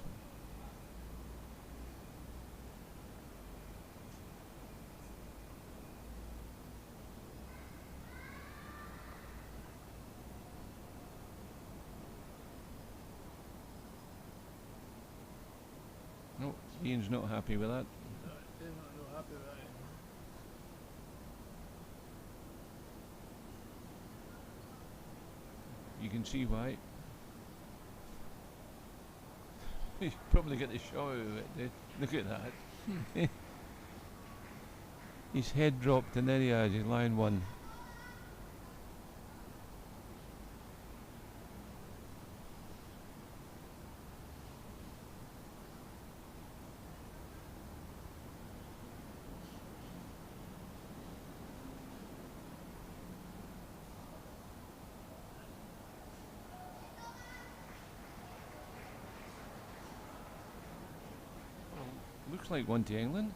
[SPEAKER 1] No, Ian's not happy with that.
[SPEAKER 2] No, definitely not happy with that.
[SPEAKER 1] You can see why. He's probably got the shot out of it. Look at that. His head dropped and there he is, he's line one. Looks like one to England.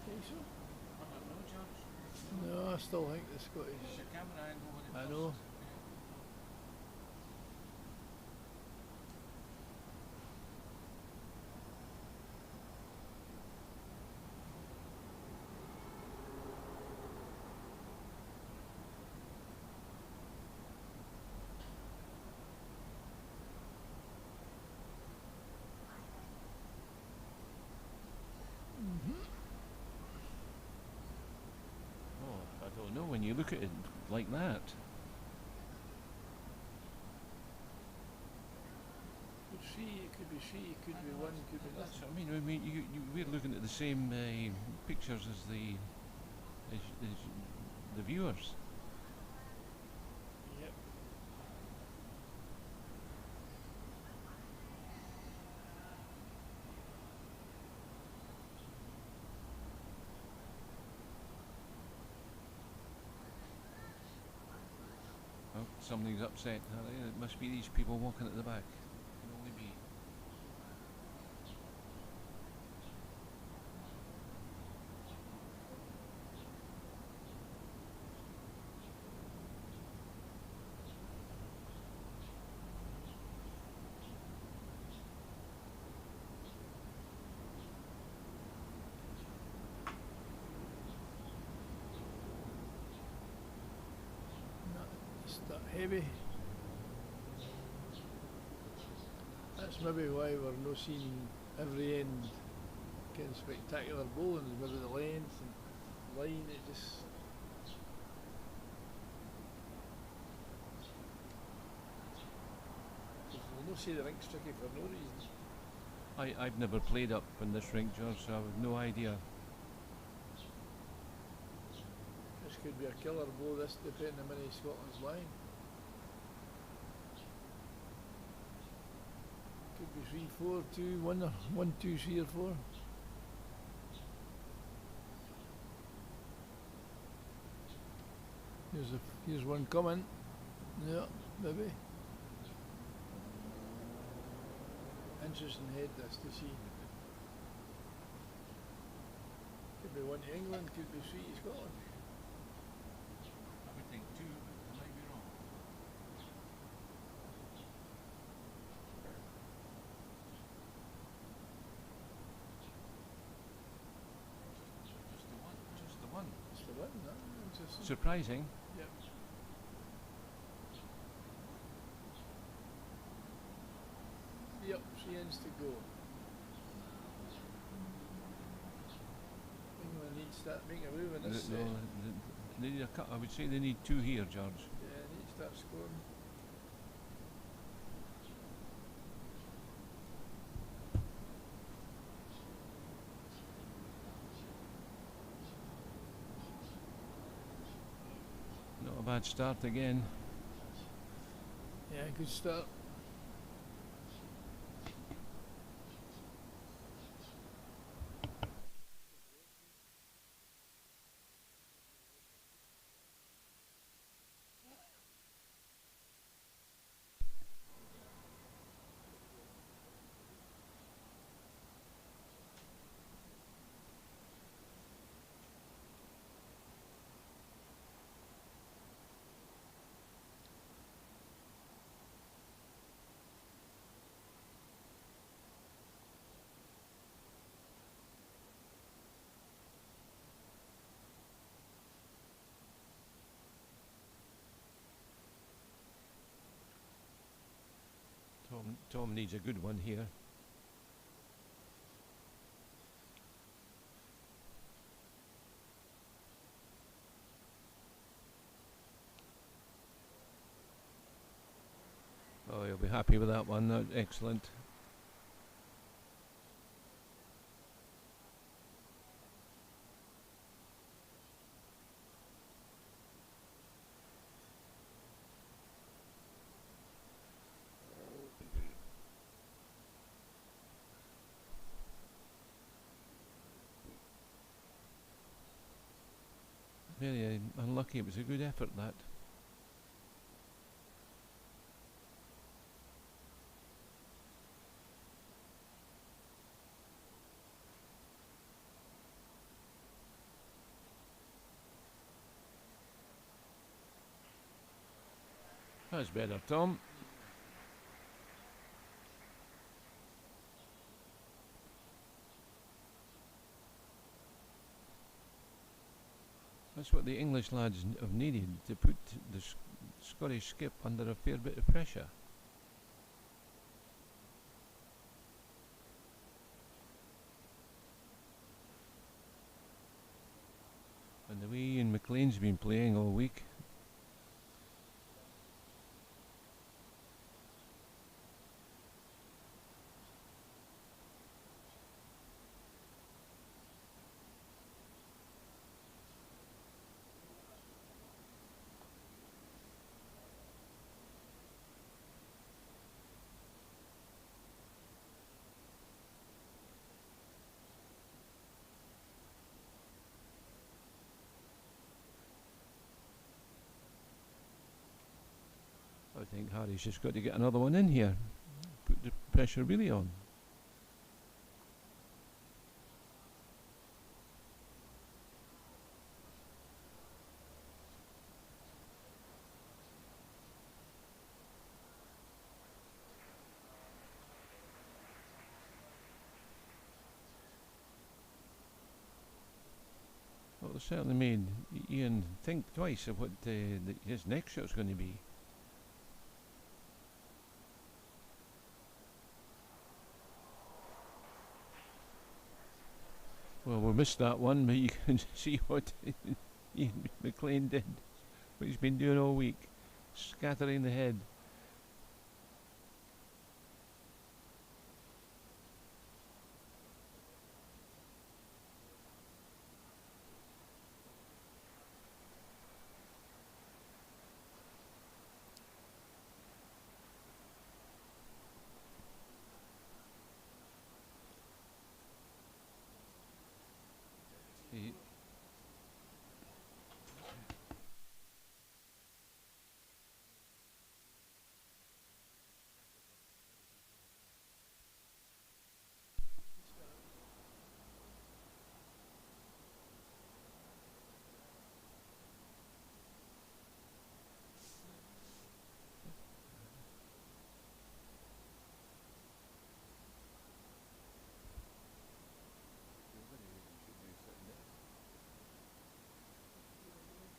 [SPEAKER 2] Think so?
[SPEAKER 1] I don't know, George.
[SPEAKER 2] No, I still think the Scottish.
[SPEAKER 1] It's a camera angle when it
[SPEAKER 2] I
[SPEAKER 1] does.
[SPEAKER 2] know.
[SPEAKER 1] Oh, I don't know when you look at it like that.
[SPEAKER 2] It could be three, it could be one, it could be
[SPEAKER 1] That's
[SPEAKER 2] nothing.
[SPEAKER 1] what I mean. We're looking at the same pictures as as the viewers.
[SPEAKER 2] Yep.
[SPEAKER 1] Oh, something's upset. It must be these people walking at the back. Can only be.
[SPEAKER 2] It's that heavy. That's maybe why we're not seeing every end getting spectacular bowling, is maybe the length and line, it just. We'll not say the rink's tricky for no reason.
[SPEAKER 1] I've never played up in this rink, George, so I've no idea.
[SPEAKER 2] This could be a killer blow, this depending on how many Scotland's line. Could be 3, 4, 2, 1 or 1, 2, 3 or 4. Here's one coming. Yeah, maybe. Interesting head this to see. Could be one to England, could be 3 to Scotland.
[SPEAKER 1] I would think 2, but I might be wrong. Just the one. Just the one.
[SPEAKER 2] It's the one, no? Interesting.
[SPEAKER 1] Surprising.
[SPEAKER 2] Yep. Yep, 3 ends to go. England needs to start making a move in this set.
[SPEAKER 1] They need a cut. I would say they need 2 here, George.
[SPEAKER 2] Yeah, need to start scoring.
[SPEAKER 1] Not a bad start again.
[SPEAKER 2] Yeah, good start.
[SPEAKER 1] Tom needs a good one here. Oh, he'll be happy with that one. That's excellent. Very unlucky. It was a good effort, that. That's better, Tom. That's what the English lads have needed, to put the Scottish skip under a fair bit of pressure. And the way Ian McLean's been playing all week. I think Harry's just got to get another one in here. Put the pressure really on. Well, it certainly made Ian think twice of what his next shot's going to be. Well, we missed that one, but you can see what Ian McLean did, what he's been doing all week, scattering the head.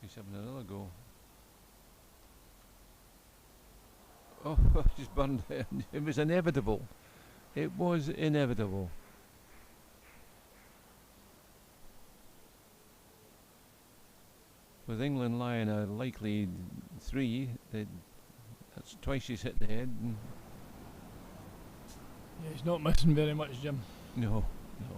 [SPEAKER 1] He's having another go. Oh, just burned it. It was inevitable. It was inevitable. With England lying a likely 3, that's twice he's hit the head.
[SPEAKER 2] Yeah, he's not missing very much, Jim.
[SPEAKER 1] No, no.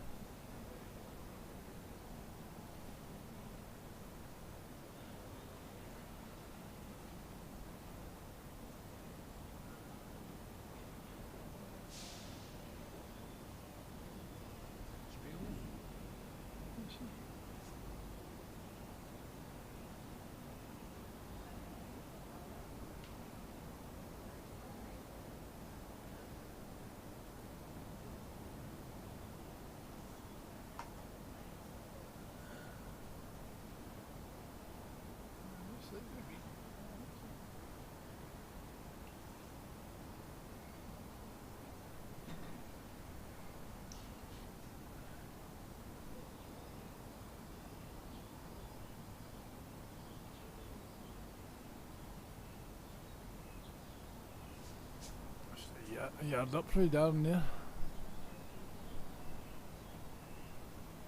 [SPEAKER 2] A yard up right down there.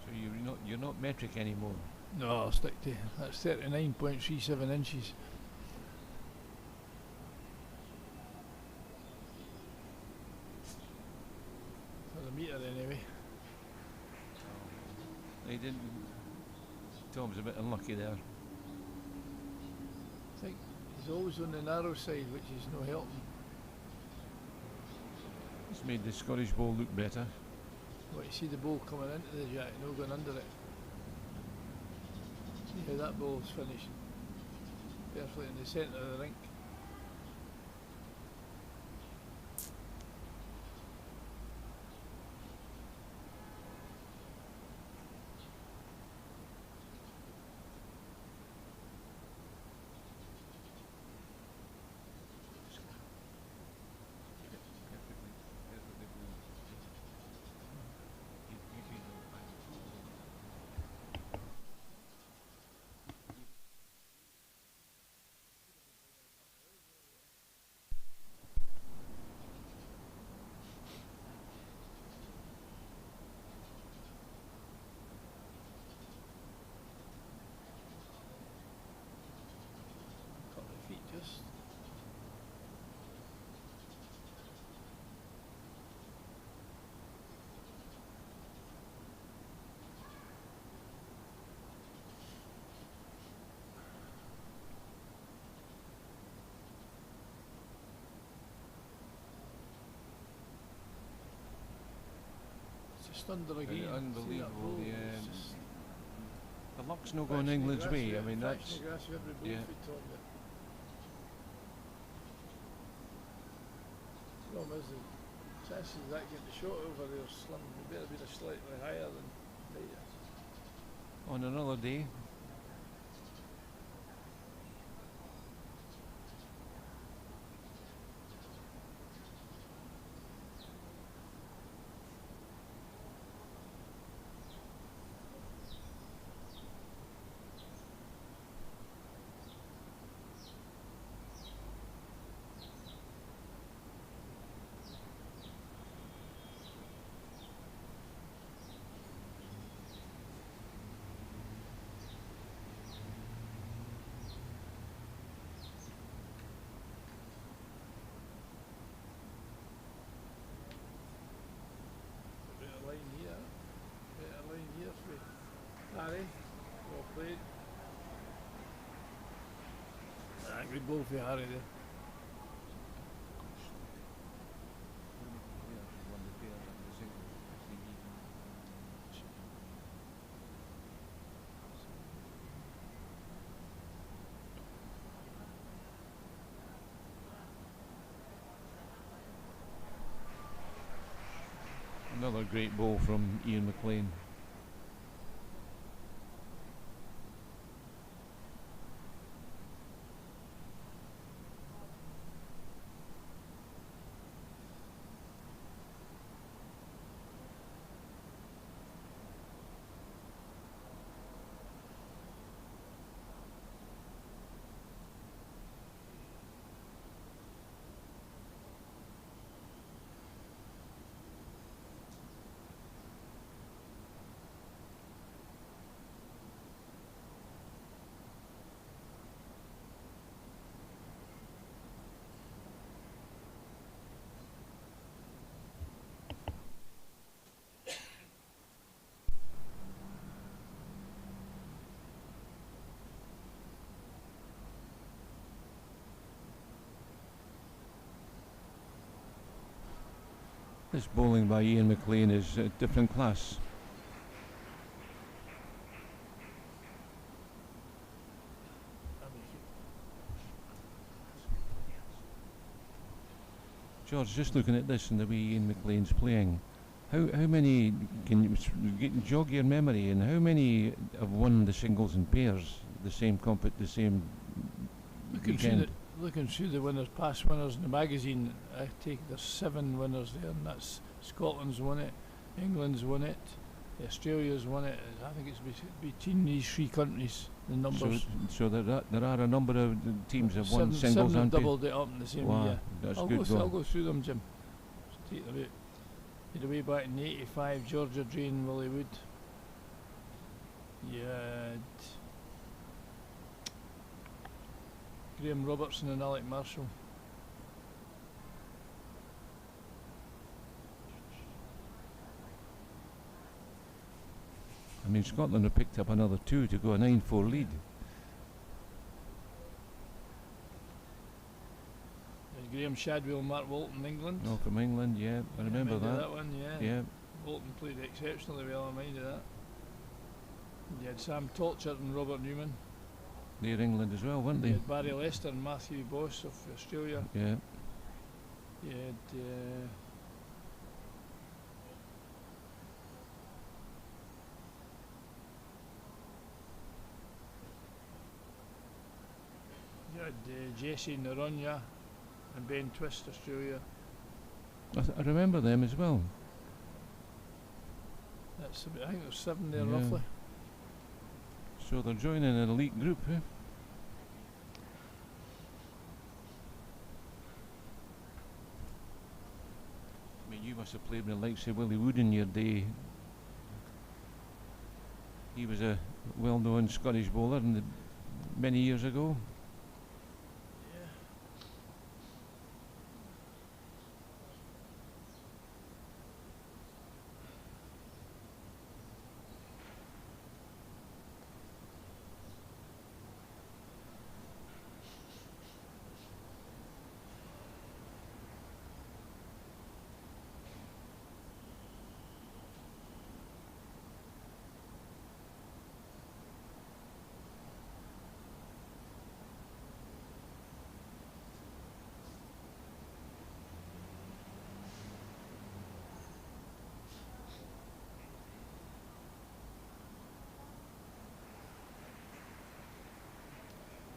[SPEAKER 1] So you're not metric anymore.
[SPEAKER 2] No, I'll stick to that's 39.37 inches. For the metre anyway.
[SPEAKER 1] They didn't. Tom's a bit unlucky there.
[SPEAKER 2] I think he's always on the narrow side, which is no helping.
[SPEAKER 1] It's made the Scottish ball look better.
[SPEAKER 2] Well, you see the ball coming into the jack, no going under it. See how that ball's finished. Perfectly in the centre of the rink. Feet just. It's just under again.
[SPEAKER 1] Unbelievable, yeah. The luck's not going England's way. I mean, that's. Yeah.
[SPEAKER 2] Problem is the chances of that getting the shot over there slim. They better be slightly higher than later.
[SPEAKER 1] On another day. Better line here for Harry. Well played. Good ball for Harry there. Another great ball from Ian McLean. This bowling by Ian McLean is a different class. George, just looking at this and the way Ian McLean's playing, how many, can you jog your memory, and how many have won the singles and pairs, the same weekend?
[SPEAKER 2] Looking through the winners, past winners in the magazine, I take there's 7 winners there, and that's Scotland's won it, England's won it, Australia's won it. I think it's between these 3 countries, the numbers.
[SPEAKER 1] So there are a number of teams have won singles
[SPEAKER 2] seven
[SPEAKER 1] and
[SPEAKER 2] doubled it up in the same year.
[SPEAKER 1] That's
[SPEAKER 2] I'll
[SPEAKER 1] good.
[SPEAKER 2] go through them, Jim. Take the route. You'd away back in '85, Georgia Drain, Willie Wood. You had Graham Robertson and Alec Marshall.
[SPEAKER 1] I mean, Scotland have picked up another 2 to go a 9-4 lead.
[SPEAKER 2] There's Graham Shadwell, Mark Walton, England.
[SPEAKER 1] Oh, from England, yeah, I remember
[SPEAKER 2] Mind of
[SPEAKER 1] that.
[SPEAKER 2] one, yeah.
[SPEAKER 1] Yeah,
[SPEAKER 2] Walton played exceptionally well, I mind of that. You had Sam Tolchert and Robert Newman.
[SPEAKER 1] they're England as well, weren't
[SPEAKER 2] You
[SPEAKER 1] they?
[SPEAKER 2] had Barry Lester and Matthew Boss of Australia.
[SPEAKER 1] Yeah.
[SPEAKER 2] You had Jesse Noronha and Ben Twist, Australia.
[SPEAKER 1] I remember them as well.
[SPEAKER 2] That's about, I think there's 7 there
[SPEAKER 1] Yeah.
[SPEAKER 2] roughly.
[SPEAKER 1] So they're joining an elite group, eh? I mean, you must have played with the likes of Willie Wood in your day. He was a well-known Scottish bowler many years ago.
[SPEAKER 2] Yeah.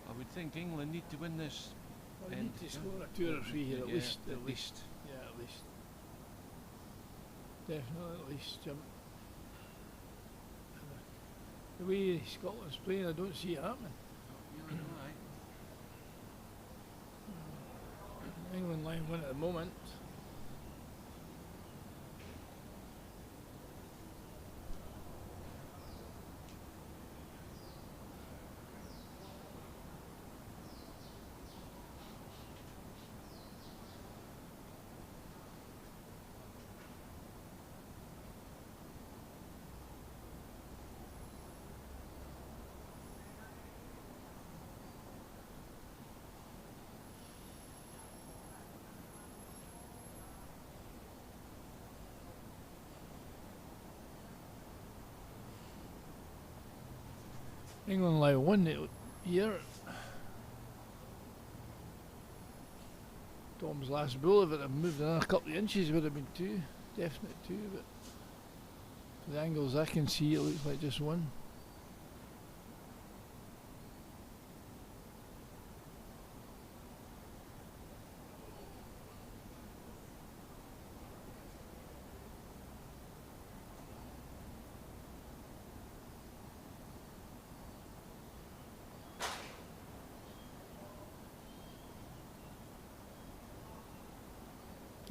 [SPEAKER 1] I would think England need to win this.
[SPEAKER 2] Well, you
[SPEAKER 1] And
[SPEAKER 2] need to score a 2 or 3 here at
[SPEAKER 1] yeah,
[SPEAKER 2] least.
[SPEAKER 1] at
[SPEAKER 2] At least. Yeah, at least. Definitely at least. The way Scotland's playing, I don't see it happening. England line 1 at the moment. England lie 1 here. Tom's last ball, if it had moved another couple of inches, would have been 2. Definite 2, but for the angles I can see, it looks like just 1.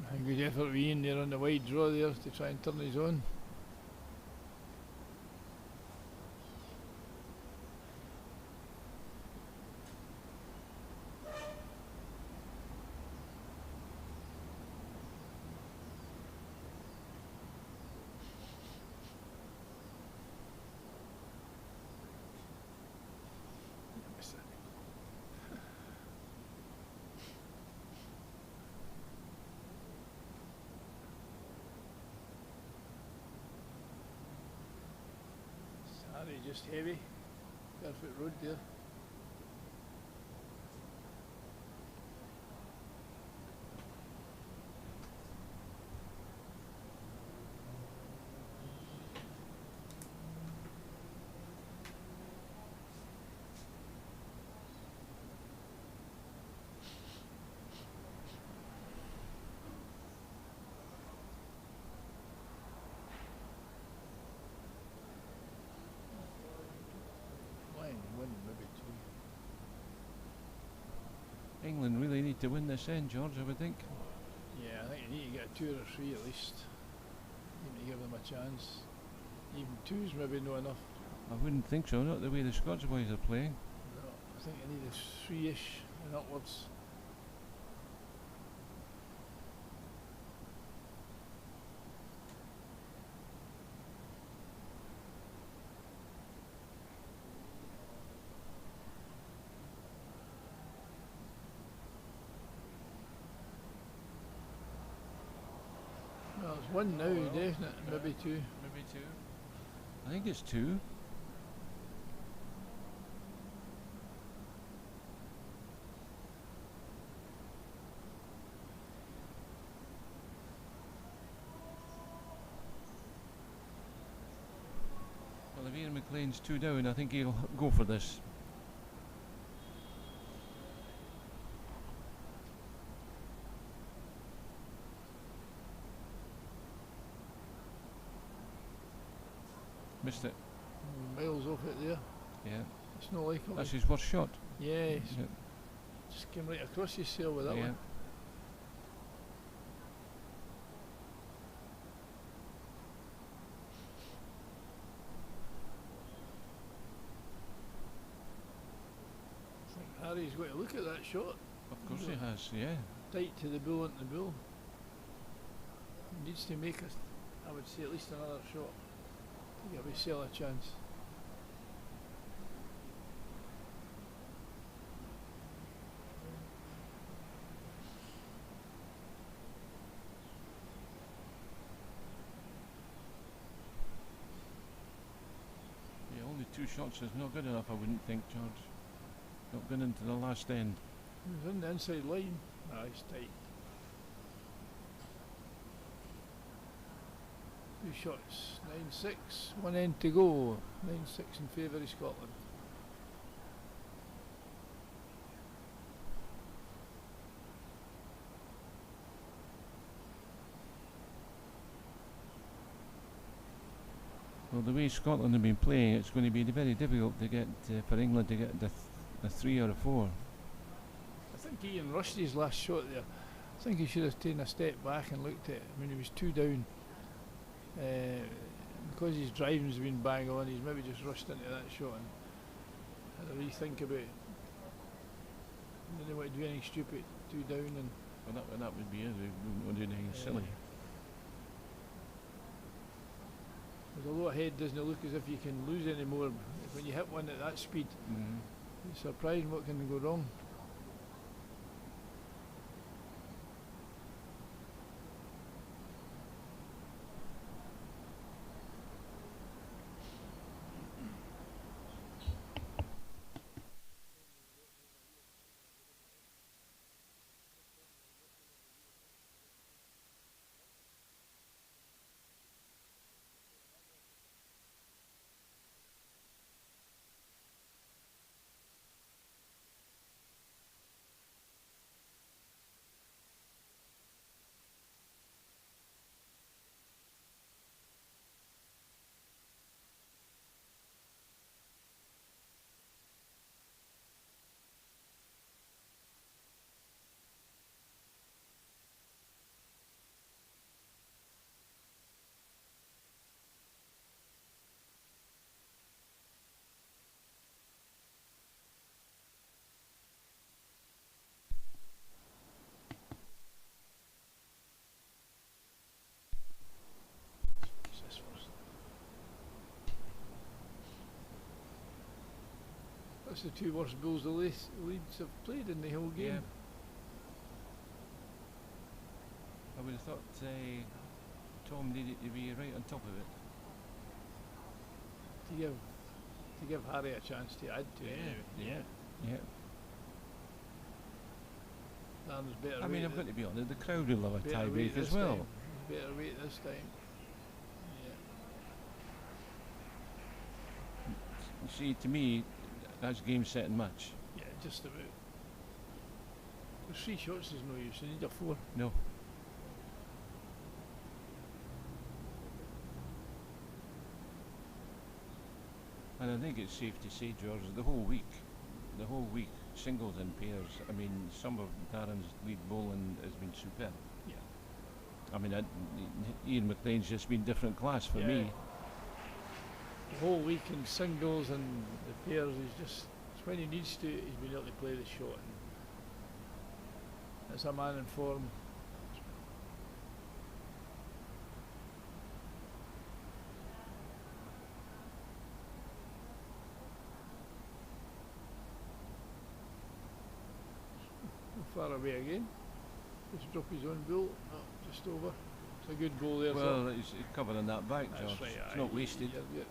[SPEAKER 2] A good effort with Ian there on the wide draw there to try and turn his own. Sorry, just heavy. Barefoot road there. Maybe 2.
[SPEAKER 1] England really need to win this end, George, I would think.
[SPEAKER 2] Yeah, I think you need to get a 2 or 3 at least. You need to give them a chance. Even 2's maybe not enough.
[SPEAKER 1] I wouldn't think so, not the way the Scots boys are playing.
[SPEAKER 2] No, I think you need a 3-ish and upwards. Well, it's 1 now,
[SPEAKER 1] Oh, well.
[SPEAKER 2] definite, maybe 2.
[SPEAKER 1] Maybe 2. I think it's 2. Well, if Ian McLean's 2 down, I think he'll go for this. Missed it.
[SPEAKER 2] Miles off it there.
[SPEAKER 1] Yeah.
[SPEAKER 2] It's not likely.
[SPEAKER 1] That's his worst shot.
[SPEAKER 2] Yeah, he's
[SPEAKER 1] Yeah.
[SPEAKER 2] just came right across his sail with that
[SPEAKER 1] Yeah.
[SPEAKER 2] one. I think Harry's got to look at that shot.
[SPEAKER 1] Of course he has, yeah.
[SPEAKER 2] Tight to the bull into the bull. He needs to make us, I would say, at least another shot to give his sail a chance.
[SPEAKER 1] Yeah, only 2 shots is not good enough, I wouldn't think, George. Not going into the last end.
[SPEAKER 2] He's on the inside line. Ah, he's tight. 2 shots, 9-6, 1 end to go. 9-6 in favour of Scotland.
[SPEAKER 1] Well, the way Scotland have been playing, it's going to be very difficult to get for England to get a 3 or a 4.
[SPEAKER 2] I think Ian rushed his last shot there. I think he should have taken a step back and looked at it. I mean, he was 2 down. Because his driving's been bang on, he's maybe just rushed into that shot and had a rethink about it. He didn't want to do anything stupid, 2 down and
[SPEAKER 1] Well, that would be it. We wouldn't want to do anything silly.
[SPEAKER 2] because although ahead doesn't look as if you can lose any more, when you hit one at that speed,
[SPEAKER 1] Mm.
[SPEAKER 2] it's surprising what can go wrong. What's this first? That's the 2 worst bulls the Leeds have played in the whole game.
[SPEAKER 1] Yeah. I would have thought Tom needed to be right on top of it.
[SPEAKER 2] To give Harry a chance to add to it. Anyway.
[SPEAKER 1] Yeah.
[SPEAKER 2] Darren's better.
[SPEAKER 1] I mean,
[SPEAKER 2] weight
[SPEAKER 1] I've got to be honest, the crowd will have a
[SPEAKER 2] better
[SPEAKER 1] tie
[SPEAKER 2] weight
[SPEAKER 1] break as
[SPEAKER 2] this
[SPEAKER 1] well.
[SPEAKER 2] time. Better weight this time. Yeah.
[SPEAKER 1] You see, to me, that's game, set and match.
[SPEAKER 2] Yeah, just about. There's 3 shots is no use, you need a 4.
[SPEAKER 1] No. And I think it's safe to say, George, the whole week, singles and pairs, I mean, some of Darren's lead bowling has been superb.
[SPEAKER 2] Yeah.
[SPEAKER 1] I mean, Ian McLean's just been different class for
[SPEAKER 2] Yeah.
[SPEAKER 1] me.
[SPEAKER 2] The whole week in singles and the pairs, it's when he needs to, he's been able to play the shot. And it's a man in form. Far away again. Just drop his own bull. No, just over. It's a good goal there.
[SPEAKER 1] Well, he's covering that back,
[SPEAKER 2] That's
[SPEAKER 1] George.
[SPEAKER 2] right,
[SPEAKER 1] It's
[SPEAKER 2] aye,
[SPEAKER 1] not wasted.
[SPEAKER 2] yeah.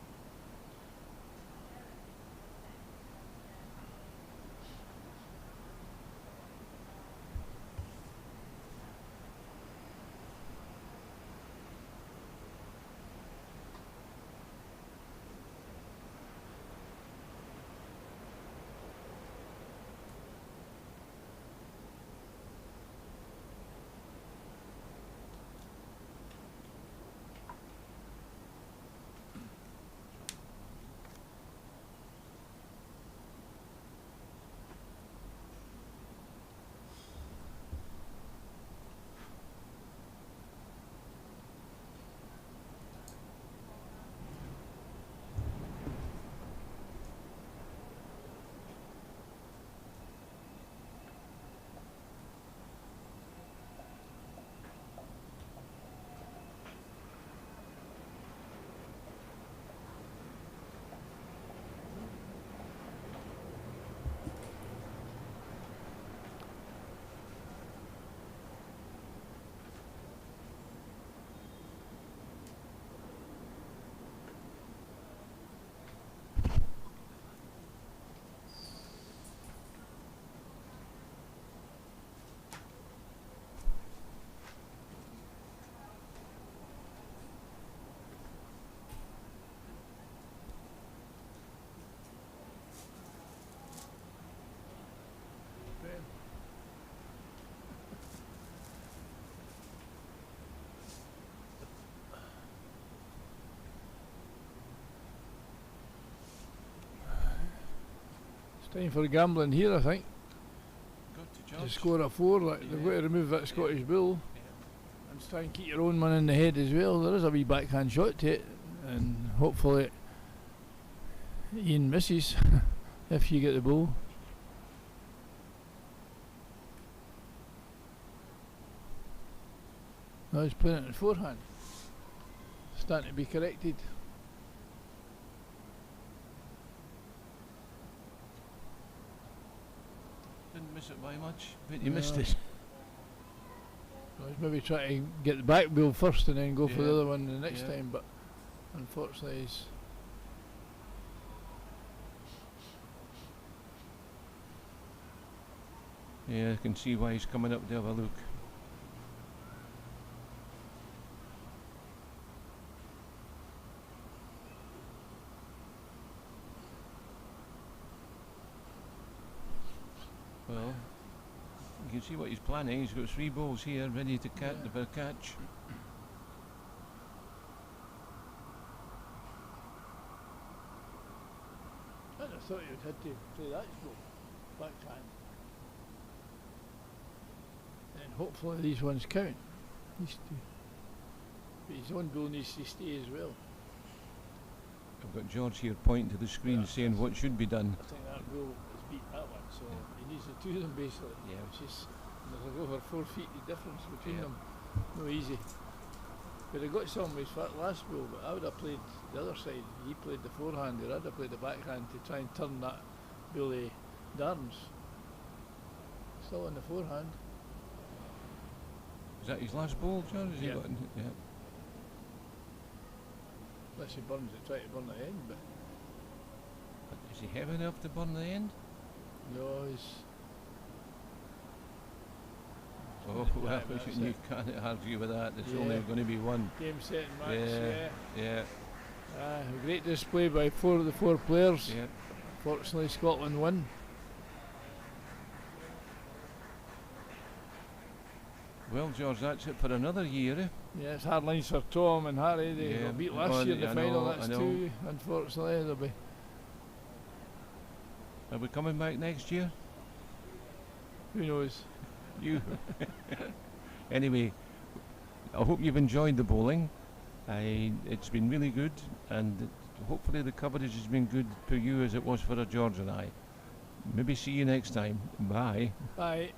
[SPEAKER 2] It's time for gambling here, I think.
[SPEAKER 1] Good to
[SPEAKER 2] To
[SPEAKER 1] George.
[SPEAKER 2] score a 4, like they've got to remove that Scottish bull and try and keep your own man in the head as well. There is a wee backhand shot to it, and hopefully Ian misses if you get the bull. No, he's playing it in forehand. Starting to be corrected.
[SPEAKER 1] Didn't miss it by much, but you missed
[SPEAKER 2] No.
[SPEAKER 1] it.
[SPEAKER 2] Well, he's maybe trying to get the back wheel first and then go for the
[SPEAKER 1] Yeah.
[SPEAKER 2] other one the next
[SPEAKER 1] Yeah.
[SPEAKER 2] time, but unfortunately he's...
[SPEAKER 1] Yeah, I can see why he's coming up to have a look. Well, you can see what he's planning. He's got 3 balls here ready to catch
[SPEAKER 2] Yeah.
[SPEAKER 1] for a catch.
[SPEAKER 2] I thought you'd had to play that stroke, backhand. And hopefully these ones count. These two. But his own bull needs to stay as well.
[SPEAKER 1] I've got George here pointing to the screen
[SPEAKER 2] Yeah.
[SPEAKER 1] saying what should be done.
[SPEAKER 2] I think that bull has beat that one, so he needs the two of them basically.
[SPEAKER 1] Yeah.
[SPEAKER 2] Which is, there's over 4 feet the difference between
[SPEAKER 1] Yeah.
[SPEAKER 2] them. No easy. But I got some with that last bull, but I would have played the other side. He played the forehand, or I'd have played the backhand to try and turn that bully Darns. Still on the forehand.
[SPEAKER 1] Is that his last ball, George? Has he
[SPEAKER 2] Yeah.
[SPEAKER 1] got in- yeah.
[SPEAKER 2] Unless he burns it, try to burn the end, but
[SPEAKER 1] Is he heavy enough to burn the end?
[SPEAKER 2] no, he's...
[SPEAKER 1] Oh, well,
[SPEAKER 2] Yeah, but that's
[SPEAKER 1] you
[SPEAKER 2] it.
[SPEAKER 1] can't argue with that. There's
[SPEAKER 2] Yeah.
[SPEAKER 1] only going to be one.
[SPEAKER 2] Game, set and match,
[SPEAKER 1] Yeah.
[SPEAKER 2] A great display by 4 of the 4 players.
[SPEAKER 1] Yeah.
[SPEAKER 2] Fortunately, Scotland won.
[SPEAKER 1] Well, George, that's it for another year. Eh?
[SPEAKER 2] Yeah, it's hard lines for Tom and Harry. They
[SPEAKER 1] Yeah,
[SPEAKER 2] got beat
[SPEAKER 1] oh,
[SPEAKER 2] last year in the
[SPEAKER 1] I
[SPEAKER 2] final.
[SPEAKER 1] know,
[SPEAKER 2] That's
[SPEAKER 1] I know.
[SPEAKER 2] 2, unfortunately. They'll be...
[SPEAKER 1] Are we coming back next year?
[SPEAKER 2] Who knows?
[SPEAKER 1] You. Anyway, I hope you've enjoyed the bowling. It's been really good, and hopefully the coverage has been good for you as it was for George and I. Maybe see you next time. Bye.
[SPEAKER 2] Bye.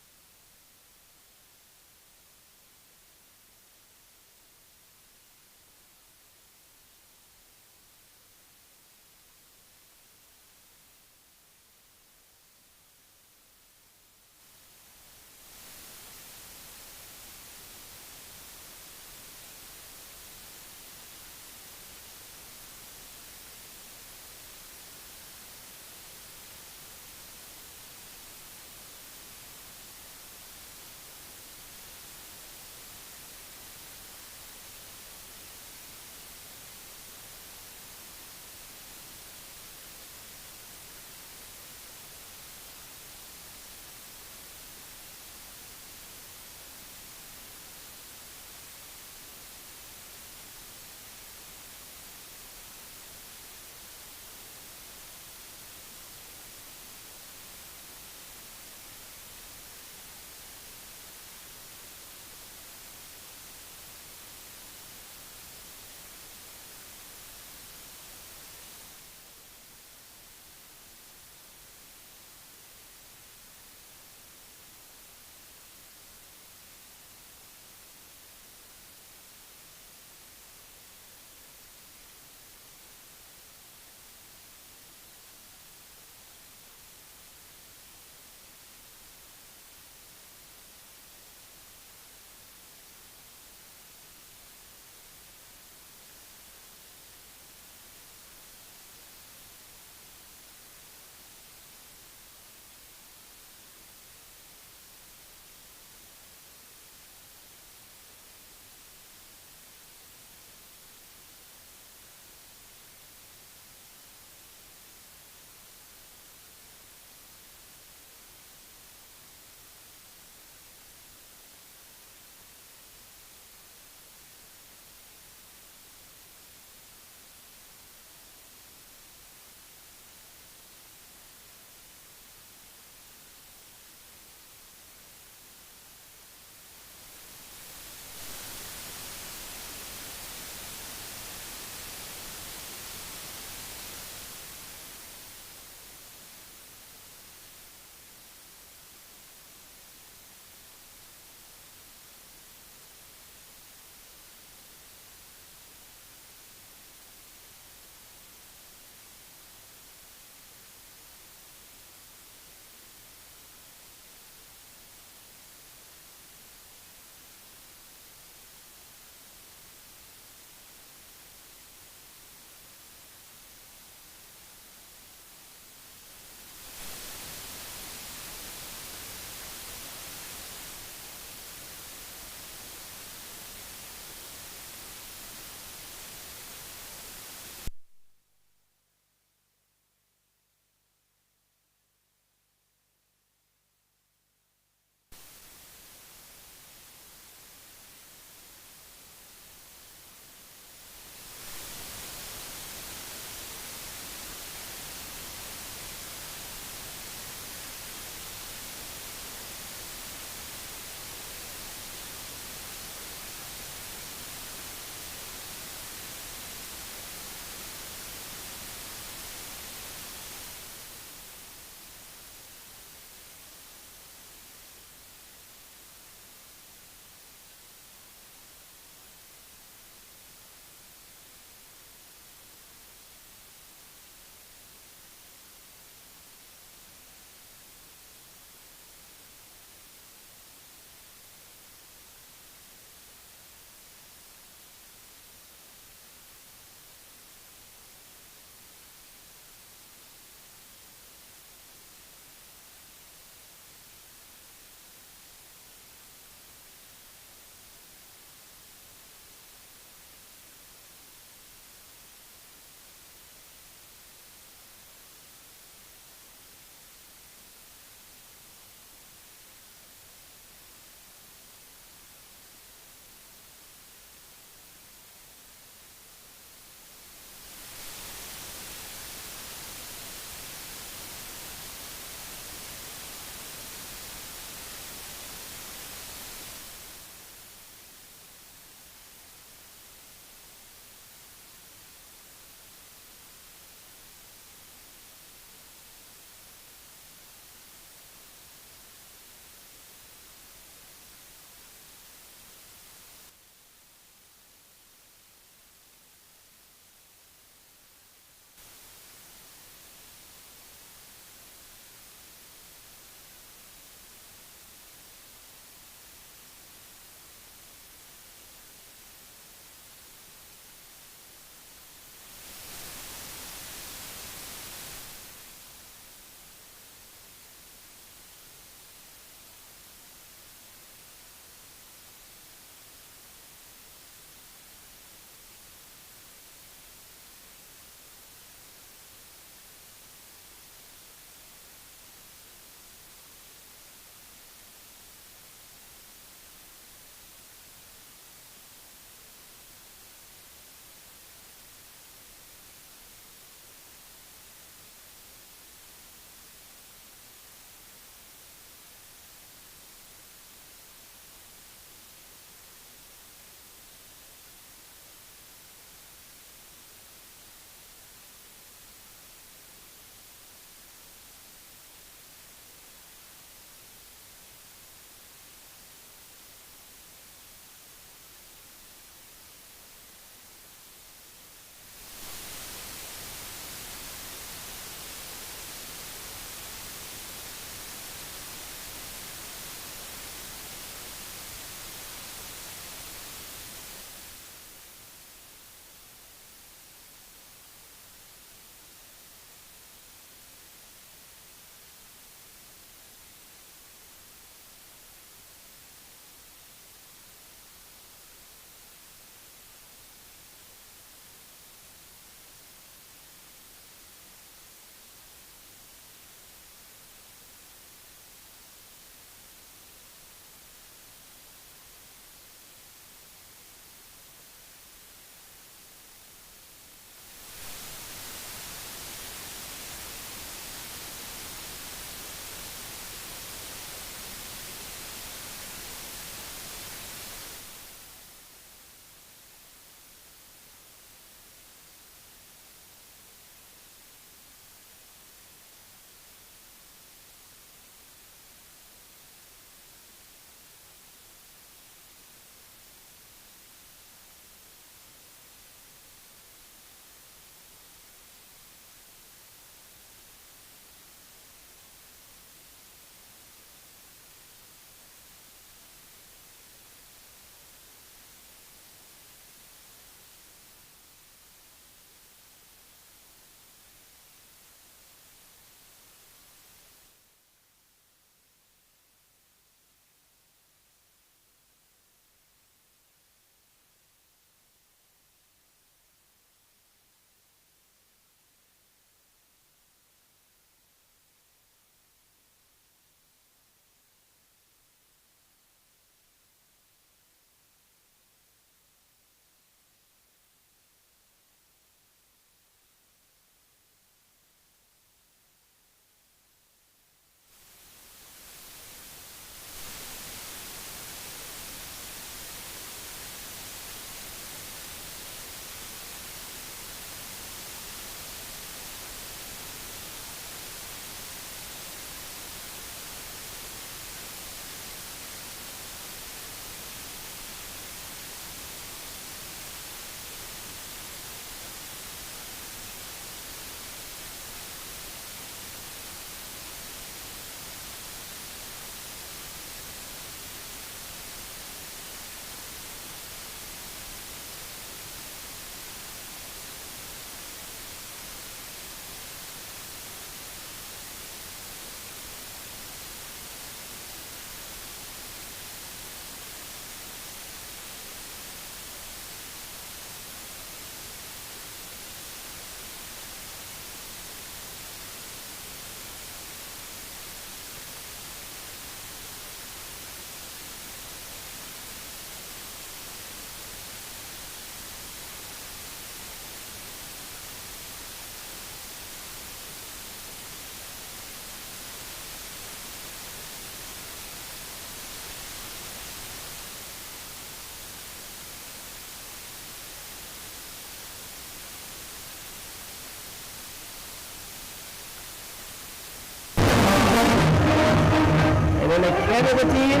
[SPEAKER 3] then the Canada team.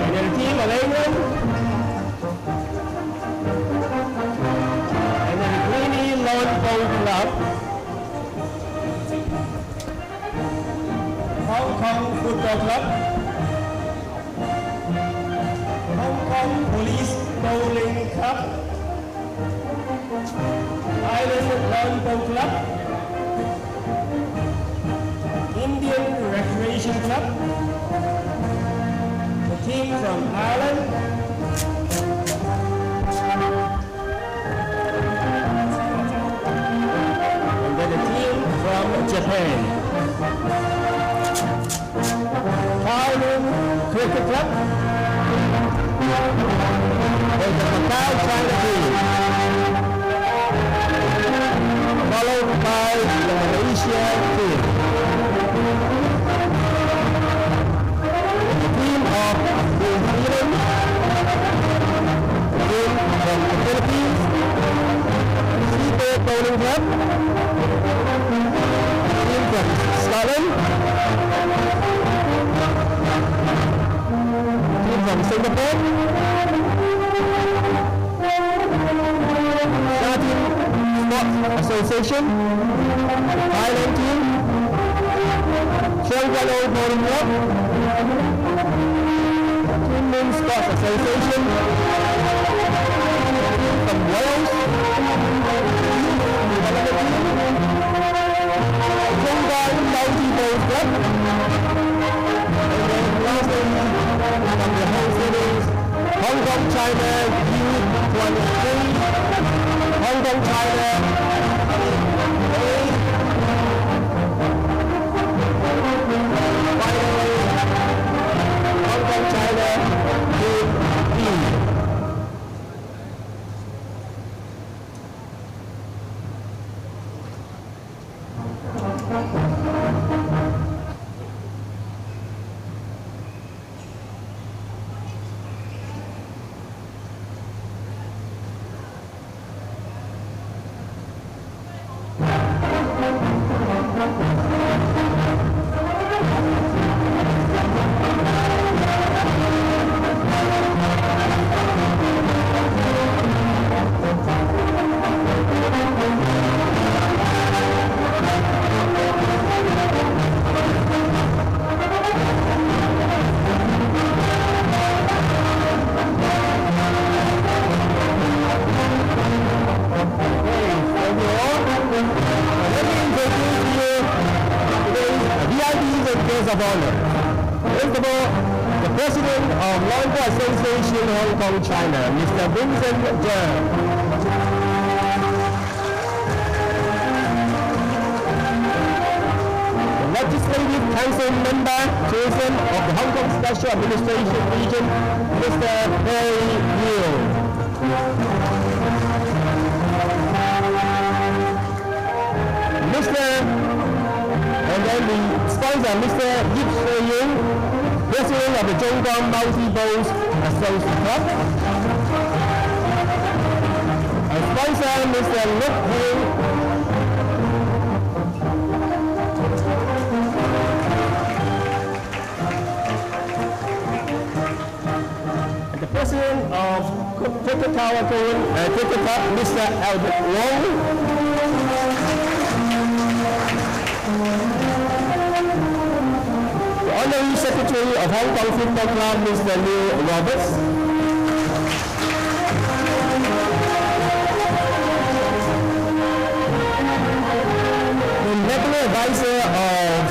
[SPEAKER 3] And then the team of England. And then the Greeny Lawn Boat Club. Hong Kong Football Club. Hong Kong Police Bowling Club. Island Lawn Boat Club. Indian Recreation Club. The team from Ireland. And then the team from Japan. Kowloon Cricket Club. There's the Macau China team. Followed by the Malaysia team. The team of New Zealand, the team from the Philippines, Seabird Bowling Club, the team from Scotland, the team from Singapore, Sports Association, Thailand team, Shelgalo Bowling Club, Team Moon Sports Association, team from Wales, Chongqing Multi Bowl Club, and then lastly from the whole series, Hong Kong China U23, Hong Kong China finally Hong Kong China Team B. Of honor. First of all, the President of Lawn Bowling Association Hong Kong, China, Mr. Vincent Zhang. The Legislative Council member chosen of the Hong Kong Special Administration Region, Mr. Perry Neal. And then the sponsor, Mr. Yip Sui-Yung, President of the Zhongguang Multi-Bowls Association Club. And sponsor, Mr. Luke Hill. And the President of Cricket Tower Cricket Club, Mr. Albert Wong. Honorary Secretary of Hong Kong Football Club, Mr. Neil Roberts. The Regular Advisor of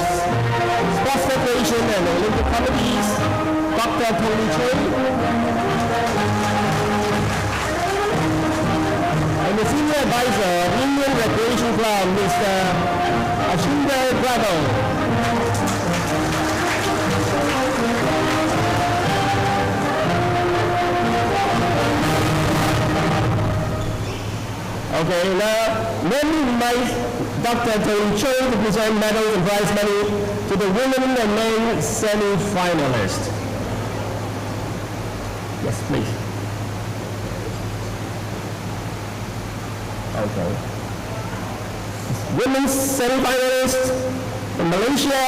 [SPEAKER 3] Sports Federation and Olympic Committees, Dr. Tony Choi. And the Senior Advisor of Indian Recreation Club, Mr. Ashinder Bravo. Okay, now let me invite Dr. Tony Choi to present medals and prize money to the women and men semi-finalists. Yes, please. Okay. women's semi-finalists from Malaysia,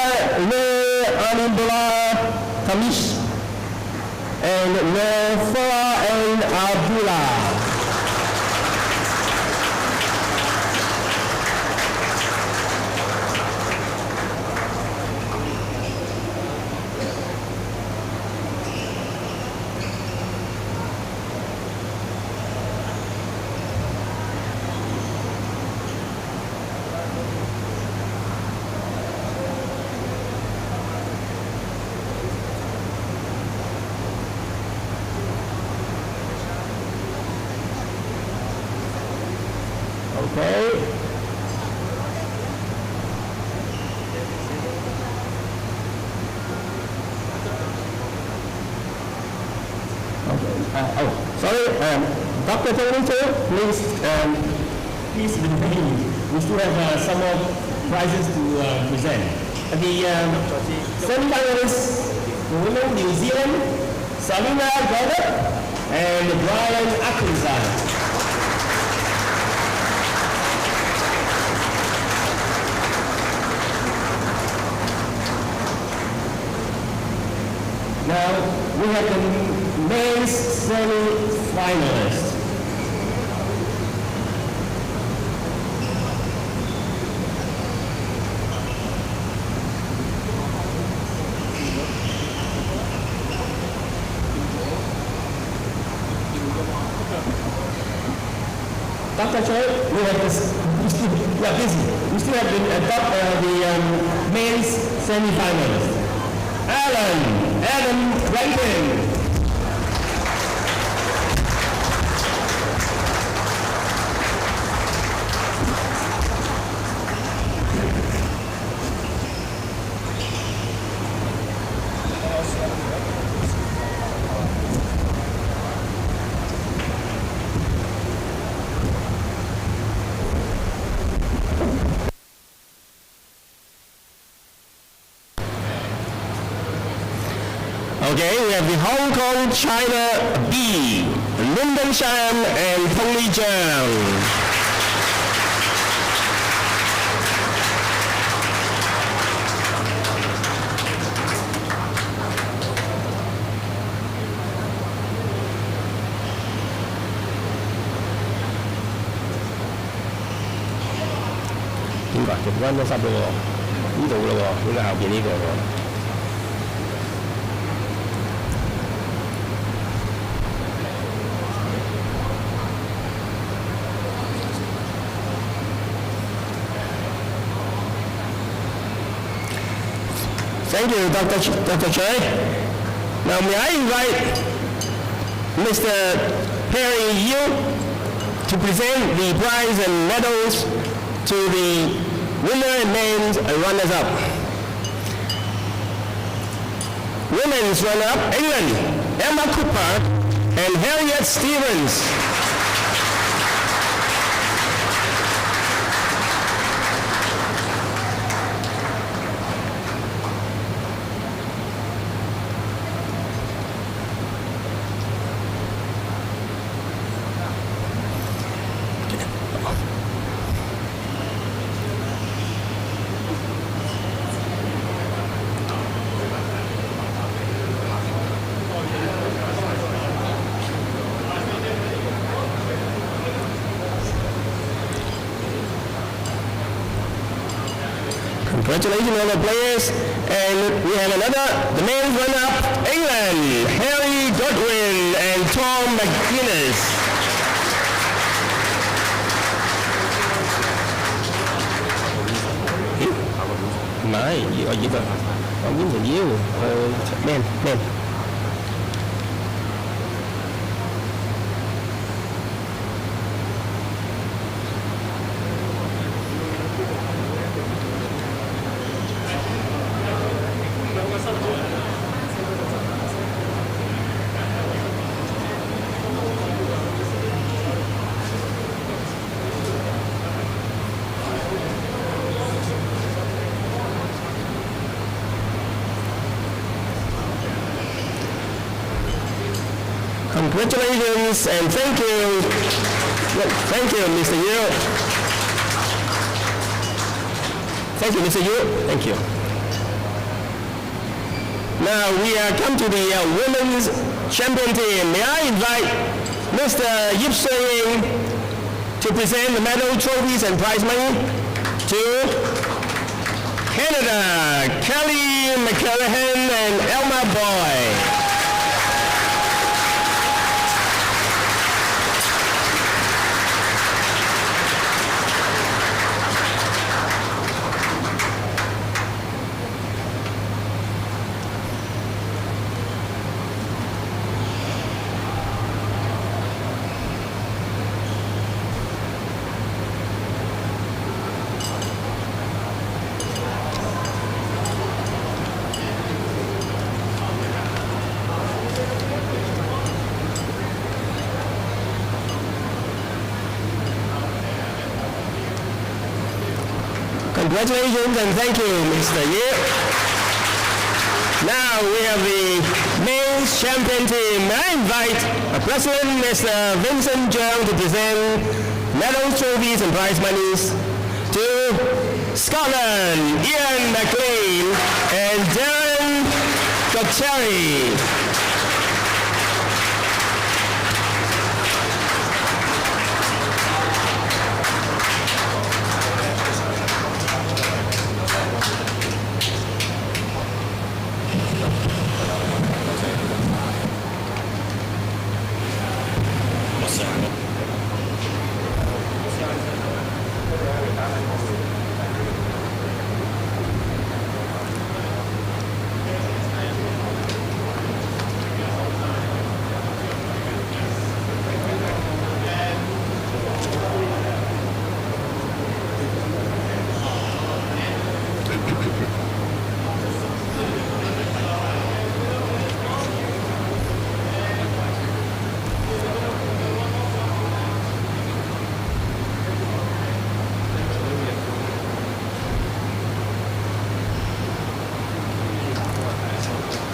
[SPEAKER 3] Nur Animullah Tamish and Nofara and Abdullah. Okay. Sorry. Dr. Terminator, please remain. We still have some more prizes to present. The semi-finalists, women, New Zealand, Salina Goddard and Brian Atkinson. Now we have the men's semi-finalists. Dr. Choi, we have this. We are busy. We still have the men's semi-finalists. Adam Clayton. Okay, we have the Hong Kong, China B, Lyndon Shan and Tony Zhang.點解嘅彎咗濕咗喎？呢度咯喎，呢個後邊呢個喎。Thank you, Dr. Choi. Now, may I invite Mr. Perry Yu to present the prize and medals to the winner and men's runners-up. Women's runner-up, England, Emma Cooper and Harriet Stevens. Congratulations on the players, and we have another, the men's runner-up, England, Harry Godwin and Tom McGuinness. Mày, ở dưới đó, ông biết người yêu, men. Congratulations and thank you, Mr. Yu. Thank you, Mr. Yu. Thank you. Now we come to the women's champion team. May I invite Mr. Yip Soying to present the medal, trophies, and prize money to Canada, Kelly McCallahan and Elma Boy. Congratulations and thank you, Mr. Yip. Now we have the men's champion team. I invite our president, Mr. Vincent Jung, to present medals, trophies, and prize monies to Scotland, Ian McLean and Darren Gotcheri.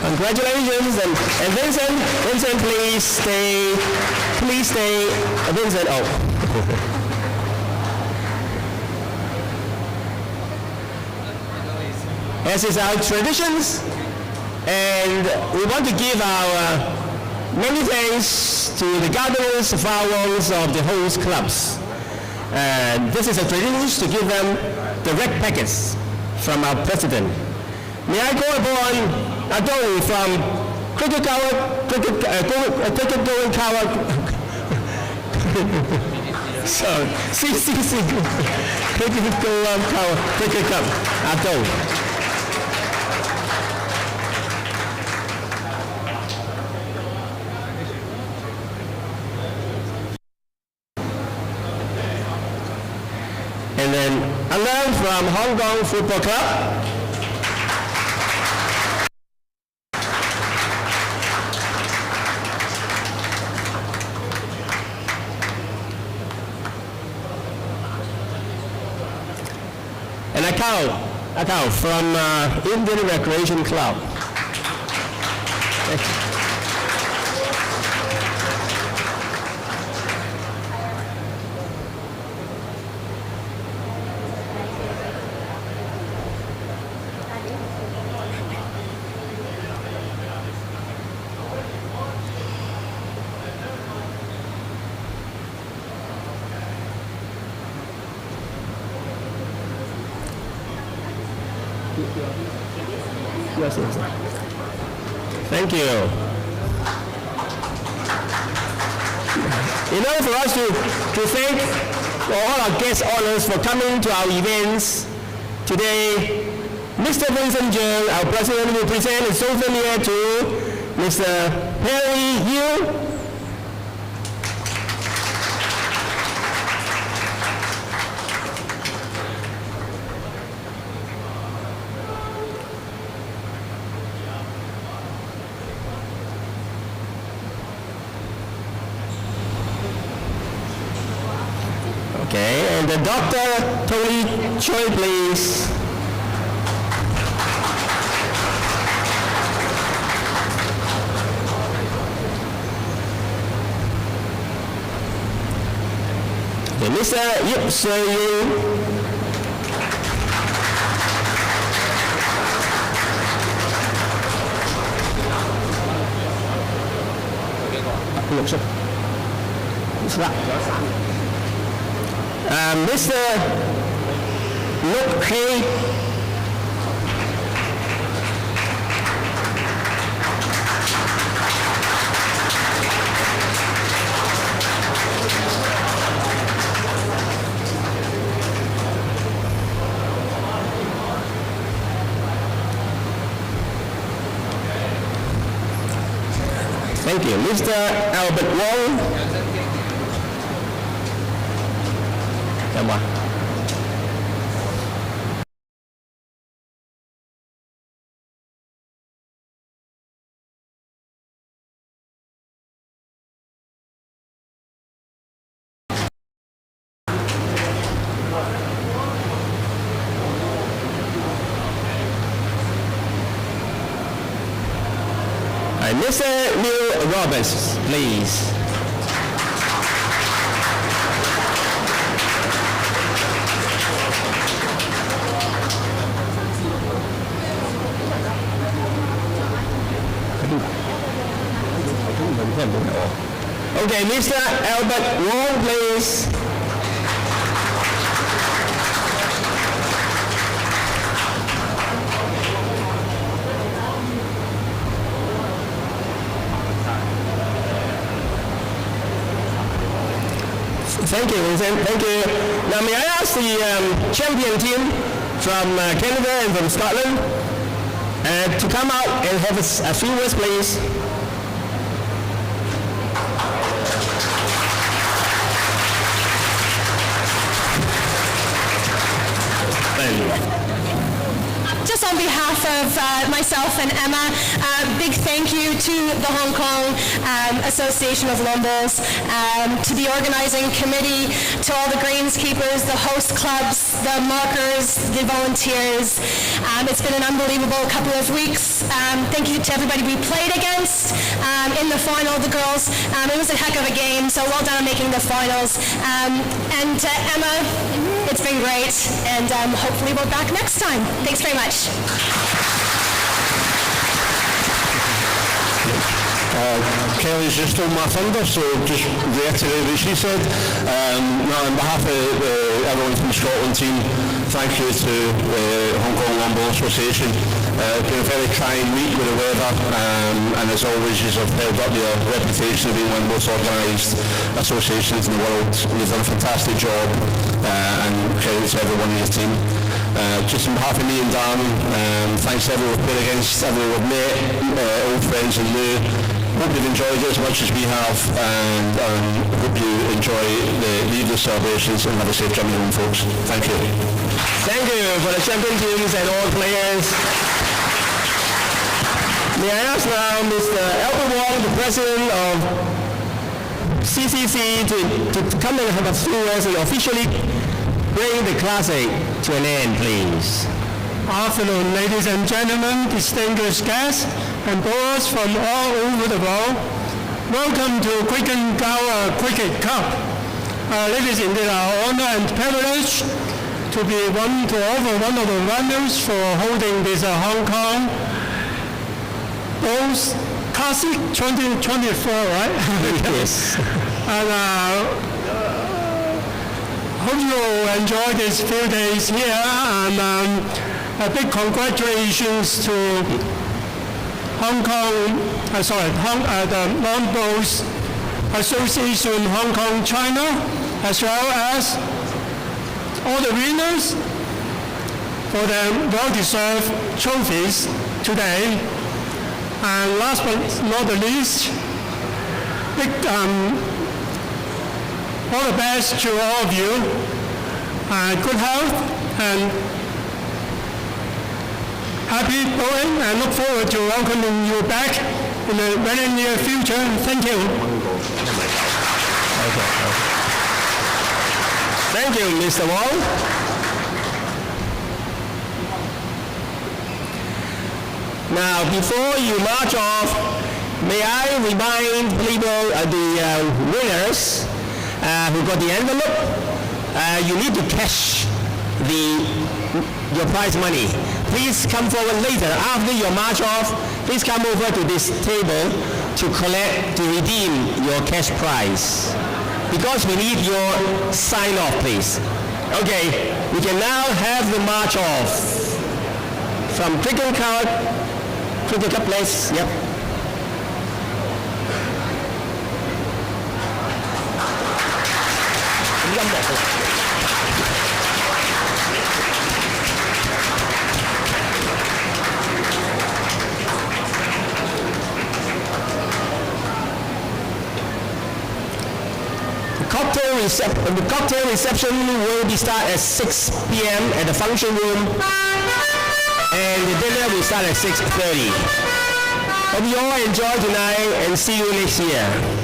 [SPEAKER 3] Congratulations and Vincent, please stay, Vincent, oh. As is our traditions, and we want to give our many thanks to the governors, firewalls of the host clubs. And this is a tradition to give them direct packets from our president. May I call upon Adol from Cricket Going Coward. So, CCC, Cricket Going Coward, Cricket Club, Adol. And then Alan from Hong Kong Football Club. And Akao from Indian Recreation Club. Yes. Thank you. In order for us to thank all our guest honors for coming to our events today, Mr. Vincent Jung, our president, will present a souvenir to Mr. Perry Yu. Okay, and the Dr. Tony Choi, please. Okay, Mr. Yip Soying. 綠色。Mr. Luke Hay. Thank you. Mr. Albert Wong. Come on. Mr. Neil Roberts, please. Okay, Mr. Albert Wong, please. Thank you, Vincent. Thank you. Now, may I ask the champion team from Canada and from Scotland to come out and have a few words, please.
[SPEAKER 4] Just on behalf of myself and Emma, big thank you to the Hong Kong Association of Lawn Bowls, to the organizing committee, to all the greenskeepers, the host clubs, the markers, the volunteers. It's been an unbelievable couple of weeks. Thank you to everybody we played against in the final, the girls. It was a heck of a game, so well done on making the finals. And Emma, it's been great, and hopefully we're back next time. Thanks very much.
[SPEAKER 5] Kelly's just stole my thunder, so just reiterate what she said. Now, on behalf of everyone from the Scotland team, thank you to the Hong Kong Lawn Bowls Association. It's been a very trying week with the weather, and as always, you have held up your reputation of being one of the most organised associations in the world. You've done a fantastic job, and credit to everyone in your team. Just on behalf of me and Dan, thanks to everyone we've played against, everyone we've met, old friends and new. Hope you've enjoyed it as much as we have, and hope you enjoy the celebrations and have a safe journey home, folks. Thank you.
[SPEAKER 3] Thank you for the champion teams and all players. May I ask now Mr. Albert Wong, the president of CCC, to come and have a few words and officially bring the classic to an end, please.
[SPEAKER 6] Afternoon, ladies and gentlemen, distinguished guests and bowlers from all over the world. Welcome to Gower Cricket Cup. It is indeed our honor and privilege to be one of the runners for holding this Hong Kong Bowls Classic 2024, right?
[SPEAKER 3] Yes.
[SPEAKER 6] And hope you enjoy these few days here, and a big congratulations to the Lawn Bowls Association Hong Kong, China, as well as all the winners for their well-deserved trophies today. And last but not the least, all the best to all of you. Good health and happy bowling, and look forward to welcoming you back in the very near future. Thank you.
[SPEAKER 3] Thank you, Mr. Wong. Now, before you march off, may I remind people the winners who got the envelope, you need to cash your prize money. Please come forward later after your march off. Please come over to this table to redeem your cash prize. Because we need your sign-off, please. Okay, we can now have the march off. From Cricket Cup place, yep. The cocktail reception will be start at 6 p.m. at the function room, and the dinner will start at 6:30. Hope you all enjoy tonight, and see you next year.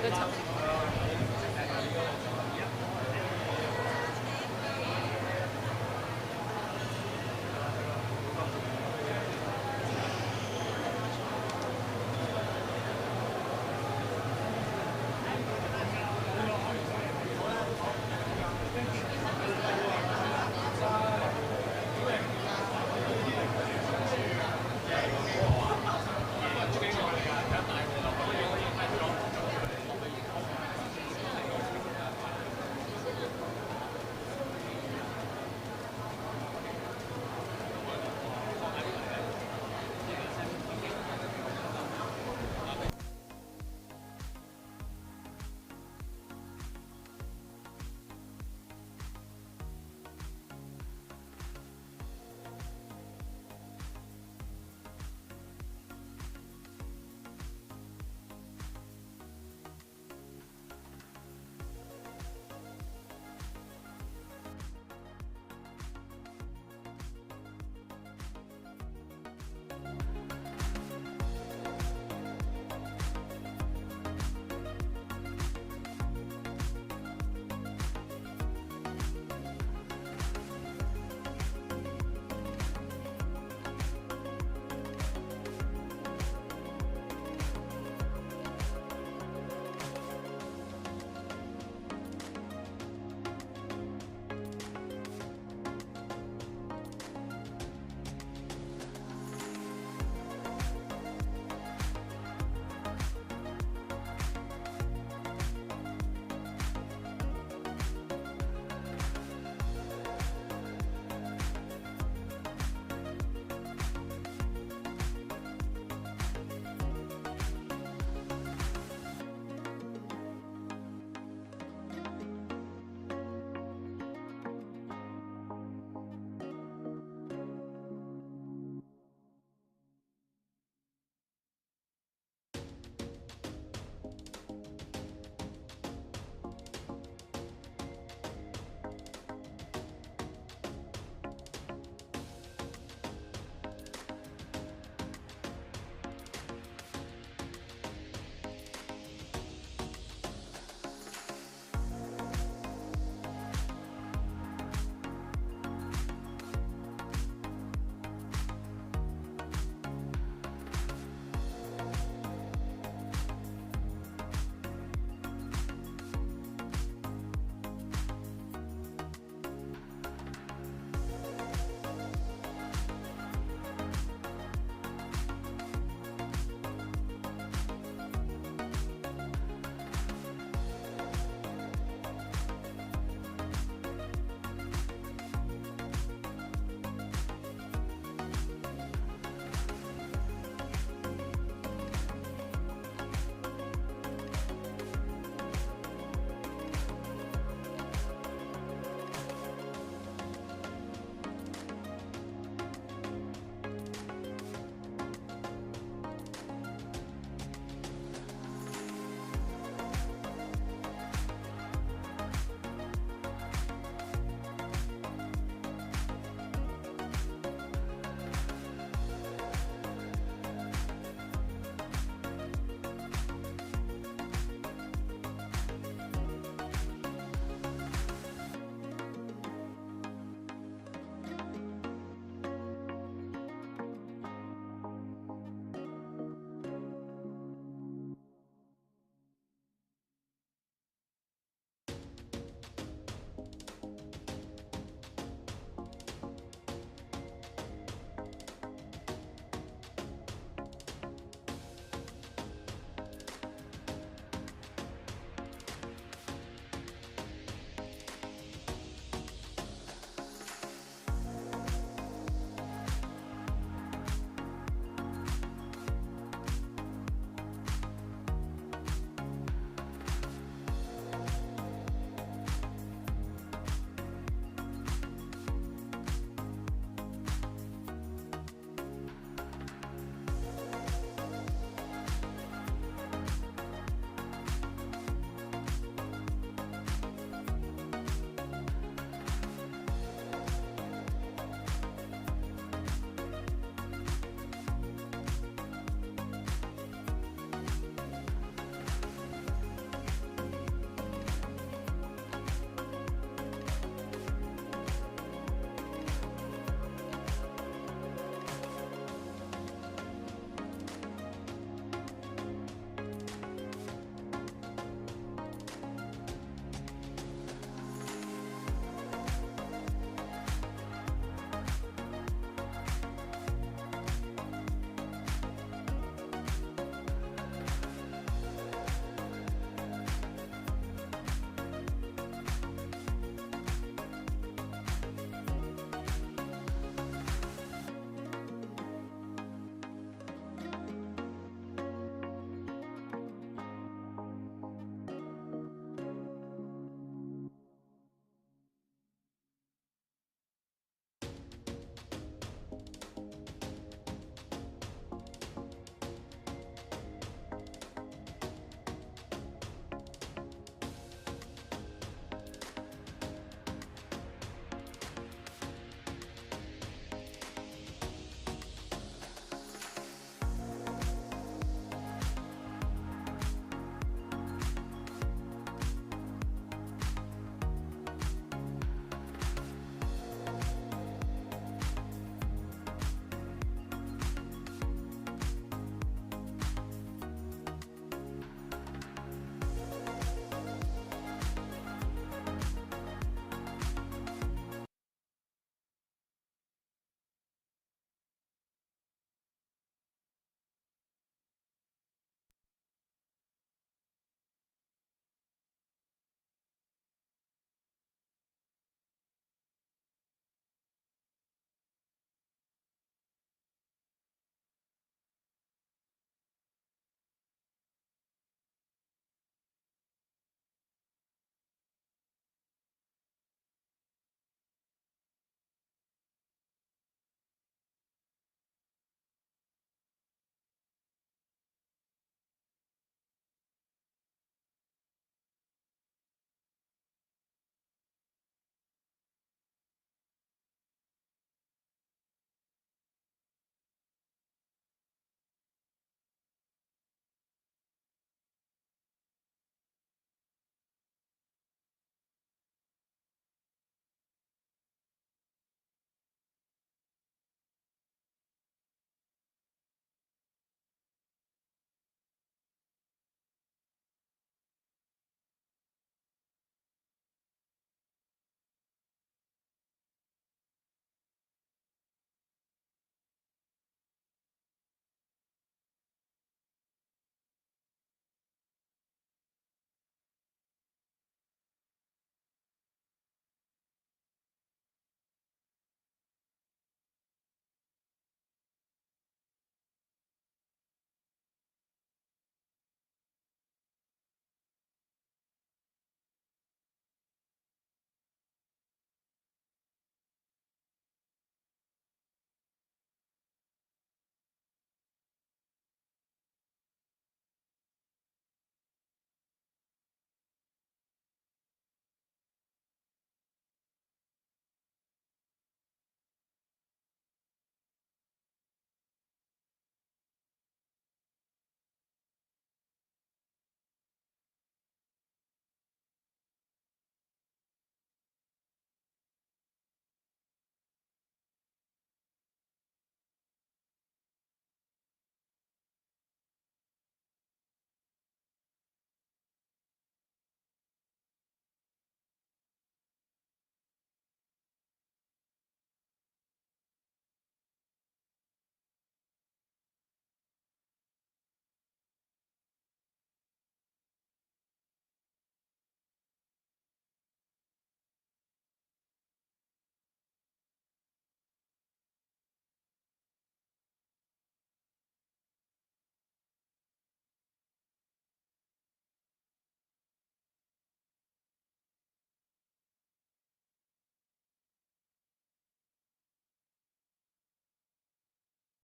[SPEAKER 7] cái